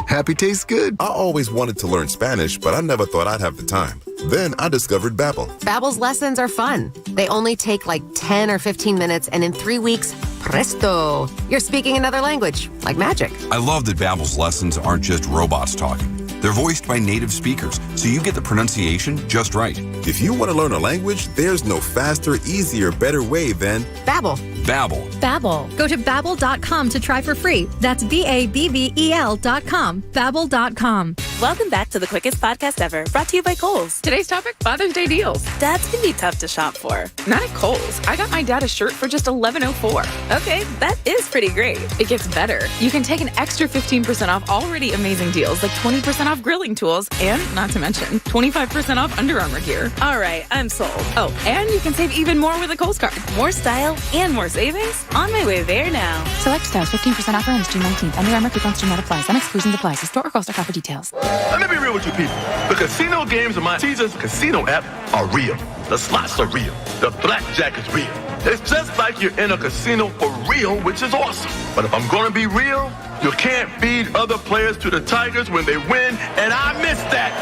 Happy tastes good. I always wanted to learn Spanish, but I never thought I'd have the time. Then I discovered Babbel. Babbel's lessons are fun. They only take like 10 or 15 minutes, and in 3 weeks, presto, you're speaking another language, like magic. I love that Babbel's lessons aren't just robots talking. They're voiced by native speakers, so you get the pronunciation just right. If you want to learn a language, there's no faster, easier, better way than Babbel. Babbel. Babbel. Go to Babbel.com to try for free. That's BABBEL.com. Babbel.com. Welcome back to the quickest podcast ever, brought to you by Kohl's. Today's topic, Father's Day deals. Dads can be tough to shop for. Not at Kohl's. I got my dad a shirt for just $11.04. Okay, that is pretty great. It gets better. You can take an extra 15% off already amazing deals, like 20% off grilling tools, and, not to mention, 25% off Under Armour gear. All right, I'm sold. Oh, and you can save even more with a Kohl's card. More style and more savings? On my way there now. Select styles, 15% offer ends June 19th. Under Armour coupons do not apply. Some exclusions apply. See store or Kohl's.com for details. Let me be real with you people. The casino games in my Caesars Casino app are real. The slots are real. The blackjack is real. It's just like you're in a casino for real, which is awesome. But if I'm going to be real, you can't feed other players to the Tigers when they win, and I miss that.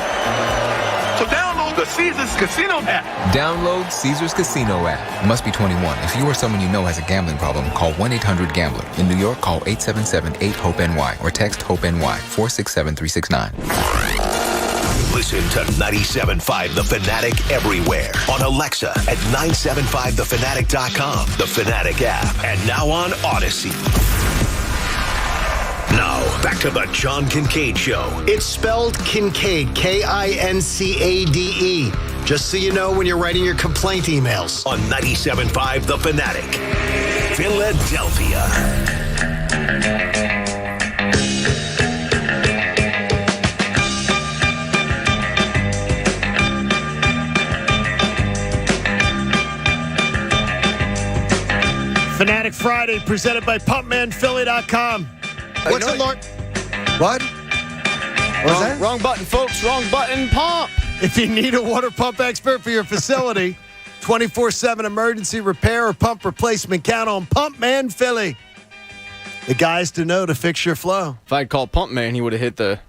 So download the Caesars Casino app. Download Caesars Casino app. Must be 21. If you or someone you know has a gambling problem, call 1-800-GAMBLER. In New York, call 877-8-HOPE-NY or text HOPE-NY 467-369. Listen to 97.5 The Fanatic everywhere. On Alexa at 975thefanatic.com, The Fanatic app, and now on Odyssey. Now, back to the John Kincade Show. It's spelled Kincade, Kincade. Just so you know when you're writing your complaint emails. On 97.5 The Fanatic, Philadelphia. Fanatic Friday presented by PumpmanPhilly.com. What's it, Lord? What? What's that? Wrong button, folks. Wrong button. Pump. If you need a water pump expert for your facility, 24/7 emergency repair or pump replacement, count on Pumpman Philly. The guys to know to fix your flow. If I'd called Pumpman, he would have hit the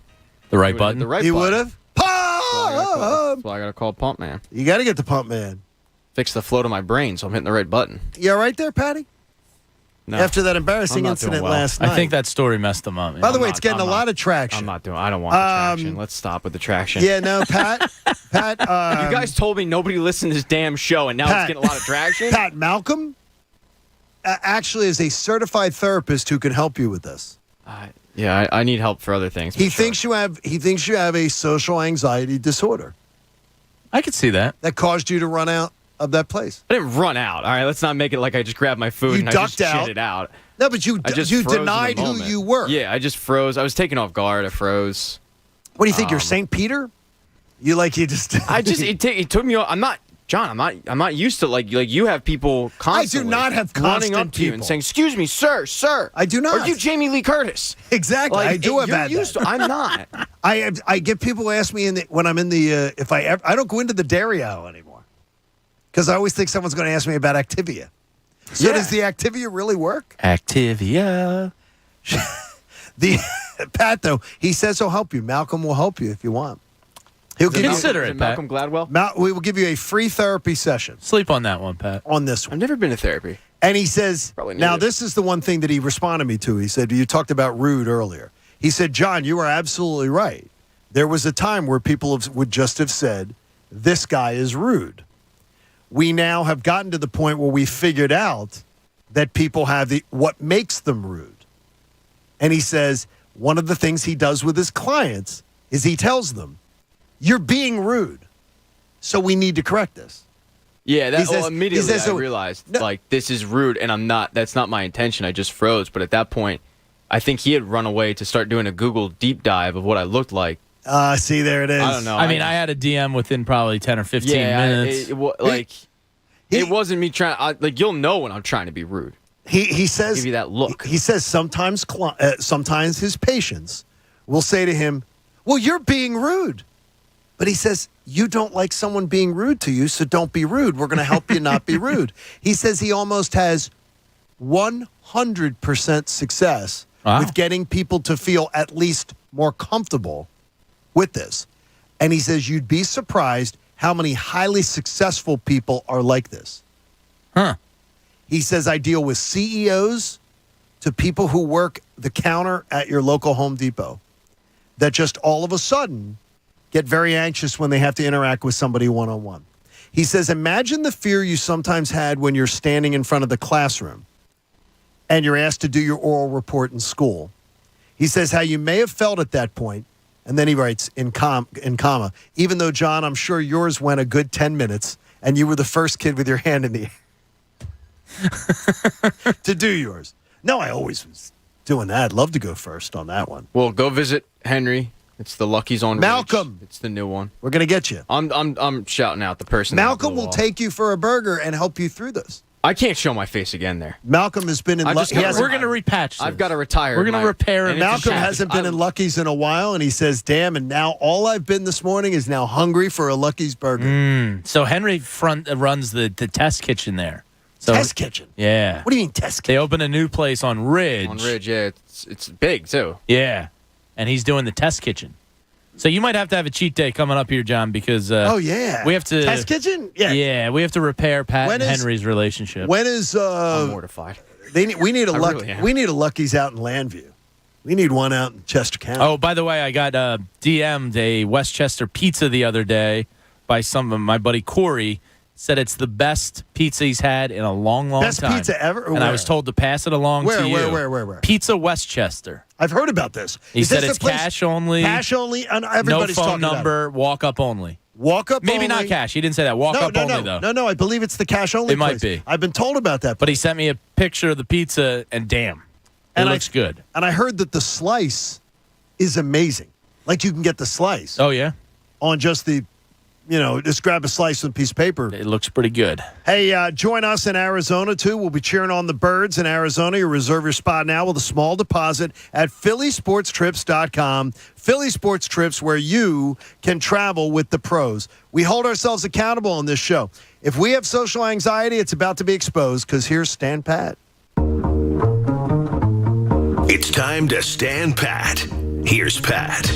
right button. He would have. That's why I got to call Pumpman. You got to get the Pumpman. Fix the flow to my brain, so I'm hitting the right button. You all right there, Patty? No. After that embarrassing incident last night. I think that story messed him up. By the way, it's getting a lot of traction. I don't want the traction. Let's stop with the traction. Yeah, no, Pat. You guys told me nobody listened to this damn show, and now it's getting a lot of traction. Pat, Malcolm actually is a certified therapist who can help you with this. Yeah, I need help for other things. He thinks you have a social anxiety disorder. I could see that. That caused you to run out of that place. I didn't run out. All right, let's not make it like I just grabbed my food and I just shit it out. No, but you denied who you were. Yeah, I just froze. I was taken off guard. I froze. What do you think? You're St. Peter? It took me. I'm not. John, I'm not used to like you have people constantly. I do not have running up constant to you and saying, "Excuse me, sir." I do not. Are you Jamie Lee Curtis? Exactly. I do have that. I'm not. I get people ask me when I'm in the if I don't go into the dairy aisle anymore because I always think someone's going to ask me about Activia. So does the Activia really work? Activia. Pat though, he says he'll help you. Malcolm will help you if you want. He'll consider it, Malcolm Gladwell. We will give you a free therapy session. Sleep on that one, Pat. On this one. I've never been to therapy. And he says, now this is the one thing that he responded me to. He said, you talked about rude earlier. He said, John, you are absolutely right. There was a time where people would just have said, this guy is rude. We now have gotten to the point where we figured out that people have what makes them rude. And he says, one of the things he does with his clients is he tells them, you're being rude, so we need to correct this. Yeah, immediately I realized, this is rude, and I'm not. That's not my intention. I just froze. But at that point, I think he had run away to start doing a Google deep dive of what I looked like. See, there it is. I don't know. I had a DM within probably 10 or 15 minutes. It wasn't me trying. You'll know when I'm trying to be rude. He says, give you that look. He says sometimes his patients will say to him, well, you're being rude. But he says, you don't like someone being rude to you, so don't be rude. We're going to help you not be rude. He says he almost has 100% success with getting people to feel at least more comfortable with this. And he says you'd be surprised how many highly successful people are like this. He says I deal with CEOs to people who work the counter at your local Home Depot that just all of a sudden get very anxious when they have to interact with somebody one-on-one. He says, imagine the fear you sometimes had when you're standing in front of the classroom and you're asked to do your oral report in school. He says how you may have felt at that point, and then he writes in comma, even though, John, I'm sure yours went a good 10 minutes and you were the first kid with your hand in the air to do yours. No, I always was doing that. I'd love to go first on that one. Well, go visit Henry. It's the Lucky's on Malcolm. Ridge. It's the new one. We're gonna get you. I'm shouting out the person. Malcolm will take you for a burger and help you through this. I can't show my face again there. Malcolm has been in. We're gonna repatch this. I've got to retire. We're gonna repair it. Malcolm hasn't been in Lucky's in a while, and he says, "Damn!" And now all I've been this morning is now hungry for a Lucky's burger. So Henry runs the test kitchen there. Test kitchen. Yeah. What do you mean test kitchen? They opened a new place on Ridge. On Ridge, yeah. It's big too. Yeah, and he's doing the test kitchen. So you might have to have a cheat day coming up here, John, because we have to test kitchen. Yeah, we have to repair Pat and Henry's relationship. When is I'm mortified. We need a we need a Lucky's out in Landview. We need one out in Chester County. Oh, by the way, I got DM'd a Westchester pizza the other day by my buddy Corey. Said it's the best pizza he's had in a long time. Best pizza ever? And I was told to pass it along to you. Where? Pizza Westchester. I've heard about this. He said it's cash only. Cash only, and everybody's no phone talking number, about it. walk up only. Walk up Maybe only. not cash. He didn't say that. Walk up only, though. No, I believe it's the cash only It might place. be. I've been told about that. But he sent me a picture of the pizza, and damn, it looks good. And I heard that the slice is amazing. Like you can get the slice. Oh, yeah? On just the just grab a slice with a piece of paper. It looks pretty good. Hey, join us in Arizona, too. We'll be cheering on the Birds in Arizona. You reserve your spot now with a small deposit at phillysportstrips.com. Philly Sports Trips, where you can travel with the pros. We hold ourselves accountable on this show. If we have social anxiety, it's about to be exposed, because here's Stan Pat. It's time to stand pat. Here's Pat.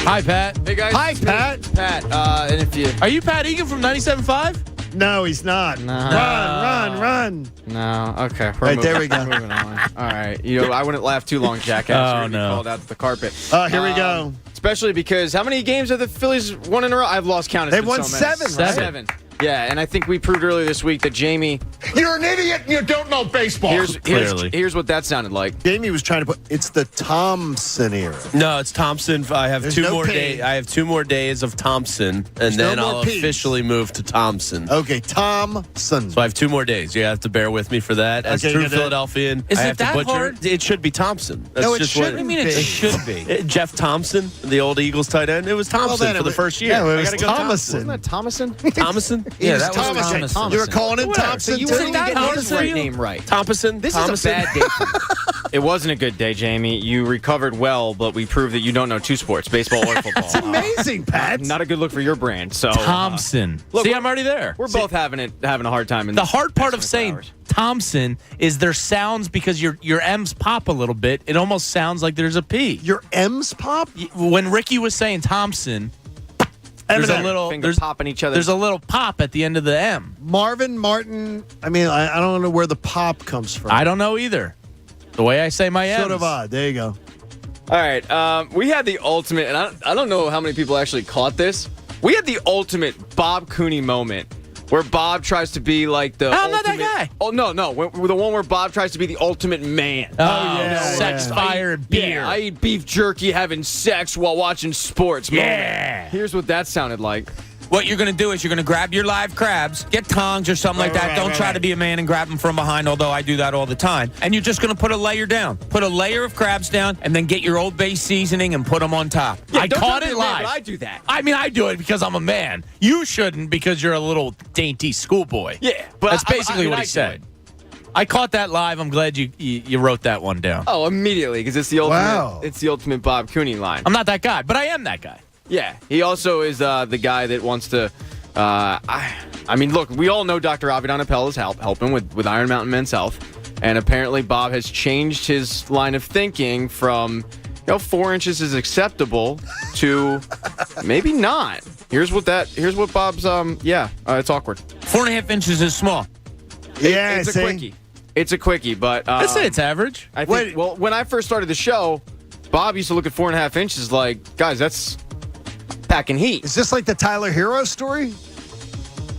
Hi, Pat. Hey, guys. Hi, Pat. Pat, and if you... Are you Pat Egan from 97.5? No, he's not. No. Run. No, okay. Right, there we go. Moving on. All right. I wouldn't laugh too long, jackass. You're gonna be called out to the carpet. Here we go. Especially because how many games have the Phillies won in a row? I've lost count. It's They've been won so many. 7, right? 7. Yeah, and I think we proved earlier this week that Jamie... You're an idiot and you don't know baseball. Here's what that sounded like. Jamie was trying to put... It's the Thompson era. No, it's Thompson. I have There's two no more P. days. I have 2 more days of Thompson, and There's then no more I'll Ps. officially move to Thompson. Okay, Thompson. So I have 2 more days. You have to bear with me for that. As Okay, true you gotta- Philadelphian, Is I it have to that butcher hard? it. It should be Thompson. That's No, it just shouldn't what be. it should be. Jeff Thompson, the old Eagles tight end. It was Thompson then for it the was- first year. yeah, it I was gotta go Thomason. Wasn't that Thomason? Thomason? Yeah, that was Thomason. You were calling him Thompson, You too? weren't even that getting hard his for right you? name right. Thompson? This Thomason? is a bad day for you. It wasn't a good day, Jamie. You recovered well, but we proved that you don't know 2 sports, baseball or football. It's amazing, Pat. Not a good look for your brand. So Thompson. look, See, I'm already there. We're both having a hard time. In The hard part of next saying 24 hours. Thompson is there sounds because your M's pop a little bit. It almost sounds like there's a P. Your M's pop? When Ricky was saying Thompson, there's a little Finger popping each other. There's a little pop at the end of the M. Marvin, Martin. I mean, I don't know where the pop comes from. I don't know either. The way I say my M's. Sort of odd. There you go. All right, we had the ultimate, and I don't know how many people actually caught this. We had the ultimate Bob Cooney moment where Bob tries to be like the I'm ultimate... not that guy. Oh, no. The one where Bob tries to be the ultimate man. Sex, fire, and beer. Yeah, I eat beef jerky having sex while watching sports. Yeah. Moment. Here's what that sounded like. What you're going to do is you're going to grab your live crabs, get tongs or something like that. Don't try to be a man and grab them from behind, although I do that all the time. And you're just going to put a layer down. Put a layer of crabs down, and then get your Old Bay seasoning and put them on top. Yeah, I don't caught tell me it you're a man, live. but I do that. I mean, I do it because I'm a man. You shouldn't because you're a little dainty schoolboy. Yeah, but that's basically what I he do said. it. I caught that live. I'm glad you wrote that one down. Oh, immediately, because it's the ultimate. Wow. It's the ultimate Bob Cooney line. I'm not that guy, but I am that guy. Yeah, he also is the guy that wants to. I mean, look, we all know Dr. Avidan Appel is helping with Iron Mountain Men's Health, and apparently Bob has changed his line of thinking from 4 inches is acceptable to maybe not. Here's what Bob's it's awkward. 4.5 inches is small. Yeah, it's a quickie. It's a quickie, but I'd say it's average. I think. Well, when I first started the show, Bob used to look at 4.5 inches like, guys, that's packing heat. Is this like the Tyler Hero story?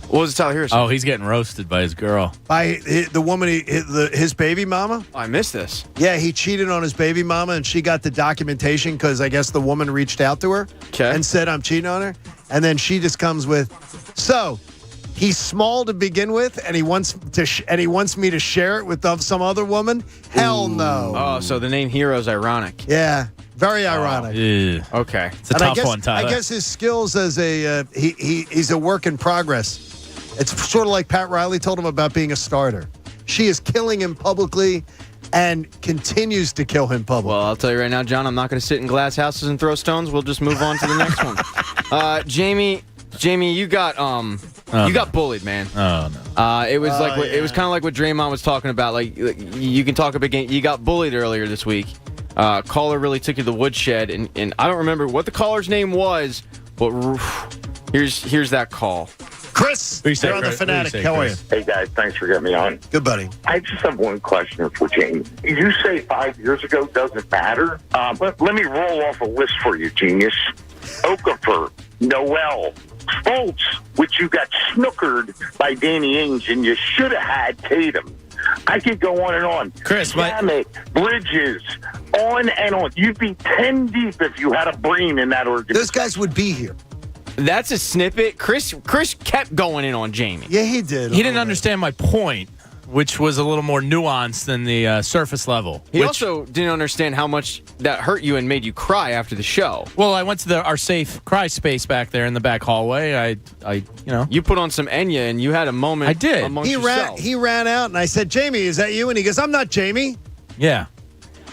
What was Tyler Hero? Oh, he's getting roasted by his girl. By the woman, his baby mama? Oh, I missed this. Yeah, he cheated on his baby mama, and she got the documentation because I guess the woman reached out to her and said, I'm cheating on her. And then she just comes with, so he's small to begin with, and he wants me to share it with some other woman? Hell no. Oh, so the name Hero's ironic. Yeah, very ironic. Yeah. Okay. It's a tough one, Tyler. I guess his skills as he's a work in progress. It's sort of like Pat Riley told him about being a starter. She is killing him publicly and continues to kill him publicly. Well, I'll tell you right now, John, I'm not going to sit in glass houses and throw stones. We'll just move on to the next one. Jamie, you got bullied, man. Oh no. It was it was kind of like what Draymond was talking about. Like you can talk a big game. You got bullied earlier this week. Caller really took you to the woodshed, and I don't remember what the caller's name was, but here's that call. Chris, you're on The Fanatic. How are you? Hey, guys. Thanks for getting me on. Good, buddy. I just have one question for Jamie. You say 5 years ago doesn't matter. But let me roll off a list for you, genius. Okafor, Noel, Fultz, which you got snookered by Danny Ainge, and you should have had Tatum. I could go on and on. Chris, Hammett, Bridges, on and on. You'd be 10 deep if you had a brain in that organization. Those guys would be here. That's a snippet. Chris kept going in on Jamie. Yeah, he did. He didn't understand my point. which was a little more nuanced than the surface level. He also didn't understand how much that hurt you and made you cry after the show. Well, I went to our safe cry space back there in the back hallway. You put on some Enya and you had a moment. I did. Amongst He ran out, and I said, "Jamie, is that you?" And he goes, "I'm not Jamie." Yeah.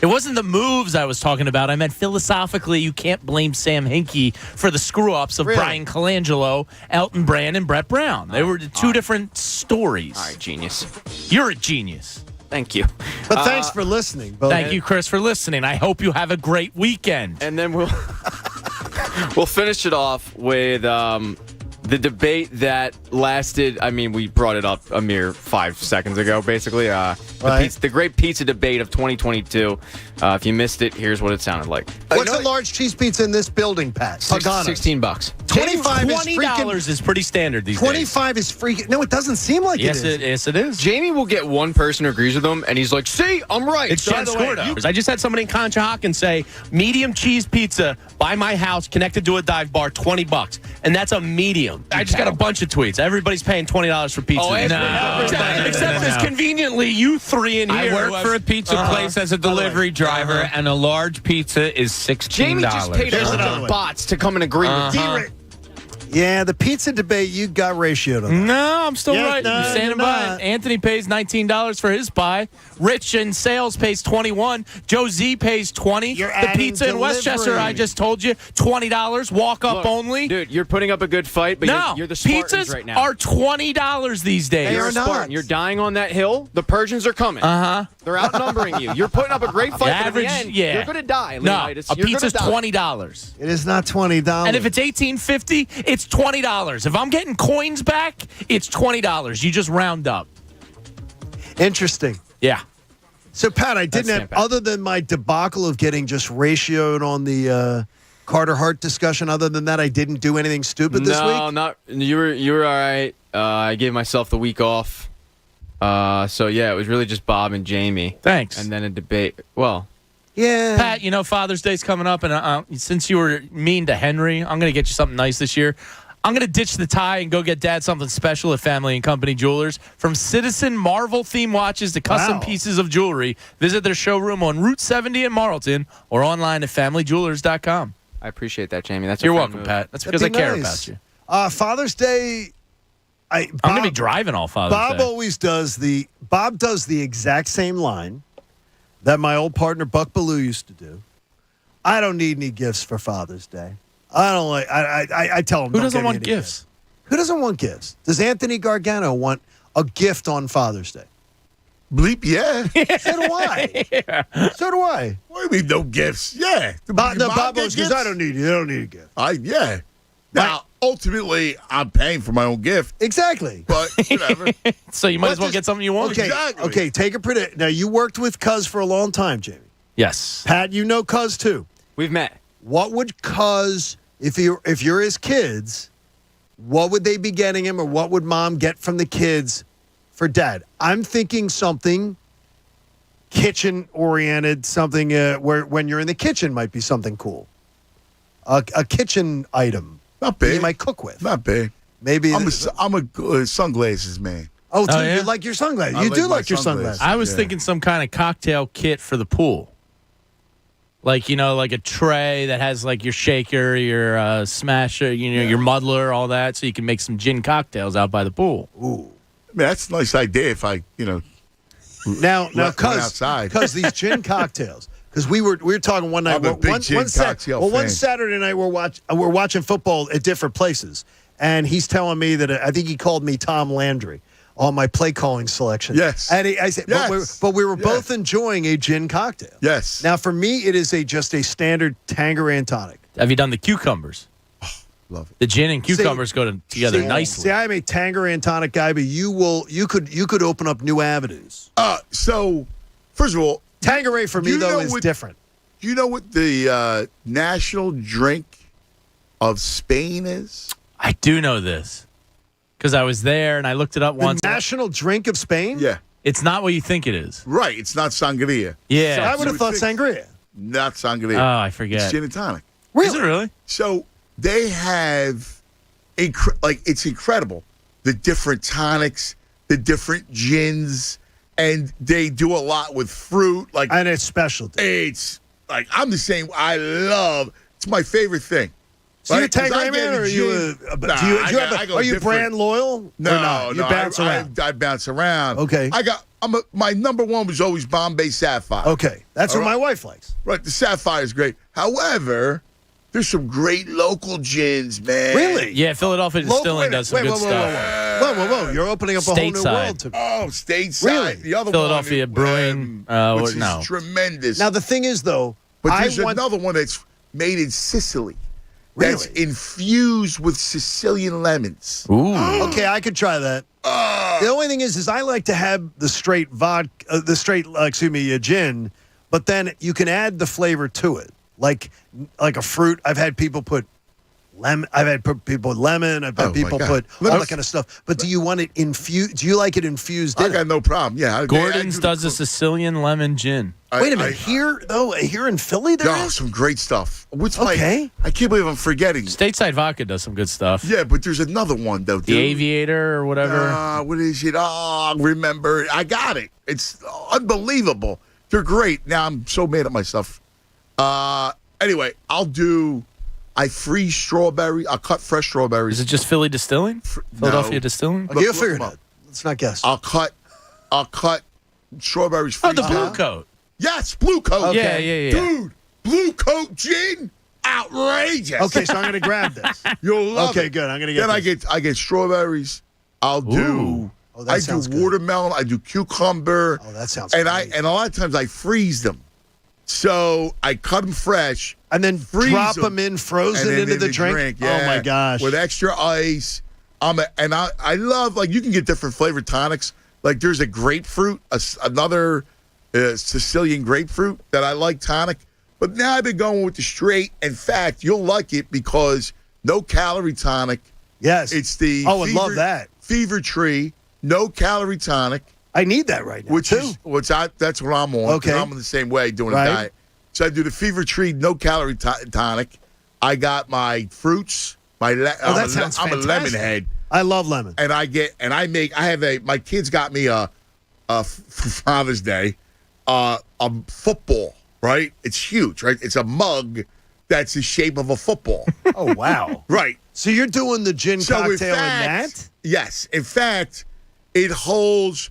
It wasn't the moves I was talking about. I meant philosophically, you can't blame Sam Hinkie for the screw-ups of Brian Colangelo, Elton Brand, and Brett Brown. They were two different stories. All right, genius. You're a genius. Thank you. But thanks for listening. Thank you, Chris, for listening. I hope you have a great weekend. And then we'll finish it off with the debate that lasted. I mean, we brought it up a mere 5 seconds ago, basically. The great pizza debate of 2022. If you missed it, here's what it sounded like. What's a large cheese pizza in this building, Pat? Pagano's. $16. $20 is pretty standard these days. 25 is freaking. No, it doesn't seem like it is. Yes, it is. Jamie will get one person who agrees with him, and he's like, "See, I'm right." It's Jen Scordo. I just had somebody in Conshohocken say, medium cheese pizza by my house connected to a dive bar, $20. And that's a medium. I just got a bunch of tweets. Everybody's paying $20 for pizza. Except as conveniently, you three in here. I work for a pizza place as a delivery driver, and a large pizza is $16. Jamie just paid enough bots to come and agree with you. Yeah, the pizza debate, you got ratioed on that. No, I'm still right. No, I'm standing by it. Anthony pays $19 for his pie. Rich in sales pays $21. Joe Z pays $20. The pizza in Westchester, I just told you, $20. Walk up only. Dude, you're putting up a good fight, but you're the Spartans pizzas right now. are $20 these days. You're a Spartan. You're dying on that hill. The Persians are coming. They're outnumbering you. You're putting up a great fight, but at the end, you're going to die. Leonidas. A pizza's $20. It is not $20. And if it's $18.50, it's $20. If I'm getting coins back, it's $20. You just round up. Interesting. Yeah. So, Pat, I didn't have, other than my debacle of getting just ratioed on the Carter Hart discussion, other than that, I didn't do anything stupid this week? No, not. You were all right. I gave myself the week off. So, yeah, it was really just Bob and Jamie. Thanks. And then a debate. Well. Yeah. Pat, Father's Day's coming up, and since you were mean to Henry, I'm going to get you something nice this year. I'm going to ditch the tie and go get Dad something special at Family and Company Jewelers. From Citizen Marvel theme watches to custom pieces of jewelry, visit their showroom on Route 70 in Marlton or online at familyjewelers.com. I appreciate that, Jamie. You're welcome, Pat. That's because I care about you. Father's Day, I'm going to be driving all Father's Day. Bob always does Bob does the exact same line that my old partner Buck Ballou used to do. I don't need any gifts for Father's Day. I don't like. I tell him. Who doesn't want gifts? Who doesn't want gifts? Does Anthony Gargano want a gift on Father's Day? Bleep, yeah. So do I. Yeah. So do I. What do you mean, no gifts? Yeah. Bob goes, I don't need you. I don't need a gift. Yeah. Now, ultimately, I'm paying for my own gift. Exactly. But whatever. So you might as well get something you want. Okay. Exactly. Okay. Take a predict. Now you worked with Cuz for a long time, Jamie. Yes. Pat, you know Cuz too. We've met. What would Cuz, if you're his kids, what would they be getting him, or what would Mom get from the kids for Dad? I'm thinking something kitchen oriented, something where when you're in the kitchen might be something cool. A kitchen item. Not big. You might cook with. Not big. Maybe I'm a sunglasses man. Oh, yeah? You like your sunglasses. You do like your sunglasses. I was thinking some kind of cocktail kit for the pool. Like, like a tray that has like your shaker, your smasher, your muddler, all that, so you can make some gin cocktails out by the pool. Ooh. I mean, that's a nice idea if I, Now, outside. Because these gin cocktails. Because we were talking one night. I'm a big gin cocktail fan. One Saturday night we're watching football at different places, and he's telling me that I think he called me Tom Landry on my play calling selection. Yes. And I said, yes. but we were both enjoying a gin cocktail. Yes. Now for me, it is just a standard Tanqueray and tonic. Have you done the cucumbers? Oh, love it. The gin and cucumbers go together nicely. See, I'm a Tanqueray and tonic guy, but you could open up new avenues. So first of all, Tanqueray for me though is different. Do you know what the national drink of Spain is? I do know this because I was there and I looked it up once. The national drink of Spain? Yeah. It's not what you think it is. Right. It's not sangria. Yeah. So I would have thought sangria. Not sangria. Oh, I forget. It's gin and tonic. Really? Is it really? So they have, it's incredible, the different tonics the different gins, and they do a lot with fruit. And it's specialty. It's like I'm the same. It's my favorite thing. So you a Tanqueray man, or are you? Are you brand loyal? No, you bounce around. I bounce around. Okay. My number one was always Bombay Sapphire. Okay, that's what my wife likes. Right, the Sapphire is great. However, there's some great local gins, man. Really? Yeah, Philadelphia Distilling does some good stuff. Whoa. You're opening up a whole new world to me. Oh, stateside. Really? The other Philadelphia one, Brewing. which is tremendous. Now, the thing is, though, but there's another one that's made in Sicily. Really? That's infused with Sicilian lemons. Ooh. Okay, I could try that. The only thing is I like to have the straight gin, but then you can add the flavor to it, like a fruit. I've had people put lemon. I've had people put lemon. I've had people put all that kind of stuff. But do you want it infused? Do you like it infused? I got no problem. Yeah, Gordon's does a Sicilian lemon gin. Wait a minute. Here in Philly, there is some great stuff. Okay. I can't believe I'm forgetting. Stateside Vodka does some good stuff. Yeah, but there's another one though. The Aviator or whatever. What is it? Oh, remember? I got it. It's unbelievable. They're great. Now I'm so mad at myself. Anyway, I freeze strawberry. I'll cut fresh strawberries. Is it just Philly Distilling? Philadelphia Distilling? Okay, you'll figure it out. Let's not guess. I'll cut strawberries. Oh, the Blue Coat. Yes, Blue Coat. Okay. Yeah. Dude, Blue Coat gin, outrageous. Okay, so I'm going to grab this. You'll love it. Okay, good. I'm going to get Then I get strawberries. I do watermelon. I do cucumber. Oh, that sounds and great. And a lot of times I freeze them. So I cut them fresh. And then freeze drop them in frozen into the drink? Yeah, oh, my gosh. With extra ice. I love, you can get different flavored tonics. Like there's a grapefruit, another Sicilian grapefruit that I like tonic. But now I've been going with the straight. In fact, you'll like it because no calorie tonic. Yes. It's the I love that. Fever Tree, no calorie tonic. I need that right now, that's what I'm on. Okay. I'm in the same way doing a diet. So I do the Fever Tree, no calorie tonic. I got my fruits. I'm a lemon head. I love lemon. And my kids got me for Father's Day a football, right? It's huge, right? It's a mug that's the shape of a football. Oh, wow. Right. So you're doing the gin cocktail in that? Yes. In fact, it holds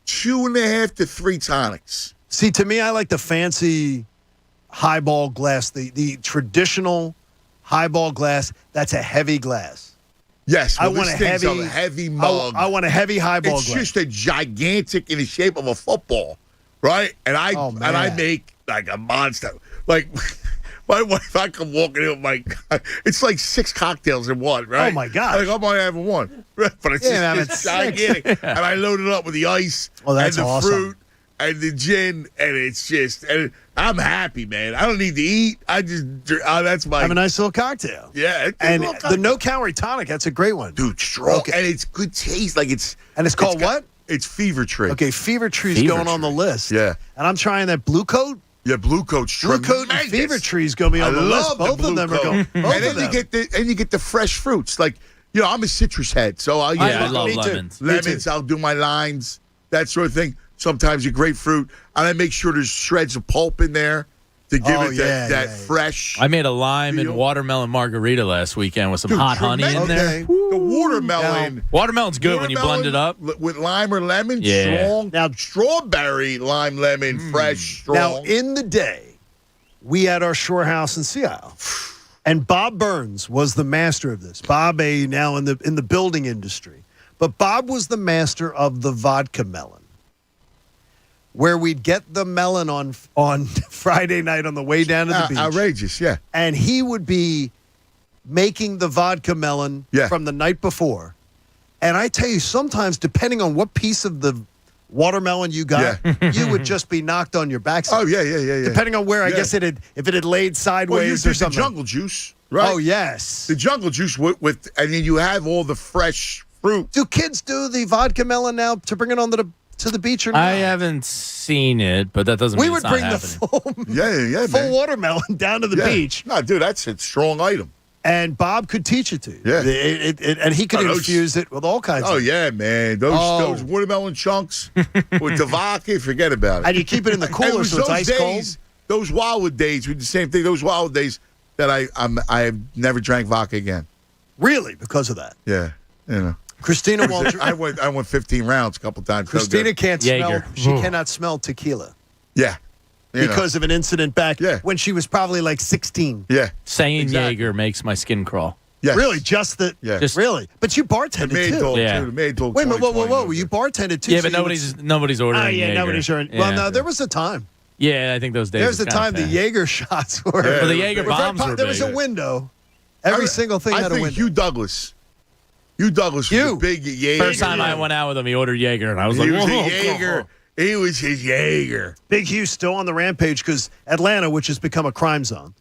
2.5 to 3 tonics. See, to me, I like the fancy highball glass, the traditional highball glass. That's a heavy glass. Yes, I want a heavy mug. I want a heavy highball glass. It's just a gigantic in the shape of a football, right? And I make like a monster. Like my wife, I come walking in with my, it's like 6 cocktails in one, right? Oh my gosh! I'm only having one, but it's just gigantic. And I load it up with the ice and the awesome. fruit and the gin, and it's just, and I'm happy, man. I don't need to eat. I just, that's my. Have a nice little cocktail. Yeah, and the no calorie tonic. That's a great one, dude. Strong, and it's good taste. Like it's called what? It's Fever Tree. Okay, Fever Tree's going on the list. Yeah, and I'm trying that Blue Coat. Yeah, Blue Coat's tremendous. Blue Coat and Fever Tree's going to be on the list. Both of them are going. And then you get the fresh fruits. Like, I'm a citrus head, so I love lemons. Lemons, I'll do my limes, that sort of thing. Sometimes a grapefruit, and I make sure there's shreds of pulp in there to give it that fresh. I made a lime and watermelon margarita last weekend with some hot honey in there. The watermelon. Watermelon's good when you blend it up. With lime or lemon, strong. Now, strawberry, lime, lemon, fresh, strong. Now, in the day, we had our shore house in Sea Isle, and Bob Burns was the master of this. Bob, now in the building industry. But Bob was the master of the vodka melon, where we'd get the melon on Friday night on the way down to the beach. Outrageous, yeah. And he would be making the vodka melon from the night before. And I tell you, sometimes, depending on what piece of the watermelon you got, you would just be knocked on your backside. Oh, yeah. Depending on where, I guess, if it had laid sideways or something. The jungle juice, right? Oh, yes. The jungle juice with and then you have all the fresh fruit. Do kids do the vodka melon now to bring it on to the beach or not? I haven't seen it, but that doesn't mean it's not happening. We would bring the full watermelon down to the beach. No, dude, that's a strong item. And Bob could teach it to you. Yeah. And he could infuse it with all kinds of... Oh, yeah, man. Those watermelon chunks with the vodka, forget about it. And you keep it in the cooler so it's ice cold. Those Wawa days, we did the same thing. Those Wawa days that I have never drank vodka again. Really? Because of that? Yeah. You know. Christina won't... I went 15 rounds a couple times. Christina can't smell... She cannot smell tequila. Yeah. Because of an incident back when she was probably like 16. Yeah. Saying Jaeger makes my skin crawl. Yes. Really? Just the... Yeah. Really? But you bartended, too. The maid told Wait a minute. Whoa. You bartended, too. Yeah, but nobody's ordering Jaeger. Nobody's ordering... Well, no, there was a time. Yeah, I think those days... There's the time the Jaeger shots were... Well, the Jaeger bombs were big. There was a window. Every single thing had a window. Hugh Douglas was a big Jaeger. First time I went out with him, he ordered Jaeger, and I was like, he was a Jaeger. He was his Jaeger. Big Hugh still on the rampage because Atlanta, which has become a crime zone,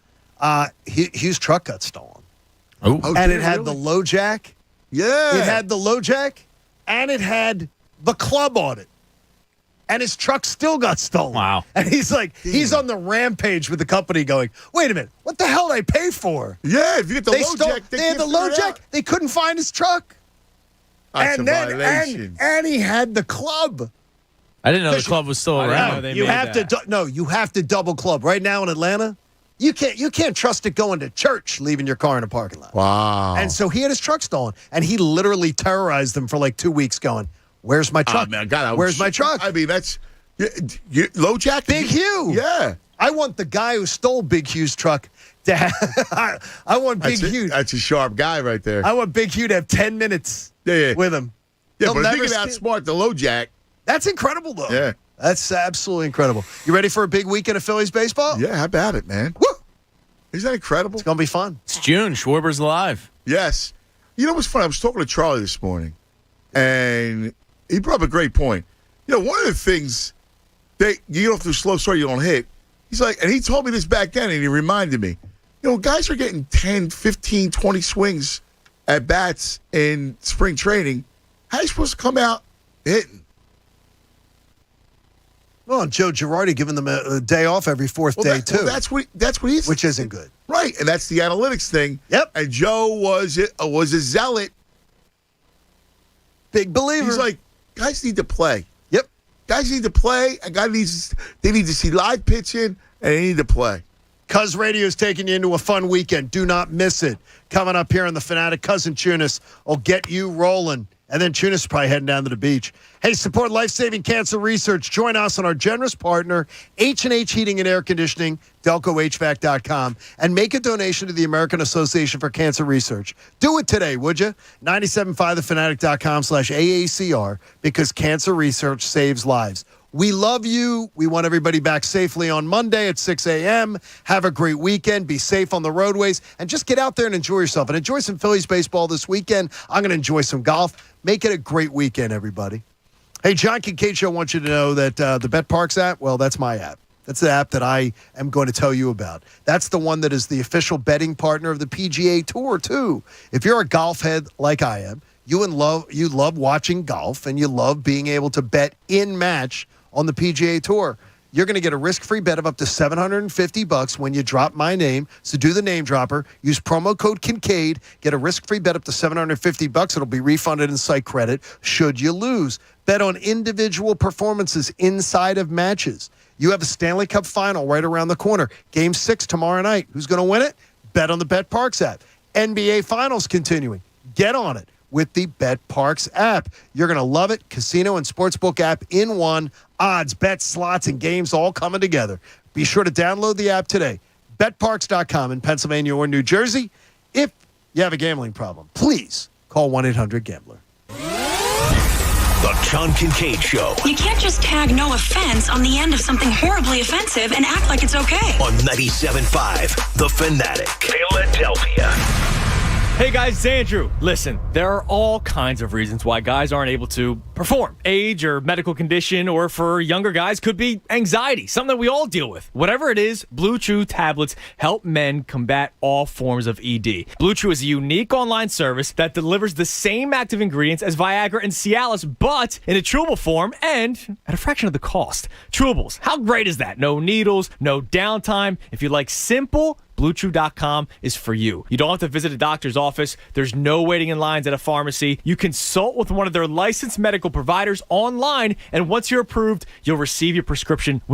Hugh's truck got stolen. And it had the low jack. Yeah. It had the low jack, and it had the club on it. And his truck still got stolen. Wow. And he's like, he's on the rampage with the company going, wait a minute, what the hell did I pay for? Yeah, if you get the low jack, they had the low jack. They couldn't find his truck. That's and a then violation. and he had the club. I didn't know the club was still around. You have to double club. Right now in Atlanta, you can't trust it going to church, leaving your car in a parking lot. Wow. And so he had his truck stolen, and he literally terrorized them for like 2 weeks going, where's my truck? Man, God, where's my truck? I mean, that's low jack. Big Hugh. Yeah. I want the guy who stole Big Hugh's truck to have, I want Big Hugh. That's a sharp guy right there. I want Big Hugh to have 10 minutes with him. Yeah, He'll but if never he can outsmart the low jack. That's incredible, though. Yeah. That's absolutely incredible. You ready for a big weekend of Phillies baseball? Yeah, how about it, man? Woo! Isn't that incredible? It's going to be fun. It's June. Schwarber's live. Yes. You know what's funny? I was talking to Charlie this morning, and he brought up a great point. You know, one of the things, you get off the slow start, you don't hit. He's like, and he told me this back then, and he reminded me, you know, guys are getting 10, 15, 20 swings at bats in spring training. How are you supposed to come out hitting? Well, and Joe Girardi giving them a day off every fourth day, too. Well, that's what he's... Which isn't good. Right, and that's the analytics thing. Yep. And Joe was a zealot. Big believer. He's like, guys need to play. Yep. Guys need to play, and they need to see live pitching, and they need to play. Cuz Radio's taking you into a fun weekend. Do not miss it. Coming up here on The Fanatic, Cousin Tunis will get you rolling. And then Tunis is probably heading down to the beach. Hey, support life-saving cancer research. Join us on our generous partner, H&H Heating and Air Conditioning, DelcoHVAC.com, and make a donation to the American Association for Cancer Research. Do it today, would you? 97.5thefanatic.com/AACR, because cancer research saves lives. We love you. We want everybody back safely on Monday at 6 a.m. Have a great weekend. Be safe on the roadways. And just get out there and enjoy yourself. And enjoy some Phillies baseball this weekend. I'm going to enjoy some golf. Make it a great weekend, everybody. Hey, John Kincade Show wants you to know that the BetParks app, well, that's my app. That's the app that I am going to tell you about. That's the one that is the official betting partner of the PGA Tour, too. If you're a golf head like I am, you love watching golf, and you love being able to bet in-match on the PGA Tour. You're going to get a risk-free bet of up to $750 when you drop my name. So do the name dropper. Use promo code Kincade. Get a risk-free bet up to $750. It'll be refunded in site credit should you lose. Bet on individual performances inside of matches. You have a Stanley Cup final right around the corner. Game 6 tomorrow night. Who's going to win it? Bet on the BetParks app. NBA Finals continuing. Get on it with the BetParks app. You're going to love it. Casino and sportsbook app in one. Odds, bets, slots, and games all coming together. Be sure to download the app today. BetParks.com in Pennsylvania or New Jersey. If you have a gambling problem, please call 1-800-GAMBLER. The John Kincade Show. You can't just tag no offense on the end of something horribly offensive and act like it's okay. On 97.5 The Fanatic, Philadelphia. Hey guys, it's Andrew. Listen, there are all kinds of reasons why guys aren't able to perform. Age or medical condition, or for younger guys, could be anxiety, something that we all deal with. Whatever it is, Blue Chew tablets help men combat all forms of ED. Blue Chew is a unique online service that delivers the same active ingredients as Viagra and Cialis, but in a chewable form and at a fraction of the cost. Chewables, how great is that? No needles, no downtime. If you like simple, BlueChew.com is for you. You don't have to visit a doctor's office. There's no waiting in lines at a pharmacy. You consult with one of their licensed medical providers online, and once you're approved, you'll receive your prescription with